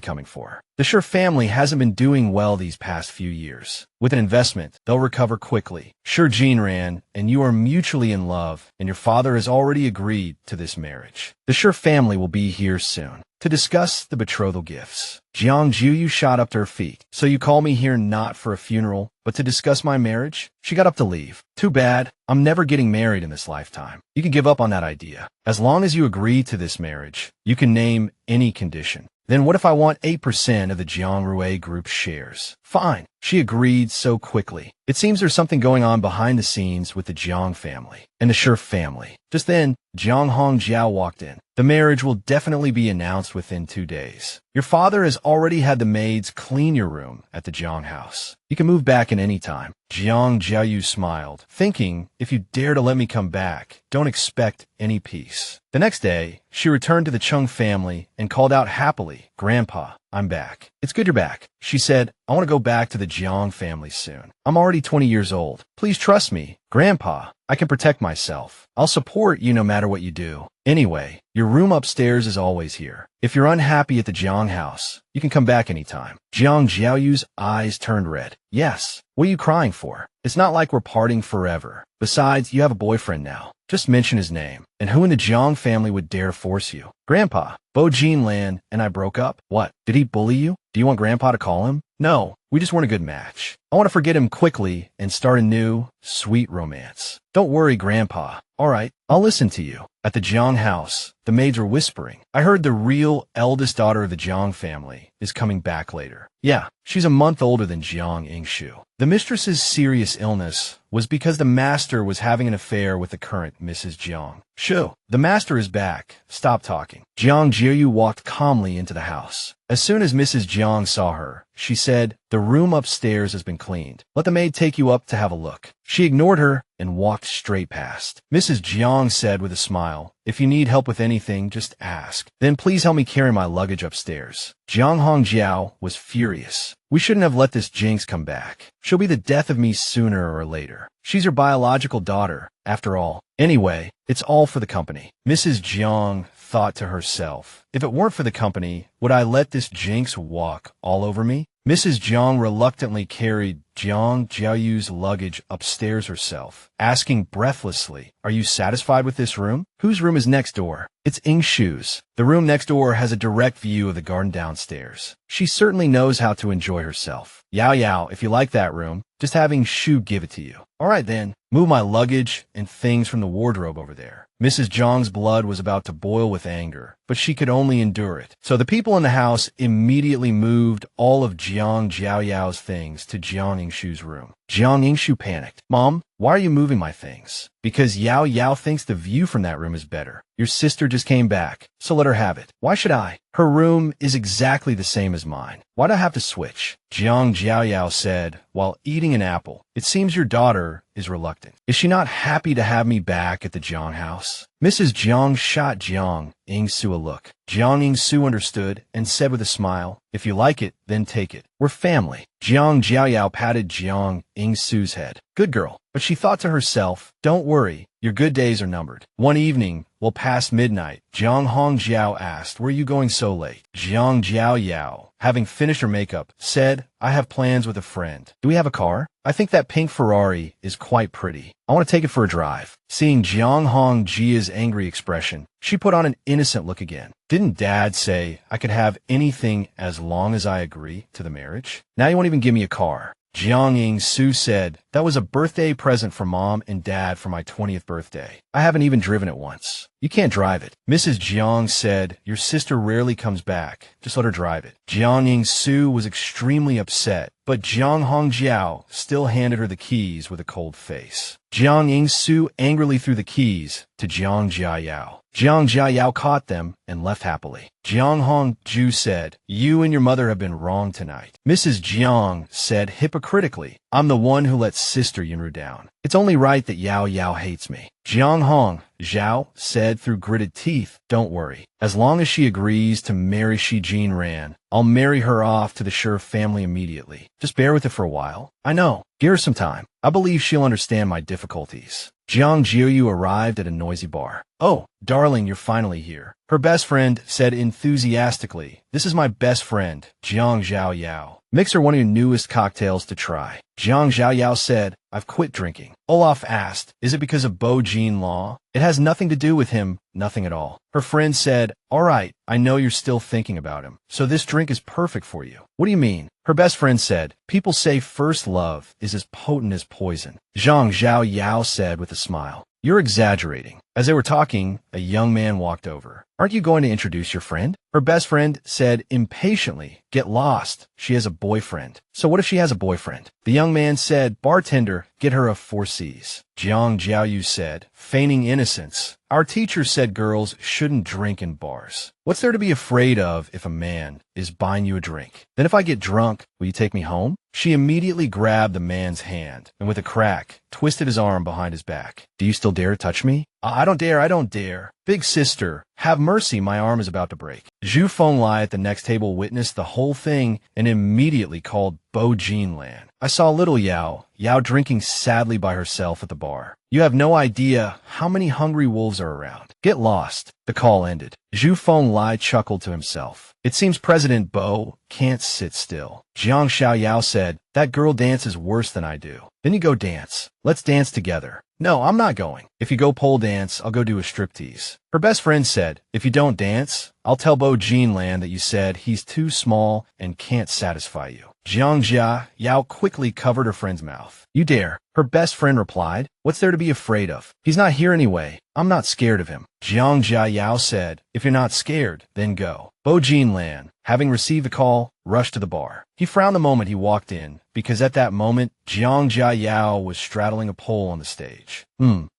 coming for? The Shi family hasn't been doing well these past few years. With an investment, they'll recover quickly. Shi Jinran and you are mutually in love, and your father has already agreed to this marriage. The Shi family will be here soon to discuss the betrothal gifts. Jiang Jiaoyu shot up to her feet. So you call me here not for a funeral, but to discuss my marriage? She got up to leave. Too bad. I'm never getting married in this lifetime. You can give up on that idea. As long as you agree to this marriage, you can name any condition. Then what if I want 8% of the Jiang Rui Group's shares? Fine. She agreed so quickly. It seems there's something going on behind the scenes with the Jiang family and the Shi family. Just then, Jiang Jiao walked in. The marriage will definitely be announced within 2 days. Your father has already had the maids clean your room at the Jiang house. You can move back in any time. Jiang Jiaoyu smiled, thinking, if you dare to let me come back, don't expect any peace. The next day, she returned to the Chung family and called out happily, Grandpa, I'm back. It's good you're back. She said, I want to go back to the Jiang family soon. I'm already 20 years old. Please trust me. Grandpa, I can protect myself. I'll support you no matter what you do. Anyway, your room upstairs is always here. If you're unhappy at the Jiang house, you can come back anytime. Jiang Jiaoyu's eyes turned red. Yes. What are you crying for? It's not like we're parting forever. Besides, you have a boyfriend now. Just mention his name. And who in the Jiang family would dare force you? Grandpa, Bo Jinlan and I broke up. What? Did he bully you? Do you want Grandpa to call him? No, we just weren't a good match. I want to forget him quickly and start a new, sweet romance. Don't worry, Grandpa. All right, I'll listen to you. At the Jiang house, the maids were whispering. I heard the real eldest daughter of the Jiang family is coming back later. Yeah, she's a month older than Jiang Yingshu. The mistress's serious illness was because the master was having an affair with the current Mrs. Jiang. Shoo, the master is back. Stop talking. Jiang Jiaoyu walked calmly into the house. As soon as Mrs. Jiang saw her, she said, "The room upstairs has been cleaned. Let the maid take you up to have a look." She ignored her and walked straight past. Mrs. Jiang said with a smile, "If you need help with anything, just ask. Then please help me carry my luggage upstairs." Jiang Hongjiao was furious. "We shouldn't have let this jinx come back. She'll be the death of me sooner or later. She's your biological daughter, after all. Anyway, it's all for the company." Mrs. Jiang thought to herself, "If it weren't for the company, would I let this jinx walk all over me?" Mrs. Jiang reluctantly carried Jiang Jiaoyu's luggage upstairs herself, asking breathlessly, "Are you satisfied with this room? Whose room is next door?" "It's Yingshu's. The room next door has a direct view of the garden downstairs. She certainly knows how to enjoy herself." "Yao Yao, if you like that room, just having Shu give it to you." "All right then, move my luggage and things from the wardrobe over there." Mrs. Jiang's blood was about to boil with anger, but she could only endure it. So the people in the house immediately moved all of Jiang Jiaoyu's things to Jiang Yingshu's room. Jiang Yingshu panicked. "Mom, why are you moving my things?" "Because Yao Yao thinks the view from that room is better. Your sister just came back, so let her have it." "Why should I? Her room is exactly the same as mine. Why do I have to switch?" Jiang Jiaoyu said while eating an apple. "It seems your daughter is reluctant. Is she not happy to have me back at the Jiang house?" Mrs. Jiang shot Jiang Yingsu a look. Jiang Yingsu understood and said with a smile, "If you like it, then take it. We're family." Jiang Jiaoyu patted Jiang Yingsu's head. "Good girl." But she thought to herself, "Don't worry, your good days are numbered." One evening, well past midnight, Jiang Hongjiao asked, "Where are you going so late?" Jiang Jiaoyu, having finished her makeup, said, "I have plans with a friend. Do we have a car? I think that pink Ferrari is quite pretty. I want to take it for a drive." Seeing Jiang Hongjia's angry expression, she put on an innocent look again. "Didn't Dad say I could have anything as long as I agree to the marriage? Now you won't even give me a car." Jiang Yingsu said, "That was a birthday present for Mom and Dad for my 20th birthday. I haven't even driven it once. You can't drive it." Mrs. Jiang said, "Your sister rarely comes back. Just let her drive it." Jiang Yingsu was extremely upset, but Jiang Hongjiao still handed her the keys with a cold face. Jiang Yingsu angrily threw the keys to Jiang Jiaoyu. Jiang Jiaoyu caught them and left happily. Jiang Hongju said, "You and your mother have been wrong tonight." Mrs. Jiang said hypocritically, "I'm the one who let Sister Yunru down. It's only right that Yao Yao hates me." Jiang Hong Zhao said through gritted teeth, "Don't worry. As long as she agrees to marry Shi Jinran, I'll marry her off to the Sure family immediately. Just bear with it for a while. I know. Give her some time. I believe she'll understand my difficulties." Jiang Jiaoyu arrived at a noisy bar. "Oh, darling, you're finally here." Her best friend said enthusiastically, "This is my best friend, Jiang Jiaoyu. Mix her one of your newest cocktails to try." Jiang Jiaoyu said, "I've quit drinking." Olaf asked, "Is it because of Bo Jinlan?" "It has nothing to do with him, nothing at all." Her friend said, "All right, I know you're still thinking about him, so this drink is perfect for you." "What do you mean?" Her best friend said, "People say first love is as potent as poison." Zhang Jiaoyu said with a smile, "You're exaggerating." As they were talking, a young man walked over. "Aren't you going to introduce your friend?" Her best friend said impatiently, "Get lost. She has a boyfriend." "So what if she has a boyfriend?" The young man said, "Bartender, get her a 4Cs." Jiang Jiaoyu said, feigning innocence, "Our teacher said girls shouldn't drink in bars. What's there to be afraid of if a man is buying you a drink? Then if I get drunk, will you take me home?" She immediately grabbed the man's hand and with a crack, twisted his arm behind his back. "Do you still dare to touch me?" I don't dare, I don't dare." "Big sister, have mercy, my arm is about to break." Zhu Fenglai at the next table witnessed the whole thing and immediately called Bo Jinlan. "I saw little Yao drinking sadly by herself at the bar. You have no idea how many hungry wolves are around. Get lost." The call ended. Zhu Fenglai chuckled to himself. "It seems President Bo can't sit still." Jiang Xiaoyao said, "That girl dances worse than I do." "Then you go dance. Let's dance together." "No, I'm not going. If you go pole dance, I'll go do a striptease." Her best friend said, "If you don't dance, I'll tell Bo Jinlan that you said he's too small and can't satisfy you." Jiang Jiaoyu quickly covered her friend's mouth. "You dare." Her best friend replied, "What's there to be afraid of? He's not here anyway. I'm not scared of him." Jiang Jiaoyu said, "If you're not scared, then go." Bo Jinlan, having received the call, rushed to the bar. He frowned the moment he walked in, because at that moment, Jiang Jiaoyu was straddling a pole on the stage.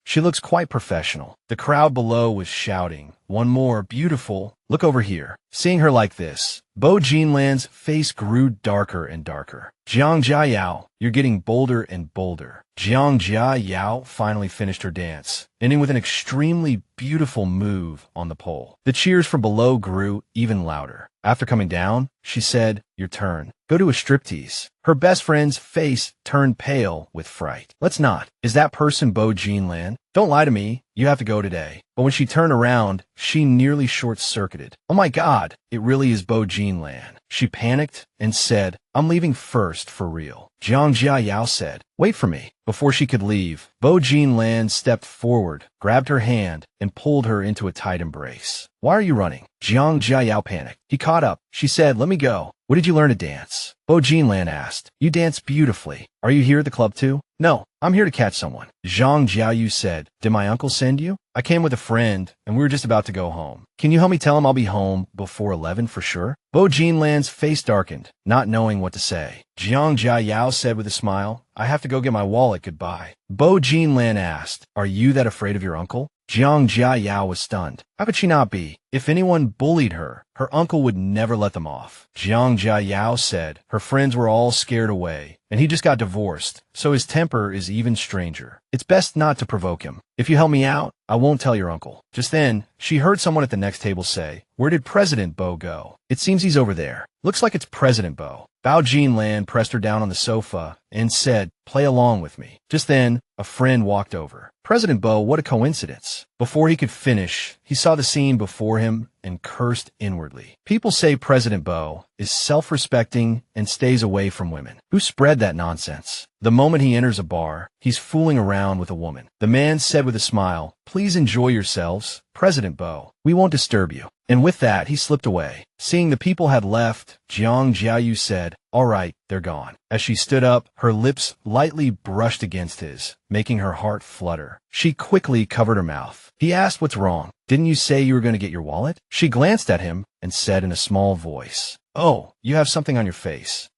She looks quite professional. The crowd below was shouting, "One more, beautiful. Look over here." Seeing her like this, Bo Jinlan's face grew darker and darker. Jiang Jiaoyu, you're getting bolder and bolder. Jiang Jiaoyu finally finished her dance, ending with an extremely beautiful move on the pole. The cheers from below grew even louder. After coming down, she said, "Your turn. Go to a striptease." Her best friend's face turned pale with fright. "Let's not. Is that person Bo Jinlan? Don't lie to me. You have to go today." But when she turned around, she nearly short-circuited. "Oh my God, it really is Bo Jinlan." She panicked and said, "I'm leaving first, for real." Jiang Jiaoyu said, "Wait for me." Before she could leave, Bo Jinlan stepped forward, grabbed her hand, and pulled her into a tight embrace. "Why are you running?" Jiang Jiaoyu panicked. He caught up. She said, "Let me go." "What did you learn to dance?" Bo Jinlan asked. "You dance beautifully. Are you here at the club too?" "No, I'm here to catch someone." Jiang Jiaoyu said, "Did my uncle send you?" "I came with a friend, and we were just about to go home." "Can you help me tell him I'll be home before 11 for sure?" Bo Jinlan's face darkened, not knowing what to say. Jiang Jiaoyu said with a smile, "I have to go get my wallet, goodbye." Bo Jinlan asked, "Are you that afraid of your uncle?" Jiang Jiaoyu was stunned. How could she not be? If anyone bullied her, her uncle would never let them off. Jiang Jiaoyu said her friends were all scared away, and he just got divorced, so his temper is even stranger. It's best not to provoke him. If you help me out, I won't tell your uncle. Just then, she heard someone at the next table say, "Where did President Bo go?" "It seems he's over there." "Looks like it's President Bo." Bo Jinlan pressed her down on the sofa and said, "Play along with me." Just then, a friend walked over. "President Bo, what a coincidence." Before he could finish, he saw the scene before him and cursed inwardly. People say President Bo is self-respecting and stays away from women. Who spread that nonsense? The moment he enters a bar, he's fooling around with a woman. The man said with a smile, "Please enjoy yourselves, President Bo. We won't disturb you." And with that, he slipped away. Seeing the people had left, Jiang Jiaoyu said, "All right, they're gone." As she stood up, her lips lightly brushed against his, making her heart flutter. She quickly covered her mouth. He asked what's wrong. "Didn't you say you were going to get your wallet?" She glanced at him and said in a small voice, "Oh, you have something on your face."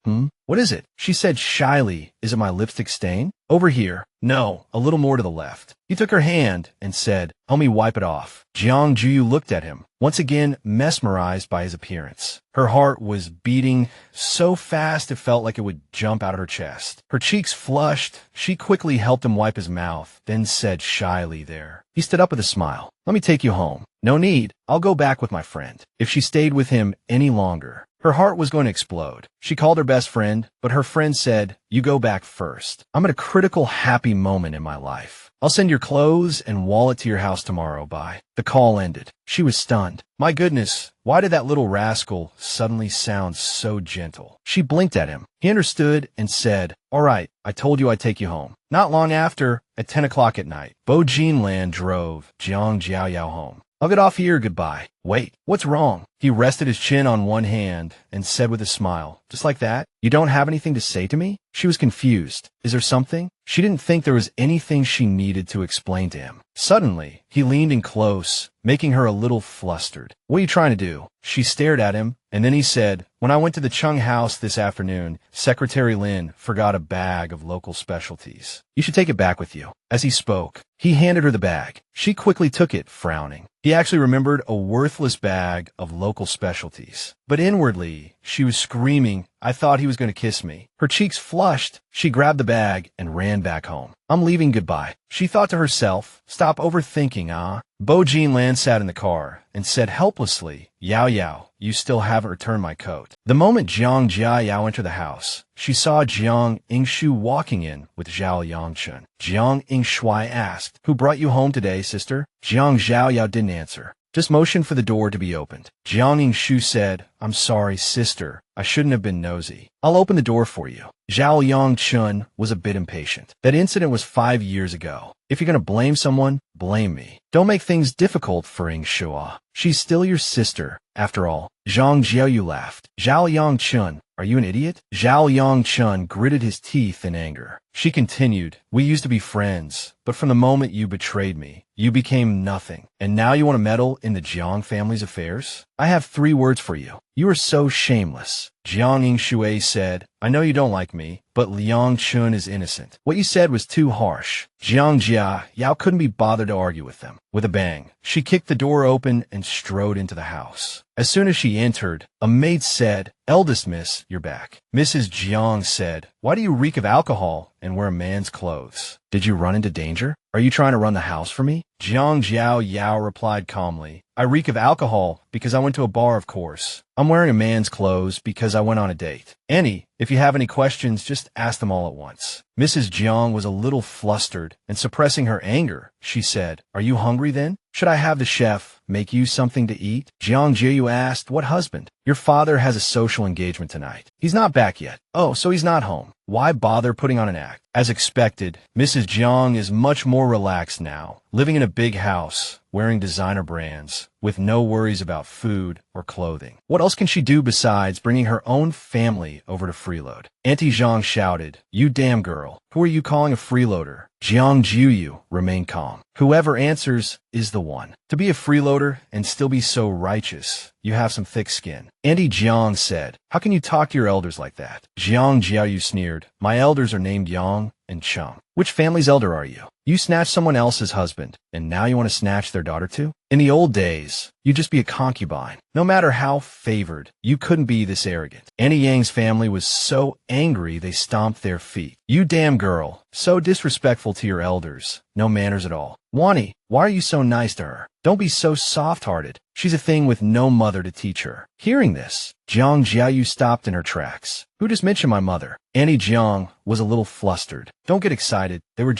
"What is it?" She said shyly, "Is it my lipstick stain?" "Over here." "No, a little more to the left." He took her hand and said, "Help me wipe it off." Jiang Jiaoyu looked at him, once again mesmerized by his appearance. Her heart was beating so fast it felt like it would jump out of her chest. Her cheeks flushed. She quickly helped him wipe his mouth, then said shyly there. He stood up with a smile. "Let me take you home." "No need. I'll go back with my friend." If she stayed with him any longer, her heart was going to explode. She called her best friend, but her friend said, "You go back first. I'm at a critical happy moment in my life. I'll send your clothes and wallet to your house tomorrow, bye." The call ended. She was stunned. My goodness, why did that little rascal suddenly sound so gentle? She blinked at him. He understood and said, "All right, I told you I'd take you home." Not long after, at 10 o'clock at night, Bo Jinlan drove Jiang Jiaoyu home. "I'll get off here, goodbye." "Wait, what's wrong?" He rested his chin on one hand and said with a smile, "Just like that? You don't have anything to say to me?" She was confused. Is there something? She didn't think there was anything she needed to explain to him. Suddenly, he leaned in close, making her a little flustered. "What are you trying to do?" She stared at him, and then he said, "When I went to the Chung house this afternoon, Secretary Lin forgot a bag of local specialties. You should take it back with you." As he spoke, he handed her the bag. She quickly took it, frowning. He actually remembered a worthless bag of local specialties. But inwardly, she was screaming, "I thought he was going to kiss me." Her cheeks flushed. She grabbed the bag and ran back home. "I'm leaving, goodbye." She thought to herself, "Stop overthinking, ah." Bo Jinlan sat in the car and said helplessly, "Yao Yao, you still haven't returned my coat." The moment Jiang Jiaoyu entered the house, she saw Jiang Yingshu walking in with Zhao Yangchun. Jiang Yingshui asked, "Who brought you home today, sister?" Jiang Jiaoyu didn't answer. Just motioned for the door to be opened. Jiang Yingshu said, "I'm sorry, sister. I shouldn't have been nosy. I'll open the door for you." Zhao Yangchun was a bit impatient. That incident was 5 years ago. If you're going to blame someone, blame me. Don't make things difficult for Yingshu. She's still your sister, after all. Jiang Jiaoyu laughed. "Zhao Yangchun, are you an idiot?" Zhao Yangchun gritted his teeth in anger. She continued, we used to be friends, but from the moment you betrayed me, you became nothing. And now you want to meddle in the Jiang family's affairs? I have 3 words for you. You are so shameless. Jiang Yingshui said, I know you don't like me, but Liang Chun is innocent. What you said was too harsh. Jiang Jiaoyu couldn't be bothered to argue with them. With a bang, she kicked the door open and strode into the house. As soon as she entered, a maid said, Eldest miss, you're back. Mrs. Jiang said, why do you reek of alcohol and wear a man's clothes? Did you run into danger? Are you trying to run the house for me? Jiang Jiaoyu replied calmly, I reek of alcohol because I went to a bar, of course. I'm wearing a man's clothes because I went on a date. Annie, if you have any questions, just ask them all at once. Mrs. Jiang was a little flustered, and suppressing her anger, she said, Are you hungry then? Should I have the chef make you something to eat? Jiang Jiaoyu asked, What husband? Your father has a social engagement tonight. He's not back yet. Oh, so he's not home. Why bother putting on an act? As expected, Mrs. Jiang is much more relaxed now, living in a big house, wearing designer brands, with no worries about food or clothing. What else can she do besides bringing her own family over to freeload? Auntie Zhang shouted, You damn girl, who are you calling a freeloader? Jiang Jiaoyu remained calm. Whoever answers is the one. To be a freeloader and still be so righteous, you have some thick skin. Auntie Jiang said, How can you talk to your elders like that? Jiang Jiaoyu sneered, My elders are named Yang and Cheng. Which family's elder are you? You snatched someone else's husband, and now you want to snatch their daughter too? In the old days, you'd just be a concubine. No matter how favored, you couldn't be this arrogant. Annie Yang's family was so angry they stomped their feet. You damn girl, so disrespectful to your elders. No manners at all. Wani, why are you so nice to her? Don't be so soft-hearted. She's a thing with no mother to teach her. Hearing this, Jiang Jiaoyu stopped in her tracks. Who just mentioned my mother? Annie Jiang was a little flustered. Don't get excited. They were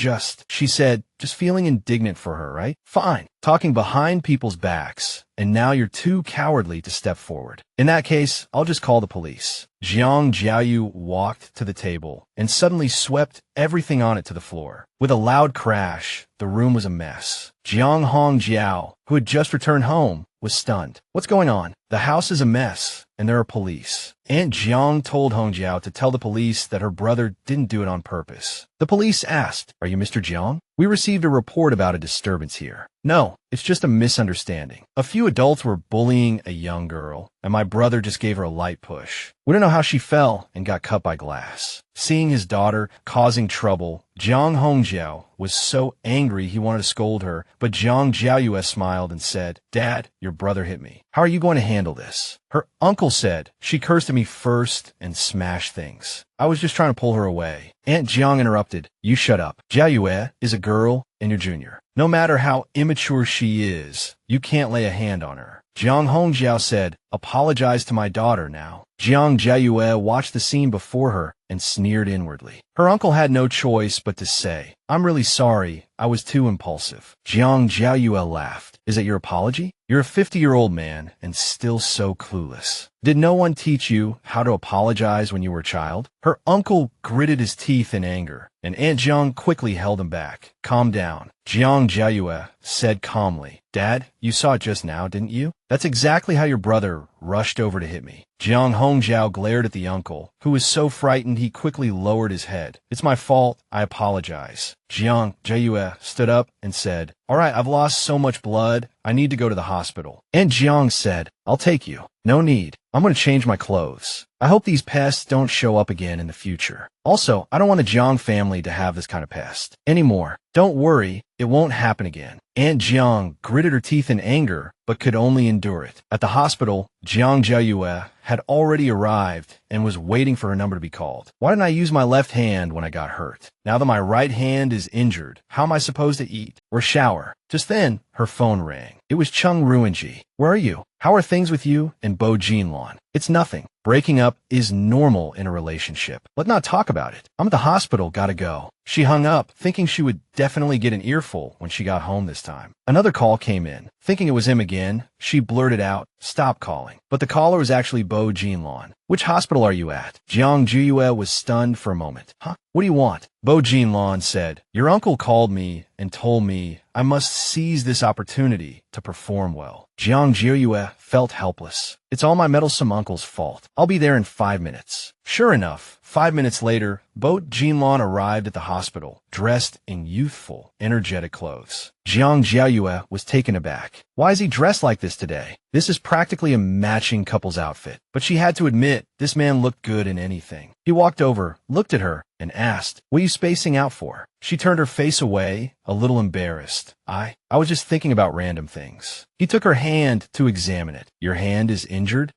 she said, just feeling indignant for her, right? Fine. Talking behind people's backs, and now you're too cowardly to step forward. In that case, I'll just call the police. Jiang Jiaoyu walked to the table and suddenly swept everything on it to the floor. With a loud crash, the room was a mess. Jiang Hongjiao, who had just returned home, was stunned. What's going on? The house is a mess, and there are police. Aunt Jiang told Hongjiao to tell the police that her brother didn't do it on purpose. The police asked, Are you Mr. Jiang? We received a report about a disturbance here. No, it's just a misunderstanding. A few adults were bullying a young girl, and my brother just gave her a light push. We don't know how she fell and got cut by glass. Seeing his daughter causing trouble, Jiang Hongjiao was so angry he wanted to scold her, but Jiang Jiaoyu smiled and said, Dad, your brother hit me. How are you going to handle this? Her uncle said, She cursed at me first and smashed things. I was just trying to pull her away. Aunt Jiang interrupted, You shut up. Jiaoyu is a girl and you're junior. No matter how immature she is, you can't lay a hand on her. Jiang Hongjiao said, Apologize to my daughter now. Jiang Jiaoyu watched the scene before her and sneered inwardly. Her uncle had no choice but to say, I'm really sorry, I was too impulsive. Jiang Jiaoyu laughed. Is it your apology? You're a 50-year-old man and still so clueless. Did no one teach you how to apologize when you were a child? Her uncle gritted his teeth in anger, and Aunt Jiang quickly held him back. Calm down. Jiang Jiaoyu said calmly, Dad, you saw it just now, didn't you? That's exactly how your brother rushed over to hit me. Jiang Hongjiao glared at the uncle, who was so frightened he quickly lowered his head. It's my fault. I apologize. Jiang Jiaoyu stood up and said, All right, I've lost so much blood. I need to go to the hospital. Aunt Jiang said, I'll take you. No need. I'm going to change my clothes. I hope these pests don't show up again in the future. Also, I don't want the Jiang family to have this kind of pest anymore. Don't worry, it won't happen again. Aunt Jiang gritted her teeth in anger, but could only endure it. At the hospital, Jiang Jiaoyu had already arrived and was waiting for her number to be called. Why didn't I use my left hand when I got hurt? Now that my right hand is injured, how am I supposed to eat or shower? Just then, her phone rang. It was Cheng Ruinji. Where are you? How are things with you and Bo Jinlan? It's nothing. Breaking up is normal in a relationship. Let's not talk about it. I'm at the hospital, gotta go. She hung up, thinking she would definitely get an earful when she got home this time. Another call came in. Thinking it was him again, she blurted out, Stop calling. But the caller was actually Bo Jinlan. Which hospital are you at? Jiang Jiaoyu was stunned for a moment. Huh? What do you want? Bo Jinlan said, Your uncle called me and told me I must seize this opportunity to perform well. Jiang Jiaoyu felt helpless. It's all my meddlesome uncle's fault. I'll be there in 5 minutes. Sure enough, 5 minutes later, Bo Jinlan arrived at the hospital, dressed in youthful, energetic clothes. Jiang Jiaoyu was taken aback. Why is he dressed like this today? This is practically a matching couple's outfit. But she had to admit, this man looked good in anything. He walked over, looked at her, and asked, "What are you spacing out for?" She turned her face away, a little embarrassed. I was just thinking about random things. He took her hand to examine it. Your hand is injured?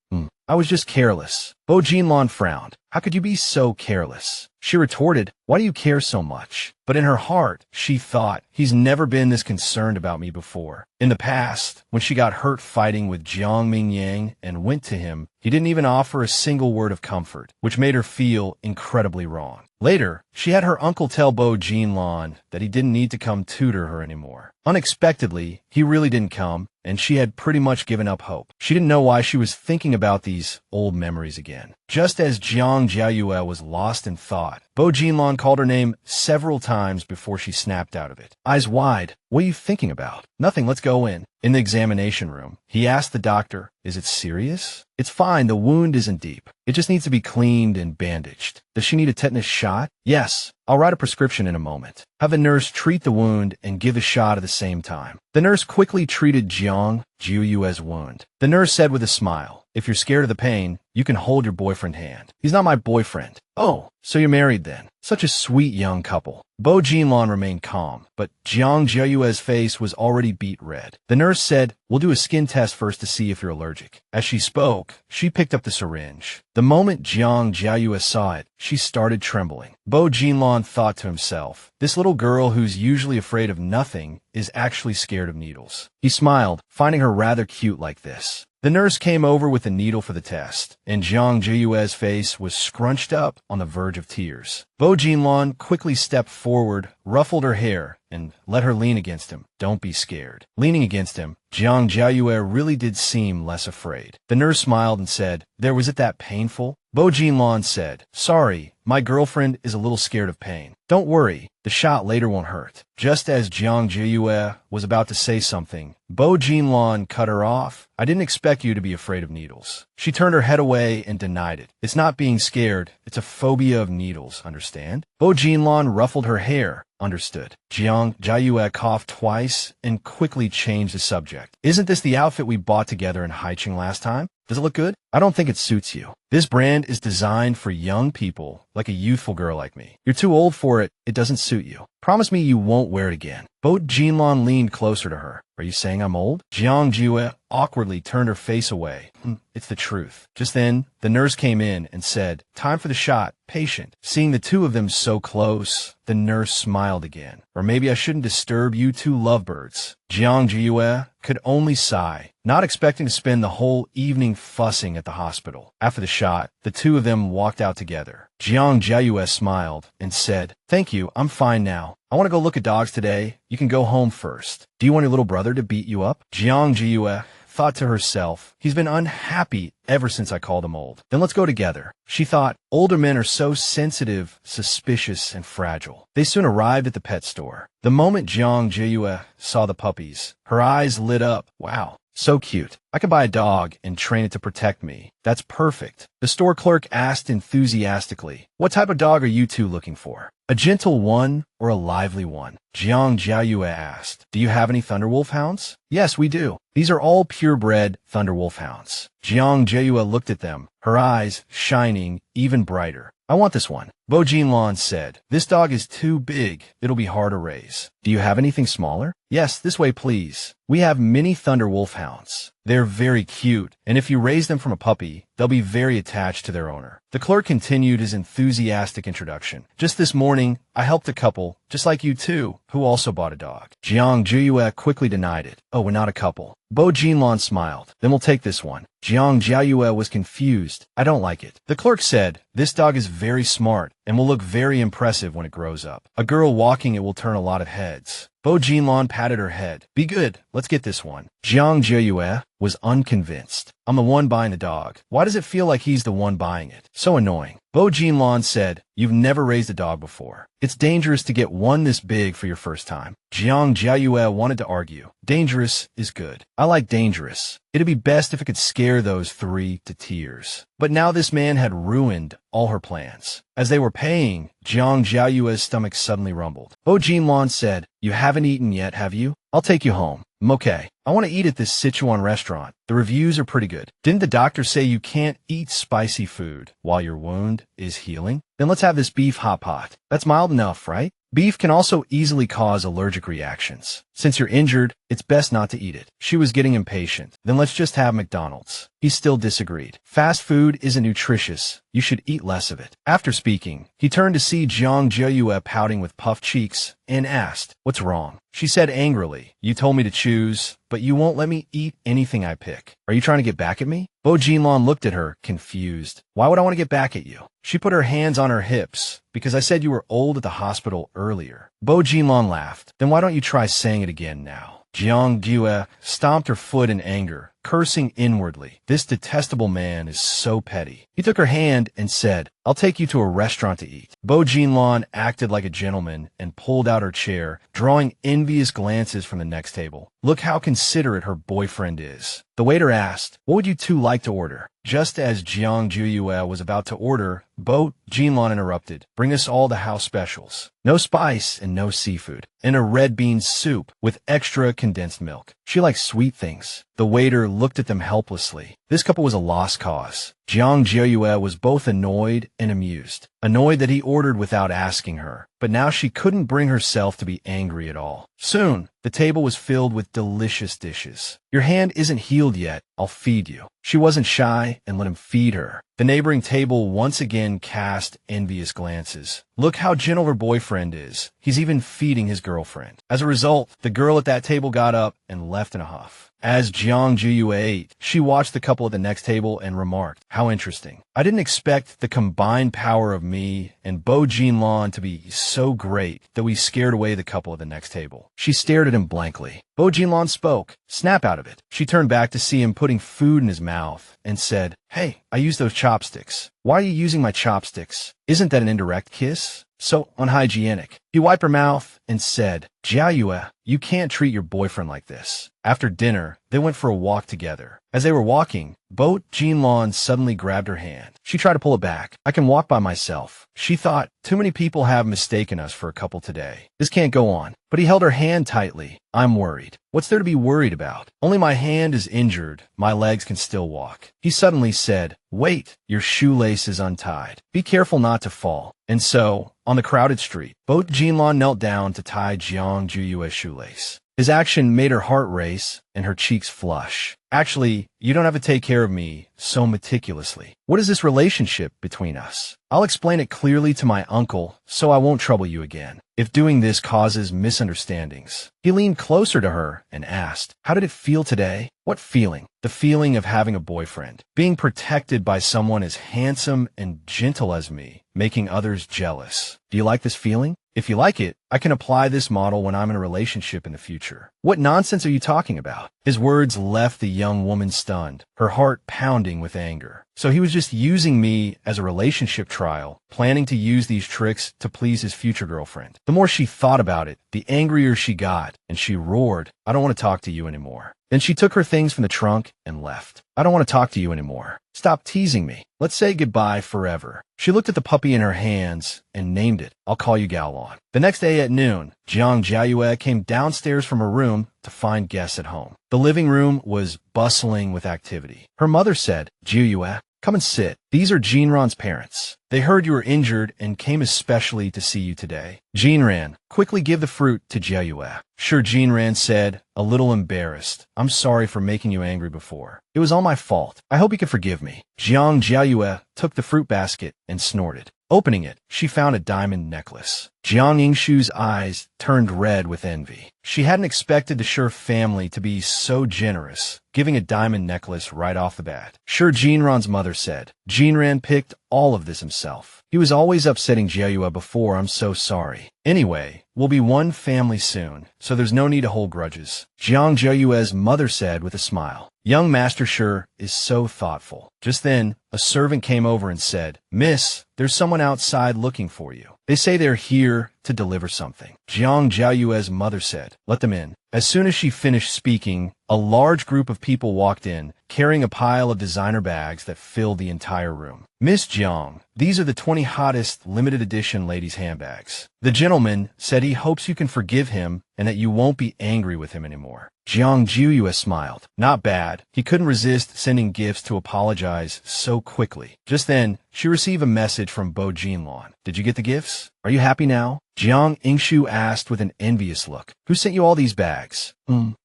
I was just careless. Bo Jinlan frowned. How could you be so careless? She retorted, why do you care so much? But in her heart, she thought, he's never been this concerned about me before. In the past, when she got hurt fighting with Jiang Mingyang and went to him, he didn't even offer a single word of comfort, which made her feel incredibly wrong. Later, she had her uncle tell Bo Jinlan that he didn't need to come tutor her anymore. Unexpectedly, he really didn't come, and she had pretty much given up hope. She didn't know why she was thinking about these old memories again. Just as Jiang Jiaoyu was lost in thought, Bo Jinlan called her name several times before she snapped out of it. Eyes wide, what are you thinking about? Nothing, let's go in. In the examination room, he asked the doctor, is it serious? It's fine, the wound isn't deep. It just needs to be cleaned and bandaged. Does she need a tetanus shot? Yes, I'll write a prescription in a moment. Have a nurse treat the wound and give a shot at the same time. The nurse quickly treated Jiang Jiaoyu's wound. The nurse said with a smile, if you're scared of the pain, you can hold your boyfriend's hand. He's not my boyfriend. Oh, so you're married then. Such a sweet young couple. Bo Jinlan remained calm, but Jiang Jiaoyu's face was already beet red. The nurse said, we'll do a skin test first to see if you're allergic. As she spoke, she picked up the syringe. The moment Jiang Jiaoyu saw it, she started trembling. Bo Jinlan thought to himself, this little girl who's usually afraid of nothing is actually scared of needles. He smiled, finding her rather cute like this. The nurse came over with a needle for the test, and Jiang Jiaoyu's face was scrunched up on the verge of tears. Bo Jinlan quickly stepped forward, ruffled her hair, and let her lean against him. Don't be scared. Leaning against him, Jiang Jiaoyu really did seem less afraid. The nurse smiled and said, there, was it that painful? Bo Jinlan said, sorry, my girlfriend is a little scared of pain. Don't worry, the shot later won't hurt. Just as Jiang Jiaoyu was about to say something, Bo Jinlan cut her off. I didn't expect you to be afraid of needles. She turned her head away and denied it. It's not being scared, it's a phobia of needles, understand? Bo Jinlan ruffled her hair. Understood. Jiang Jiaoyu coughed twice and quickly changed the subject. Isn't this the outfit we bought together in Haicheng last time? Does it look good? I don't think it suits you. This brand is designed for young people, like a youthful girl like me. You're too old for it. It doesn't suit you. Promise me you won't wear it again. Bo Jinlan leaned closer to her. Are you saying I'm old? Jiang Jiaoyu awkwardly turned her face away. It's the truth. Just then, the nurse came in and said, time for the shot. Patient. Seeing the two of them so close, the nurse smiled again. Or maybe I shouldn't disturb you two lovebirds. Jiang Jiaoyu could only sigh, not expecting to spend the whole evening fussing at the hospital. After the shot, the two of them walked out together. Jiang Jiaoyu smiled and said, thank you, I'm fine now. I want to go look at dogs today. You can go home first. Do you want your little brother to beat you up? Jiang Jiaoyu thought to herself, he's been unhappy ever since I called him old. Then let's go together. She thought, older men are so sensitive, suspicious, and fragile. They soon arrived at the pet store. The moment Jiang Jiaoyu saw the puppies, her eyes lit up. Wow, so cute. I could buy a dog and train it to protect me. That's perfect. The store clerk asked enthusiastically, what type of dog are you two looking for? A gentle one or a lively one? Jiang Jiaoyu asked, do you have any Thunderwolf hounds? Yes, we do. These are all purebred Thunderwolf hounds. Jiang Jiaoyu looked at them, her eyes shining even brighter. I want this one. Bo Jinlan said, this dog is too big. It'll be hard to raise. Do you have anything smaller? Yes, this way please. We have mini Thunderwolf hounds. They're very cute, and if you raise them from a puppy, they'll be very attached to their owner. The clerk continued his enthusiastic introduction. Just this morning, I helped a couple, just like you two, who also bought a dog. Jiang Jiaoyu quickly denied it. Oh, we're not a couple. Bo Jinlan smiled. Then we'll take this one. Jiang Jiaoyu was confused. I don't like it. The clerk said, this dog is very smart and will look very impressive when it grows up. A girl walking it will turn a lot of heads. Bo Jinlan patted her head. Be good, let's get this one. Jiang Jiaoyu was unconvinced. I'm the one buying the dog. Why does it feel like he's the one buying it? So annoying. Bo Jinlan said, you've never raised a dog before. It's dangerous to get one this big for your first time. Jiang Jiaoyu wanted to argue. Dangerous is good. I like dangerous. It'd be best if it could scare those three to tears. But now this man had ruined all her plans. As they were paying, Jiang Jiaoyu's stomach suddenly rumbled. Bo Jinlan said, you haven't eaten yet, have you? I'll take you home. I'm okay. I want to eat at this Sichuan restaurant. The reviews are pretty good. Didn't the doctor say you can't eat spicy food while your wound is healing? Then let's have this beef hot pot. That's mild enough, right? Beef can also easily cause allergic reactions. Since you're injured, it's best not to eat it. She was getting impatient. Then let's just have McDonald's. He still disagreed. Fast food isn't nutritious. You should eat less of it. After speaking, he turned to see Jiang Jiaoyu pouting with puffed cheeks and asked, what's wrong? She said angrily, you told me to choose, but you won't let me eat anything I pick. Are you trying to get back at me? Bo Jinlan looked at her, confused. Why would I want to get back at you? She put her hands on her hips. Because I said you were old at the hospital earlier. Bo Jinlan laughed. Then why don't you try saying it again now? Jiang Jiaoyu stomped her foot in anger, cursing inwardly. This detestable man is so petty. He took her hand and said, I'll take you to a restaurant to eat. Bo Jinlan acted like a gentleman and pulled out her chair, drawing envious glances from the next table. Look how considerate her boyfriend is. The waiter asked, what would you two like to order? Just as Jiang Jiaoyu was about to order, Bo Jinlan interrupted. Bring us all the house specials. No spice and no seafood. And a red bean soup with extra condensed milk. She likes sweet things. The waiter looked at them helplessly. This couple was a lost cause. Jiang Jiaoyu was both annoyed and amused. Annoyed that he ordered without asking her, but now she couldn't bring herself to be angry at all. Soon, the table was filled with delicious dishes. Your hand isn't healed yet. I'll feed you. She wasn't shy and let him feed her. The neighboring table once again cast envious glances. Look how gentle her boyfriend is. He's even feeding his girlfriend. As a result, the girl at that table got up and left in a huff. As Jiang Jiaoyu ate, she watched the couple at the next table and remarked, how interesting. I didn't expect the combined power of me and Bo Jinlan to be so great that we scared away the couple at the next table. She stared at him blankly. Bo Jinlan spoke. Snap out of it. She turned back to see him putting food in his mouth and said, hey, I used those chopsticks. Why are you using my chopsticks? Isn't that an indirect kiss? So unhygienic. He wiped her mouth and said, Jiaoyu, you can't treat your boyfriend like this. After dinner, they went for a walk together. As they were walking, Bo Jinlan suddenly grabbed her hand. She tried to pull it back. I can walk by myself. She thought, too many people have mistaken us for a couple today. This can't go on. But he held her hand tightly. I'm worried. What's there to be worried about? Only my hand is injured. My legs can still walk. He suddenly said, wait, your shoelace is untied. Be careful not to fall. And so, on the crowded street, Bo Jinlan knelt down to tie Jiang Jiaoyu's shoelace. His action made her heart race and her cheeks flush. Actually, you don't have to take care of me so meticulously. What is this relationship between us? I'll explain it clearly to my uncle so I won't trouble you again, if doing this causes misunderstandings. He leaned closer to her and asked, how did it feel today? What feeling? The feeling of having a boyfriend, being protected by someone as handsome and gentle as me, making others jealous. Do you like this feeling? If you like it, I can apply this model when I'm in a relationship in the future. What nonsense are you talking about? His words left the young woman stunned, her heart pounding with anger. So he was just using me as a relationship trial, planning to use these tricks to please his future girlfriend. The more she thought about it, the angrier she got, and she roared, I don't want to talk to you anymore. Then she took her things from the trunk and left. I don't want to talk to you anymore. Stop teasing me. Let's say goodbye forever. She looked at the puppy in her hands and named it. I'll call you Galon. The next day at noon, Jiang Jiaoyu came downstairs from her room to find guests at home. The living room was bustling with activity. Her mother said, Jiaoyu, come and sit. These are Jinran's parents. They heard you were injured and came especially to see you today. Jinran, quickly give the fruit to Jiaoyu. Sure, Jinran said, a little embarrassed. I'm sorry for making you angry before. It was all my fault. I hope you can forgive me. Jiang Jiaoyu took the fruit basket and snorted. Opening it, she found a diamond necklace. Jiang Yingshu's eyes turned red with envy. She hadn't expected the Sure family to be so generous, giving a diamond necklace right off the bat. Sure, Jinran's mother said. Jinran picked all of this himself. He was always upsetting Jiaoyu before. I'm so sorry. Anyway, we'll be one family soon, so there's no need to hold grudges, Jiang Jiaoyu's mother said with a smile. Young Master Shi is so thoughtful. Just then, a servant came over and said, Miss, there's someone outside looking for you. They say they're here to deliver something. Jiang Jiaoyu's mother said, let them in. As soon as she finished speaking, a large group of people walked in, carrying a pile of designer bags that filled the entire room. Miss Jiang, these are the 20 hottest limited edition ladies' handbags. The gentleman said he hopes you can forgive him and that you won't be angry with him anymore. Jiang Jiaoyu smiled. Not bad. He couldn't resist sending gifts to apologize so quickly. Just then, she received a message from Bo Jinlan. Did you get the gifts? Are you happy now? Jiang Jiaoyu asked with an envious look. Who sent you all these bags?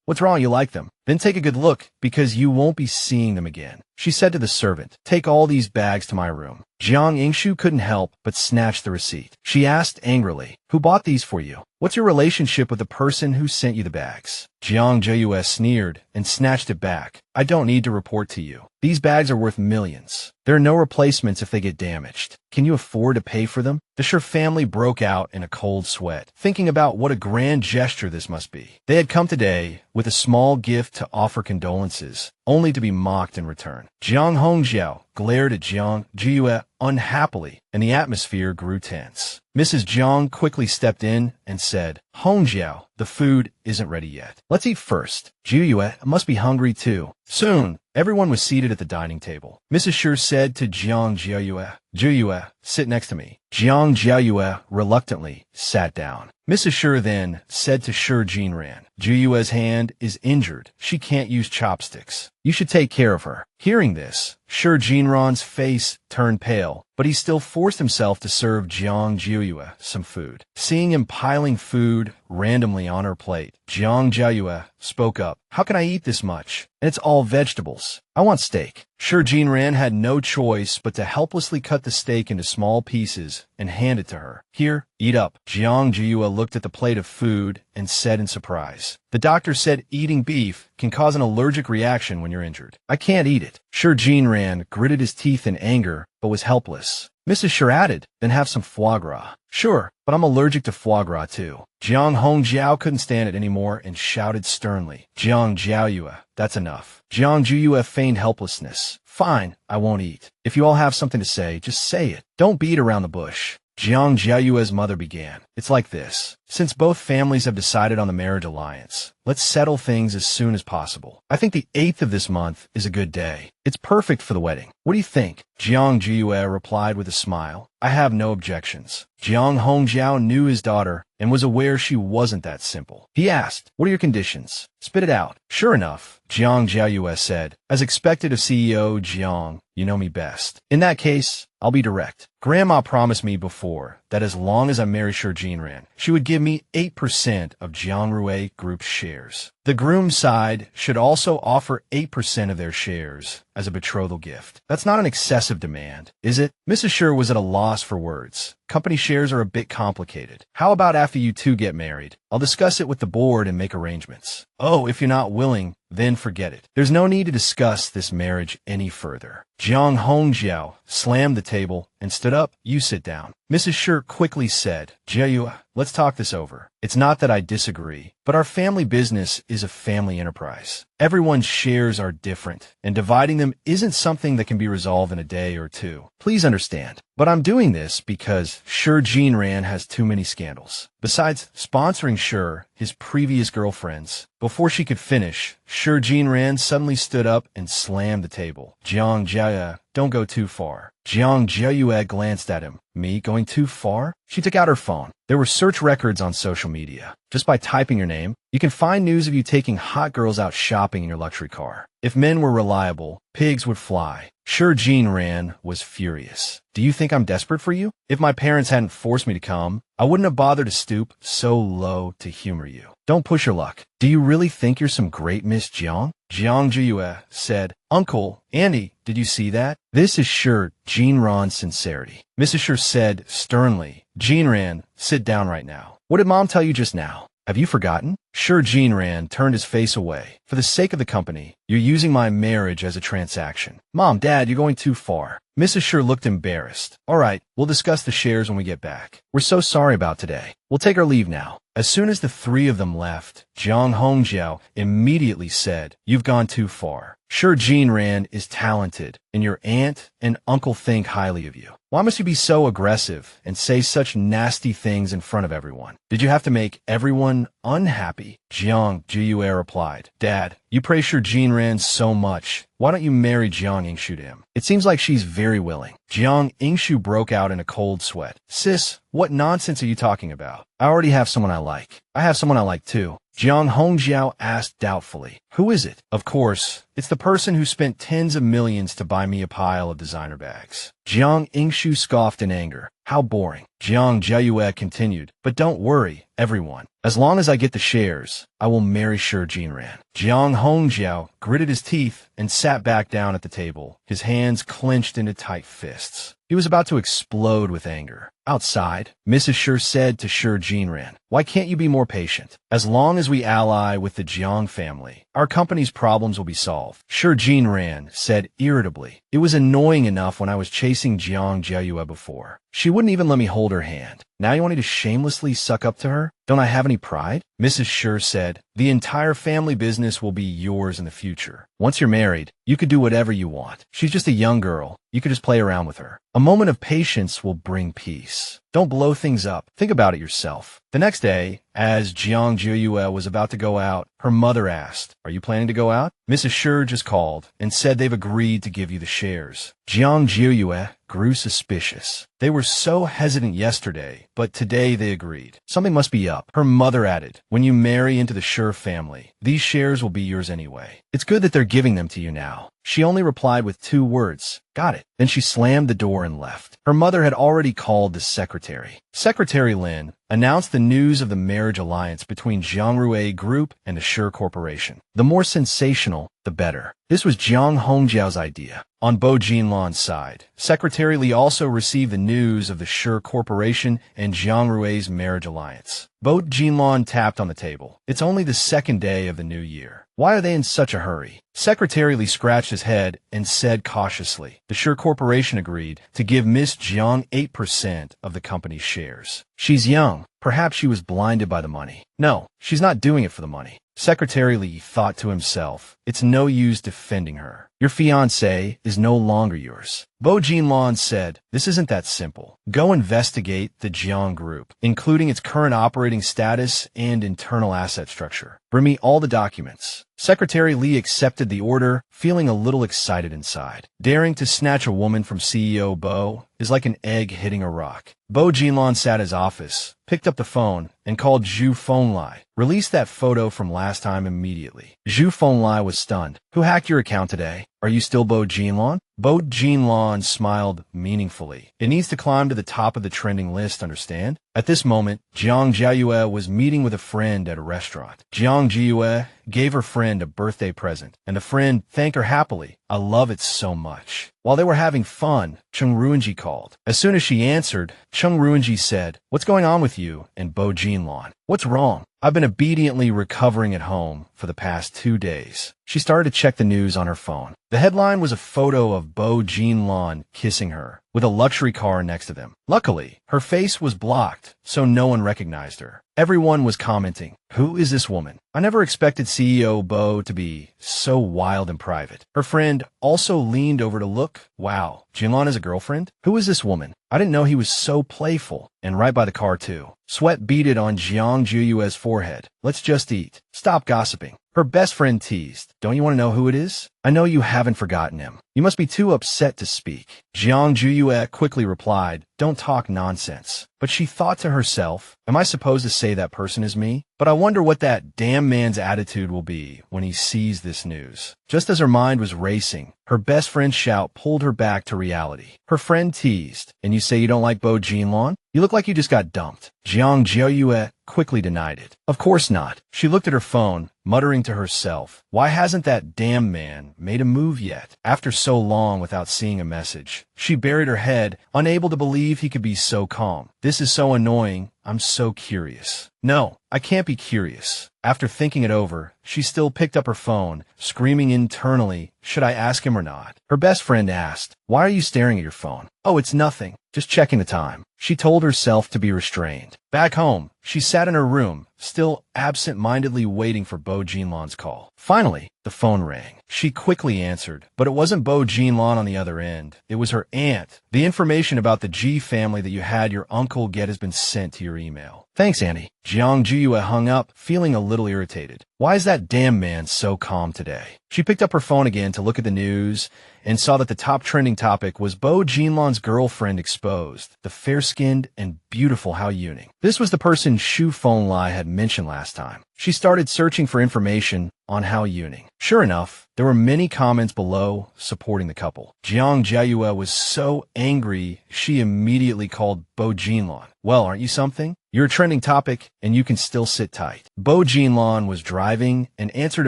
What's wrong? You like them? Then take a good look, because you won't be seeing them again. She said to the servant, take all these bags to my room. Jiang Jiaoyu couldn't help but snatch the receipt. She asked angrily, who bought these for you? What's your relationship with the person who sent you the bags? Jiang Jiaoyu sneered and snatched it back. I don't need to report to you. These bags are worth millions. There are no replacements if they get damaged. Can you afford to pay for them? The Shi family broke out in a cold sweat, thinking about what a grand gesture this must be. They had come today with a small gift to offer condolences, only to be mocked in return. Jiang Hongjiao glared at Jiang Jiaoyu unhappily, and the atmosphere grew tense. Mrs. Jiang quickly stepped in and said, Hongjiao, the food isn't ready yet. Let's eat first. Jiaoyu must be hungry too. Soon, everyone was seated at the dining table. Mrs. Shi said to Jiang Jiaoyu, Jiaoyu, sit next to me. Jiang Jiaoyu reluctantly sat down. Mrs. Shi then said to Shi Jinran, Jiaoyu's hand is injured. She can't use chopsticks. You should take care of her. Hearing this, Shi Jinran's face turned pale, but he still forced himself to serve Jiang Jiaoyu some food. Seeing him piling food randomly on her plate, Jiang Jiaoyu spoke up. How can I eat this much? And it's all vegetables. I want steak. Shi Jinran had no choice but to helplessly cut the steak into small pieces and hand it to her. Here, eat up. Jiang Jiaoyu looked at the plate of food and said in surprise, the doctor said eating beef can cause an allergic reaction when you're injured. I can't eat it. Shi Jinran gritted his teeth in anger, but was helpless. Mrs. Shi added, then have some foie gras. Sure, but I'm allergic to foie gras too. Jiang Hongjiao couldn't stand it anymore and shouted sternly, Jiang Jiaoyu, that's enough. Jiang Jiaoyu feigned helplessness. Fine, I won't eat. If you all have something to say, just say it. Don't beat around the bush. Jiang Jiaoyu's mother began. It's like this. Since both families have decided on the marriage alliance, let's settle things as soon as possible. I think the 8th of this month is a good day. It's perfect for the wedding. What do you think? Jiang Jiaoyu replied with a smile. I have no objections. Jiang Hongjiao knew his daughter and was aware she wasn't that simple. He asked, what are your conditions? Spit it out. Sure enough, Jiang Jiaoyu said, as expected of CEO Jiang, you know me best. In that case, I'll be direct. Grandma promised me before that as long as I marry Shi Jinran, she would give me 8% of Jiangrui Group's shares. The groom's side should also offer 8% of their shares as a betrothal gift. That's not an excessive demand, is it? Mrs. Shi was at a loss for words. Company shares are a bit complicated. How about after you two get married? I'll discuss it with the board and make arrangements. Oh, if you're not willing, then forget it. There's no need to discuss this marriage any further. Jiang Hongjiao slammed the table and stood up. You sit down. Mrs. Shi quickly said, Jiaoyu, let's talk this over. It's not that I disagree, but our family business is a family enterprise. Everyone's shares are different, and dividing them isn't something that can be resolved in a day or two. Please understand. But I'm doing this because Shi Jinran has too many scandals. Besides sponsoring Shi, his previous girlfriends. Before she could finish, Shi Jinran suddenly stood up and slammed the table. Jiang Jiaoyu, don't go too far. Jiang Jiaoyu glanced at him. Me going too far? She took out her phone. There were search records on social media. Just by typing your name, you can find news of you taking hot girls out shopping in your luxury car. If men were reliable, pigs would fly. Shi Jinran was furious. Do you think I'm desperate for you? If my parents hadn't forced me to come, I wouldn't have bothered to stoop so low to humor you. Don't push your luck. Do you really think you're some great Miss Jiang? Jiang Jiaoyu said, Uncle, Andy, did you see that? This is Shi Jinran's sincerity. Mrs. Shi said sternly, Jinran, sit down right now. What did Mom tell you just now? Have you forgotten? Shi Jinran turned his face away. For the sake of the company, you're using my marriage as a transaction. Mom, Dad, you're going too far. Mrs. Shi looked embarrassed. All right, we'll discuss the shares when we get back. We're so sorry about today. We'll take our leave now. As soon as the three of them left, Jiang Hongjiao immediately said, You've gone too far. Shi Jinran is talented, and your aunt and uncle think highly of you. Why must you be so aggressive and say such nasty things in front of everyone? Did you have to make everyone unhappy? Jiang Jiaoyu replied, Dad, you praise Shi Jinran so much. Why don't you marry Jiang Yingshu to him? It seems like she's very willing. Jiang Yingshu broke out in a cold sweat. Sis, what nonsense are you talking about? I already have someone I like. I have someone I like too. Jiang Hongjiao asked doubtfully. Who is it? Of course, it's the person who spent tens of millions to buy me a pile of designer bags. Jiang Yingshu scoffed in anger. How boring. Jiang Jiaoyu continued. But don't worry, everyone. As long as I get the shares, I will marry Shi Jinran. Jiang Hongjiao gritted his teeth and sat back down at the table, his hands clenched into tight fists. He was about to explode with anger. Outside, Mrs. Shi said to Shi Jinran, Why can't you be more patient? As long as we ally with the Jiang family, our company's problems will be solved. Shi Jinran said irritably. It was annoying enough when I was chasing Jiang Jiaoyu before. She wouldn't even let me hold her hand. Now you want me to shamelessly suck up to her? Don't I have any pride? Mrs. Shi said, The entire family business will be yours in the future. Once you're married, you could do whatever you want. She's just a young girl. You could just play around with her. A moment of patience will bring peace. Don't blow things up. Think about it yourself. The next day, as Jiang Jiaoyu was about to go out, her mother asked, Are you planning to go out? Mrs. Shi just called and said they've agreed to give you the shares. Jiang Jiaoyu grew suspicious. They were so hesitant yesterday, but today they agreed. Something must be up. Her mother added, When you marry into the Shi family, these shares will be yours anyway. It's good that they're giving them to you now. She only replied with 2 words, Got it. Then she slammed the door and left. Her mother had already called the secretary. Secretary Lin announced the news of the marriage alliance between Jiangrui Group and the Shi Corporation. The more sensational, the better. This was Jiang Hongjiao's idea. On Bo Jinlan's side, Secretary Li also received the news of the Shi Corporation and Jiangrui's marriage alliance. Bo Jinlan tapped on the table. It's only the 2nd day of the new year. Why are they in such a hurry? Secretary Li scratched his head and said cautiously, The Shi Corporation agreed to give Miss Jiang 8% of the company's shares. She's young. Perhaps she was blinded by the money. No, she's not doing it for the money. Secretary Li thought to himself, It's no use defending her. Your fiancé is no longer yours. Bo Jinlan said, This isn't that simple. Go investigate the Jiang Group, including its current operating status and internal asset structure. Bring me all the documents. Secretary Li accepted the order, feeling a little excited inside. Daring to snatch a woman from CEO Bo is like an egg hitting a rock. Bo Jinlan sat in his office, picked up the phone, and called Zhu Fenglai. Release that photo from last time immediately. Zhu Fenglai was stunned. Who hacked your account today? Are you still Bo Jinlan? Bo Jinlan smiled meaningfully. It needs to climb to the top of the trending list, understand? At this moment, Jiang Jiaoyu was meeting with a friend at a restaurant. Jiang Jiaoyu gave her friend a birthday present, and the friend thanked her happily. I love it so much. While they were having fun, Cheng Ruinji called. As soon as she answered, Cheng Ruinji said, What's going on with you and Bo Jinlan? What's wrong? I've been obediently recovering at home for the past 2 days. She started to check the news on her phone. The headline was a photo of Bo Jinlan kissing her, with a luxury car next to them. Luckily, her face was blocked, so no one recognized her. Everyone was commenting, Who is this woman? I never expected CEO Bo to be so wild and private. Her friend also leaned over to look. Wow, Jinlan has a girlfriend? Who is this woman? I didn't know he was so playful. And right by the car, too. Sweat beaded on Jiang Jiaoyu's forehead. Let's just eat. Stop gossiping. Her best friend teased. Don't you want to know who it is? I know you haven't forgotten him. You must be too upset to speak. Jiang Jiaoyu quickly replied, Don't talk nonsense. But she thought to herself, Am I supposed to say that person is me? But I wonder what that damn man's attitude will be when he sees this news. Just as her mind was racing, her best friend's shout pulled her back to reality. Her friend teased, And you say you don't like Bo Jinlan? You look like you just got dumped. Jiang Jiaoyu quickly denied it. Of course not. She looked at her phone, muttering to herself, why hasn't that damn man made a move yet? After so long without seeing a message, she buried her head, unable to believe he could be so calm. This is so annoying. I'm so curious. No, I can't be curious. After thinking it over, she still picked up her phone, screaming internally, should I ask him or not? Her best friend asked, why are you staring at your phone? Oh, it's nothing. Just checking the time. She told herself to be restrained. Back home, she sat in her room, still absent-mindedly waiting for Bo Jinlan's call. Finally, the phone rang. She quickly answered, but it wasn't Bo Jinlan on the other end. It was her aunt. The information about the Ji family that you had your uncle get has been sent to your email. Thanks, Auntie. Jiang Jiaoyu hung up, feeling a little irritated. Why is that damn man so calm today? She picked up her phone again to look at the news and saw that the top trending topic was Bo Jinlan's girlfriend exposed, the fair-skinned and beautiful Hao Yuning. This was the person Shu Fenlai had mentioned last time. She started searching for information on Hao Yuning. Sure enough, there were many comments below supporting the couple. Jiang Jiaoyu was so angry, she immediately called Bo Jinlan. Well, aren't you something? You're a trending topic, and you can still sit tight. Bo Jinlan was driving and answered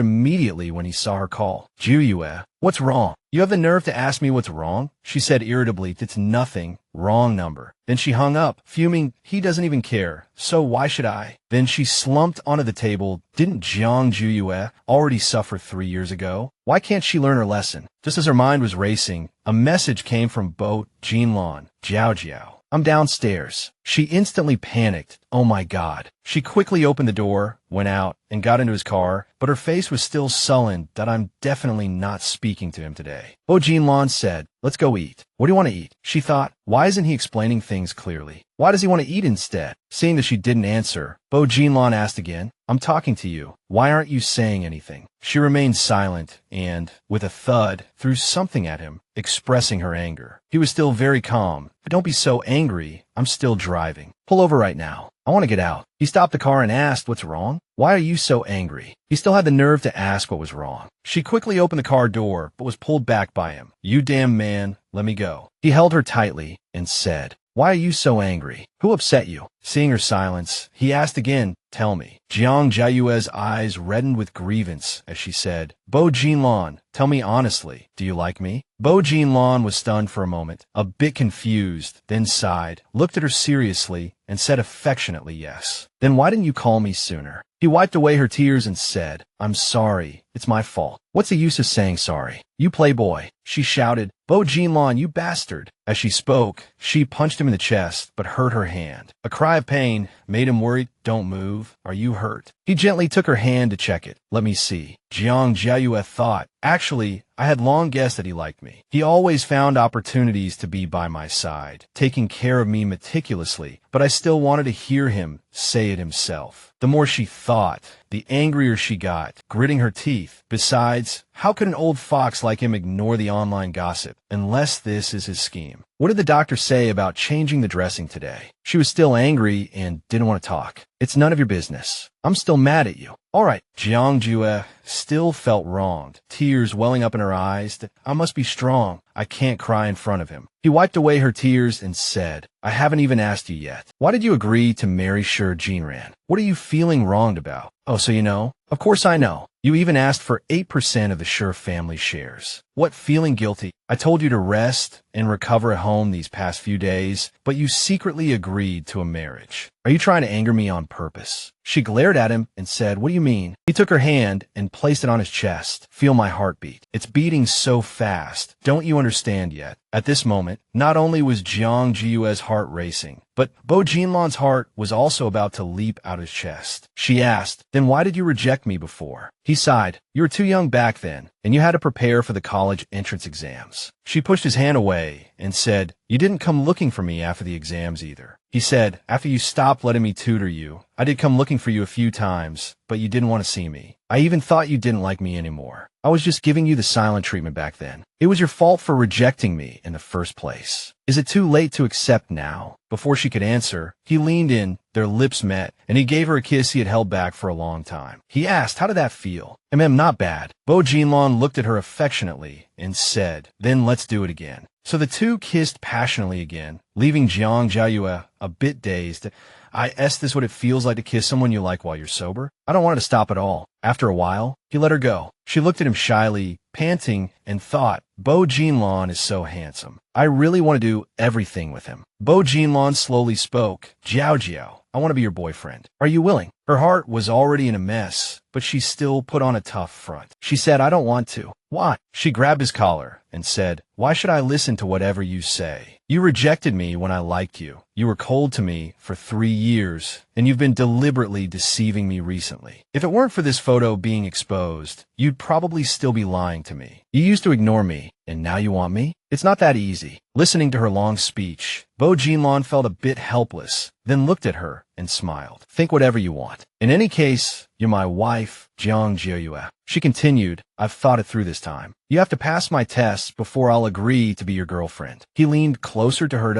immediately when he saw her call. Jiaoyu, what's wrong? You have the nerve to ask me what's wrong? She said irritably, it's nothing. Wrong number. Then she hung up, fuming, he doesn't even care, so why should I? Then she slumped onto the table. Didn't Jiang Jiaoyu already suffer 3 years ago? Why can't she learn her lesson? Just as her mind was racing, a message came from Bo Jinlan. Jiao. I'm downstairs. She instantly panicked. Oh my God. She quickly opened the door, went out, and got into his car, but her face was still sullen that I'm definitely not speaking to him today. Bo Jinlan said, let's go eat. What do you want to eat? She thought, why isn't he explaining things clearly? Why does he want to eat instead? Seeing that she didn't answer, Bo Jinlan asked again, I'm talking to you. Why aren't you saying anything? She remained silent and, with a thud, threw something at him, expressing her anger. He was still very calm. But don't be so angry. I'm still driving. Pull over right now. I want to get out. He stopped the car and asked, what's wrong? Why are you so angry? He still had the nerve to ask what was wrong. She quickly opened the car door, but was pulled back by him. You damn man, let me go. He held her tightly and said, why are you so angry? Who upset you? Seeing her silence, he asked again, tell me. Jiang Jiaoyu's eyes reddened with grievance as she said, Bo Jinlan, tell me honestly, do you like me? Bo Jinlan was stunned for a moment, a bit confused, then sighed, looked at her seriously, and said affectionately yes. Then why didn't you call me sooner? He wiped away her tears and said, I'm sorry. It's my fault. What's the use of saying sorry? You playboy. She shouted, Bo Jinlan, you bastard. As she spoke, she punched him in the chest, but hurt her hand. A cry of pain made him worried. Don't move. Are you hurt? He gently took her hand to check it. Let me see. Jiang Jiaoyu thought, actually, I had long guessed that he liked me. He always found opportunities to be by my side, taking care of me meticulously, but I still wanted to hear him say it himself. The more she thought, the angrier she got, gritting her teeth. Besides, how could an old fox like him ignore the online gossip, unless this is his scheme? What did the doctor say about changing the dressing today? She was still angry and didn't want to talk. It's none of your business. I'm still mad at you. All right. Jiang Jiaoyu still felt wronged, tears welling up in her eyes. I must be strong. I can't cry in front of him. He wiped away her tears and said, I haven't even asked you yet. Why did you agree to marry Shi Jinran? What are you feeling wronged about? Oh, so you know? Of course I know. You even asked for 8% of the Shi family shares. What, feeling guilty? I told you to rest and recover at home these past few days, but you secretly agreed to a marriage. Are you trying to anger me on purpose? She glared at him and said, what do you mean? He took her hand and placed it on his chest. Feel my heartbeat. It's beating so fast. Don't you understand yet? At this moment, not only was Jiang Jiaoyu's heart racing, but Bo Jinlan's heart was also about to leap out his chest. She asked, then why did you reject me before? He sighed. You were too young back then, and you had to prepare for the college entrance exams. She pushed his hand away and said, you didn't come looking for me after the exams either. He said, after you stopped letting me tutor you, I did come looking for you a few times, but you didn't want to see me. I even thought you didn't like me anymore. I was just giving you the silent treatment back then. It was your fault for rejecting me in the first place. Is it too late to accept now? Before she could answer, he leaned in, their lips met, and he gave her a kiss he had held back for a long time. He asked, how did that feel? Not bad. Bo Jinlan looked at her affectionately and said, then let's do it again. So the two kissed passionately again, leaving Jiang Jiaoyu a bit dazed. This what it feels like to kiss someone you like while you're sober? I don't want it to stop at all. After a while, he let her go. She looked at him shyly, panting, and thought, Bo Jinlan is so handsome. I really want to do everything with him. Bo Jinlan slowly spoke. Jiao, I want to be your boyfriend. Are you willing? Her heart was already in a mess, but she still put on a tough front. She said, I don't want to. Why? She grabbed his collar and said, why should I listen to whatever you say? You rejected me when I liked you. You were cold to me for 3 years, and you've been deliberately deceiving me recently. If it weren't for this photo being exposed, you'd probably still be lying to me. You used to ignore me, and now you want me? It's not that easy. Listening to her long speech, Bo Jinlan felt a bit helpless, then looked at her and smiled. Think whatever you want. In any case, you're my wife, Jiang Jiaoyu. She continued, I've thought it through this time. You have to pass my tests before I'll agree to be your girlfriend. He leaned closer to her,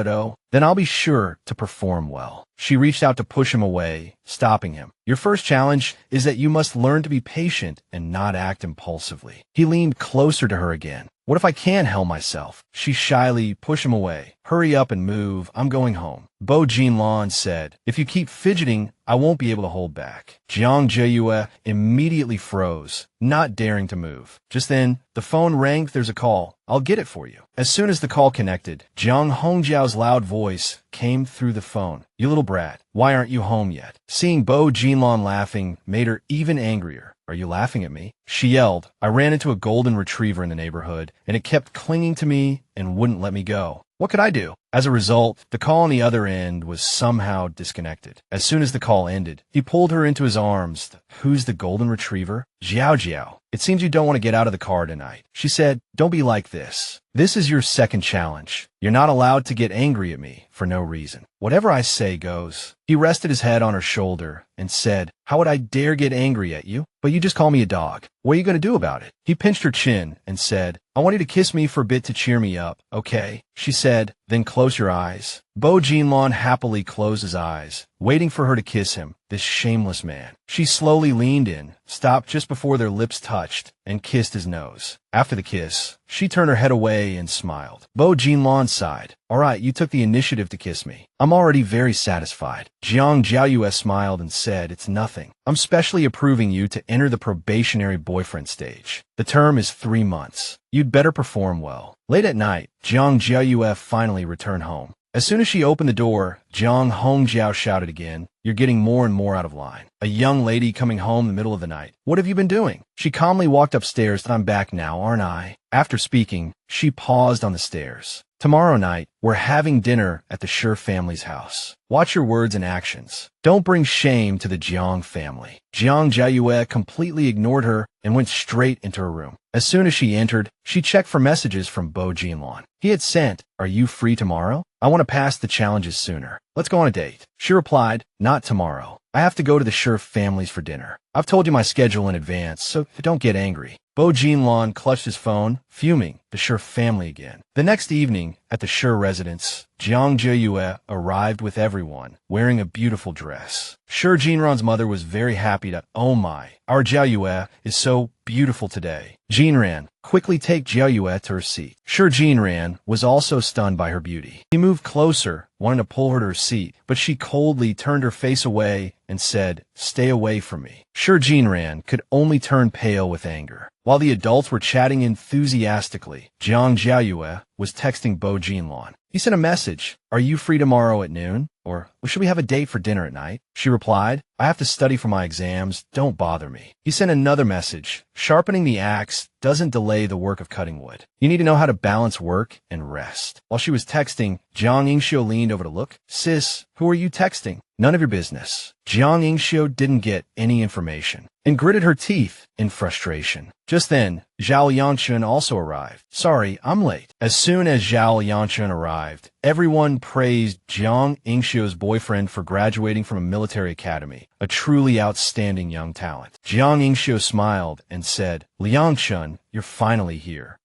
then I'll be sure to perform well. She reached out to push him away, stopping him. Your first challenge is that you must learn to be patient and not act impulsively. He leaned closer to her again. What if I can't help myself? She shyly pushed him away. Hurry up and move. I'm going home. Bo Jinlan said, if you keep fidgeting, I won't be able to hold back. Jiang Jiaoyu immediately froze, not daring to move. Just then, the phone rang. There's a call. I'll get it for you. As soon as the call connected, Jiang Hongjiao's loud voice came through the phone. You little brat, why aren't you home yet? Seeing Bo Jinlan laughing made her even angrier. Are you laughing at me? She yelled. I ran into a golden retriever in the neighborhood, and it kept clinging to me and wouldn't let me go. What could I do? As a result, the call on the other end was somehow disconnected. As soon as the call ended, he pulled her into his arms. Who's the golden retriever? Jiao. It seems you don't want to get out of the car tonight. She said, don't be like this. This is your second challenge. You're not allowed to get angry at me for no reason. Whatever I say goes. He rested his head on her shoulder and said, how would I dare get angry at you? But you just call me a dog. What are you going to do about it? He pinched her chin and said, I want you to kiss me for a bit to cheer me up, okay? She said, then close your eyes. Bo Jinlan happily closed his eyes, waiting for her to kiss him, this shameless man. She slowly leaned in, stopped just before their lips touched, and kissed his nose. After the kiss, she turned her head away and smiled. Bo Jinlan sighed. All right, you took the initiative to kiss me. I'm already very satisfied. Jiang Jiaoyu smiled and said, it's nothing. I'm specially approving you to enter the probationary boyfriend stage. The term is 3 months. You'd better perform well. Late at night, Jiang Jiaoyu finally returned home. As soon as she opened the door, Jiang Hongjiao shouted again, you're getting more and more out of line. A young lady coming home in the middle of the night. What have you been doing? She calmly walked upstairs. I'm back now, aren't I? After speaking, she paused on the stairs. Tomorrow night, we're having dinner at the Shi family's house. Watch your words and actions. Don't bring shame to the Jiang family. Jiang Jiaoyu completely ignored her and went straight into her room. As soon as she entered, she checked for messages from Bo Jinlan. He had sent, are you free tomorrow? I want to pass the challenges sooner. Let's go on a date. She replied, not tomorrow. I have to go to the Shi families for dinner. I've told you my schedule in advance, so don't get angry. Bo Jinlan clutched his phone, fuming, the Shi family again. The next evening, at the Shi residence, Jiang Jiaoyu arrived with everyone, wearing a beautiful dress. Shi Jinran's mother was very happy to, oh my, our Jiaoyu is so beautiful today. Jinran, quickly take Jiaoyu to her seat. Shi Jinran was also stunned by her beauty. He moved closer, wanting to pull her to her seat, but she coldly turned her face away and said, stay away from me. Shi Jinran could only turn pale with anger. While the adults were chatting enthusiastically, Jiang Jiaoyu was texting Bo Jinlan. He sent a message, are you free tomorrow at noon? Or should we have a date for dinner at night? She replied, I have to study for my exams, don't bother me. He sent another message, sharpening the axe doesn't delay the work of cutting wood. You need to know how to balance work and rest. While she was texting, Jiang Yingxiu leaned over to look. Sis, who are you texting? None of your business. Jiang Yingxiu didn't get any information and gritted her teeth in frustration. Just then, Zhao Yangchun also arrived. Sorry, I'm late. As soon as Zhao Yangchun arrived, everyone praised Jiang Yingxiu's boyfriend for graduating from a military academy, a truly outstanding young talent. Jiang Yingxiu smiled and said, Liangchun, you're finally here.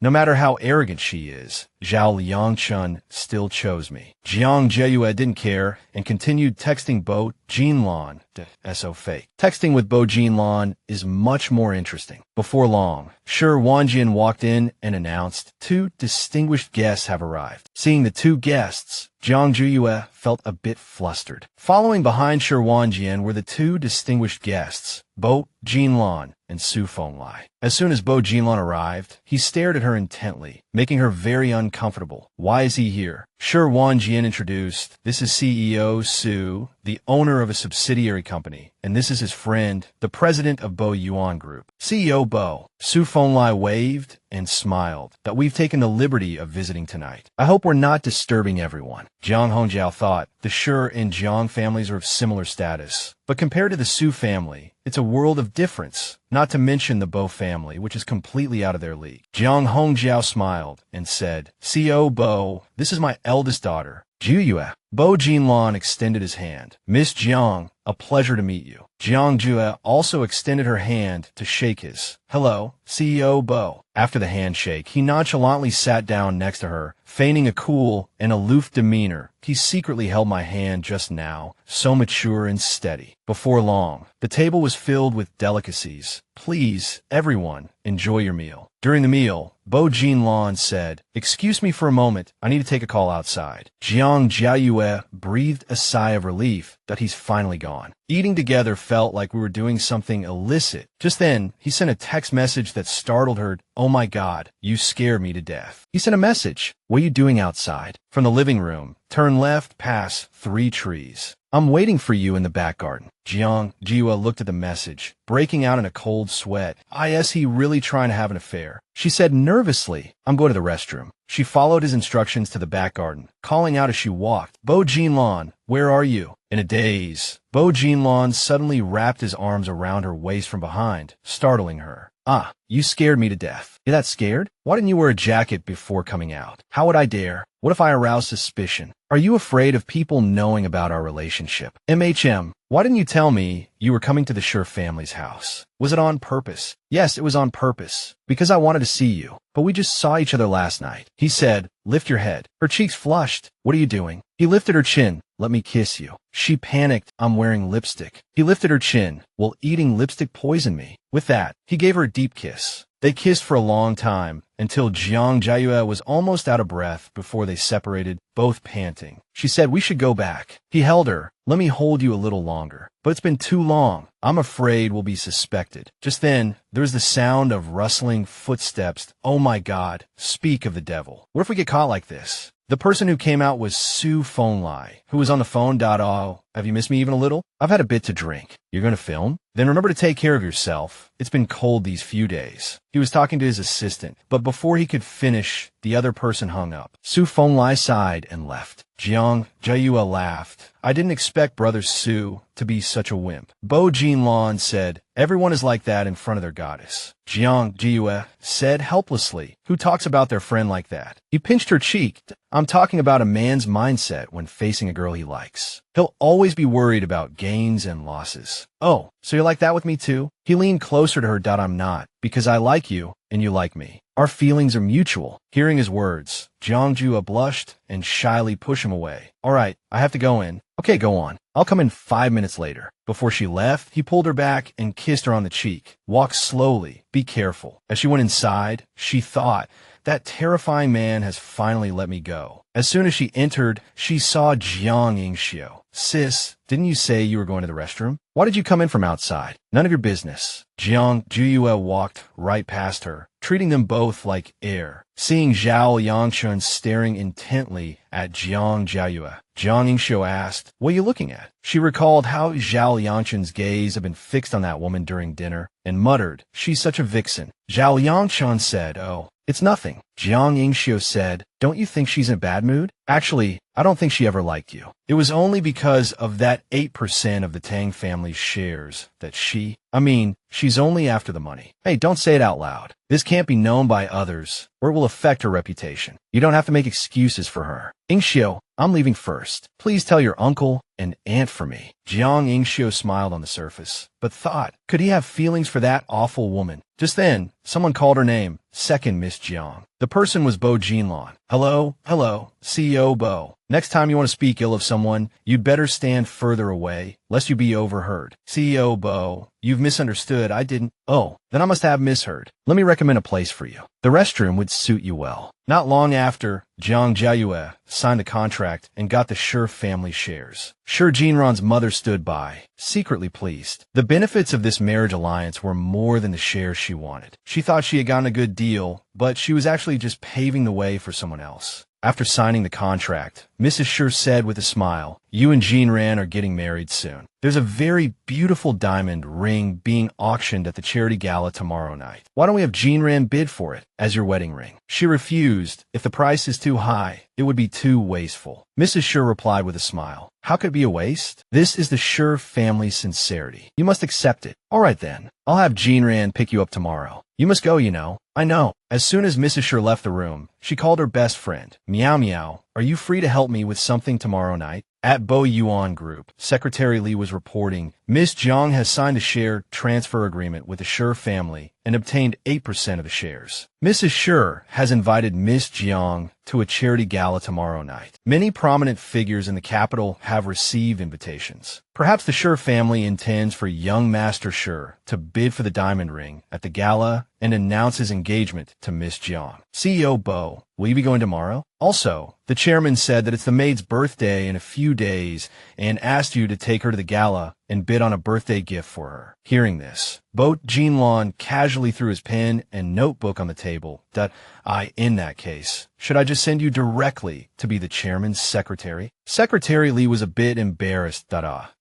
No matter how arrogant she is, Zhao Liangchun still chose me. Jiang Jiaoyu didn't care and continued texting Bo Jinlan. So fake. Texting with Bo Jinlan is much more interesting. Before long, Shi Wanjian walked in and announced, 2 distinguished guests have arrived. Seeing the 2 guests, Jiang Jiaoyu felt a bit flustered. Following behind Shi Wanjian were the two distinguished guests, Bo Jinlan and Su Fenglai. As soon as Bo Jinlan arrived, he stared at her intently, making her very uncomfortable. Why is he here? Shi Wanjian introduced, this is CEO Su, the owner of a subsidiary company, and this is his friend, the president of Bo Yuan Group. CEO Bo. Su Fenglai waved and smiled, that we've taken the liberty of visiting tonight. I hope we're not disturbing everyone. Jiang Hongjiao thought, the Shi and Jiang families are of similar status, but compared to the Su family, it's a world of difference, not to mention the Bo family, which is completely out of their league. Jiang Hongjiao smiled and said, CEO Bo, this is my eldest daughter, Jiaoyu. Bo Jinlan extended his hand. Miss Jiang, a pleasure to meet you. Jiang Jiaoyu also extended her hand to shake his. Hello, CEO Bo. After the handshake, he nonchalantly sat down next to her, feigning a cool and aloof demeanor. He secretly held my hand just now, so mature and steady. Before long, the table was filled with delicacies. Please, everyone, enjoy your meal. During the meal, Bo Jinlan said, excuse me for a moment, I need to take a call outside. Jiang Jiaoyu breathed a sigh of relief that he's finally gone. Eating together felt like we were doing something illicit. Just then, he sent a text message that startled her. Oh my God, you scared me to death. He sent a message. What are you doing outside? From the living room, turn left past 3 trees. I'm waiting for you in the back garden. Jiang Jiaoyu looked at the message, breaking out in a cold sweat. Is he really trying to have an affair? She said nervously, I'm going to the restroom. She followed his instructions to the back garden, calling out as she walked, Bo Jinlan, where are you? In a daze, Bo Jinlan suddenly wrapped his arms around her waist from behind, startling her. Ah, you scared me to death. You're that scared? Why didn't you wear a jacket before coming out? How would I dare? What if I arouse suspicion? Are you afraid of people knowing about our relationship? Why didn't you tell me you were coming to the Shi family's house? Was it on purpose? Yes, it was on purpose. Because I wanted to see you. But we just saw each other last night. He said, lift your head. Her cheeks flushed. What are you doing? He lifted her chin. Let me kiss you. She panicked. I'm wearing lipstick. He lifted her chin. Will eating lipstick poison me? With that, he gave her a deep kiss. They kissed for a long time, until Jiang Jiaoyu was almost out of breath before they separated, both panting. She said, we should go back. He held her. Let me hold you a little longer. But it's been too long. I'm afraid we'll be suspected. Just then, there was the sound of rustling footsteps. Oh my God, speak of the devil. What if we get caught like this? The person who came out was Su Fenglai, who was on the phone. Oh, have you missed me even a little? I've had a bit to drink. You're going to film? Then remember to take care of yourself. It's been cold these few days. He was talking to his assistant, but before he could finish, the other person hung up. Su Fenglai sighed and left. Jiang Jiaoyu laughed. I didn't expect brother Su to be such a wimp. Bo Jinlan said, everyone is like that in front of their goddess. Jiang Jiaoyu said helplessly, who talks about their friend like that? He pinched her cheek. I'm talking about a man's mindset when facing a girl he likes. He'll always be worried about gains and losses. Oh, so you're like that with me too? He leaned closer to her. I'm not, because I like you and you like me. Our feelings are mutual. Hearing his words, Jiang Jiaoyu blushed and shyly pushed him away. All right, I have to go in. Okay, go on. I'll come in 5 minutes later. Before she left, he pulled her back and kissed her on the cheek. Walk slowly. Be careful. As she went inside, she thought, that terrifying man has finally let me go. As soon as she entered, she saw Jiang Jiaoyu. Sis, didn't you say you were going to the restroom? Why did you come in from outside? None of your business. Jiang Jiaoyu walked right past her, treating them both like air. Seeing Zhao Yangchun staring intently at Jiang Jiaoyu, Jiang Jiaoyu asked, what are you looking at? She recalled how Zhao Yangchun's gaze had been fixed on that woman during dinner, and muttered, she's such a vixen. Zhao Yangchun said, oh, it's nothing. Jiang Jiaoyu said, don't you think she's in a bad mood? Actually, I don't think she ever liked you. It was only because of that 8% of the Tang family's shares that she's only after the money. Hey, don't say it out loud. This can't be known by others, or it will affect her reputation. You don't have to make excuses for her. Jiaoyu, I'm leaving first. Please tell your uncle and aunt for me. Jiang Jiaoyu smiled on the surface, but thought, could he have feelings for that awful woman? Just then, someone called her name. Second Miss Jiang. The person was Bo Jinlan. Hello, CEO Bo. Next time you want to speak ill of someone, you'd better stand further away, lest you be overheard. CEO Bo, you've misunderstood. I didn't. Oh, then I must have misheard. Let me recommend a place for you. The restroom would suit you well. Not long after, Jiang Jiaoyu signed the contract and got the Shi family shares. Shi Jinran's mother stood by, secretly pleased. The benefits of this marriage alliance were more than the shares she wanted. She thought she had gotten a good deal, but she was actually just paving the way for someone else. After signing the contract, Mrs. Shi said with a smile, "You and Jinran are getting married soon. There's a very beautiful diamond ring being auctioned at the charity gala tomorrow night. Why don't we have Jinran bid for it as your wedding ring?" She refused. If the price is too high, it would be too wasteful. Mrs. Shi replied with a smile, "How could it be a waste? This is the Shi family's sincerity. You must accept it. All right then, I'll have Jinran pick you up tomorrow. You must go, you know." "I know." As soon as Mrs. Shi left the room, she called her best friend. "Meow Meow, are you free to help me with something tomorrow night?" At Bo Yuan Group, Secretary Li was reporting, Miss Jiang has signed a share transfer agreement with the Shi family and obtained 8% of the shares. Mrs. Shi has invited Miss Jiang to a charity gala tomorrow night. Many prominent figures in the capital have received invitations. Perhaps the Shi family intends for young Master Shi to bid for the diamond ring at the gala and announce his engagement to Miss Jiang. CEO Bo, will you be going tomorrow? Also, the chairman said that it's the maid's birthday in a few days and asked you to take her to the gala and bid on a birthday gift for her. Hearing this, Bo Jinlan casually threw his pen and notebook on the table. In that case, should I just send you directly to be the chairman's secretary? Secretary Li was a bit embarrassed.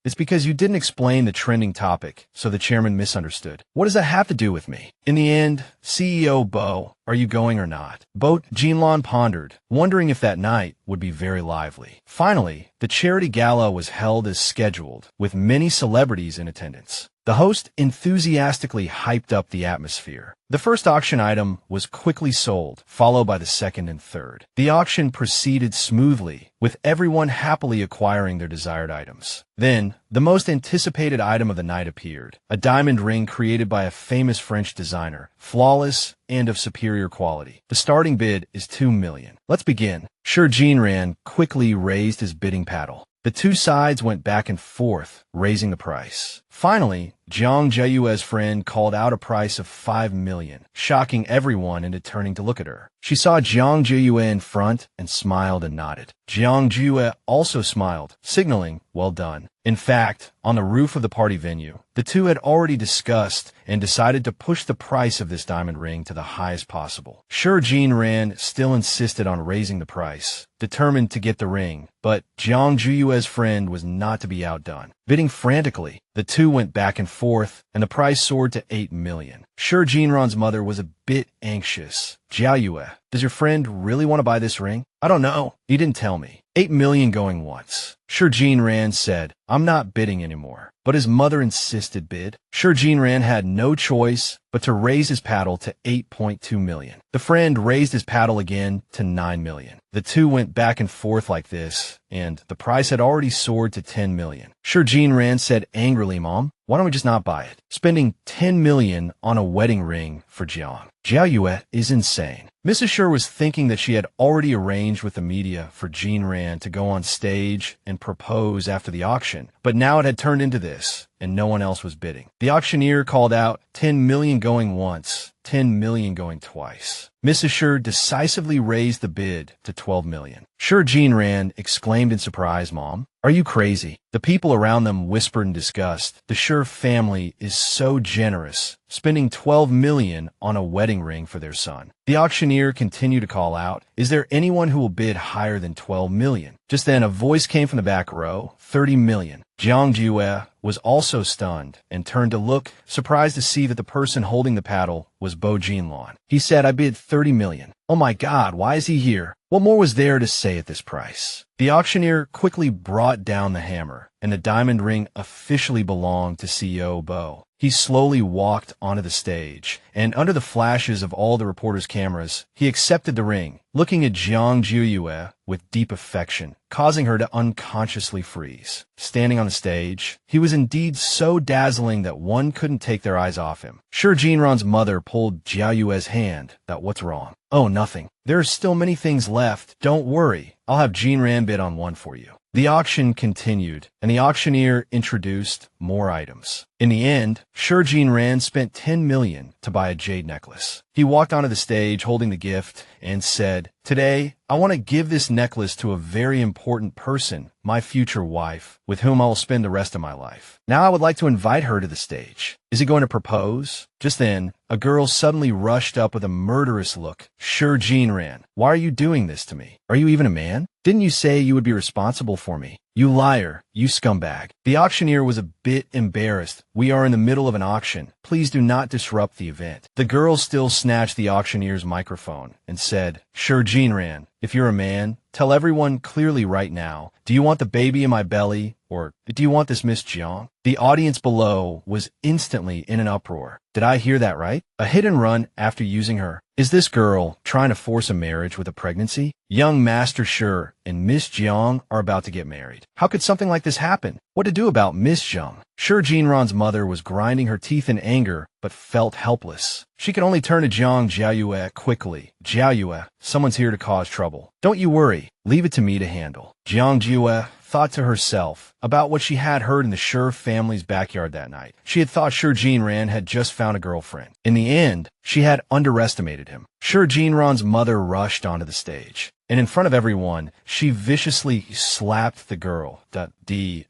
It's because you didn't explain the trending topic, so the chairman misunderstood. What does that have to do with me? In the end, CEO Bo, are you going or not? Bo Jinlan pondered, wondering if that night would be very lively. Finally, the charity gala was held as scheduled, with many celebrities in attendance. The host enthusiastically hyped up the atmosphere. The first auction item was quickly sold, followed by the second and third. The auction proceeded smoothly, with everyone happily acquiring their desired items. Then, the most anticipated item of the night appeared, a diamond ring created by a famous French designer, flawless and of superior quality. The starting bid is 2 million. Let's begin. Shi Jinran quickly raised his bidding paddle. The two sides went back and forth, raising the price. Finally, Jiang Jiaoyu's friend called out a price of 5 million, shocking everyone into turning to look at her. She saw Jiang Jiaoyu in front and smiled and nodded. Jiang Jiaoyu also smiled, signaling, "Well done." In fact, on the roof of the party venue, the two had already discussed and decided to push the price of this diamond ring to the highest possible. Shi Jinran still insisted on raising the price, determined to get the ring, but Jiang Jiaoyu's friend was not to be outdone. Bidding frantically, the two went back and forth, and the price soared to 8 million. Shi Jinran's mother was a bit anxious. "Jiaoyu, does your friend really want to buy this ring?" "I don't know. He didn't tell me." 8 million going once. Shi Jinran said, "I'm not bidding anymore." But his mother insisted bid. Shi Jinran had no choice but to raise his paddle to 8.2 million. The friend raised his paddle again to 9 million. The two went back and forth like this, and the price had already soared to 10 million. Shi Jinran said angrily, "Mom, why don't we just not buy it?" Spending 10 million on a wedding ring for Jiang Jiaoyu is insane. Mrs. Shi was thinking that she had already arranged with the media for Jinran to go on stage and propose after the auction, but now it had turned into this, and no one else was bidding. The auctioneer called out 10 million going once, 10 million going twice. Mrs. Shi decisively raised the bid to 12 million. Shi Jinran exclaimed in surprise, "Mom, are you crazy?" The people around them whispered in disgust. The Shi family is so generous, spending 12 million on a wedding ring for their son. The auctioneer continued to call out, "Is there anyone who will bid higher than 12 million? Just then, a voice came from the back row, 30 million. Jiang Jiaoyu was also stunned and turned to look, surprised to see that the person holding the paddle was Bo Jinlan. He said, "I bid 30 million. Oh my God, why is he here? What more was there to say at this price?" The auctioneer quickly brought down the hammer, and the diamond ring officially belonged to CEO Bo. He slowly walked onto the stage, and under the flashes of all the reporters' cameras, he accepted the ring, looking at Jiang Jiaoyu with deep affection, causing her to unconsciously freeze. Standing on the stage, he was indeed so dazzling that one couldn't take their eyes off him. Sure, Jinran's mother pulled Jiaoyu's hand. What's wrong? Oh, nothing. There are still many things left. Don't worry. I'll have Jinran bid on one for you. The auction continued, and the auctioneer introduced more items. In the end, Sure Jinran spent 10 million to buy a jade necklace. He walked onto the stage holding the gift and said, "Today, I want to give this necklace to a very important person, my future wife, with whom I will spend the rest of my life. Now I would like to invite her to the stage. Is he going to propose?" Just then, a girl suddenly rushed up with a murderous look. "Sure Jinran, why are you doing this to me? Are you even a man? Didn't you say you would be responsible for me? You liar, you scumbag." The auctioneer was a bit embarrassed. "We are in the middle of an auction. Please do not disrupt the event." The girl still snatched the auctioneer's microphone and said, "Sure Jinran, if you're a man, tell everyone clearly right now, do you want the baby in my belly, or do you want this Miss Jiang?" The audience below was instantly in an uproar. Did I hear that right? A hit and run after using her? Is this girl trying to force a marriage with a pregnancy? Young Master Sure and Miss Jiang are about to get married. How could something like this happen? What to do about Miss Jiang? Sure Jinran's mother was grinding her teeth in anger, but felt helpless. She could only turn to Jiang Jiaoyu quickly. "Jiaoyu, someone's here to cause trouble. Don't you worry. Leave it to me to handle." Jiang Jiaoyu thought to herself about what she had heard in the Sure family's backyard that night. She had thought Sure Jinran had just found a girlfriend. In the end, she had underestimated him. Sure Jinran's mother rushed onto the stage, and in front of everyone, she viciously slapped the girl.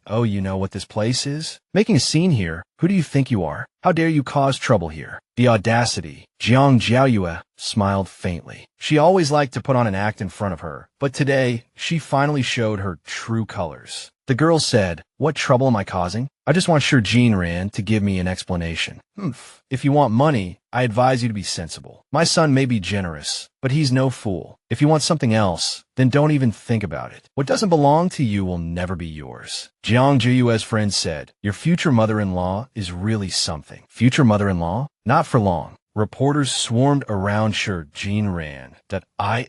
"Oh, you know what this place is? Making a scene here? Who do you think you are? How dare you cause trouble here?" The audacity. Jiang Jiaoyu smiled faintly. She always liked to put on an act in front of her, but today, she finally showed her true colors. The girl said, "What trouble am I causing? I just want Sure Jinran to give me an explanation." If you want money, I advise you to be sensible. My son may be generous, but he's no fool. If you want something else, then don't even think about it. What doesn't belong to you will never be yours. Jiang Jiaoyu's friend said, "Your future mother-in-law is really something." Future mother-in-law? Not for long. Reporters swarmed around Sure Jinran.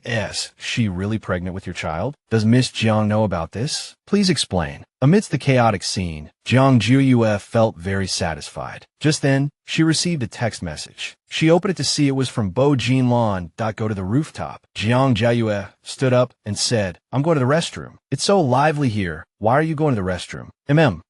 Is she really pregnant with your child? Does Miss Jiang know about this? Please explain. Amidst the chaotic scene, Jiang Jiaoyu felt very satisfied. Just then, she received a text message. She opened it to see it was from Bo Jinlan. Go to the rooftop. Jiang Jiaoyu stood up and said, "I'm going to the restroom. It's so lively here. Why are you going to the restroom?"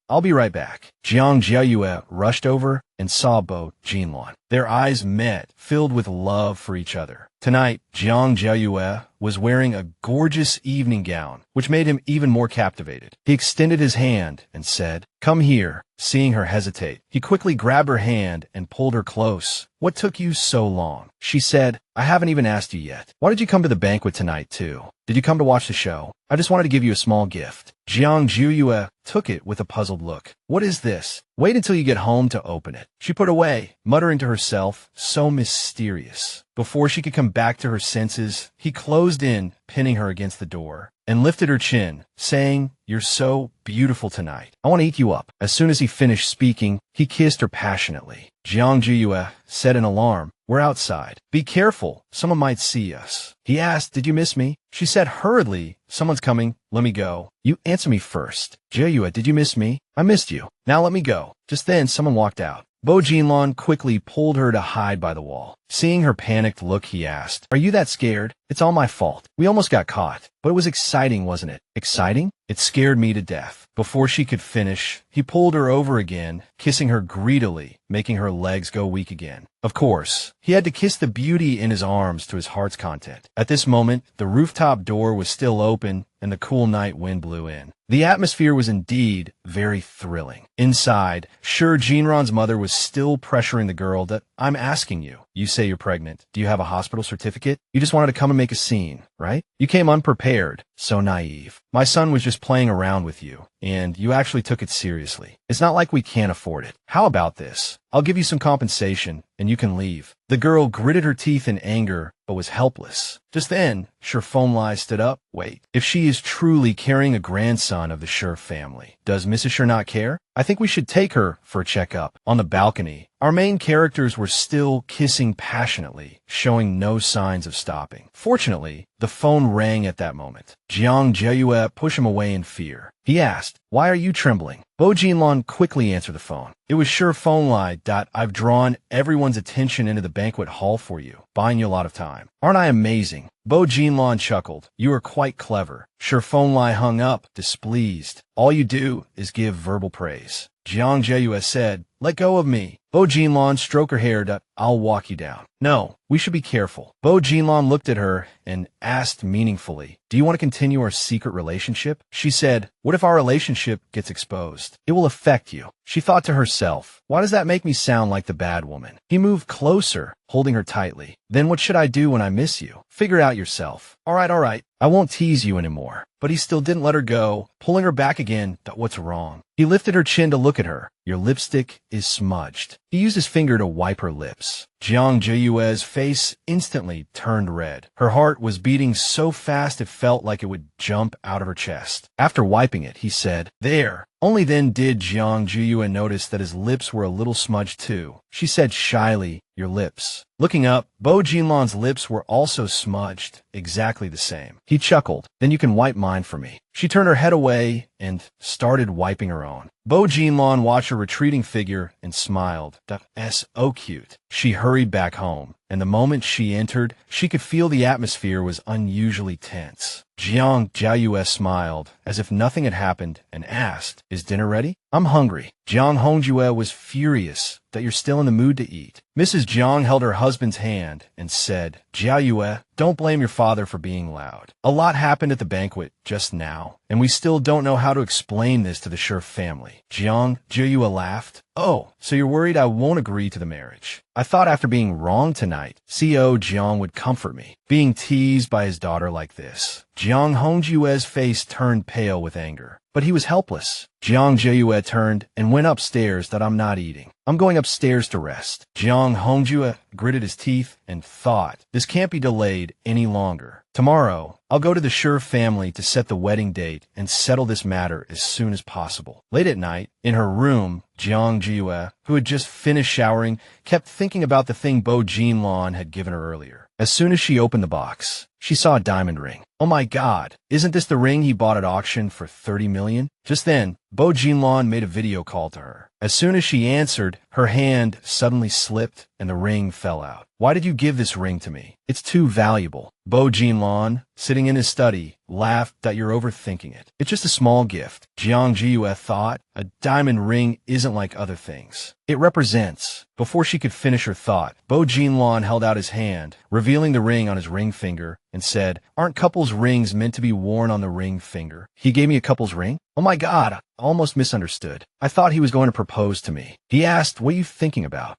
I'll be right back." Jiang Jiaoyu rushed over and saw Bo Jinlan. Their eyes met, filled with love for each other. Tonight, Jiang Jiaoyu was wearing a gorgeous evening gown, which made him even more captivated. He extended his hand and said, "Come here." Seeing her hesitate, he quickly grabbed her hand and pulled her close. "What took you so long?" She said, "I haven't even asked you yet. Why did you come to the banquet tonight, too? Did you come to watch the show? I just wanted to give you a small gift." Jiang Jiaoyu took it with a puzzled look. "What is this?" "Wait until you get home to open it." She put away, muttering to herself, "So mysterious." Before she could come back to her senses, he closed in, pinning her against the door, and lifted her chin, saying, "You're so beautiful tonight. I want to eat you up." As soon as he finished speaking, he kissed her passionately. Jiang Jiaoyu set an alarm. "We're outside. Be careful. Someone might see us." He asked, "Did you miss me?" She said hurriedly, "Someone's coming. Let me go." "You answer me first." "Jiaoyu, did you miss me?" "I missed you. Now let me go." Just then, someone walked out. Bo Jinlan quickly pulled her to hide by the wall. Seeing her panicked look, he asked, "Are you that scared? It's all my fault. We almost got caught. But it was exciting, wasn't it?" "Exciting? It scared me to death." Before she could finish, he pulled her over again, kissing her greedily, making her legs go weak again. Of course, he had to kiss the beauty in his arms to his heart's content. At this moment, the rooftop door was still open, and the cool night wind blew in. The atmosphere was indeed very thrilling. Inside, Sure Jinran's mother was still pressuring the girl. "I'm asking you. You say you're pregnant. Do you have a hospital certificate? You just wanted to come and make a scene, right? You came unprepared. So naive." My son was just playing around with you, and you actually took it seriously. It's not like we can't afford it. How about this? I'll give you some compensation, and you can leave." The girl gritted her teeth in anger, but was helpless. Just then, Shurfengli stood up. "Wait, if she is truly carrying a grandson of the Shur family, does Mrs. Shur not care? I think we should take her for a checkup." On the balcony, our main characters were still kissing passionately, showing no signs of stopping. Fortunately, the phone rang at that moment. Jiang Jiaoyu pushed him away in fear. He asked, "Why are you trembling?" Bo Jinlan quickly answered the phone. "It was Shurfengli. I've drawn everyone's attention into the banquet hall for you, buying you a lot of time. Aren't I amazing?" Bo Jinlan chuckled. "You are quite clever." Shurfengli hung up, displeased. "All you do is give verbal praise." Jiang Jiaoyu said, "Let go of me." Bo Jinlan stroked her hair. "I'll walk you down." "No, we should be careful." Bo Jinlan looked at her and asked meaningfully, "Do you want to continue our secret relationship?" She said, "What if our relationship gets exposed? It will affect you." She thought to herself, "Why does that make me sound like the bad woman?" He moved closer, holding her tightly. "Then what should I do when I miss you? Figure it out yourself." All right. I won't tease you anymore." But he still didn't let her go, pulling her back again. "What's wrong?" He lifted her chin to look at her. "Your lipstick is smudged." He used his finger to wipe her lips. Jiang Jiaoyu's face instantly turned red. Her heart was beating so fast it felt like it would jump out of her chest. After wiping it, he said, "There." Only then did Jiang Jiaoyu notice that his lips were a little smudged too. She said shyly, "Your lips." Looking up, Bo Jinlan's lips were also smudged, exactly the same. He chuckled, "Then you can wipe mine for me." She turned her head away and started wiping her own. Bo Jinlan watched her retreating figure and smiled. "That's so cute." She hurried back home, and the moment she entered, she could feel the atmosphere was unusually tense. Jiang Jiaoyu smiled, as if nothing had happened, and asked, "Is dinner ready?" "I'm hungry." Jiang Hongjue was furious that you're still in the mood to eat. Mrs. Jiang held her husband's hand and said, "Jiaoyu, don't blame your father for being loud. A lot happened at the banquet just now, and we still don't know how to explain this to the Shur family." Jiang Jiaoyu laughed. "Oh, so you're worried I won't agree to the marriage? I thought after being wrong tonight, CEO Jiang would comfort me, being teased by his daughter like this." Jiang Hongjue's face turned pale with anger, but he was helpless. Jiang Jiaoyu turned and went upstairs. "I'm not eating. I'm going upstairs to rest." Jiang Hongjue gritted his teeth and thought, "This can't be delayed any longer. Tomorrow, I'll go to the Shur family to set the wedding date and settle this matter as soon as possible." Late at night, in her room, Jiang Jiaoyu, who had just finished showering, kept thinking about the thing Bo Jinlan had given her earlier. As soon as she opened the box, she saw a diamond ring. "Oh my God, isn't this the ring he bought at auction for 30 million? Just then, Bo Jinlan made a video call to her. As soon as she answered, her hand suddenly slipped and the ring fell out. "Why did you give this ring to me? It's too valuable." Bo Jinlan, sitting in his study, laughed that you're overthinking it. "It's just a small gift." Jiang Jiaoyu thought, a diamond ring isn't like other things. It represents. Before she could finish her thought, Bo Jinlan held out his hand, revealing the ring on his ring finger, and said, "Aren't couples' rings meant to be worn on the ring finger?" He gave me a couple's ring? Oh my God, I almost misunderstood. I thought he was going to propose to me. He asked, "What are you thinking about?"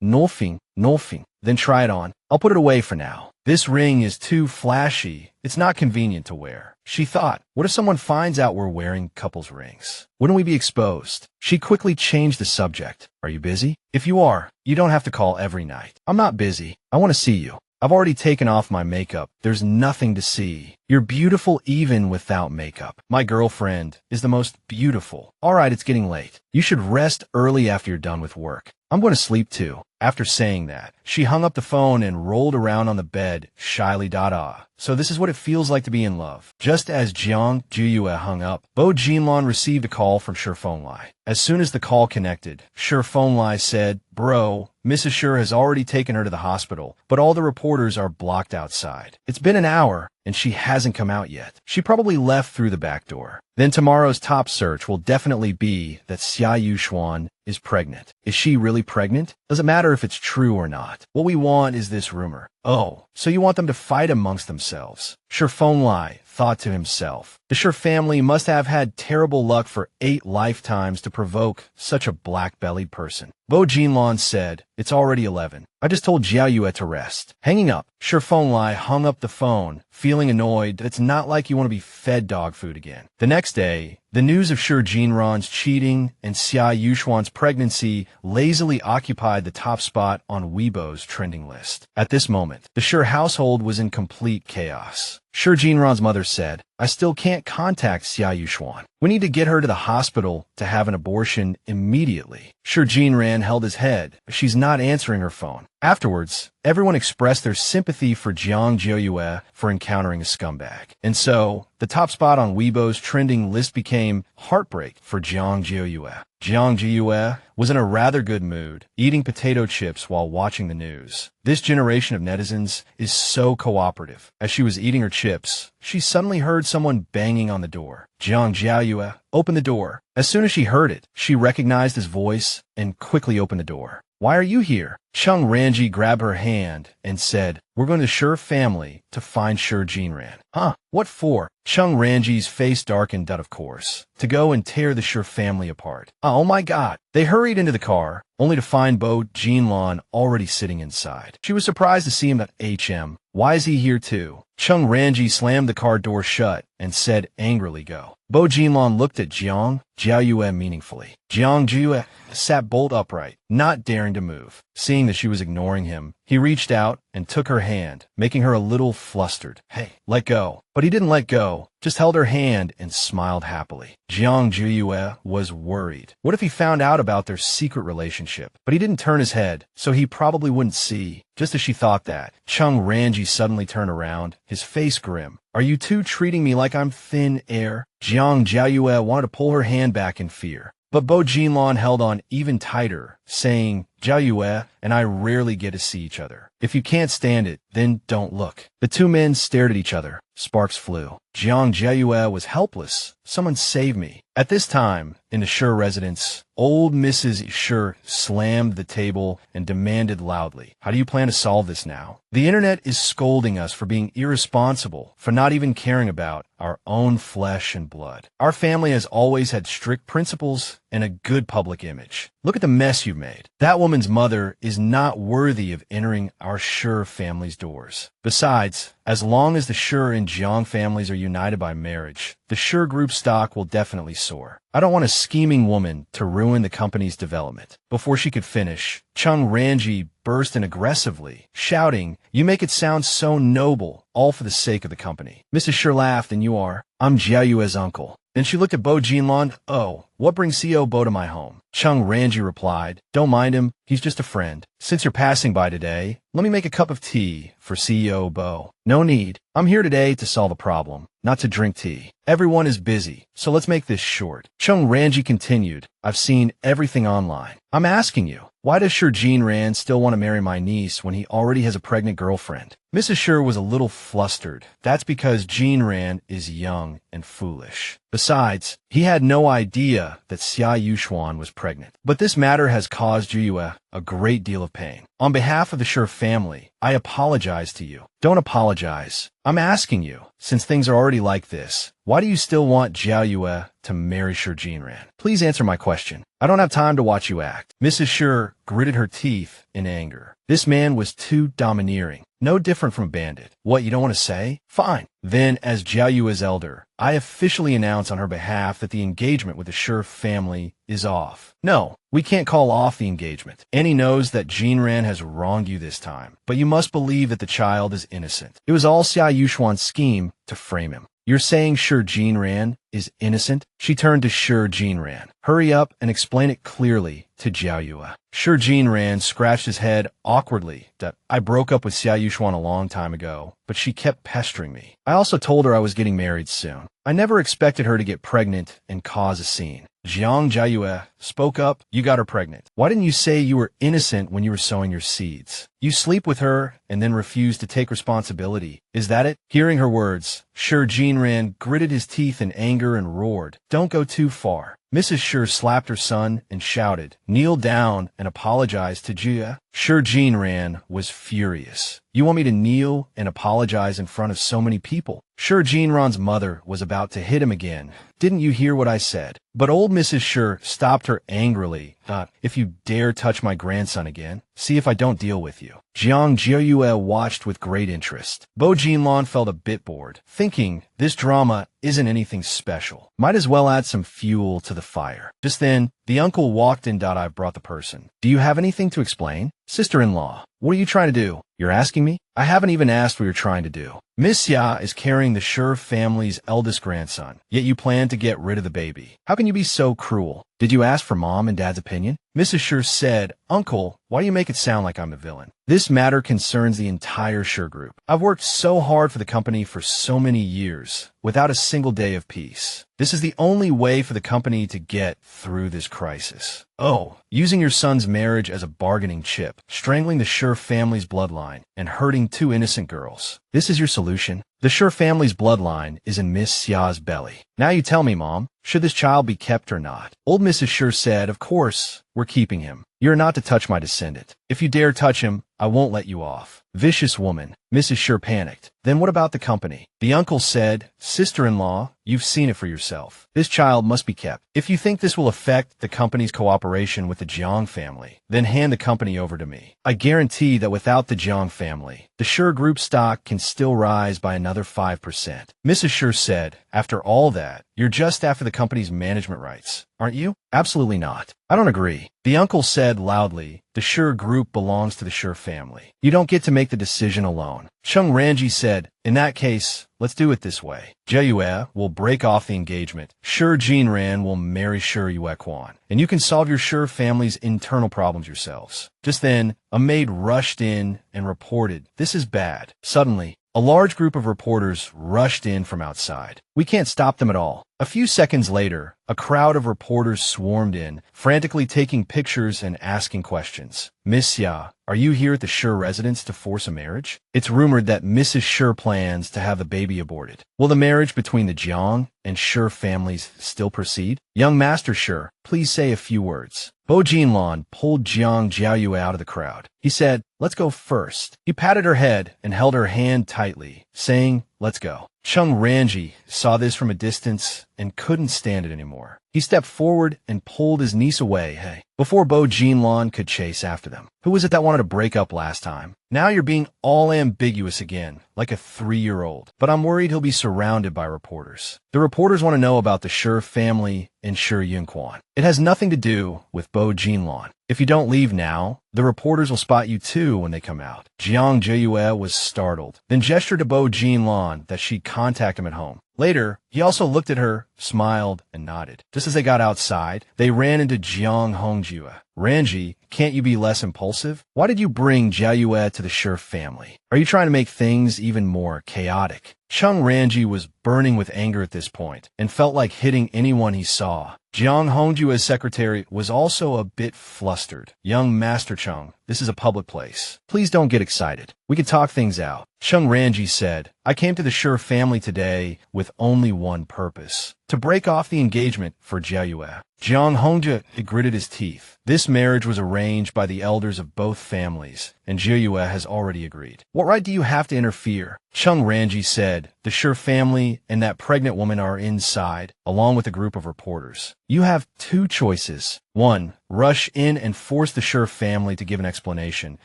Nothing. Then try it on. I'll put it away for now. This ring is too flashy. It's not convenient to wear. She thought, what if someone finds out we're wearing couples rings? Wouldn't we be exposed? She quickly changed the subject. Are you busy? If you are, you don't have to call every night. I'm not busy. I want to see you. I've already taken off my makeup. There's nothing to see. You're beautiful even without makeup. My girlfriend is the most beautiful. All right, it's getting late. You should rest early after you're done with work. I'm going to sleep too. After saying that, she hung up the phone and rolled around on the bed, shyly da-da. So this is what it feels like to be in love. Just as Jiang Jiaoyu hung up, Bo Jinlan received a call from Shurfengli. As soon as the call connected, Shurfengli said, "Bro, Mrs. Shur has already taken her to the hospital, but all the reporters are blocked outside. It's been an hour, and she hasn't come out yet. She probably left through the back door. Then tomorrow's top search will definitely be that Xia Yuxuan is pregnant. Is she really pregnant? Doesn't matter if it's true or not. What we want is this rumor." Oh, so you want them to fight amongst themselves? Shurfengli thought to himself. The Shi family must have had terrible luck for 8 lifetimes to provoke such a black-bellied person. Bo Jinlan said, "It's already 11. I just told Jiaoyu to rest." Hanging up, Shi Fenglai hung up the phone, feeling annoyed that it's not like you want to be fed dog food again. The next day, the news of Shi Jinran's cheating and Xia Yuxuan's pregnancy lazily occupied the top spot on Weibo's trending list. At this moment, the Shi household was in complete chaos. Shi Jinran's mother said, "I still can't contact Xia Yuxuan. We need to get her to the hospital to have an abortion immediately." Shi Jinran held his head, but she's not answering her phone. Afterwards, everyone expressed their sympathy for Jiang Jiaoyu for encountering a scumbag. And so, the top spot on Weibo's trending list became heartbreak for Jiang Jiaoyu. Jiang Jiaoyu was in a rather good mood, eating potato chips while watching the news. This generation of netizens is so cooperative. As she was eating her chips, she suddenly heard someone banging on the door. Jiang Jiaoyu opened the door. As soon as she heard it, she recognized his voice and quickly opened the door. "Why are you here?" Cheng Ranji grabbed her hand and said, "We're going to Shi family to find Shi Jinran." "Huh? What for?" Cheng Ranji's face darkened. "Of course. To go and tear the Shi family apart." "Oh my God." They hurried into the car, only to find Bo Jinlan already sitting inside. She was surprised to see him at HM. "Why is he here too?" Cheng Ranji slammed the car door shut and said angrily, "Go." Bo Jinlan looked at Jiang Jiaoyu meaningfully. Jiang Jiaoyu sat bolt upright, not daring to move. Seeing that she was ignoring him, he reached out and took her hand, making her a little flustered. "Hey, let go." But he didn't let go, just held her hand and smiled happily. Jiang Jiaoyu was worried. What if he found out about their secret relationship? But he didn't turn his head, so he probably wouldn't see. Just as she thought that, Cheng Ranji suddenly turned around, his face grim. "Are you two treating me like I'm thin air?" Jiang Jiaoyu wanted to pull her hand back in fear. But Bo Jinlan held on even tighter, saying, "Jiaoyu and I rarely get to see each other. If you can't stand it, then don't look." The two men stared at each other. Sparks flew. Jiang Jiaoyu was helpless. "Someone save me." At this time, in the Shi residence, old Mrs. Shi slammed the table and demanded loudly, "How do you plan to solve this now? The internet is scolding us for being irresponsible, for not even caring about our own flesh and blood. Our family has always had strict principles and a good public image. Look at the mess you've made. That woman's mother is not worthy of entering our Shi family's doors. Besides, as long as the Shi and Jiang families are united by marriage, the Shi group stock will definitely soar. I don't want a scheming woman to ruin the company's development." Before she could finish, Cheng Ranji burst in aggressively, shouting, "You make it sound so noble, all for the sake of the company." Mrs. Shi laughed. "And you are?" "I'm Jiaoyu's uncle." Then she looked at Bo Jinlan. "Oh, what brings CEO Bo to my home?" Cheng Ranji replied, "Don't mind him, he's just a friend. Since you're passing by today, let me make a cup of tea for CEO Bo." "No need. I'm here today to solve a problem, not to drink tea. Everyone is busy, so let's make this short." Cheng Ranji continued, "I've seen everything online. I'm asking you, why does Shi Jinran still want to marry my niece when he already has a pregnant girlfriend?" Mrs. Shi was a little flustered. "That's because Jinran is young and foolish. Besides, he had no idea that Xia Yuxuan was pregnant. But this matter has caused Jiaoyu a great deal of pain. On behalf of the Shi family, I apologize to you." "Don't apologize. I'm asking you, since things are already like this, why do you still want Jiaoyu to marry Shi Jinran? Please answer my question. I don't have time to watch you act." Mrs. Shi gritted her teeth in anger. This man was too domineering. No different from a bandit. "What, you don't want to say? Fine. Then, as Jiaoyu's elder, I officially announce on her behalf that the engagement with the Shi family is off." "No, we can't call off the engagement. Annie knows that Jinran has wronged you this time, but you must believe that the child is innocent. It was all Xia Yuxuan's scheme to frame him." "You're saying Shi Jinran is innocent?" She turned to Shi Jinran. "Hurry up and explain it clearly to Jiaoyu." Shi Jinran scratched his head awkwardly. "I broke up with Xia Yuxuan a long time ago, but she kept pestering me. I also told her I was getting married soon. I never expected her to get pregnant and cause a scene." Jiang Jiaoyu spoke up. "You got her pregnant. Why didn't you say you were innocent when you were sowing your seeds? You sleep with her and then refuse to take responsibility. Is that it?" Hearing her words, Shi Jinran gritted his teeth in anger and roared, "Don't go too far." Mrs. Shi slapped her son and shouted, "Kneel down and apologize to Jia." Shi Jinran was furious. "You want me to kneel and apologize in front of so many people?" Shi Jinran's mother was about to hit him again. "Didn't you hear what I said?" But old Mrs. Shi stopped her angrily. If you dare touch my grandson again, see if I don't deal with you." Jiang Jiaoyu watched with great interest. Bo Jinlan felt a bit bored, thinking this drama isn't anything special. Might as well add some fuel to the fire. Just then, the uncle walked in. "I've brought the person. Do you have anything to explain?" "Sister-in-law, what are you trying to do?" "You're asking me? I haven't even asked what you're trying to do. Miss Xia is carrying the Shi family's eldest grandson, yet you plan to get rid of the baby. How can you be so cruel? Did you ask for Mom and Dad's opinion?" Mrs. Shi said, "Uncle, why do you make it sound like I'm a villain? This matter concerns the entire Shi group. I've worked so hard for the company for so many years, without a single day of peace. This is the only way for the company to get through this crisis. Oh, using your son's marriage as a bargaining chip, strangling the Shi family's bloodline, and hurting two innocent girls. This is your solution? The Shi family's bloodline is in Miss Xia's belly. Now you tell me, Mom, should this child be kept or not?" Old Mrs. Shi said, "Of course, we're keeping him. You're not to touch my descendant. If you dare touch him, I won't let you off." "Vicious woman." Mrs. Shi panicked. "Then what about the company?" The uncle said, "Sister-in-law, you've seen it for yourself. This child must be kept. If you think this will affect the company's cooperation with the Jiang family, then hand the company over to me. I guarantee that without the Jiang family, the Shi group stock can still rise by another 5%. Mrs. Shi said, "After all that, you're just after the company's management rights, aren't you?" "Absolutely not. I don't agree." The uncle said loudly, "The Shi group belongs to the Shi family. You don't get to make the decision alone." Cheng Ranji said, "In that case, let's do it this way. Jiaoyu will break off the engagement. Shi Jinran will marry Shi Yuequan, and you can solve your Shi family's internal problems yourselves." Just then, a maid rushed in and reported, "This is bad." Suddenly, a large group of reporters rushed in from outside. "We can't stop them at all." A few seconds later, a crowd of reporters swarmed in, frantically taking pictures and asking questions. "Miss Xia, are you here at the Shi residence to force a marriage? It's rumored that Mrs. Shi plans to have the baby aborted. Will the marriage between the Jiang and Shi families still proceed? Young Master Shi, please say a few words." Bo Jinlan pulled Jiang Jiaoyu out of the crowd. He said, "Let's go first." He patted her head and held her hand tightly, saying, "Let's go." Cheng Ranji saw this from a distance and couldn't stand it anymore. He stepped forward and pulled his niece away, before Bo Jinlan could chase after them. "Who was it that wanted to break up last time? Now you're being all ambiguous again, like a 3-year-old. But I'm worried he'll be surrounded by reporters. The reporters want to know about the Shi family and Shi Yunquan. It has nothing to do with Bo Jinlan. If you don't leave now, the reporters will spot you too when they come out." Jiang Jiaoyu was startled, then gestured to Bo Jinlan that she'd contact him at home. Later, he also looked at her, smiled, and nodded. Just as they got outside, they ran into Jiang Hongjue. "Ranji, can't you be less impulsive? Why did you bring Jiaoyu to the Shi family? Are you trying to make things even more chaotic?" Cheng Ranji was burning with anger at this point and felt like hitting anyone he saw. Jiang Hongjue's secretary was also a bit flustered. "Young Master Cheng, this is a public place. Please don't get excited. We can talk things out." Cheng Ranji said, "I came to the Shi family today with only one purpose, to break off the engagement for Jiaoyu." Jiang Hongjue gritted his teeth. This marriage was arranged by the elders of both families, and Jiaoyu has already agreed. "What right do you have to interfere?" Cheng Ranji said, "The Shi family and that pregnant woman are inside, along with a group of reporters. You have two choices. 1. Rush in and force the Shi family to give an explanation.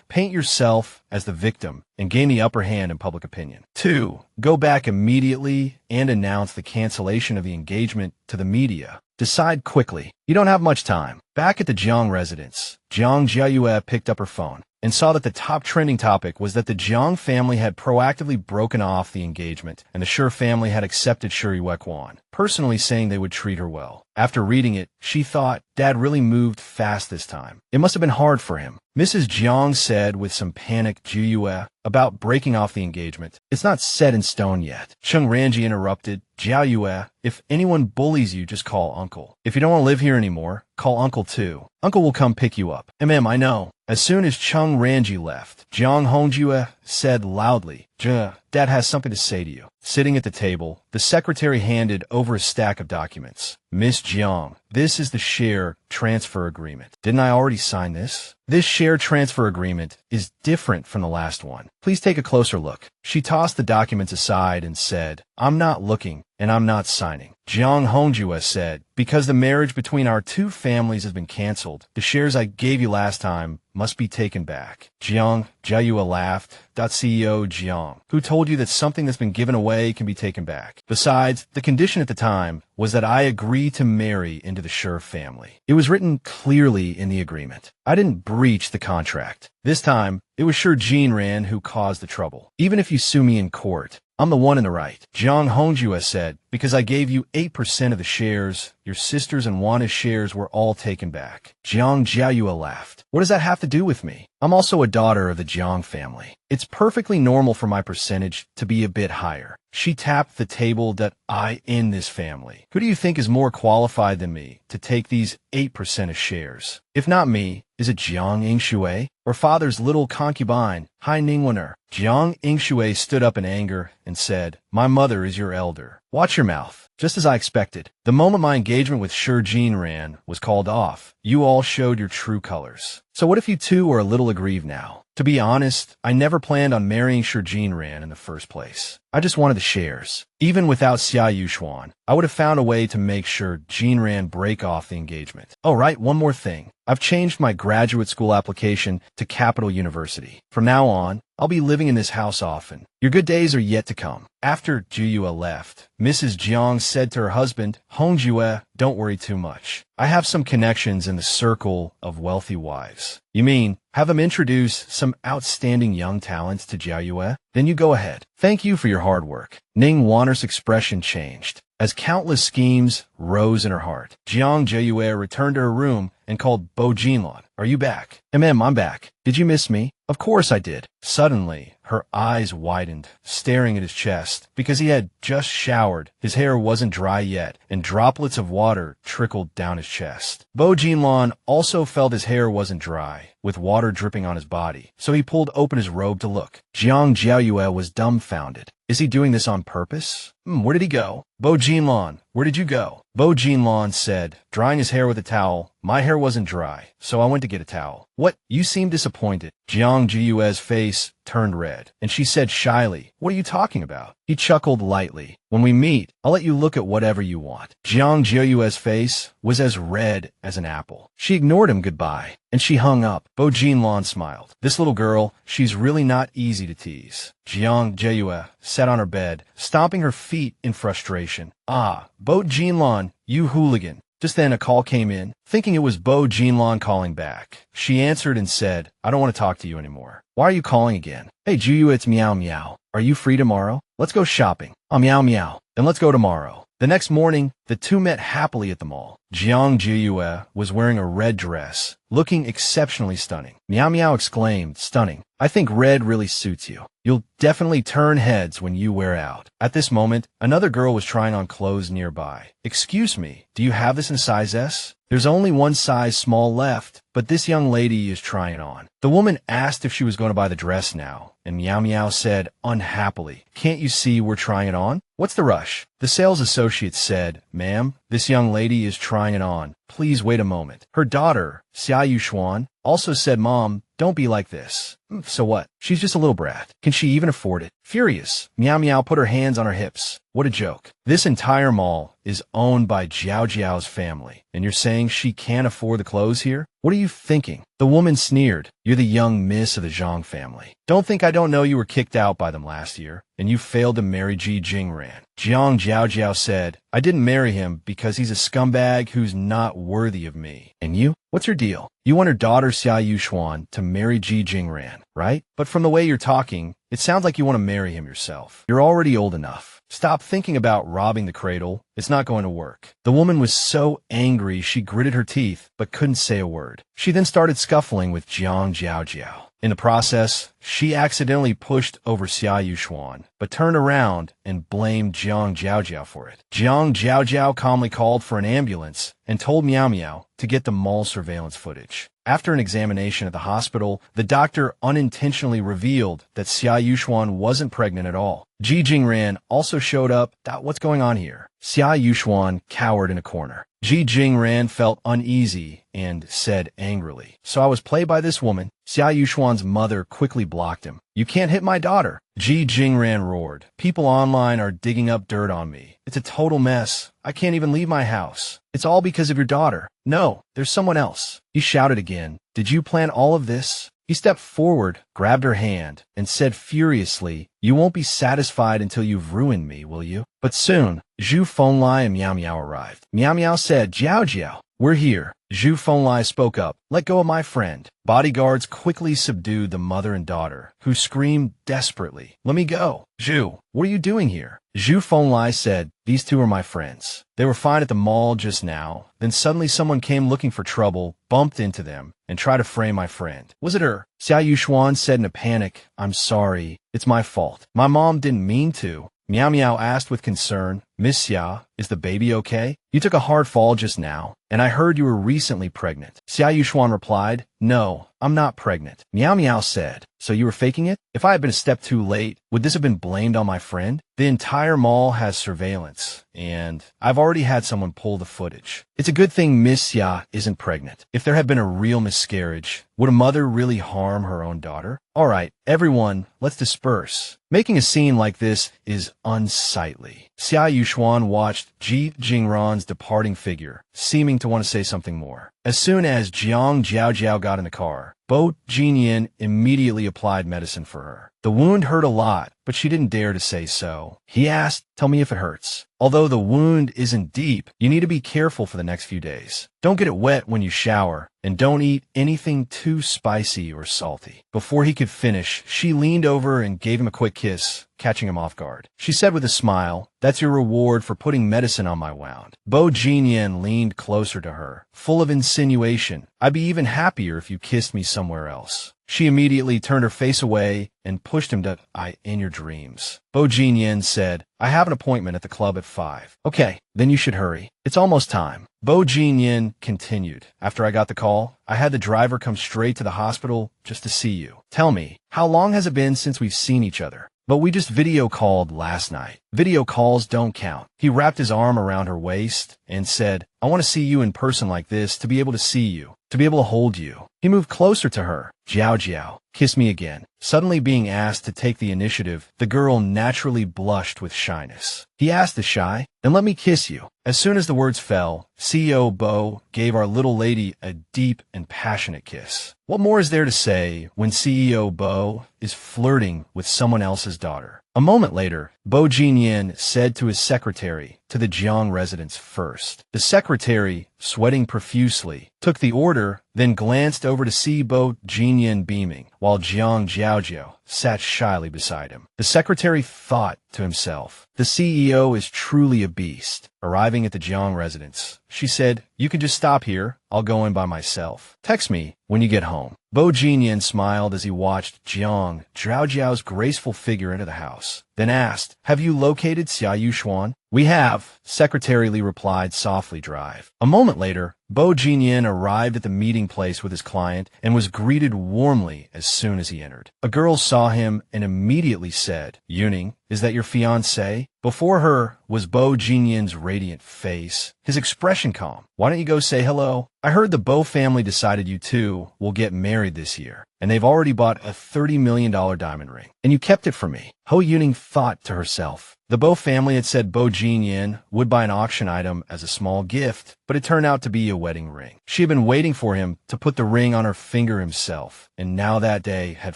Paint yourself as the victim and gain the upper hand in public opinion. 2. Go back immediately and announce the cancellation of the engagement to the media. Decide quickly. You don't have much time." Back at the Jiang residence, Jiang Jiaoyu picked up her phone and saw that the top trending topic was that the Jiang family had proactively broken off the engagement and the Shi family had accepted Shi Yuequan, personally saying they would treat her well. After reading it, she thought, Dad really moved fast this time. It must have been hard for him. Mrs. Jiang said with some panic Jiaoyu about breaking off the engagement. "It's not set in stone yet." Cheng Ranji interrupted, "Jiaoyu, if anyone bullies you, just call Uncle." uncle. If you don't want to live here anymore, call uncle too. Uncle will come pick you up. I know. As soon as Chung Ranji left, Jiang Hongjue said loudly, Dad has something to say to you. Sitting at the table, the secretary handed over a stack of documents. Miss Jiang, this is the share transfer agreement. Didn't I already sign this? This share transfer agreement is different from the last one. Please take a closer look. She tossed the documents aside and said, I'm not looking and I'm not signing. Jiang Hongjue said, because the marriage between our two families has been canceled, the shares I gave you last time must be taken back. Jiang Jiaoyu laughed. CEO Jiang, who told you that something that's been given away can be taken back? Besides, the condition at the time was that I agree to marry into the Shi family. It was written clearly in the agreement. I didn't breach the contract. This time, it was Shi Jinlan who caused the trouble. Even if you sue me in court, I'm the one in the right. Jiang Hongjue said, because I gave you 8% of the shares, your sisters and Wana's shares were all taken back. Jiang Jiaoyu laughed. What does that have to do with me? I'm also a daughter of the Jiang family. It's perfectly normal for my percentage to be a bit higher. She tapped the table that I in this family. Who do you think is more qualified than me to take these 8% of shares? If not me, is it Jiang Yingshui or father's little concubine, Hai Ningwener? Jiang Yingshui stood up in anger and said, my mother is your elder. Watch your mouth. Just as I expected, the moment my engagement with Shi Jinlan was called off, you all showed your true colors. So what if you two are a little aggrieved now? To be honest, I never planned on marrying Shi Jinlan in the first place. I just wanted the shares. Even without Xia Yuxuan, I would have found a way to make sure Jinran break off the engagement. Oh right, one more thing. I've changed my graduate school application to Capital University. From now on, I'll be living in this house often. Your good days are yet to come. After Juyue left, Mrs. Jiang said to her husband, Hongjue, don't worry too much. I have some connections in the circle of wealthy wives. You mean, have them introduce some outstanding young talents to Jiaoyu? Then you go ahead. Thank you for your hard work. Ning Wanner's expression changed as countless schemes rose in her heart. Jiang Jiaoyu returned to her room and called Bo Jinlan. Are you back? I'm back. Did you miss me? Of course I did. Suddenly, her eyes widened, staring at his chest. Because he had just showered, his hair wasn't dry yet, and droplets of water trickled down his chest. Bo Jinlan also felt his hair wasn't dry, with water dripping on his body, so he pulled open his robe to look. Jiang Jiaoyu was dumbfounded. Is he doing this on purpose? Where did he go? Bo Jinlan, where did you go? Bo Jinlan said, drying his hair with a towel. My hair wasn't dry, so I went to get a towel. What? You seem disappointed. Jiang Jiaoyu's face turned red, and she said shyly, what are you talking about? He chuckled lightly. When we meet, I'll let you look at whatever you want. Jiang Jiaoyu's face was as red as an apple. She ignored him goodbye, and she hung up. Bo Jinlan smiled. This little girl, she's really not easy to tease. Jiang Jiaoyu sat on her bed, stomping her feet in frustration. Ah, Bo Jinlan, you hooligan. Just then a call came in. Thinking it was Bo Jinlan calling back, she answered and said, I don't want to talk to you anymore. Why are you calling again? Hey Jiaoyu, it's Meow Meow. Are you free tomorrow? Let's go shopping. Meow Meow. Then let's go tomorrow. The next morning, the two met happily at the mall. Jiang Jiaoyu was wearing a red dress, looking exceptionally stunning. Meow Meow exclaimed, stunning. I think red really suits you. You'll definitely turn heads when you wear out. At this moment, another girl was trying on clothes nearby. Excuse me, do you have this in size S? There's only one size small left, but this young lady is trying it on. The woman asked if she was going to buy the dress now, and Meow Meow said unhappily, can't you see we're trying it on? What's the rush? The sales associate said, ma'am, this young lady is trying it on. Please wait a moment. Her daughter, Xia Yuxuan, also said, Mom, don't be like this. So what? She's just a little brat. Can she even afford it? Furious, Meow Meow put her hands on her hips. What a joke. This entire mall is owned by Jiao Jiao's family, and you're saying she can't afford the clothes here? What are you thinking? The woman sneered. You're the young miss of the Zhang family. Don't think I don't know you were kicked out by them last year, and you failed to marry Ji Jingran. Jiang Jiaojiao said, I didn't marry him because he's a scumbag who's not worthy of me. And you? What's your deal? You want her daughter Xia Yuxuan to marry Ji Jingran, right? But from the way you're talking, it sounds like you want to marry him yourself. You're already old enough. Stop thinking about robbing the cradle. It's not going to work. The woman was so angry she gritted her teeth but couldn't say a word. She then started scuffling with Jiang Jiaojiao. In the process, she accidentally pushed over Xia Yuxuan, but turned around and blamed Jiang Jiaoyu for it. Jiang Jiaoyu calmly called for an ambulance and told Miao Miao to get the mall surveillance footage. After an examination at the hospital, the doctor unintentionally revealed that Xia Yuxuan wasn't pregnant at all. Ji Jingran also showed up. What's going on here? Xia Yuxuan cowered in a corner. Ji Jingran felt uneasy and said angrily, "So I was played by this woman." Xia Yuxuan's mother quickly blocked him. "You can't hit my daughter." Ji Jingran roared, "People online are digging up dirt on me. It's a total mess. I can't even leave my house. It's all because of your daughter." "No, there's someone else." He shouted again, "Did you plan all of this?" He stepped forward, grabbed her hand, and said furiously, "You won't be satisfied until you've ruined me, will you?" But soon, Zhu Fenglai and Miao Miao arrived. Miao Miao said, "Jiao Jiao, we're here." Zhu Fenglai spoke up, "Let go of my friend." Bodyguards quickly subdued the mother and daughter, who screamed desperately, "Let me go." "Zhu, what are you doing here?" Zhu Fenglai said, "These two are my friends. They were fine at the mall just now. Then suddenly someone came looking for trouble, bumped into them, and tried to frame my friend." "Was it her?" Xia Yuxuan said in a panic, "I'm sorry. It's my fault. My mom didn't mean to." Miao Miao asked with concern, "Miss Xia, is the baby okay? You took a hard fall just now, and I heard you were recently pregnant." Xia Yuxuan replied, "No, I'm not pregnant." Miao Miao said, "So you were faking it? If I had been a step too late, would this have been blamed on my friend? The entire mall has surveillance, and I've already had someone pull the footage. It's a good thing Miss Xia isn't pregnant. If there had been a real miscarriage, would a mother really harm her own daughter? All right, everyone, let's disperse." Making a scene like this is unsightly. Xia Yuxuan watched Ji Jingran's departing figure, seeming to want to say something more. As soon as Jiang Jiaoyu got in the car, Bo Jinlan immediately applied medicine for her. The wound hurt a lot, but she didn't dare to say so. He asked, "Tell me if it hurts." Although the wound isn't deep, you need to be careful for the next few days. Don't get it wet when you shower, and don't eat anything too spicy or salty. Before he could finish, she leaned over and gave him a quick kiss, catching him off guard. She said with a smile, "That's your reward for putting medicine on my wound." Bo Jinlan leaned closer to her, full of insinuation. "I'd be even happier if you kissed me somewhere else." She immediately turned her face away and pushed him to, "In your dreams." Bo Jinlan said, "I have an appointment at the club at 5. "Okay, then you should hurry. It's almost time." Bo Jinlan continued, "After I got the call, I had the driver come straight to the hospital just to see you. Tell me, how long has it been since we've seen each other?" "But we just video called last night." "Video calls don't count." He wrapped his arm around her waist and said, "I want to see you in person like this, to be able to see you, to be able to hold you." He moved closer to her. "Jiao Jiao, kiss me again." Suddenly being asked to take the initiative, the girl naturally blushed with shyness. He asked the shy, "Then let me kiss you." As soon as the words fell, CEO Bo gave our little lady a deep and passionate kiss. What more is there to say when CEO Bo is flirting with someone else's daughter? A moment later, Bo Jinlan said to his secretary to the Jiang residence first. The secretary, sweating profusely, took the order, then glanced over to see Bo Jinlan beaming, while Jiang Jiaoyu sat shyly beside him. The secretary thought to himself, "The CEO is truly a beast." Arriving at the Jiang residence, she said, "You can just stop here. I'll go in by myself. Text me when you get home." Bo Jinlan smiled as he watched Jiang Jiaoyu's graceful figure into the house, then asked, "Have you located Xia Yuxuan?" "We have," Secretary Li replied softly. "Drive." A moment later, Bo Jinlan arrived at the meeting place with his client and was greeted warmly as soon as he entered. A girl saw him and immediately said, "Yuning, is that your fiancé?" Before her was Bo Jinyan's radiant face, his expression calm. "Why don't you go say hello? I heard the Bo family decided you two will get married this year, and they've already bought a $30 million diamond ring, and you kept it for me." Ho Yuning thought to herself. The Bo family had said Bo Jinlan would buy an auction item as a small gift, but it turned out to be a wedding ring. She had been waiting for him to put the ring on her finger himself, and now that day had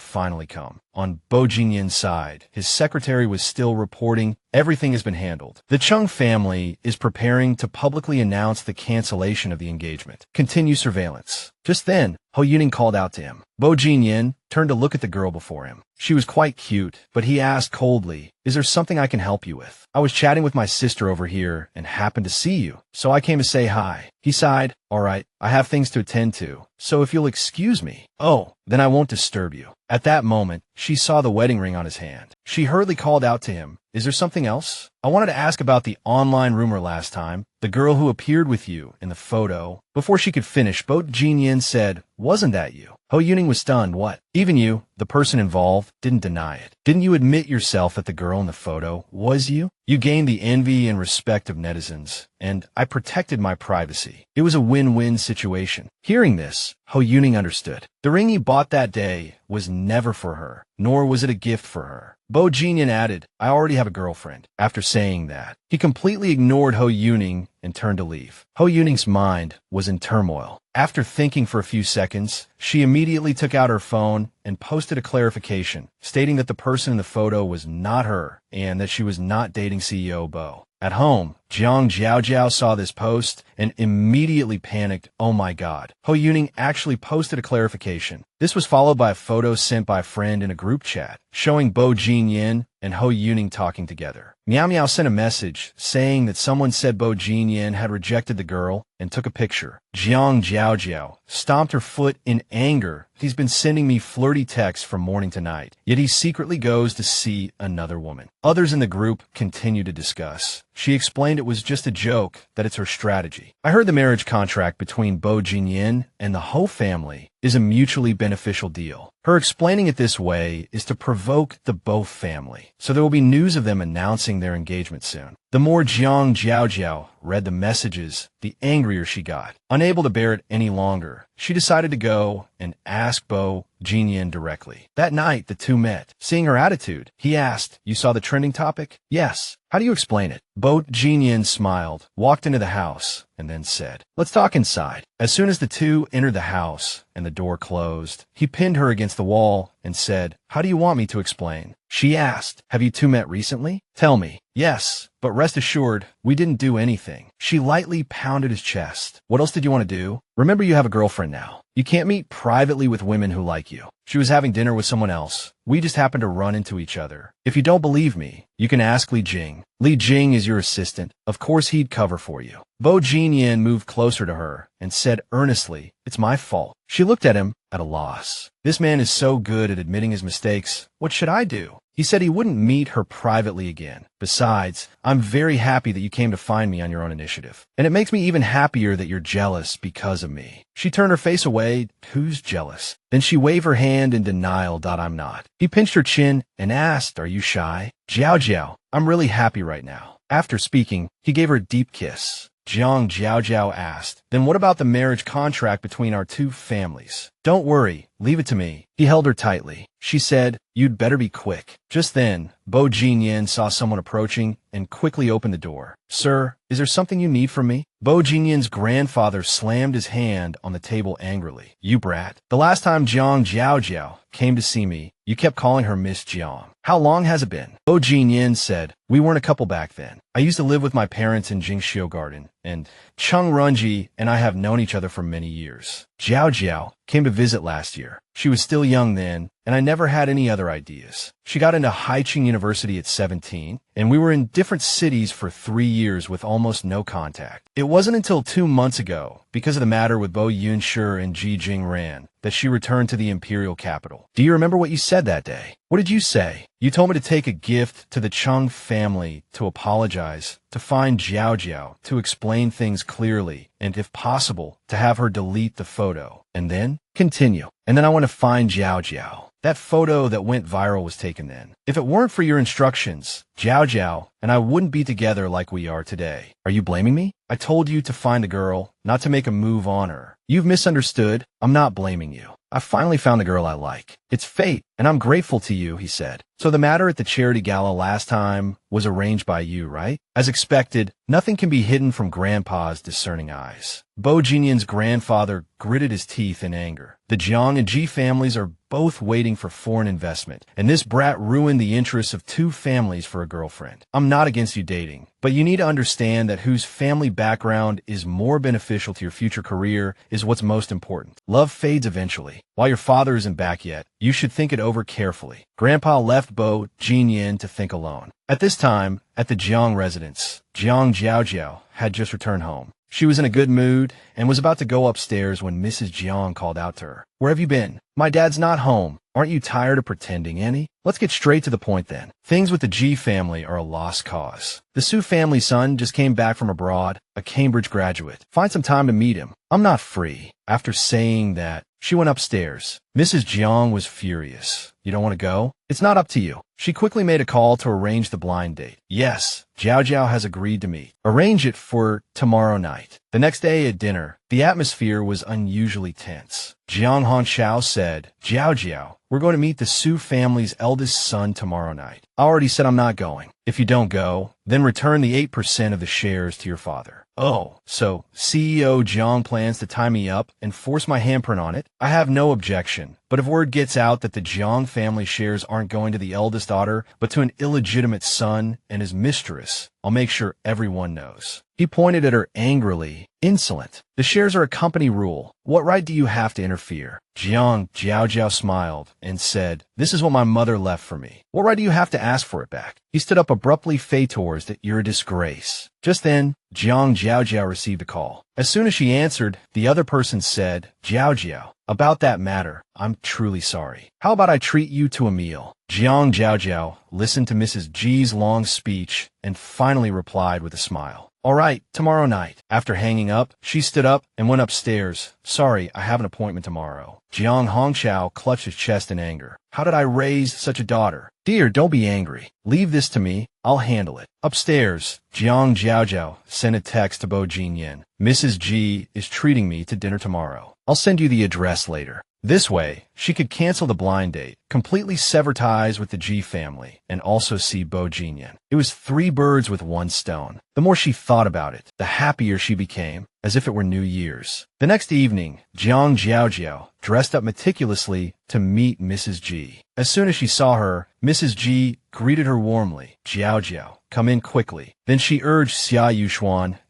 finally come. On Bo Jinyan's side, his secretary was still reporting, "Everything has been handled. The Chung family is preparing to publicly announce the cancellation of the engagement. Continue surveillance." Just then, Ho Yuning called out to him. Bo Jinlan turned to look at the girl before him. She was quite cute, but he asked coldly, "Is there something I can help you with?" "I was chatting with my sister over here and happened to see you, so I came to say hi." hi. He sighed. All right, I have things to attend to, so if you'll excuse me. Oh, then I won't disturb you. At that moment, she saw the wedding ring on his hand. She hurriedly called out to him. Is there something else? I wanted to ask about the online rumor last time. The girl who appeared with you in the photo. Before she could finish, Bo Jinlan said, wasn't that you? Ho Yuning was stunned. What? Even you, the person involved, didn't deny it. Didn't you admit yourself that the girl in the photo was you? You gained the envy and respect of netizens, and I protected my privacy. It was a win-win situation. Hearing this, Ho Yuning understood. The ring he bought that day was never for her, nor was it a gift for her. Bo Jinlan added, I already have a girlfriend. After saying that, he completely ignored Ho Yuning and turned to leave. Ho Yuning's mind was in turmoil. After thinking for a few seconds, she immediately took out her phone and posted a clarification, stating that the person in the photo was not her and that she was not dating CEO Bo. At home, Jiang Jiaoyu saw this post and immediately panicked. Oh my god. Ho Yuning actually posted a clarification. This was followed by a photo sent by a friend in a group chat, showing Bo Jinlan and Ho Yuning talking together. Miao Miao sent a message saying that someone said Bo Jinlan had rejected the girl and took a picture. Jiang Jiaoyu stomped her foot in anger. He's been sending me flirty texts from morning to night, yet he secretly goes to see another woman. Others in the group continue to discuss. She explained it was just a joke, that it's her strategy. I heard the marriage contract between Bo Jinlan and the Ho family is a mutually beneficial deal. Her explaining it this way is to provoke the Bo family, so there will be news of them announcing their engagement soon. The more Jiang Jiaoyu read the messages, the angrier she got. Unable to bear it any longer, she decided to go and ask Bo Jinlan directly. That night, the two met. Seeing her attitude, he asked, you saw the trending topic? Yes. How do you explain it? Bo Jinlan smiled, walked into the house, and then said, let's talk inside. As soon as the two entered the house and the door closed, he pinned her against the wall and said, how do you want me to explain? She asked, have you two met recently? Tell me. Yes, but rest assured, we didn't do anything. She lightly pounded his chest. What else did you want to do? Remember, you have a girlfriend now. You can't meet privately with women who like you. She was having dinner with someone else. We just happened to run into each other. If you don't believe me, you can ask Li Jing. Li Jing is your assistant. Of course he'd cover for you. Bo Jinlan moved closer to her and said earnestly, it's my fault. She looked at him at a loss. This man is so good at admitting his mistakes. What should I do? He said he wouldn't meet her privately again. Besides, I'm very happy that you came to find me on your own initiative. And it makes me even happier that you're jealous because of me. She turned her face away. Who's jealous? Then she waved her hand in denial. I'm not. He pinched her chin and asked, are you shy? Jiao, I'm really happy right now. After speaking, he gave her a deep kiss. Jiang Jiaoyu asked, then what about the marriage contract between our two families? Don't worry, leave it to me. He held her tightly. She said, you'd better be quick. Just then, Bo Jinlan saw someone approaching and quickly opened the door. Sir, is there something you need from me? Bo Jinlan's grandfather slammed his hand on the table angrily. You brat. The last time Jiang Jiaoyu came to see me, you kept calling her Miss Jiang. How long has it been? Bo Jinlan said, we weren't a couple back then. I used to live with my parents in Jingxiu Garden, and Cheng Runji and I have known each other for many years. Jiao came to visit last year. She was still young then, and I never had any other ideas. She got into Haicheng University at 17, and we were in different cities for 3 years with almost no contact. It wasn't until 2 months ago, because of the matter with Bo Yunshi and Ji Jingran, that she returned to the imperial capital. Do you remember what you said that day? What did you say? You told me to take a gift to the Cheng family, to apologize, to find Jiao, to explain things clearly, and if possible, to have her delete the photo. And then? Continue. And then I want to find Jiao. That photo that went viral was taken then. If it weren't for your instructions, Jiao and I wouldn't be together like we are today. Are you blaming me? I told you to find the girl, not to make a move on her. You've misunderstood. I'm not blaming you. I finally found the girl I like. It's fate, and I'm grateful to you, he said. So the matter at the charity gala last time was arranged by you, right? As expected, nothing can be hidden from Grandpa's discerning eyes. Bo Jinlan's grandfather gritted his teeth in anger. The Jiang and Ji families are both waiting for foreign investment, and this brat ruined the interests of 2 families for a girlfriend. I'm not against you dating, but you need to understand that whose family background is more beneficial to your future career is what's most important. Love fades eventually. While your father isn't back yet, you should think it over carefully. Grandpa left Bo Jinlan to think alone. At this time, at the Jiang residence, Jiang Jiaoyu had just returned home. She was in a good mood and was about to go upstairs when Mrs. Jiang called out to her. "Where have you been?" "My dad's not home." "Aren't you tired of pretending, Annie?" "Let's get straight to the point then. Things with the G family are a lost cause. The Su family's son just came back from abroad, a Cambridge graduate. Find some time to meet him." "I'm not free." After saying that, she went upstairs. Mrs. Jiang was furious. "You don't want to go? It's not up to you." She quickly made a call to arrange the blind date. "Yes, Jiao Jiao has agreed to meet. Arrange it for tomorrow night." The next day at dinner, the atmosphere was unusually tense. Jiang Hanshao said, "Jiao Jiao, we're going to meet the Su family's eldest son tomorrow night. I already said I'm not going. If you don't go, then return the 8% of the shares to your father." "Oh, so CEO Jiang plans to tie me up and force my handprint on it? I have no objection. But if word gets out that the Jiang family shares aren't going to the eldest daughter, but to an illegitimate son and his mistress, I'll make sure everyone knows." He pointed at her angrily. "Insolent. The shares are a company rule. What right do you have to interfere?" Jiang Jiaojiao smiled and said, "This is what my mother left for me. What right do you have to ask for it back?" He stood up abruptly, Feitours, that "You're a disgrace." Just then, Jiang Jiaojiao received a call. As soon as she answered, the other person said, "Jiaojiao, about that matter, I'm truly sorry. How about I treat you to a meal?" Jiang Jiaojiao listened to Mrs. G's long speech and finally replied with a smile. "All right, tomorrow night." After hanging up, she stood up and went upstairs. "Sorry, I have an appointment tomorrow." Jiang Hongqiao clutched his chest in anger. "How did I raise such a daughter?" "Dear, don't be angry. Leave this to me. I'll handle it." Upstairs, Jiang Jiaojiao sent a text to Bo Jinlan. "Mrs. G is treating me to dinner tomorrow. I'll send you the address later." This way, she could cancel the blind date, completely sever ties with the G family, and also see Bo Jinlan. It was 3 birds with 1 stone. The more she thought about it, the happier she became, as if it were New Year's. The next evening, Jiang Jiaojiao dressed up meticulously to meet Mrs. G. As soon as she saw her, Mrs. G greeted her warmly. "Jiaojiao, come in quickly." Then she urged Xia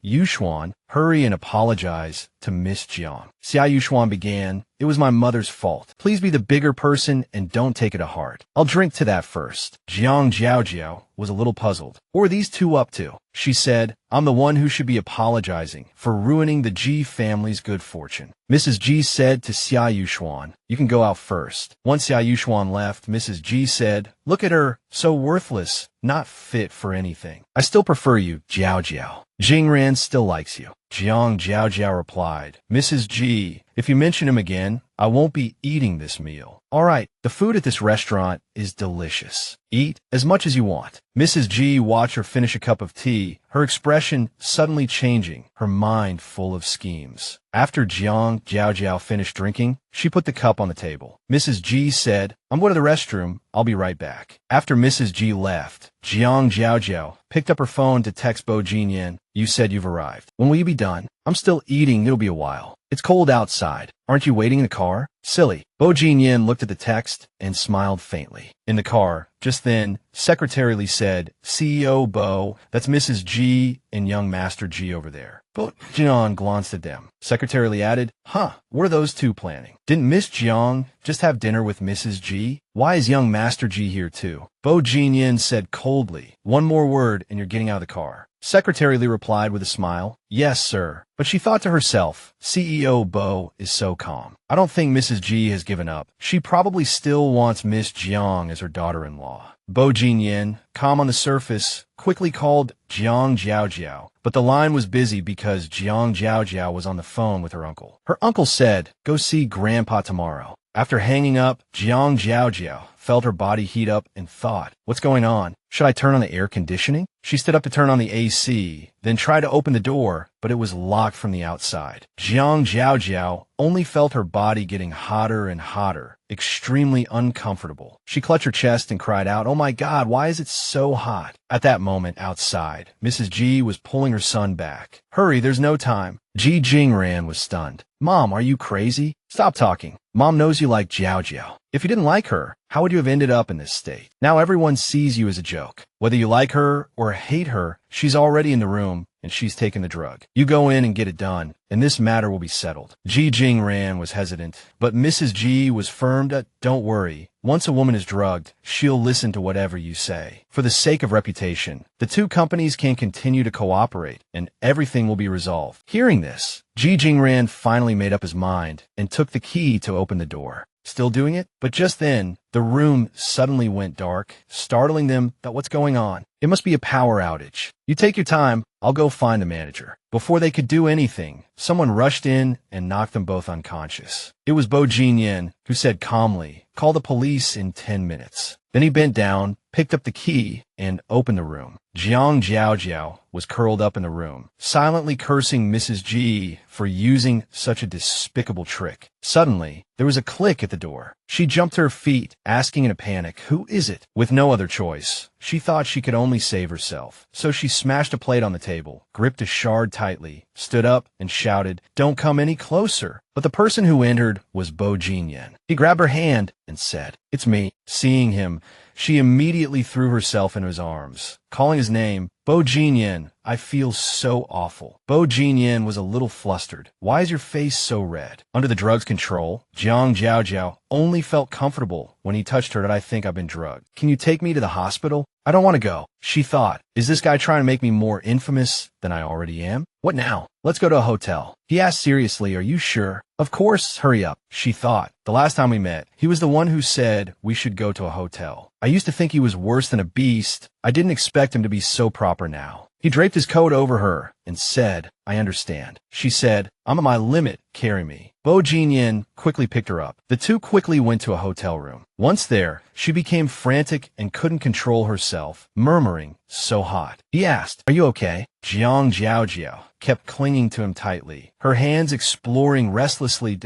Yuxuan, hurry and apologize to Miss Jiang. Xia Yuxuan began, "It was my mother's fault. Please be the bigger person and don't take it to heart. I'll drink to that first." Jiang Jiaojiao was a little puzzled. "What are these two up to?" She said, "I'm the one who should be apologizing for ruining the G family's good fortune." Mrs. G said to Xia Yuxuan, "You can go out first." Once Xia Yuxuan left, Mrs. G said, "Look at her, so worthless, not fit for anything. I still prefer you, Jiao Jiao. Jingran still likes you." Jiang Jiaojiao replied, "Mrs. G, if you mention him again, I won't be eating this meal." "All right, the food at this restaurant is delicious. Eat as much as you want." Mrs. G watched her finish a cup of tea, her expression suddenly changing, her mind full of schemes. After Jiang Jiaojiao finished drinking, she put the cup on the table. Mrs. G said, "I'm going to the restroom. I'll be right back." After Mrs. G left, Jiang Jiaojiao picked up her phone to text Bo Jinlan, "You said you've arrived. When will you be done?" "I'm still eating. It'll be a while. It's cold outside. Aren't you waiting in the car?" "Silly." Bo Jinlan looked at the text and smiled faintly. In the car, just then, secretarially said, "CEO Bo, that's Mrs. G and young Master G over there." Bo Jinlan glanced at them. Secretarially added, "Huh, what are those two planning? Didn't Miss Jiang just have dinner with Mrs. G? Why is young Master G here too?" Bo Jinlan said coldly, "One more word and you're getting out of the car." Secretarially replied with a smile, "Yes, sir." But she thought to herself, CEO Bo is so calm. I don't think Mrs. G has given up. She probably still wants Miss Jiang as her daughter-in-law. Bo Jinlan, calm on the surface, quickly called Jiang Jiaojiao, but the line was busy because Jiang Jiaojiao was on the phone with her uncle. Her uncle said, "Go see Grandpa tomorrow." After hanging up, Jiang Jiaojiao felt her body heat up and thought, "What's going on? Should I turn on the air conditioning?" She stood up to turn on the AC, then tried to open the door, but it was locked from the outside. Jiang Jiaojiao only felt her body getting hotter and hotter, extremely uncomfortable. She clutched her chest and cried out, "Oh my God, why is it so hot?" At that moment, outside, Mrs. G was pulling her son back. "Hurry, there's no time." Ji Jingran was stunned. "Mom, are you crazy? Stop talking. Mom knows you like Jiao Jiao. If you didn't like her, how would you have ended up in this state? Now everyone sees you as a joke. Whether you like her or hate her, she's already in the room, and she's taking the drug. You go in and get it done, and this matter will be settled. Jiang Ran was hesitant, but Mrs. G was firm that, don't worry. Once a woman is drugged, she'll listen to whatever you say. For the sake of reputation, the two companies can continue to cooperate, and everything will be resolved. Hearing this, Jiang Ran finally made up his mind and took the key to open the door. Still doing it? But just then, the room suddenly went dark, startling them that what's going on. It must be a power outage. You take your time, I'll go find the manager. Before they could do anything, someone rushed in and knocked them both unconscious. It was Bo Jinlan, who said calmly, call the police in 10 minutes. Then he bent down, picked up the key, and opened the room. Jiang Jiaoyu was curled up in the room, silently cursing Mrs. G for using such a despicable trick. Suddenly, there was a click at the door. She jumped to her feet, asking in a panic, who is it? With no other choice, she thought she could only save herself. So she smashed a plate on the table, gripped a shard tightly, stood up, and shouted, don't come any closer. But the person who entered was Bo Jinlan. He grabbed her hand and said, it's me. Seeing him, she immediately threw herself into his arms. Calling his name, Bo Jinlan, I feel so awful. Bo Jinlan was a little flustered. Why is your face so red? Under the drug's control, Jiang Jiaoyu only felt comfortable when he touched her that I think I've been drugged. Can you take me to the hospital? I don't want to go. She thought, is this guy trying to make me more infamous than I already am? What now? Let's go to a hotel. He asked seriously, are you sure? Of course, hurry up. She thought, the last time we met, he was the one who said we should go to a hotel. I used to think he was worse than a beast. I didn't expect him to be so proper now. He draped his coat over her and said, I understand. She said, I'm at my limit, carry me. Bo Jinlan quickly picked her up. The two quickly went to a hotel room. Once there, she became frantic and couldn't control herself, murmuring, so hot. He asked, are you okay? Jiang Jiaoyu kept clinging to him tightly, her hands exploring restlessly.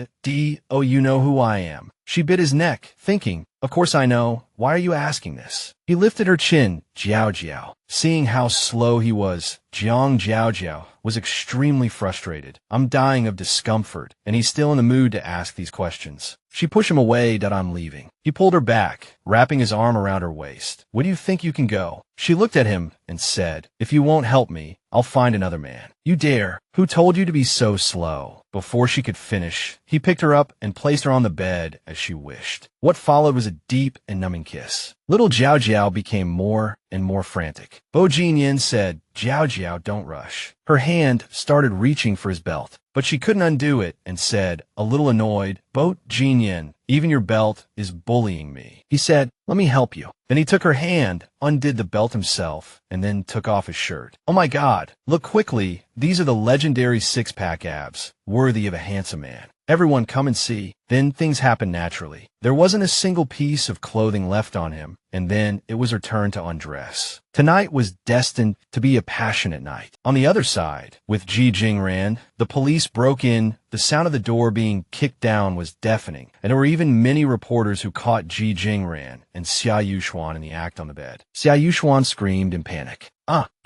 Oh, you know who I am. She bit his neck, thinking, of course I know. Why are you asking this? He lifted her chin, Jiao. Seeing how slow he was, Jiang Jiaoyu was extremely frustrated. I'm dying of discomfort, and he's still in the mood to ask these questions. She pushed him away that I'm leaving. He pulled her back, wrapping his arm around her waist. Where do you think you can go? She looked at him and said, if you won't help me, I'll find another man. You dare? Who told you to be so slow? Before she could finish, he picked her up and placed her on the bed as she wished. What followed was a deep and numbing kiss. Little Jiao became more and more frantic. Bo Jinlan said, Jiao, don't rush. Her hand started reaching for his belt, but she couldn't undo it and said, a little annoyed, Bo Jinlan, even your belt is bullying me. He said, let me help you. Then he took her hand, undid the belt himself, and then took off his shirt. Oh my God, look quickly. These are the legendary six-pack abs, worthy of a handsome man. Everyone come and see. Then things happened naturally. There wasn't a single piece of clothing left on him, and then it was her turn to undress. Tonight was destined to be a passionate night. On the other side, with Jiang Ran, the police broke in. The sound of the door being kicked down was deafening, and there were even many reporters who caught Jiang Ran and Xia Yushuan in the act on the bed. Xia Yushuan screamed in panic.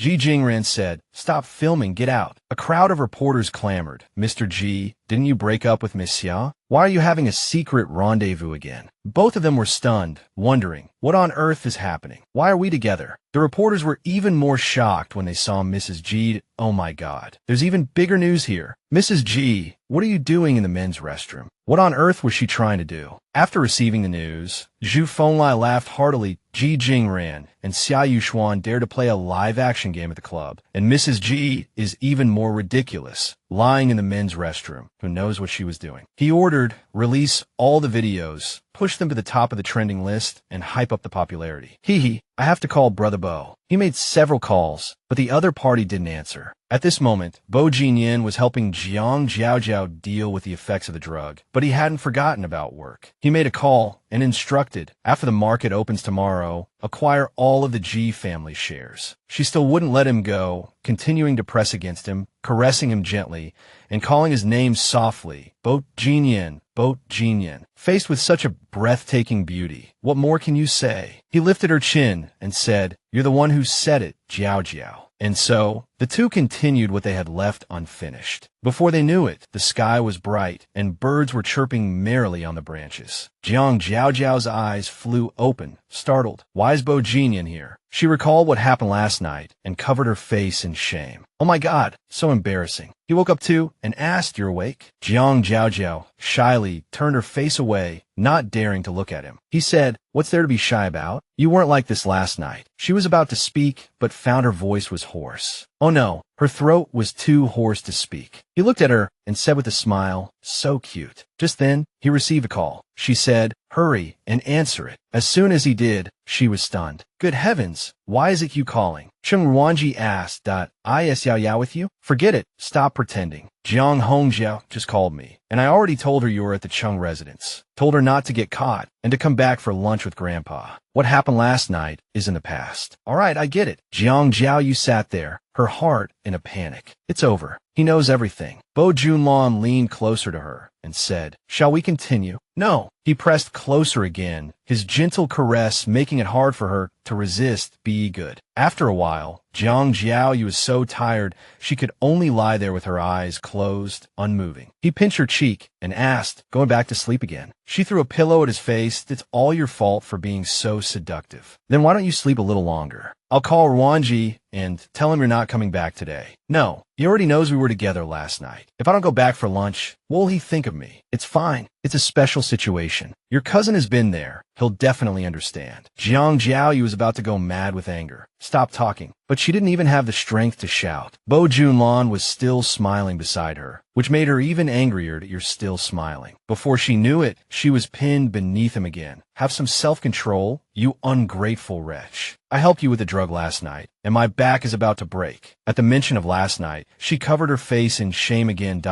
Jiang Ran said, stop filming, get out. A crowd of reporters clamored. Mr. G, didn't you break up with Miss Xia? Why are you having a secret rendezvous again? Both of them were stunned, wondering, what on earth is happening? Why are we together? The reporters were even more shocked when they saw Mrs. G. Oh my God, there's even bigger news here. Mrs. G, what are you doing in the men's restroom? What on earth was she trying to do? After receiving the news, Zhu Fenglai laughed heartily. Jiang Ran and Xia Yushuan dared to play a live-action game at the club, and Mrs. G is even more ridiculous, lying in the men's restroom. Who knows what she was doing? He ordered, release all the videos, push them to the top of the trending list, and hype up the popularity. I have to call Brother Bo. He made several calls, but the other party didn't answer. At this moment, Bo Jinlan was helping Jiang Jiaoyu deal with the effects of the drug, but he hadn't forgotten about work. He made a call and instructed, after the market opens tomorrow, acquire all of the G family shares. She still wouldn't let him go, continuing to press against him, caressing him gently, and calling his name softly, Bo Jinlan. Faced with such a breathtaking beauty, what more can you say? He lifted her chin and said, you're the one who said it, Jiao. And so, The two continued what they had left unfinished. Before they knew it, the sky was bright, and birds were chirping merrily on the branches. Jiang Jiaoju's eyes flew open, startled. Why is Bo Jinlan here? She recalled what happened last night and covered her face in shame. Oh my God, so embarrassing. He woke up too and asked, "You're awake?" Jiang Jiaoju shyly turned her face away, not daring to look at him. He said, "What's there to be shy about? You weren't like this last night." She was about to speak, but found her voice was hoarse. Oh no, her throat was too hoarse to speak. He looked at her and said with a smile, "So cute." Just then, he received a call. She said, "Hurry and answer it." As soon as he did, she was stunned. "Good heavens, why is it you calling?" Cheng Ruanji asked, "Is Yao Yao with you?" "Forget it. Stop pretending. Jiang Hongjiao just called me, and I already told her you were at the Cheng residence. Told her not to get caught and to come back for lunch with Grandpa. What happened last night is in the past." "All right, I get it." Jiang Jiaoyu sat there, her heart in a panic. "It's over. He knows everything." Bo Jinlan leaned closer to her and said, "Shall we continue?" "No." He pressed closer again, his gentle caress making it hard for her to resist. "Be good." After a while, Jiang Jiaoyu was so tired she could only lie there with her eyes closed, unmoving. He pinched her cheek and asked, "Going back to sleep again?" She threw a pillow at his face. "It's all your fault for being so seductive." "Then why don't you sleep a little longer?" "I'll call Ruanji and tell him you're not coming back today." "No, he already knows we were together last night. If I don't go back for lunch, what will he think of me?" "It's fine. It's a special situation. Your cousin has been there. He'll definitely understand." Jiang Jiaoyu was about to go mad with anger. "Stop talking." But she didn't even have the strength to shout. Bo Jinlan was still smiling beside her, which made her even angrier that you're still smiling. Before she knew it, she was pinned beneath him again. "Have some self-control, you ungrateful wretch. I helped you with the drug last night, and my back is about to break." At the mention of last night, she covered her face in shame again.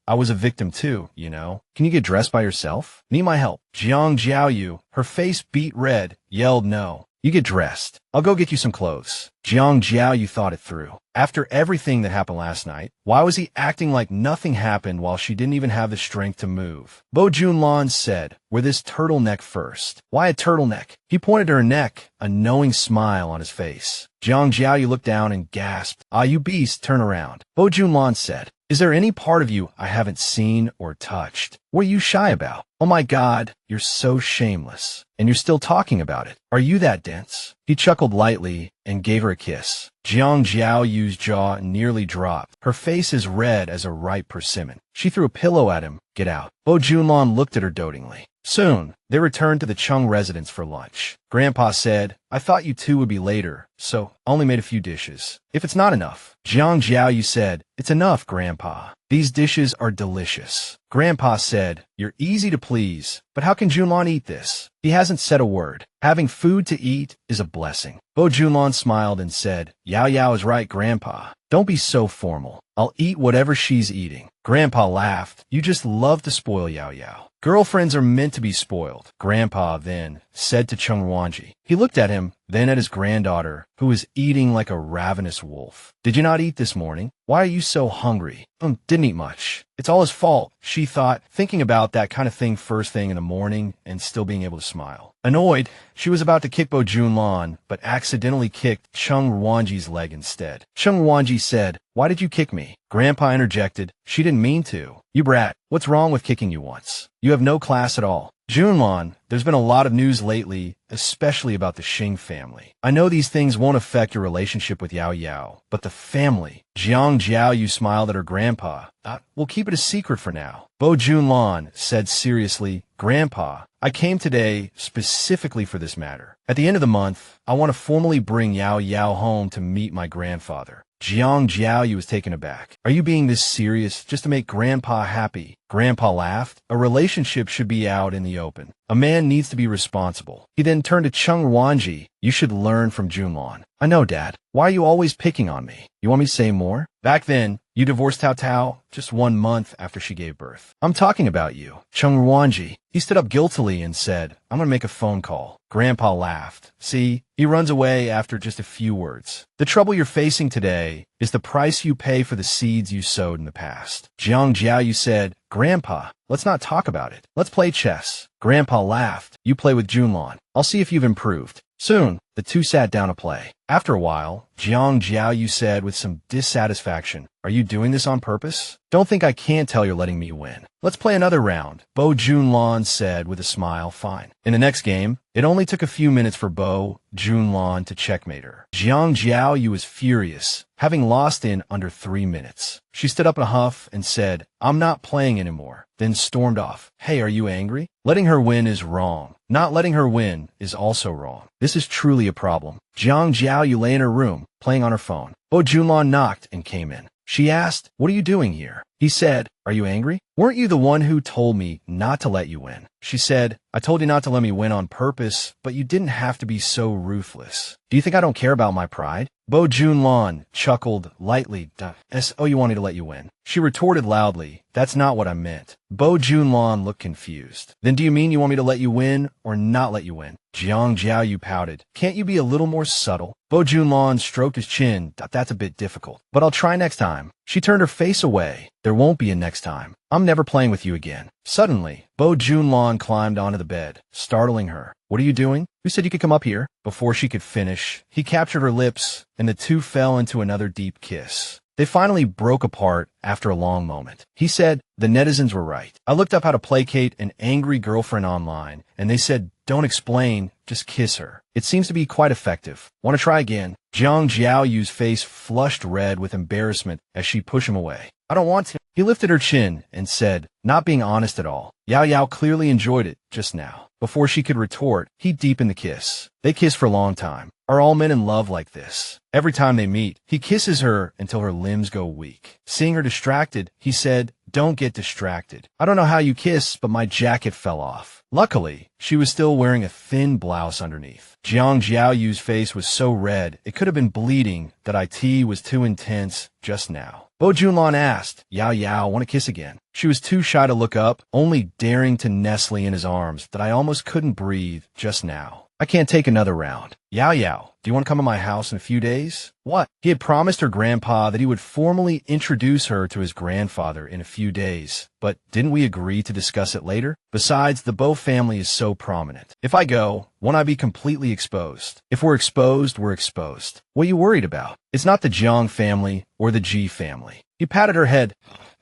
I was a victim too, you know. Can you get dressed by yourself? Need my help?" Jiang Jiaoyu, her face beet red, yelled no. "You get dressed. I'll go get you some clothes." Jiang Jiaoyu thought it through. After everything that happened last night, why was he acting like nothing happened while she didn't even have the strength to move? Bo Jinlan said, "Wear this turtleneck first." "Why a turtleneck?" He pointed to her neck, a knowing smile on his face. Jiang Jiaoyu looked down and gasped, "Ah, you beast, turn around." Bo Jinlan said, "Is there any part of you I haven't seen or touched? What are you shy about? Oh my God, you're so shameless. And you're still talking about it. Are you that dense?" He chuckled lightly and gave her a kiss. Jiang Jiaoyu's jaw nearly dropped. Her face as red as a ripe persimmon. She threw a pillow at him. "Get out." Bo Jinlan looked at her dotingly. Soon, they returned to the Cheng residence for lunch. Grandpa said, "I thought you two would be later, so I only made a few dishes. If it's not enough." Jiang Jiaoyu said, "It's enough, Grandpa. These dishes are delicious." Grandpa said, "You're easy to please, but how can Junlan eat this?" He hasn't said a word. Having food to eat is a blessing. Bo Jinlan smiled and said, "Yao Yao is right, Grandpa. Don't be so formal. I'll eat whatever she's eating." Grandpa laughed. "You just love to spoil Yao Yao. Girlfriends are meant to be spoiled." Grandpa then said to Cheng Ruanji. He looked at him, then at his granddaughter, who was eating like a ravenous wolf. "Did you not eat this morning? Why are you so hungry?" Didn't eat much. It's all his fault," she thought, thinking about that kind of thing first thing in the morning and still being able to smile. Annoyed, she was about to kick Bo Jinlan, but accidentally kicked Cheng Ruanji's leg instead. Cheng Ruanji said, "Why did you kick me?" Grandpa interjected, "She didn't mean to." "You brat, what's wrong with kicking you once? You have no class at all." "Junlan, there's been a lot of news lately, especially about the Xing family. I know these things won't affect your relationship with Yao Yao, but the family." Jiang Jiaoyu smiled at her grandpa. We'll keep it a secret for now." Bo Jinlan said seriously, "Grandpa, I came today specifically for this matter. At the end of the month, I want to formally bring Yao Yao home to meet my grandfather." Jiang Jiaoyu was taken aback. "Are you being this serious just to make Grandpa happy?" Grandpa laughed. "A relationship should be out in the open. A man needs to be responsible." He then turned to Cheng Ruanji. "You should learn from Junlan." "I know, Dad. Why are you always picking on me? You want me to say more?" "Back then, you divorced Tao Tao just 1 month after she gave birth." "I'm talking about you." Cheng Ruanji. He stood up guiltily and said, "I'm going to make a phone call." Grandpa laughed. "See, he runs away after just a few words. The trouble you're facing today is the price you pay for the seeds you sowed in the past." Jiang Jiaoyu said, "Grandpa, let's not talk about it. Let's play chess." Grandpa laughed. "You play with Junlan. I'll see if you've improved." Soon, the two sat down to play. After a while, Jiang Jiaoyu said with some dissatisfaction, "Are you doing this on purpose? Don't think I can't tell you're letting me win. Let's play another round," Bo Jinlan said with a smile. Fine. In the next game, it only took a few minutes for Bo Jinlan to checkmate her. Jiang Jiaoyu was furious, having lost in under 3 minutes. She stood up in a huff and said, "I'm not playing anymore," then stormed off. "Hey, are you angry? Letting her win is wrong. Not letting her win is also wrong. This is truly a problem." Jiang Jiaoyu lay in her room, playing on her phone. Bo Jinlan knocked and came in. She asked, "What are you doing here?" He said, "Are you angry? Weren't you the one who told me not to let you win?" She said, "I told you not to let me win on purpose, but you didn't have to be so ruthless. Do you think I don't care about my pride?" Bo Jinlan chuckled lightly. "So you want me to let you win?" She retorted loudly, "That's not what I meant." Bo Jinlan looked confused. "Then do you mean you want me to let you win or not let you win?" Jiang Jiaoyu pouted. "Can't you be a little more subtle?" Bo Jinlan stroked his chin. "That's a bit difficult, but I'll try next time." She turned her face away. "There won't be a next time. I'm never playing with you again." Suddenly, Bo Jinlan climbed onto the bed, startling her. "What are you doing? Who said you could come up here?" Before she could finish, he captured her lips, and the two fell into another deep kiss. They finally broke apart after a long moment. He said, "The netizens were right. I looked up how to placate an angry girlfriend online, and they said, don't explain, just kiss her. It seems to be quite effective. Want to try again?" Jiang Jiaoyu's face flushed red with embarrassment as she pushed him away. "I don't want to." He lifted her chin and said, not being honest at all, "Yao Yao clearly enjoyed it just now." Before she could retort, he deepened the kiss. They kissed for a long time. Are all men in love like this? Every time they meet, he kisses her until her limbs go weak. Seeing her distracted, he said, "Don't get distracted. I don't know how you kiss, but my jacket fell off." Luckily, she was still wearing a thin blouse underneath. Jiang Jiaoyu's face was so red, it could have been bleeding. That IT was too intense just now. Bo Jinlan asked, "Yao Yao, want to kiss again?" She was too shy to look up, only daring to nestle in his arms. That I almost couldn't breathe just now. "I can't take another round." "Yao Yao, do you want to come to my house in a few days?" "What?" He had promised her grandpa that he would formally introduce her to his grandfather in a few days. But didn't we agree to discuss it later? Besides, the Bo family is so prominent. If I go, won't I be completely exposed? If we're exposed, we're exposed. What are you worried about? It's not the Jiang family or the Ji family. He patted her head.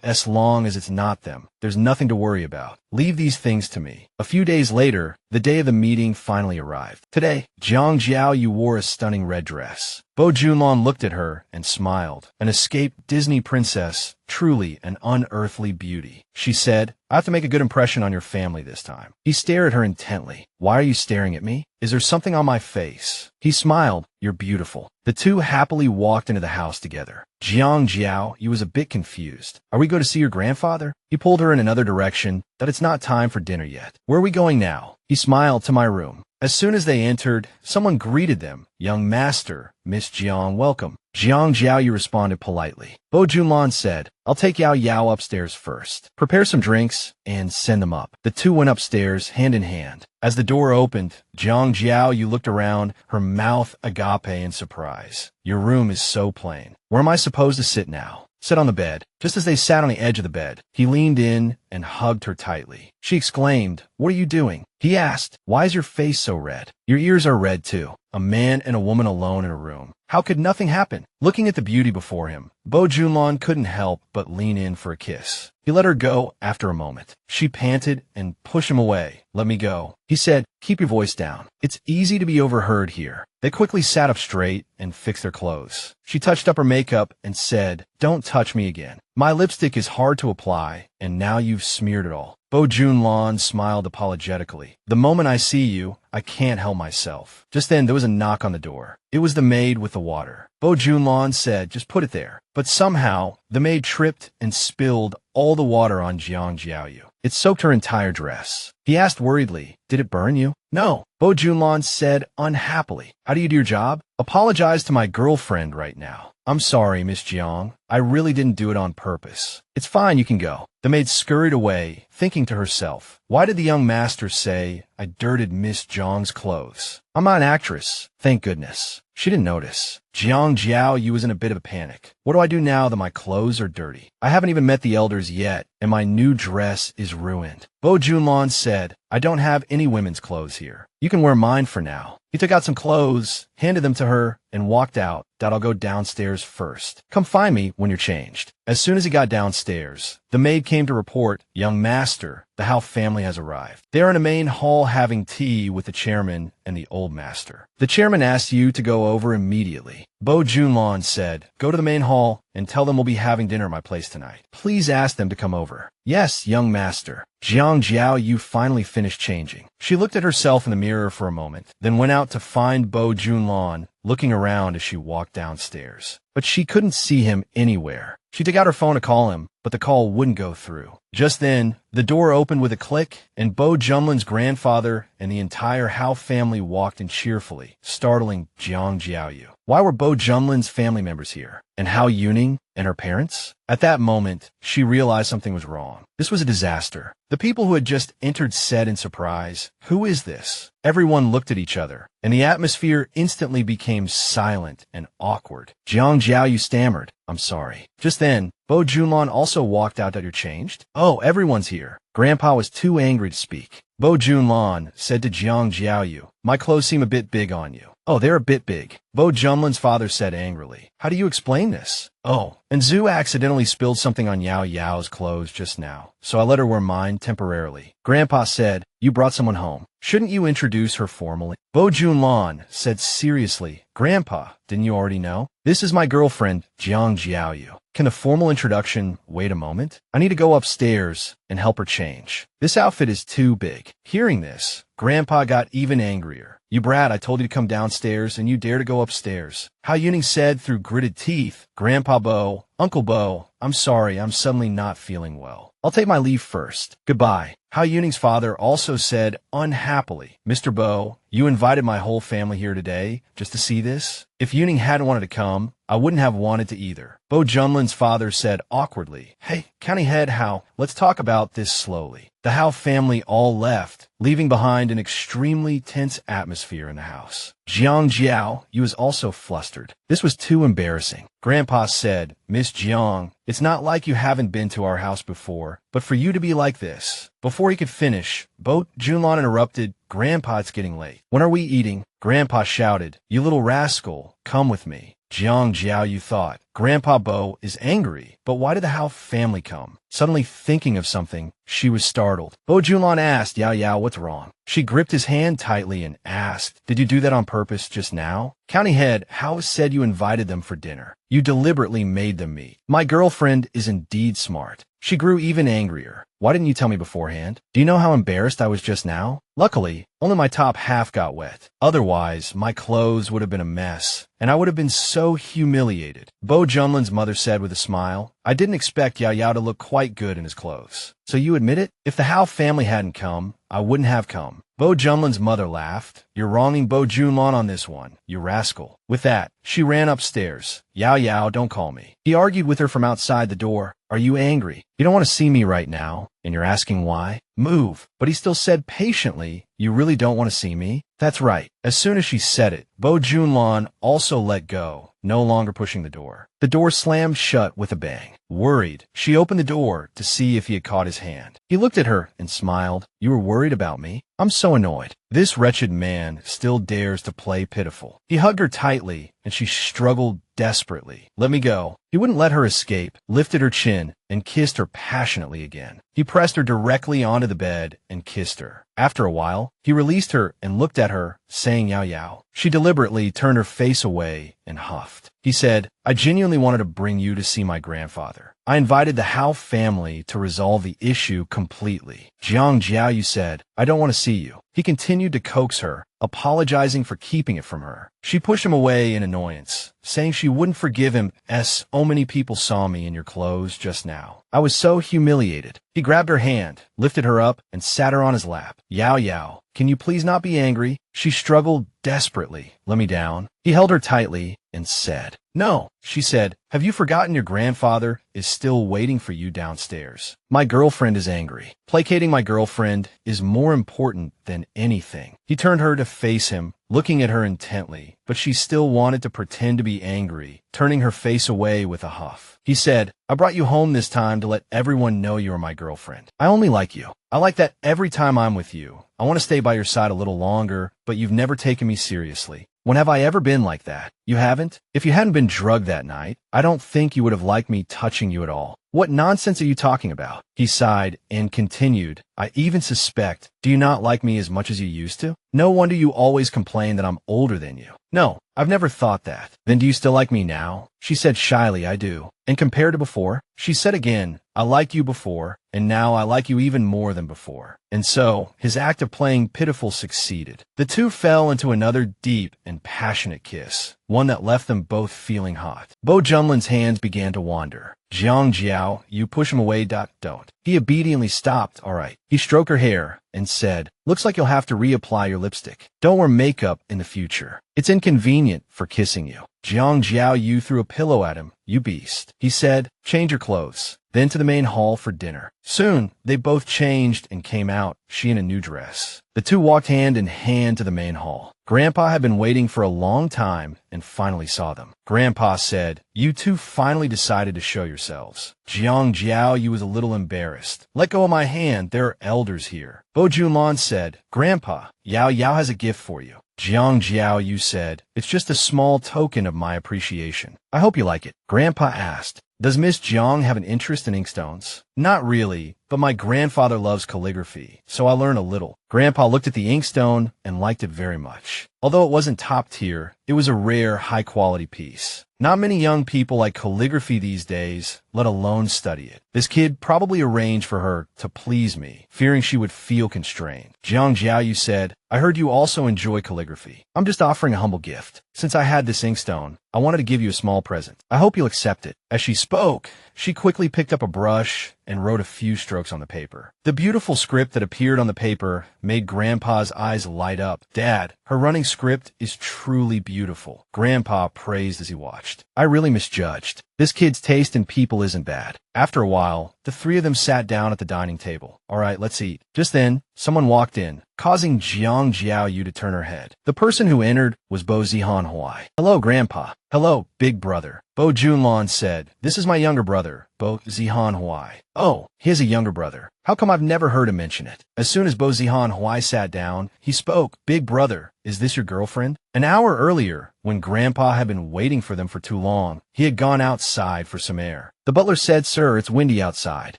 As long as it's not them, there's nothing to worry about. Leave these things to me. A few days later, the day of the meeting finally arrived. Today, Jiang Jiaoyu wore a stunning red dress. Bo Jinlan looked at her and smiled. An escaped Disney princess, truly an unearthly beauty. She said, "I have to make a good impression on your family this time." He stared at her intently. "Why are you staring at me? Is there something on my face?" He smiled. "You're beautiful." The two happily walked into the house together. Jiang Jiaoyu was a bit confused. "Are we going to see your grandfather?" He pulled her in another direction. "That it's not time for dinner yet." "Where are we going now?" He smiled. "To my room." As soon as they entered, someone greeted them. "Young master, Miss Jiang, welcome." Jiang Jiaoyu responded politely. Bo Jinlan said, "I'll take Yao Yao upstairs first. Prepare some drinks and send them up." The two went upstairs, hand in hand. As the door opened, Jiang Jiaoyu looked around, her mouth agape in surprise. "Your room is so plain. Where am I supposed to sit now?" "Sit on the bed." Just as they sat on the edge of the bed, he leaned in and hugged her tightly. She exclaimed, "What are you doing?" He asked, "Why is your face so red?" "Your ears are red too." A man and a woman alone in a room. How could nothing happen? Looking at the beauty before him, Bo Jinlan couldn't help but lean in for a kiss. He let her go after a moment. She panted and pushed him away. "Let me go." He said, "Keep your voice down. It's easy to be overheard here." They quickly sat up straight and fixed their clothes. She touched up her makeup and said, "Don't touch me again. My lipstick is hard to apply, and now you've smeared it all." Bo Jinlan smiled apologetically. "The moment I see you, I can't help myself." Just then, there was a knock on the door. It was the maid with the water. Bo Jinlan said, "Just put it there." But somehow, the maid tripped and spilled all the water on Jiang Jiaoyu. It soaked her entire dress. He asked worriedly, "Did it burn you?" "No." Bo Jinlan said unhappily. "How do you do your job?" "Apologize to my girlfriend right now." "I'm sorry, Miss Jiang. I really didn't do it on purpose." "It's fine, you can go." The maid scurried away, thinking to herself, why did the young master say I dirted Miss Jiang's clothes? I'm not an actress, thank goodness. She didn't notice. Jiang Jiaoyu was in a bit of a panic. What do I do now that my clothes are dirty? I haven't even met the elders yet, and my new dress is ruined. Bo Jinlan said, I don't have any women's clothes here. You can wear mine for now. He took out some clothes, handed them to her, and walked out. I'll go downstairs first. Come find me when you're changed. As soon as he got downstairs, the maid came to report, Young master, the Hao family has arrived. They are in a main hall having tea with the chairman and the old master. The chairman asked you to go over immediately. Bo Jinlan said, go to the main hall and tell them we'll be having dinner at my place tonight. Please ask them to come over. Yes, young master. Jiang Jiaoyu finally finished changing. She looked at herself in the mirror for a moment, then went out to find Bo Jinlan, looking around as she walked downstairs. But she couldn't see him anywhere. She took out her phone to call him, but the call wouldn't go through. Just then, the door opened with a click, and Bo Jinlan's grandfather and the entire Hao family walked in cheerfully, startling Jiang Jiaoyu. Why were Bo Jinlan's family members here? And Hao Yuning and her parents? At that moment, she realized something was wrong. This was a disaster. The people who had just entered said in surprise, who is this? Everyone looked at each other, and the atmosphere instantly became silent and awkward. Jiang Jiaoyu stammered, I'm sorry. Just then, Bo Jinlan also walked out. You're changed? Oh, everyone's here. Grandpa was too angry to speak. Bo Jinlan said to Jiang Jiaoyu, my clothes seem a bit big on you. Oh, they're a bit big. Bo Jinlan's father said angrily. How do you explain this? Oh, and Zhu accidentally spilled something on Yao Yao's clothes just now, so I let her wear mine temporarily. Grandpa said, you brought someone home. Shouldn't you introduce her formally? Bo Jinlan said seriously, Grandpa, didn't you already know? This is my girlfriend, Jiang Jiaoyu. Can the formal introduction wait a moment? I need to go upstairs and help her change. This outfit is too big. Hearing this, Grandpa got even angrier. You brat, I told you to come downstairs and you dare to go upstairs. Hao Yuning said through gritted teeth, Grandpa Bo, Uncle Bo, I'm sorry, I'm suddenly not feeling well. I'll take my leave first. Goodbye. Hao Yuning's father also said unhappily, Mr. Bo, you invited my whole family here today just to see this? If Yuning hadn't wanted to come, I wouldn't have wanted to either. Bo Jinlan's father said awkwardly, hey, County Head Hao, let's talk about this slowly. The Hao family all left, leaving behind an extremely tense atmosphere in the house. Jiang Jiaoyu was also flustered. This was too embarrassing. Grandpa said, Miss Jiang, it's not like you haven't been to our house before, but for you to be like this. Before he could finish, Bo Jinlan interrupted, Grandpa, it's getting late. When are we eating? Grandpa shouted, you little rascal, come with me. Jiang Jiaoyu thought, Grandpa Bo is angry, but why did the Hao family come? Suddenly thinking of something, she was startled. Bo Jinlan asked, Yao Yao, what's wrong? She gripped his hand tightly and asked, did you do that on purpose just now? County Head, Hao said you invited them for dinner. You deliberately made them meet. My girlfriend is indeed smart. She grew even angrier. Why didn't you tell me beforehand? Do you know how embarrassed I was just now? Luckily, only my top half got wet. Otherwise, my clothes would have been a mess, and I would have been so humiliated. Bo Jinlan's mother said with a smile, I didn't expect Yao Yao to look quite good in his clothes. So you admit it? If the Hao family hadn't come, I wouldn't have come. Bo Jinlan's mother laughed. You're wronging Bo Jinlan on this one, you rascal. With that, she ran upstairs. Yao Yao, don't call me. He argued with her from outside the door. Are you angry? You don't want to see me right now, and you're asking why? Move. But he still said patiently, you really don't want to see me? That's right. As soon as she said it, Bo Jinlan also let go, no longer pushing the door. The door slammed shut with a bang. Worried, she opened the door to see if he had caught his hand. He looked at her and smiled. You were worried about me? I'm so annoyed. This wretched man still dares to play pitiful. He hugged her tightly, and she struggled desperately. Let me go. He wouldn't let her escape, lifted her chin, and kissed her passionately again. He pressed her directly onto the bed and kissed her. After a while, he released her and looked at her, saying Yao Yao. She deliberately turned her face away and huffed. He said, I genuinely wanted to bring you to see my grandfather. I invited the Hao family to resolve the issue completely. Jiang Jiaoyu said, I don't want to see you. He continued to coax her, apologizing for keeping it from her. She pushed him away in annoyance, saying she wouldn't forgive him as so many people saw me in your clothes just now. I was so humiliated. He grabbed her hand, lifted her up, and sat her on his lap. Yao Yao, can you please not be angry? She struggled desperately. Let me down. He held her tightly and said, No, she said. Have you forgotten your grandfather is still waiting for you downstairs? My girlfriend is angry. Placating my girlfriend is more important than anything. He turned her to face him, looking at her intently, but she still wanted to pretend to be angry, turning her face away with a huff. He said, I brought you home this time to let everyone know you are my girlfriend. I only like you. I like that every time I'm with you. I want to stay by your side a little longer, but you've never taken me seriously. When have I ever been like that? You haven't? If you hadn't been drugged that night, I don't think you would have liked me touching you at all. What nonsense are you talking about? He sighed and continued, I even suspect, do you not like me as much as you used to? No wonder you always complain that I'm older than you. No, I've never thought that. Then do you still like me now? She said shyly, I do. And compared to before? She said again, I liked you before, and now I like you even more than before. And so, his act of playing pitiful succeeded. The two fell into another deep and passionate kiss, one that left them both feeling hot. Bo Jinlan's hands began to wander. Jiang Jiaoyu, push him away. Don't. He obediently stopped. All right. He stroked her hair and said, looks like you'll have to reapply your lipstick. Don't wear makeup in the future. It's inconvenient for kissing you. Jiang Jiaoyu threw a pillow at him. You beast. He said, change your clothes. Then to the main hall for dinner. Soon, they both changed and came out, she in a new dress. The two walked hand in hand to the main hall. Grandpa had been waiting for a long time and finally saw them. Grandpa said, you two finally decided to show yourselves. Jiang Jiaoyu was a little embarrassed. Let go of my hand, there are elders here. Bo Jinlan said, Grandpa, Yao Yao has a gift for you. Jiang Jiaoyu said, it's just a small token of my appreciation. I hope you like it. Grandpa asked, does Miss Jiang have an interest in inkstones? Not really, but my grandfather loves calligraphy, so I learn a little. Grandpa looked at the inkstone and liked it very much. Although it wasn't top tier, it was a rare, high-quality piece. Not many young people like calligraphy these days, let alone study it. This kid probably arranged for her to please me, fearing she would feel constrained. Jiang Jiaoyu said, I heard you also enjoy calligraphy. I'm just offering a humble gift. Since I had this inkstone, I wanted to give you a small present. I hope you'll accept it. As she spoke, she quickly picked up a brush and wrote a few strokes on the paper. The beautiful script that appeared on the paper made Grandpa's eyes light up. Dad, her running script is truly beautiful. Grandpa praised as he watched. I really misjudged. This kid's taste in people isn't bad. After a while, the three of them sat down at the dining table. All right, let's eat. Just then, someone walked in, causing Jiang Jiaoyu to turn her head. The person who entered was Bo Jinlan. Hello, Grandpa. Hello, big brother. Bo Jinlan said, this is my younger brother, Bo Jinlan. Oh, he has a younger brother. How come I've never heard him mention it? As soon as Bo Jinlan sat down, he spoke. Big brother, is this your girlfriend? An hour earlier, when Grandpa had been waiting for them for too long, he had gone outside for some air. The butler said, Sir, it's windy outside.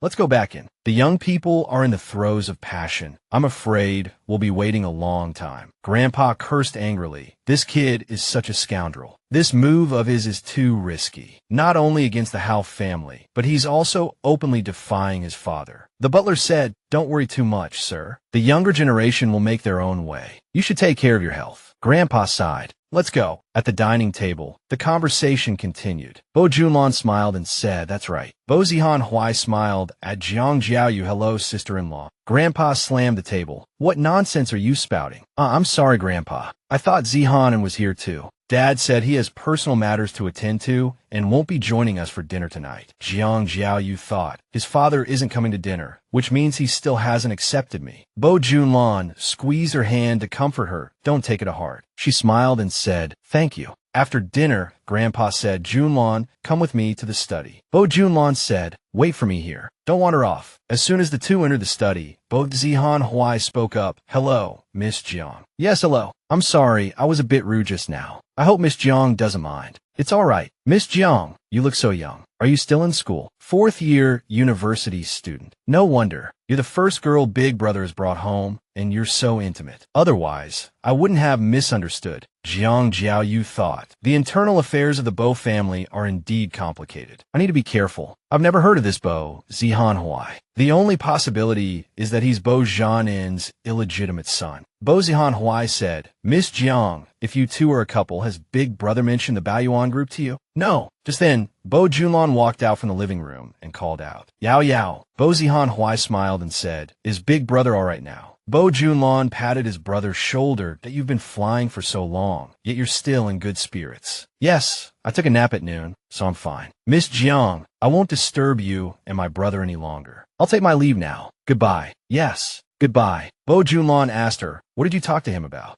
Let's go back in. The young people are in the throes of passion. I'm afraid we'll be waiting a long time. Grandpa cursed angrily. This kid is such a scoundrel. This move of his is too risky. Not only against the Hao family, but he's also openly defying his father. The butler said, Don't worry too much, sir. The younger generation will make their own way. You should take care of your health. Grandpa sighed. Let's go. At the dining table, the conversation continued. Bo Jinlan smiled and said, That's right. Bo Jinlan smiled at Jiang Jiaoyu. Hello, sister-in-law. Grandpa slammed the table. What nonsense are you spouting? I'm sorry, Grandpa. I thought Zihan was here too. Dad said he has personal matters to attend to and won't be joining us for dinner tonight. Jiang Jiaoyu thought, his father isn't coming to dinner, which means he still hasn't accepted me. Bo Jinlan squeezed her hand to comfort her. Don't take it to heart. She smiled and said, Thank you. After dinner, Grandpa said, Jinlan, come with me to the study. Bo Jinlan said, Wait for me here. Don't wander off. As soon as the two entered the study, Bo Jinlan spoke up. Hello, Miss Jiang. Yes, hello. I'm sorry, I was a bit rude just now. I hope Miss Jiang doesn't mind. It's all right. Miss Jiang, you look so young. Are you still in school? 4th year university student. No wonder. You're the first girl Big Brother has brought home, and you're so intimate. Otherwise, I wouldn't have misunderstood. Jiang Jiaoyu thought. The internal affairs of the Bo family are indeed complicated. I need to be careful. I've never heard of this Bo Jinlan. The only possibility is that he's Bo Jinlan's illegitimate son. Bo Jinlan said, Miss Jiang, if you two are a couple, has Big Brother mentioned the Baoyuan group to you? No. Just then, Bo Jinlan walked out from the living room and called out, Yao Yao. Bo Jinlan smiled and said, Is Big Brother all right now? Bo Jinlan patted his brother's shoulder. That you've been flying for so long, yet you're still in good spirits. Yes, I took a nap at noon, so I'm fine. Miss Jiang, I won't disturb you and my brother any longer. I'll take my leave now. Goodbye. Yes, goodbye. Bo Jinlan asked her, what did you talk to him about?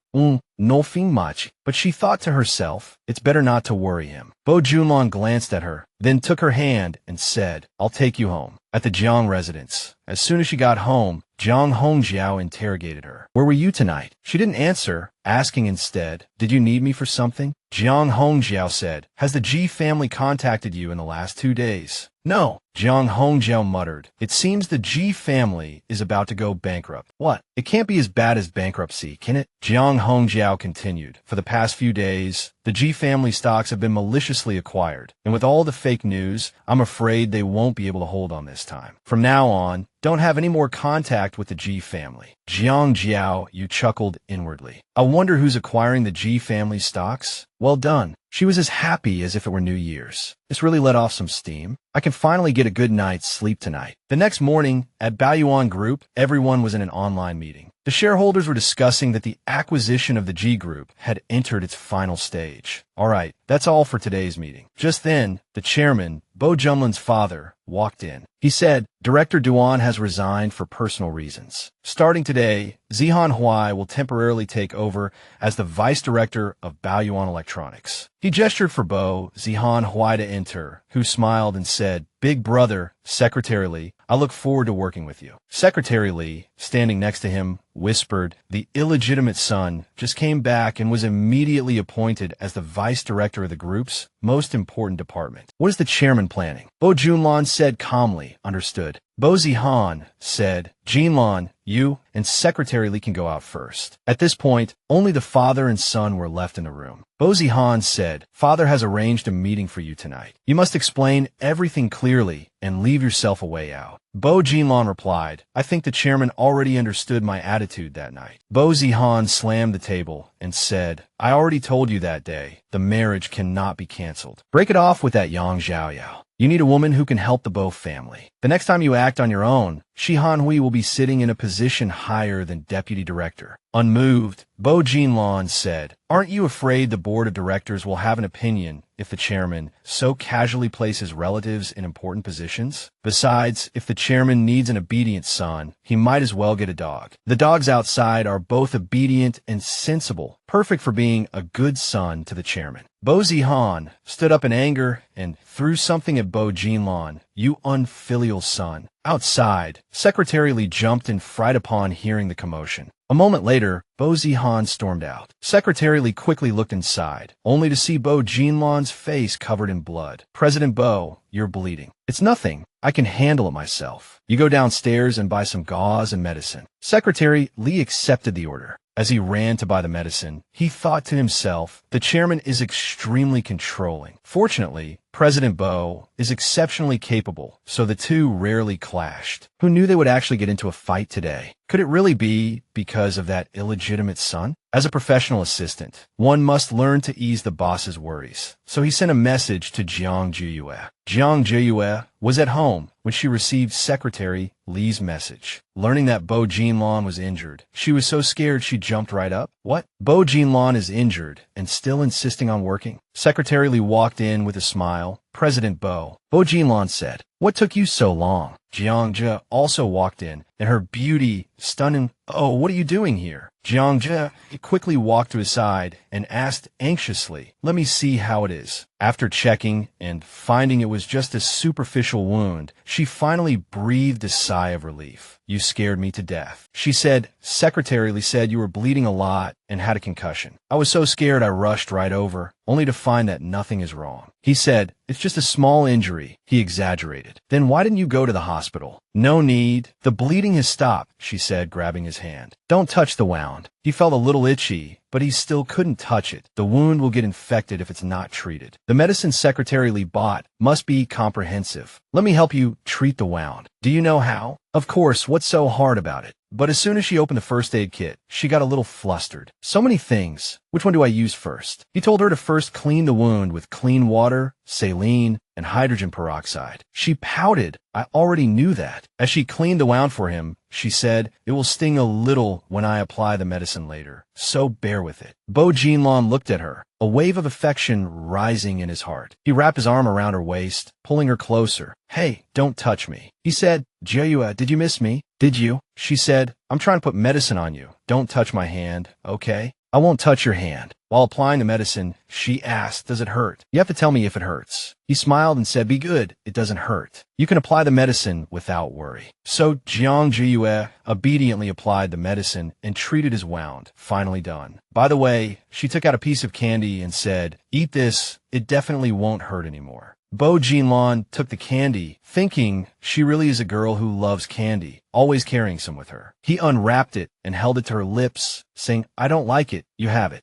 Nothing much. But she thought to herself, it's better not to worry him. Bo Jinlan glanced at her, then took her hand and said, I'll take you home. At the Jiang residence. As soon as she got home, Jiang Hongjiao interrogated her. Where were you tonight? She didn't answer, asking instead, did you need me for something? Jiang Hongjiao said, has the Ji family contacted you in the last 2 days? No, Jiang Hongjiao muttered. It seems the Ji family is about to go bankrupt. What? It can't be as bad as bankruptcy, can it? Jiang Hongjiao continued. For the past few days, the Ji family stocks have been maliciously acquired, and with all the fake news, I'm afraid they won't be able to hold on this time. From now on, don't have any more contact with the Ji family. Jiang Jiaoyu chuckled inwardly. I wonder who's acquiring the Ji family stocks? Well done. She was as happy as if it were New Year's. This really let off some steam. I can finally get a good night's sleep tonight. The next morning, at Baoyuan Group, everyone was in an online meeting. The shareholders were discussing that the acquisition of the G Group had entered its final stage. All right, that's all for today's meeting. Just then, the chairman, Bo Jinlan's father, walked in. He said, Director Duan has resigned for personal reasons. Starting today, Zihan Huai will temporarily take over as the vice director of Baoyuan Electronics. He gestured for Bo Zihan Huai to enter, who smiled and said, Big brother, Secretary Li, I look forward to working with you. Secretary Li, standing next to him, whispered, the illegitimate son just came back and was immediately appointed as the vice director of the group's most important department. What is the chairman planning? Bo Jinlan said calmly, understood. Bo Zihan said, Jinlan, you and Secretary Li can go out first. At this point, only the father and son were left in the room. Bo Zihan said, Father has arranged a meeting for you tonight. You must explain everything clearly and leave yourself a way out. Bo Jinlan replied, I think the chairman already understood my attitude that night. Bo Zihan slammed the table and said, I already told you that day, the marriage cannot be canceled. Break it off with that Jiang Jiaoyu. You need a woman who can help the Bo family. The next time you act on your own, Shihan Hui will be sitting in a position higher than deputy director. Unmoved, Bo Jinlan said, Aren't you afraid the board of directors will have an opinion if the chairman so casually places relatives in important positions? Besides, if the chairman needs an obedient son, he might as well get a dog. The dogs outside are both obedient and sensible, perfect for being a good son to the chairman. Bo Zihan stood up in anger and threw something at Bo Jinlan. You unfilial son. Outside, Secretary Li jumped in fright upon hearing the commotion. A moment later, Bo Zihan stormed out. Secretary Li quickly looked inside, only to see Bo Jinlan's face covered in blood. President Bo, you're bleeding. It's nothing. I can handle it myself. You go downstairs and buy some gauze and medicine. Secretary Li accepted the order. As he ran to buy the medicine, he thought to himself, the chairman is extremely controlling. Fortunately, President Bo is exceptionally capable, so the two rarely clashed. Who knew they would actually get into a fight today? Could it really be because of that illegitimate son? As a professional assistant, one must learn to ease the boss's worries. So he sent a message to Jiang Jiaoyu. Jiang Jiaoyu was at home when she received Secretary Li's message. Learning that Bo Jinlan was injured, she was so scared she jumped right up. What? Bo Jinlan is injured and still insisting on working? Secretary Li walked in with a smile. President Bo. Bo Jinlan said, What took you so long? Jiang Jia also walked in, and her beauty stunning. Oh, what are you doing here? Jiang Jia quickly walked to his side and asked anxiously, Let me see how it is. After checking and finding it was just a superficial wound, she finally breathed a sigh of relief. You scared me to death. She said, Secretary Li said you were bleeding a lot and had a concussion. I was so scared I rushed right over, only to find that nothing is wrong. He said, It's just a small injury. He exaggerated. Then why didn't you go to the hospital? No need. The bleeding has stopped, she said, grabbing his hand. Don't touch the wound. He felt a little itchy, but he still couldn't touch it. The wound will get infected if it's not treated. The medicine Secretary Li bought must be comprehensive. Let me help you treat the wound. Do you know how? Of course, what's so hard about it? But as soon as she opened the first aid kit, she got a little flustered. So many things. Which one do I use first? He told her to first clean the wound with clean water, saline, and hydrogen peroxide. She pouted. I already knew that. As she cleaned the wound for him, she said, "It will sting a little when I apply the medicine later, so bear with it." Bo Jinlan looked at her, a wave of affection rising in his heart. He wrapped his arm around her waist, pulling her closer. "Hey, don't touch me." He said, "Jiaoyu, did you miss me? Did you?" She said, "I'm trying to put medicine on you. Don't touch my hand, okay?" "I won't touch your hand." While applying the medicine, she asked, "Does it hurt?" "You have to tell me if it hurts." He smiled and said, "Be good. It doesn't hurt. You can apply the medicine without worry." So Jiang Jiaoyu obediently applied the medicine and treated his wound. Finally done. By the way, she took out a piece of candy and said, "Eat this. It definitely won't hurt anymore." Bo Jinlan took the candy, thinking she really is a girl who loves candy, always carrying some with her. He unwrapped it and held it to her lips, saying, "I don't like it. You have it.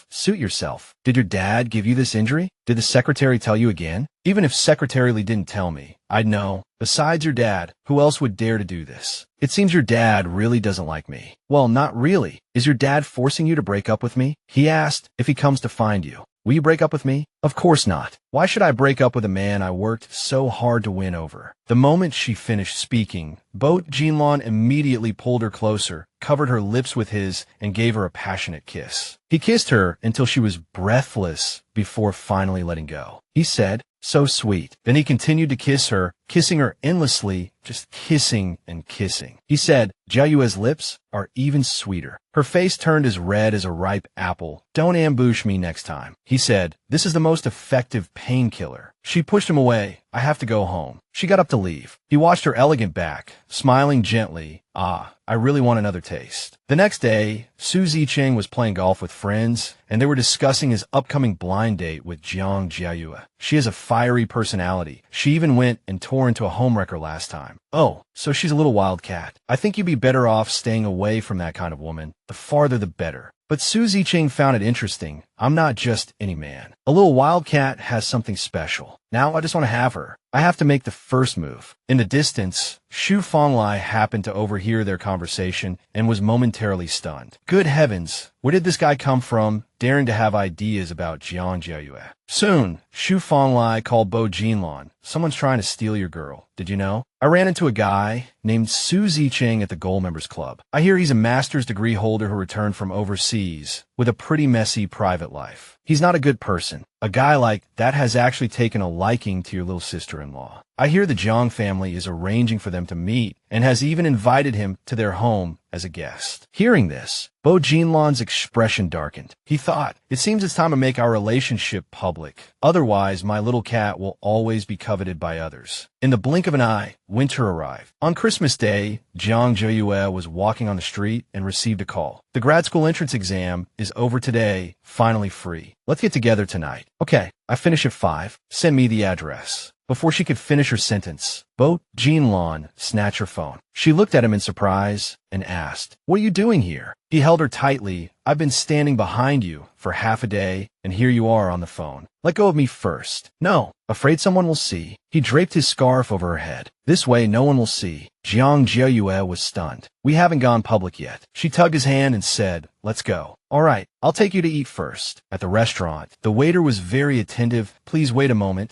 Suit yourself. Did your dad give you this injury? Did the secretary tell you again?" "Even if secretarially didn't tell me, I'd know. Besides your dad, who else would dare to do this? It seems your dad really doesn't like me." "Well, not really. Is your dad forcing you to break up with me?" He asked. "If he comes to find you, will you break up with me?" "Of course not. Why should I break up with a man I worked so hard to win over?" The moment she finished speaking, Bo Jinlan immediately pulled her closer, covered her lips with his, and gave her a passionate kiss. He kissed her until she was breathless before finally letting go. He said, "So sweet." Then he continued to kiss her, kissing her endlessly, just kissing and kissing. He said, "Jiaoyu's lips are even sweeter." Her face turned as red as a ripe apple. "Don't ambush me next time." He said, "This is the most effective painkiller." She pushed him away. "I have to go home." She got up to leave. He watched her elegant back, smiling gently. I really want another taste." The next day, Su Zicheng was playing golf with friends, and they were discussing his upcoming blind date with Jiang Jiaoyu. She has a fiery personality. She even went and tore into a homewrecker last time. "Oh, so she's a little wildcat. I think you'd be better off staying away from that kind of woman. The farther the better." But Su Zicheng found it interesting. "I'm not just any man. A little wildcat has something special. Now I just want to have her. I have to make the first move." In the distance, Xu Fonglai happened to overhear their conversation and was momentarily stunned. Good heavens, where did this guy come from, daring to have ideas about Jiang Jiaoyu? Soon, Xu Fonglai called Bo Jinlan. "Someone's trying to steal your girl. Did you know? I ran into a guy named Su Zicheng at the Gold Members Club. I hear he's a master's degree holder who returned from overseas with a pretty messy private life. He's not a good person. A guy like that has actually taken a liking to your little sister-in-law. I hear the Jiang family is arranging for them to meet and has even invited him to their home as a guest." Hearing this, Bo Jinlan's expression darkened. He thought, "It seems it's time to make our relationship public. Otherwise, my little cat will always be coveted by others." In the blink of an eye, winter arrived. On Christmas Day, Jiang Jiaoyu was walking on the street and received a call. "The grad school entrance exam is over today, finally free. Let's get together tonight." "Okay, I finish at 5. Send me the address." Before she could finish her sentence, Bo Jinlan snatched her phone. She looked at him in surprise and asked, "What are you doing here?" He held her tightly. "I've been standing behind you for half a day, and here you are on the phone. Let go of me first." "No, afraid someone will see." He draped his scarf over her head. "This way no one will see." Jiang Jiaoyu was stunned. "We haven't gone public yet." She tugged his hand and said, "Let's go." "All right, I'll take you to eat first." At the restaurant, the waiter was very attentive. "Please wait a moment.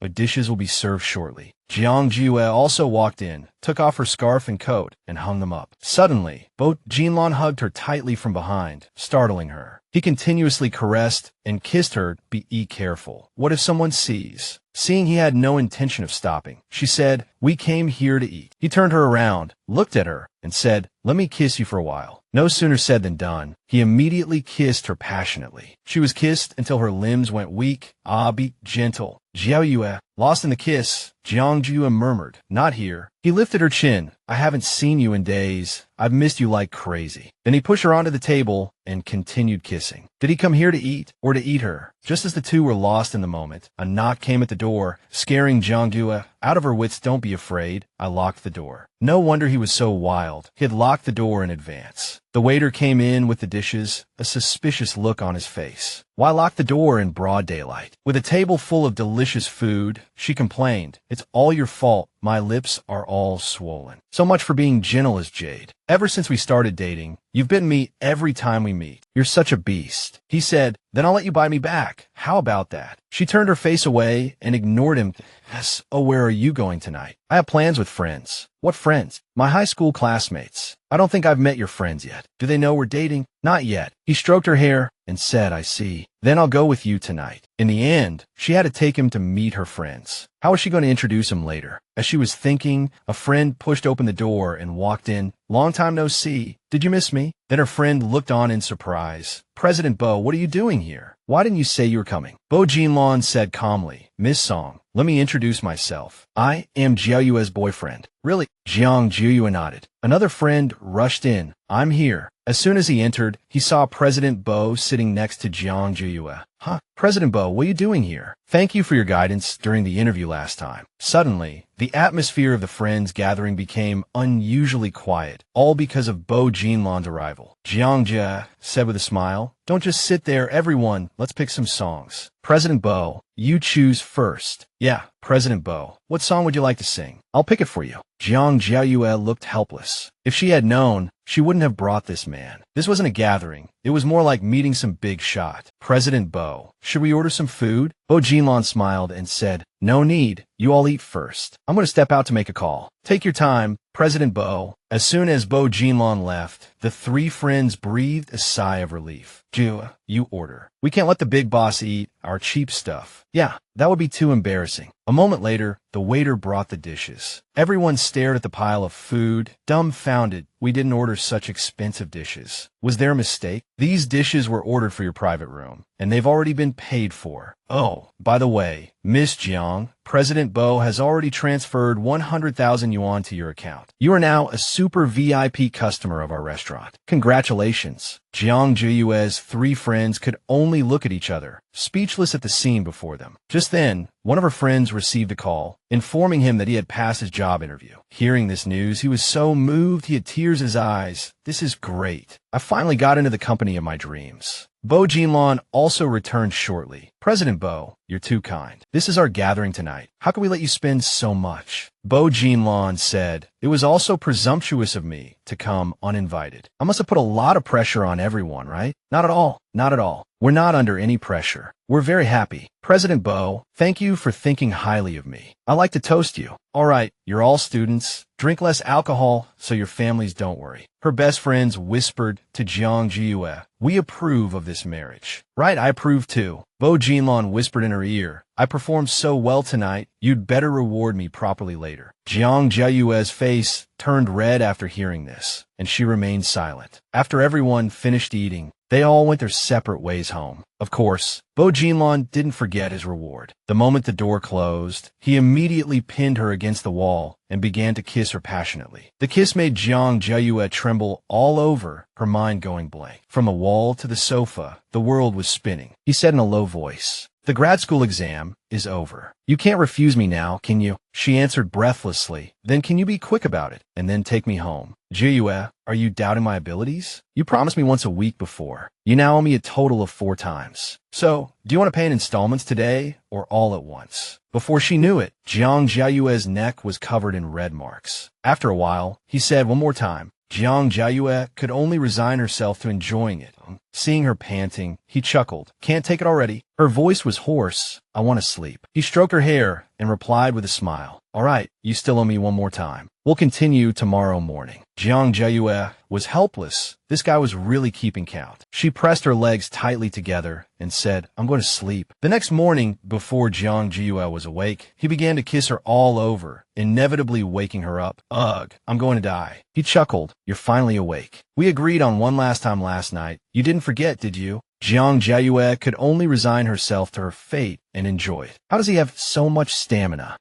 The dishes will be served shortly." Jiang Jiaoyu also walked in, took off her scarf and coat, and hung them up. Suddenly, Bo Jinlan hugged her tightly from behind, startling her. He continuously caressed and kissed her. "Be careful. What if someone sees?" Seeing he had no intention of stopping, she said, "We came here to eat." He turned her around, looked at her, and said, "Let me kiss you for a while." No sooner said than done. He immediately kissed her passionately. She was kissed until her limbs went weak. Be gentle." "Jiaoyu." Lost in the kiss, Jiang Jiaoyu murmured, "Not here." He lifted her chin. "I haven't seen you in days. I've missed you like crazy." Then he pushed her onto the table and continued kissing. Did he come here to eat or to eat her? Just as the two were lost in the moment, a knock came at the door, scaring Jiang Jiaoyu out of her wits. "Don't be afraid." I locked the door. No wonder he was so wild. He had locked the door in advance. The waiter came in with the dishes, a suspicious look on his face. "Why lock the door in broad daylight?" With a table full of delicious food, she complained, "It's all your fault. My lips are all swollen." "So much for being gentle as jade. Ever since we started dating, you've bitten me every time we meet. You're such a beast." He said, Then I'll let you buy me back. How about that? She turned her face away and ignored him. Yes. Oh, where are you going tonight? I have plans with friends. What friends? My high school classmates. I don't think I've met your friends yet. Do they know we're dating? Not yet. He stroked her hair and said, I see. Then I'll go with you tonight. In the end, she had to take him to meet her friends. How was she going to introduce him later? As she was thinking, a friend pushed open the door and walked in. Long time no see. Did you miss me? Then her friend looked on in surprise. President Bo, what are you doing here? Why didn't you say you were coming? Bo Jinlan said calmly, Miss Song, let me introduce myself. I am Jiaoyu's boyfriend. Really? Jiang Jiaoyu nodded. Another friend rushed in. I'm here. As soon as he entered, he saw President Bo sitting next to Jiang Jiaoyu. Huh? President Bo, what are you doing here? Thank you for your guidance during the interview last time. Suddenly, the atmosphere of the friends gathering became unusually quiet, all because of Bo Jinlan's arrival. Jiang Jia said with a smile, don't just sit there, everyone. Let's pick some songs. President Bo, you choose first. Yeah, President Bo, what song would you like to sing? I'll pick it for you. Jiang Jiaoyu looked helpless. If she had known, she wouldn't have brought this man. This wasn't a gathering. It was more like meeting some big shot. President Bo, should we order some food? Bo Jinlan smiled and said, no need. You all eat first. I'm going to step out to make a call. Take your time, President Bo. As soon as Bo Jinlan left, the three friends breathed a sigh of relief. Jua, you order. We can't let the big boss eat our cheap stuff. Yeah, that would be too embarrassing. A moment later, the waiter brought the dishes. Everyone stared at the pile of food, dumbfounded. We didn't order such expensive dishes. Was there a mistake? These dishes were ordered for your private room, and they've already been paid for. Oh, by the way, Miss Jiang, President Bo has already transferred 100,000 yuan to your account. You are now a super VIP customer of our restaurant. Congratulations. Jiang Jiaoyu's three friends could only look at each other, speechless at the scene before them. Just then, one of her friends received a call, informing him that he had passed his job interview. Hearing this news, he was so moved he had tears in his eyes. This is great. I finally got into the company of my dreams. Bo Jinlan also returned shortly. President Bo, you're too kind. This is our gathering tonight. How can we let you spend so much? Bo Jinlan said, it was also presumptuous of me to come uninvited. I must have put a lot of pressure on everyone, right? Not at all. Not at all. We're not under any pressure. We're very happy. President Bo, thank you for thinking highly of me. I like to toast you. All right, you're all students. Drink less alcohol so your families don't worry. Her best friends whispered to Jiang Jiaoyu, we approve of this marriage. Right, I approve too. Bo Jinlan whispered in her ear, I performed so well tonight, you'd better reward me properly later. Jiang Jiaoyu's face turned red after hearing this, and she remained silent. After everyone finished eating, they all went their separate ways home. Of course, Bo Jinlan didn't forget his reward. The moment the door closed, he immediately pinned her against the wall and began to kiss her passionately. The kiss made Jiang Jiaoyu tremble all over, her mind going blank. From the wall to the sofa, the world was spinning. He said in a low voice, the grad school exam is over. You can't refuse me now, can you? She answered breathlessly. Then can you be quick about it and then take me home? Jiaoyu, are you doubting my abilities? You promised me once a week before. You now owe me a total of 4 times. So, do you want to pay in installments today or all at once? Before she knew it, Jiang Jiaoyu's neck was covered in red marks. After a while, he said one more time. Jiang Jiaoyu could only resign herself to enjoying it. Seeing her panting, he chuckled. Can't take it already? Her voice was hoarse. I want to sleep. He stroked her hair and replied with a smile. All right, you still owe me one more time. We'll continue tomorrow morning. Jiang Jiaoyu was helpless. This guy was really keeping count. She pressed her legs tightly together and said, I'm going to sleep. The next morning, before Jiang Jiaoyu was awake, he began to kiss her all over, inevitably waking her up. Ugh, I'm going to die. He chuckled. You're finally awake. We agreed on one last time last night. You didn't forget, did you? Jiang Jiaoyu could only resign herself to her fate and enjoy it. How does he have so much stamina?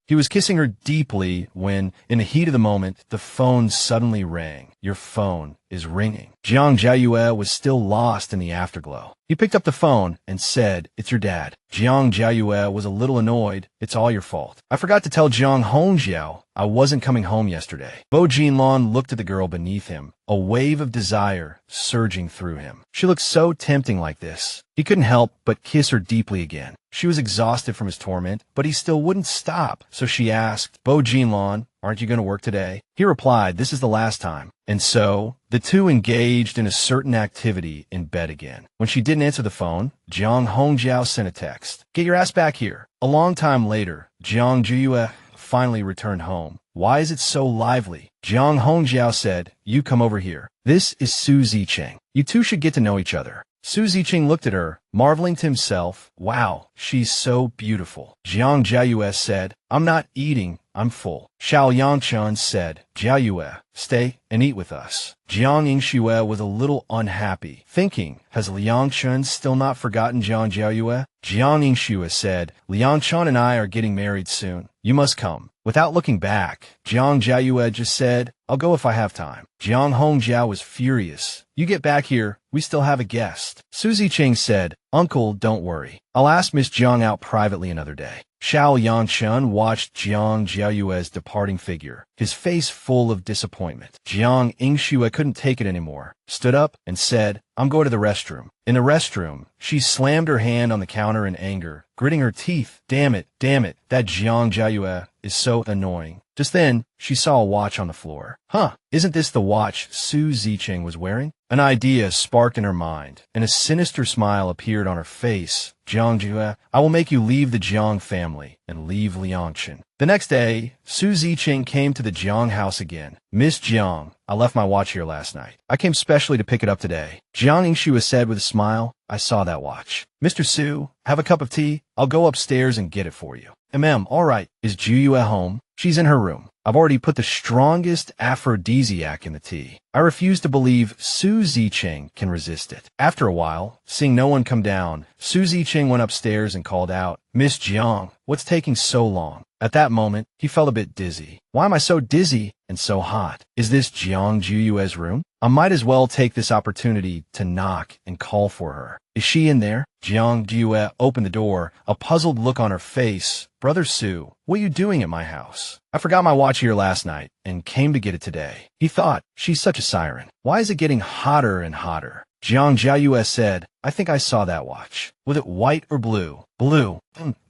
He was kissing her deeply when, in the heat of the moment, the phone suddenly rang. Your phone is ringing. Jiang Jiaoyu was still lost in the afterglow. He picked up the phone and said, it's your dad. Jiang Jiaoyu was a little annoyed. It's all your fault. I forgot to tell Jiang Hongjiao I wasn't coming home yesterday. Bo Jinlan looked at the girl beneath him, a wave of desire surging through him. She looked so tempting like this. He He couldn't help but kiss her deeply again. She was exhausted from his torment, but he still wouldn't stop. So she asked, Bo Jinlan, aren't you going to work today? He replied, this is the last time. And so, the two engaged in a certain activity in bed again. When she didn't answer the phone, Jiang Hongjiao sent a text. Get your ass back here. A long time later, Jiang Jiaoyu finally returned home. Why is it so lively? Jiang Hongjiao said, you come over here. This is Su Zicheng. You two should get to know each other. Su Zicheng looked at her, marveling to himself, wow, she's so beautiful. Jiang Jiaoyu said, I'm not eating, I'm full. Xiao Yangchun said, Jiaoyu, stay and eat with us. Jiang Yingxue was a little unhappy, thinking, has Liangchun still not forgotten Jiang Jiaoyu? Jiang Yingxue said, Liangchun and I are getting married soon. You must come. Without looking back, Jiang Jiaoyu just said, I'll go if I have time. Jiang Hongjiao was furious. You get back here, we still have a guest. Su Zicheng said, Uncle, don't worry. I'll ask Miss Jiang out privately another day. Xiao Yangchun watched Jiang Jiaoyu's departing figure, his face full of disappointment. Jiang Yingxue couldn't take it anymore, stood up and said, I'm going to the restroom. In the restroom, she slammed her hand on the counter in anger, gritting her teeth. Damn it, that Jiang Jiaoyu is so annoying. Just then, she saw a watch on the floor. Huh, isn't this the watch Su Zicheng was wearing? An idea sparked in her mind, and a sinister smile appeared on her face. Jiang Jiaoyu, I will make you leave the Jiang family and leave Liangchen. The next day, Su Zicheng came to the Jiang house again. Miss Jiang, I left my watch here last night. I came specially to pick it up today. Jiang Yingxue said with a smile, I saw that watch. Mr. Su, have a cup of tea? I'll go upstairs and get it for you. All right. Is Jiaoyu at home? She's in her room. I've already put the strongest aphrodisiac in the tea. I refuse to believe Su Zicheng can resist it. After a while, seeing no one come down, Su Zicheng went upstairs and called out, Miss Jiang, what's taking so long? At that moment, he felt a bit dizzy. Why am I so dizzy and so hot? Is this Jiang Jiaoyu's room? I might as well take this opportunity to knock and call for her. Is she in there? Jiang Jiaoyu opened the door, a puzzled look on her face. Brother Su, what are you doing at my house? I forgot my watch here last night and came to get it today. He thought, she's such a siren. Why is it getting hotter and hotter? Jiang Jiaoyu said, I think I saw that watch. Was it white or blue? Blue.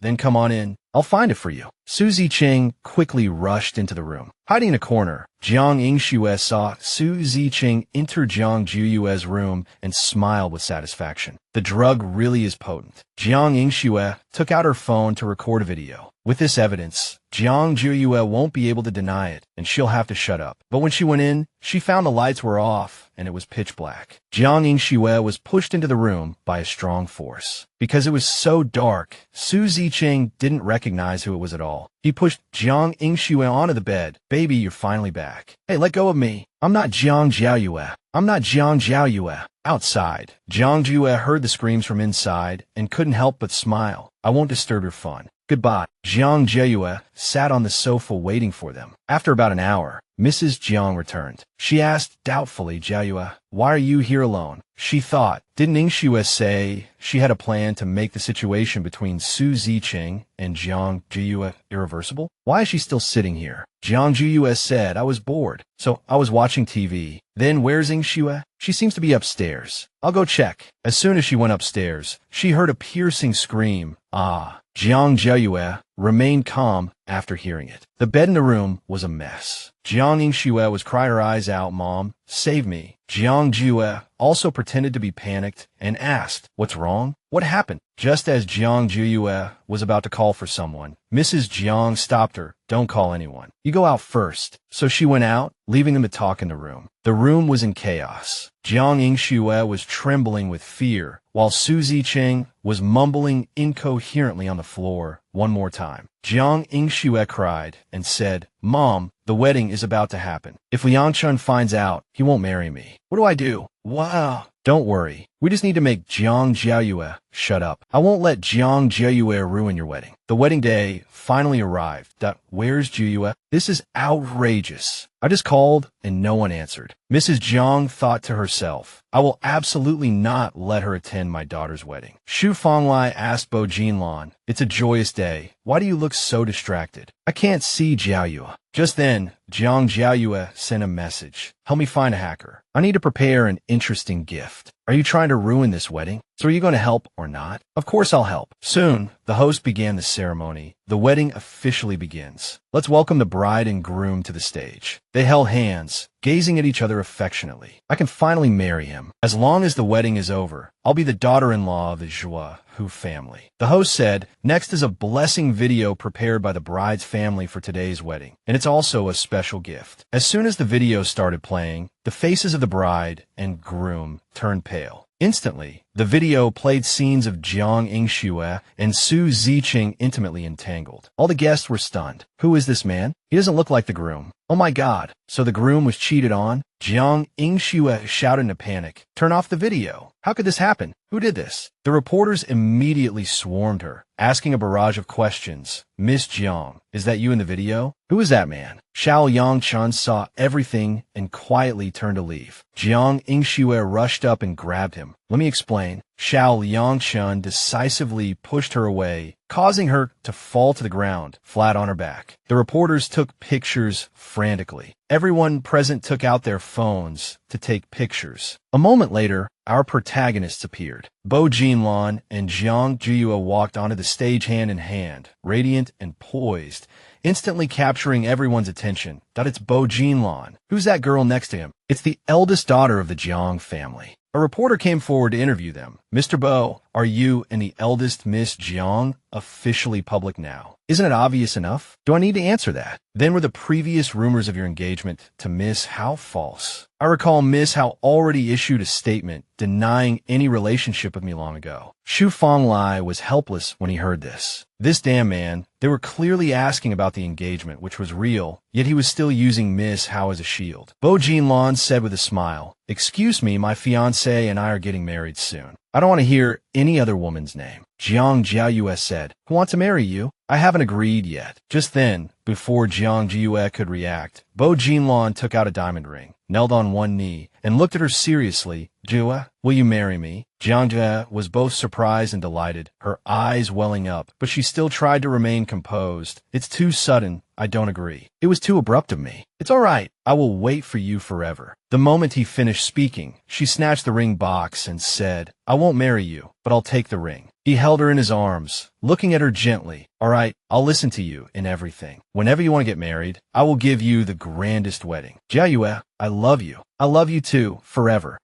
Then come on in. I'll find it for you. Su Zicheng quickly rushed into the room. Hiding in a corner, Jiang Yingxue saw Su Zicheng enter Jiang Jiaoyu's room and smiled with satisfaction. The drug really is potent. Jiang Yingxue took out her phone to record a video. With this evidence, Jiang Jiaoyu won't be able to deny it, and she'll have to shut up. But when she went in, she found the lights were off, and it was pitch black. Jiang Yingxue was pushed into the room by a strong force. Because it was so dark, Su Zicheng didn't recognize who it was at all. He pushed Jiang Yingxue onto the bed. Baby, you're finally back. Hey, let go of me. I'm not Jiang Jiaoyu. I'm not Jiang Jiaoyu. Outside, Jiang Jiaoyu heard the screams from inside and couldn't help but smile. I won't disturb your fun. Goodbye. Jiang Jiaoyu sat on the sofa waiting for them. After about an hour, Mrs. Jiang returned. She asked doubtfully, Jiaoyu, why are you here alone? She thought, didn't Yingxue say she had a plan to make the situation between Su Zicheng and Jiang Jiaoyu irreversible? Why is she still sitting here? Jiang Jiaoyu said, I was bored, so I was watching TV. Then where's Yingxue? She seems to be upstairs. I'll go check. As soon as she went upstairs, she heard a piercing scream. Ah. Jiang Jiaoyu remained calm after hearing it. The bed in the room was a mess. Jiang Yingxue was crying her eyes out, Mom, save me. Jiang Jiaoyu also pretended to be panicked and asked, what's wrong? What happened? Just as Jiang Jiaoyu was about to call for someone, Mrs. Jiang stopped her. Don't call anyone. You go out first. So she went out, leaving them to talk in the room. The room was in chaos. Jiang Yingxue was trembling with fear, while Su Zicheng was mumbling incoherently on the floor one more time. Jiang Yingxue cried and said, Mom, the wedding is about to happen. If Liangchun finds out, he won't marry me. What do I do? Wow. Don't worry. We just need to make Jiang Jiaoyu shut up. I won't let Jiang Jiaoyu ruin your wedding. The wedding day finally arrived. Where's Jiaoyu? This is outrageous. I just called and no one answered. Mrs. Jiang thought to herself, I will absolutely not let her attend my daughter's wedding. Xu Fenglai asked Bo Jinlan, it's a joyous day. Why do you look so distracted? I can't see Jiaoyu. Just then, Jiang Jiaoyu sent a message. Help me find a hacker. I need to prepare an interesting gift. Are you trying to ruin this wedding? So are you going to help or not? Of course I'll help. Soon, the host began the ceremony. The wedding officially begins. Let's welcome the bride and groom to the stage. They held hands, gazing at each other affectionately. I can finally marry him. As long as the wedding is over, I'll be the daughter-in-law of the Jiaoyu family. The host said, next is a blessing video prepared by the bride's family for today's wedding, and it's also a special gift. As soon as the video started playing, the faces of the bride and groom turned pale. Instantly, the video played scenes of Jiang Jiaoyu and Su Ziqing intimately entangled. All the guests were stunned. Who is this man? He doesn't look like the groom. Oh my God, so the groom was cheated on? Jiang Jiaoyu shouted in a panic. Turn off the video. How could this happen? Who did this? The reporters immediately swarmed her, asking a barrage of questions. Miss Jiang, is that you in the video? Who is that man? Xiao Yangchun saw everything and quietly turned to leave. Jiang Jiaoyu rushed up and grabbed him. Let me explain. Xiao Yangchun decisively pushed her away, causing her to fall to the ground, flat on her back. The reporters took pictures frantically. Everyone present took out their phones to take pictures. A moment later, our protagonists appeared. Bo Jinlan and Jiang Jiaoyu walked onto the stage hand in hand, radiant and poised, instantly capturing everyone's attention. That it's Bo Jinlan. Who's that girl next to him? It's the eldest daughter of the Jiang family. A reporter came forward to interview them. Mr. Bo, are you and the eldest Miss Jiang officially public now? Isn't it obvious enough? Do I need to answer that? Then were the previous rumors of your engagement to Miss Hao false? I recall Miss Hao already issued a statement denying any relationship with me long ago. Xu Fanglai was helpless when he heard this. This damn man, they were clearly asking about the engagement, which was real, yet he was still using Miss Hao as a shield. Bo Jinlan said with a smile, excuse me, my fiancé and I are getting married soon. I don't want to hear any other woman's name. Jiang Jiaoyu said, who want to marry you? I haven't agreed yet. Just then, before Jiang Jiaoyu could react, Bo Jinlan took out a diamond ring, knelt on one knee, and looked at her seriously. Jiaoyu, will you marry me? Jiang Jiaoyu was both surprised and delighted, her eyes welling up, but she still tried to remain composed. It's too sudden. I don't agree. It was too abrupt of me. It's all right. I will wait for you forever. The moment he finished speaking, she snatched the ring box and said, I won't marry you, but I'll take the ring. He held her in his arms, looking at her gently. All right, I'll listen to you in everything. Whenever you want to get married, I will give you the grandest wedding. Jiaoyu, I love you. I love you too, forever.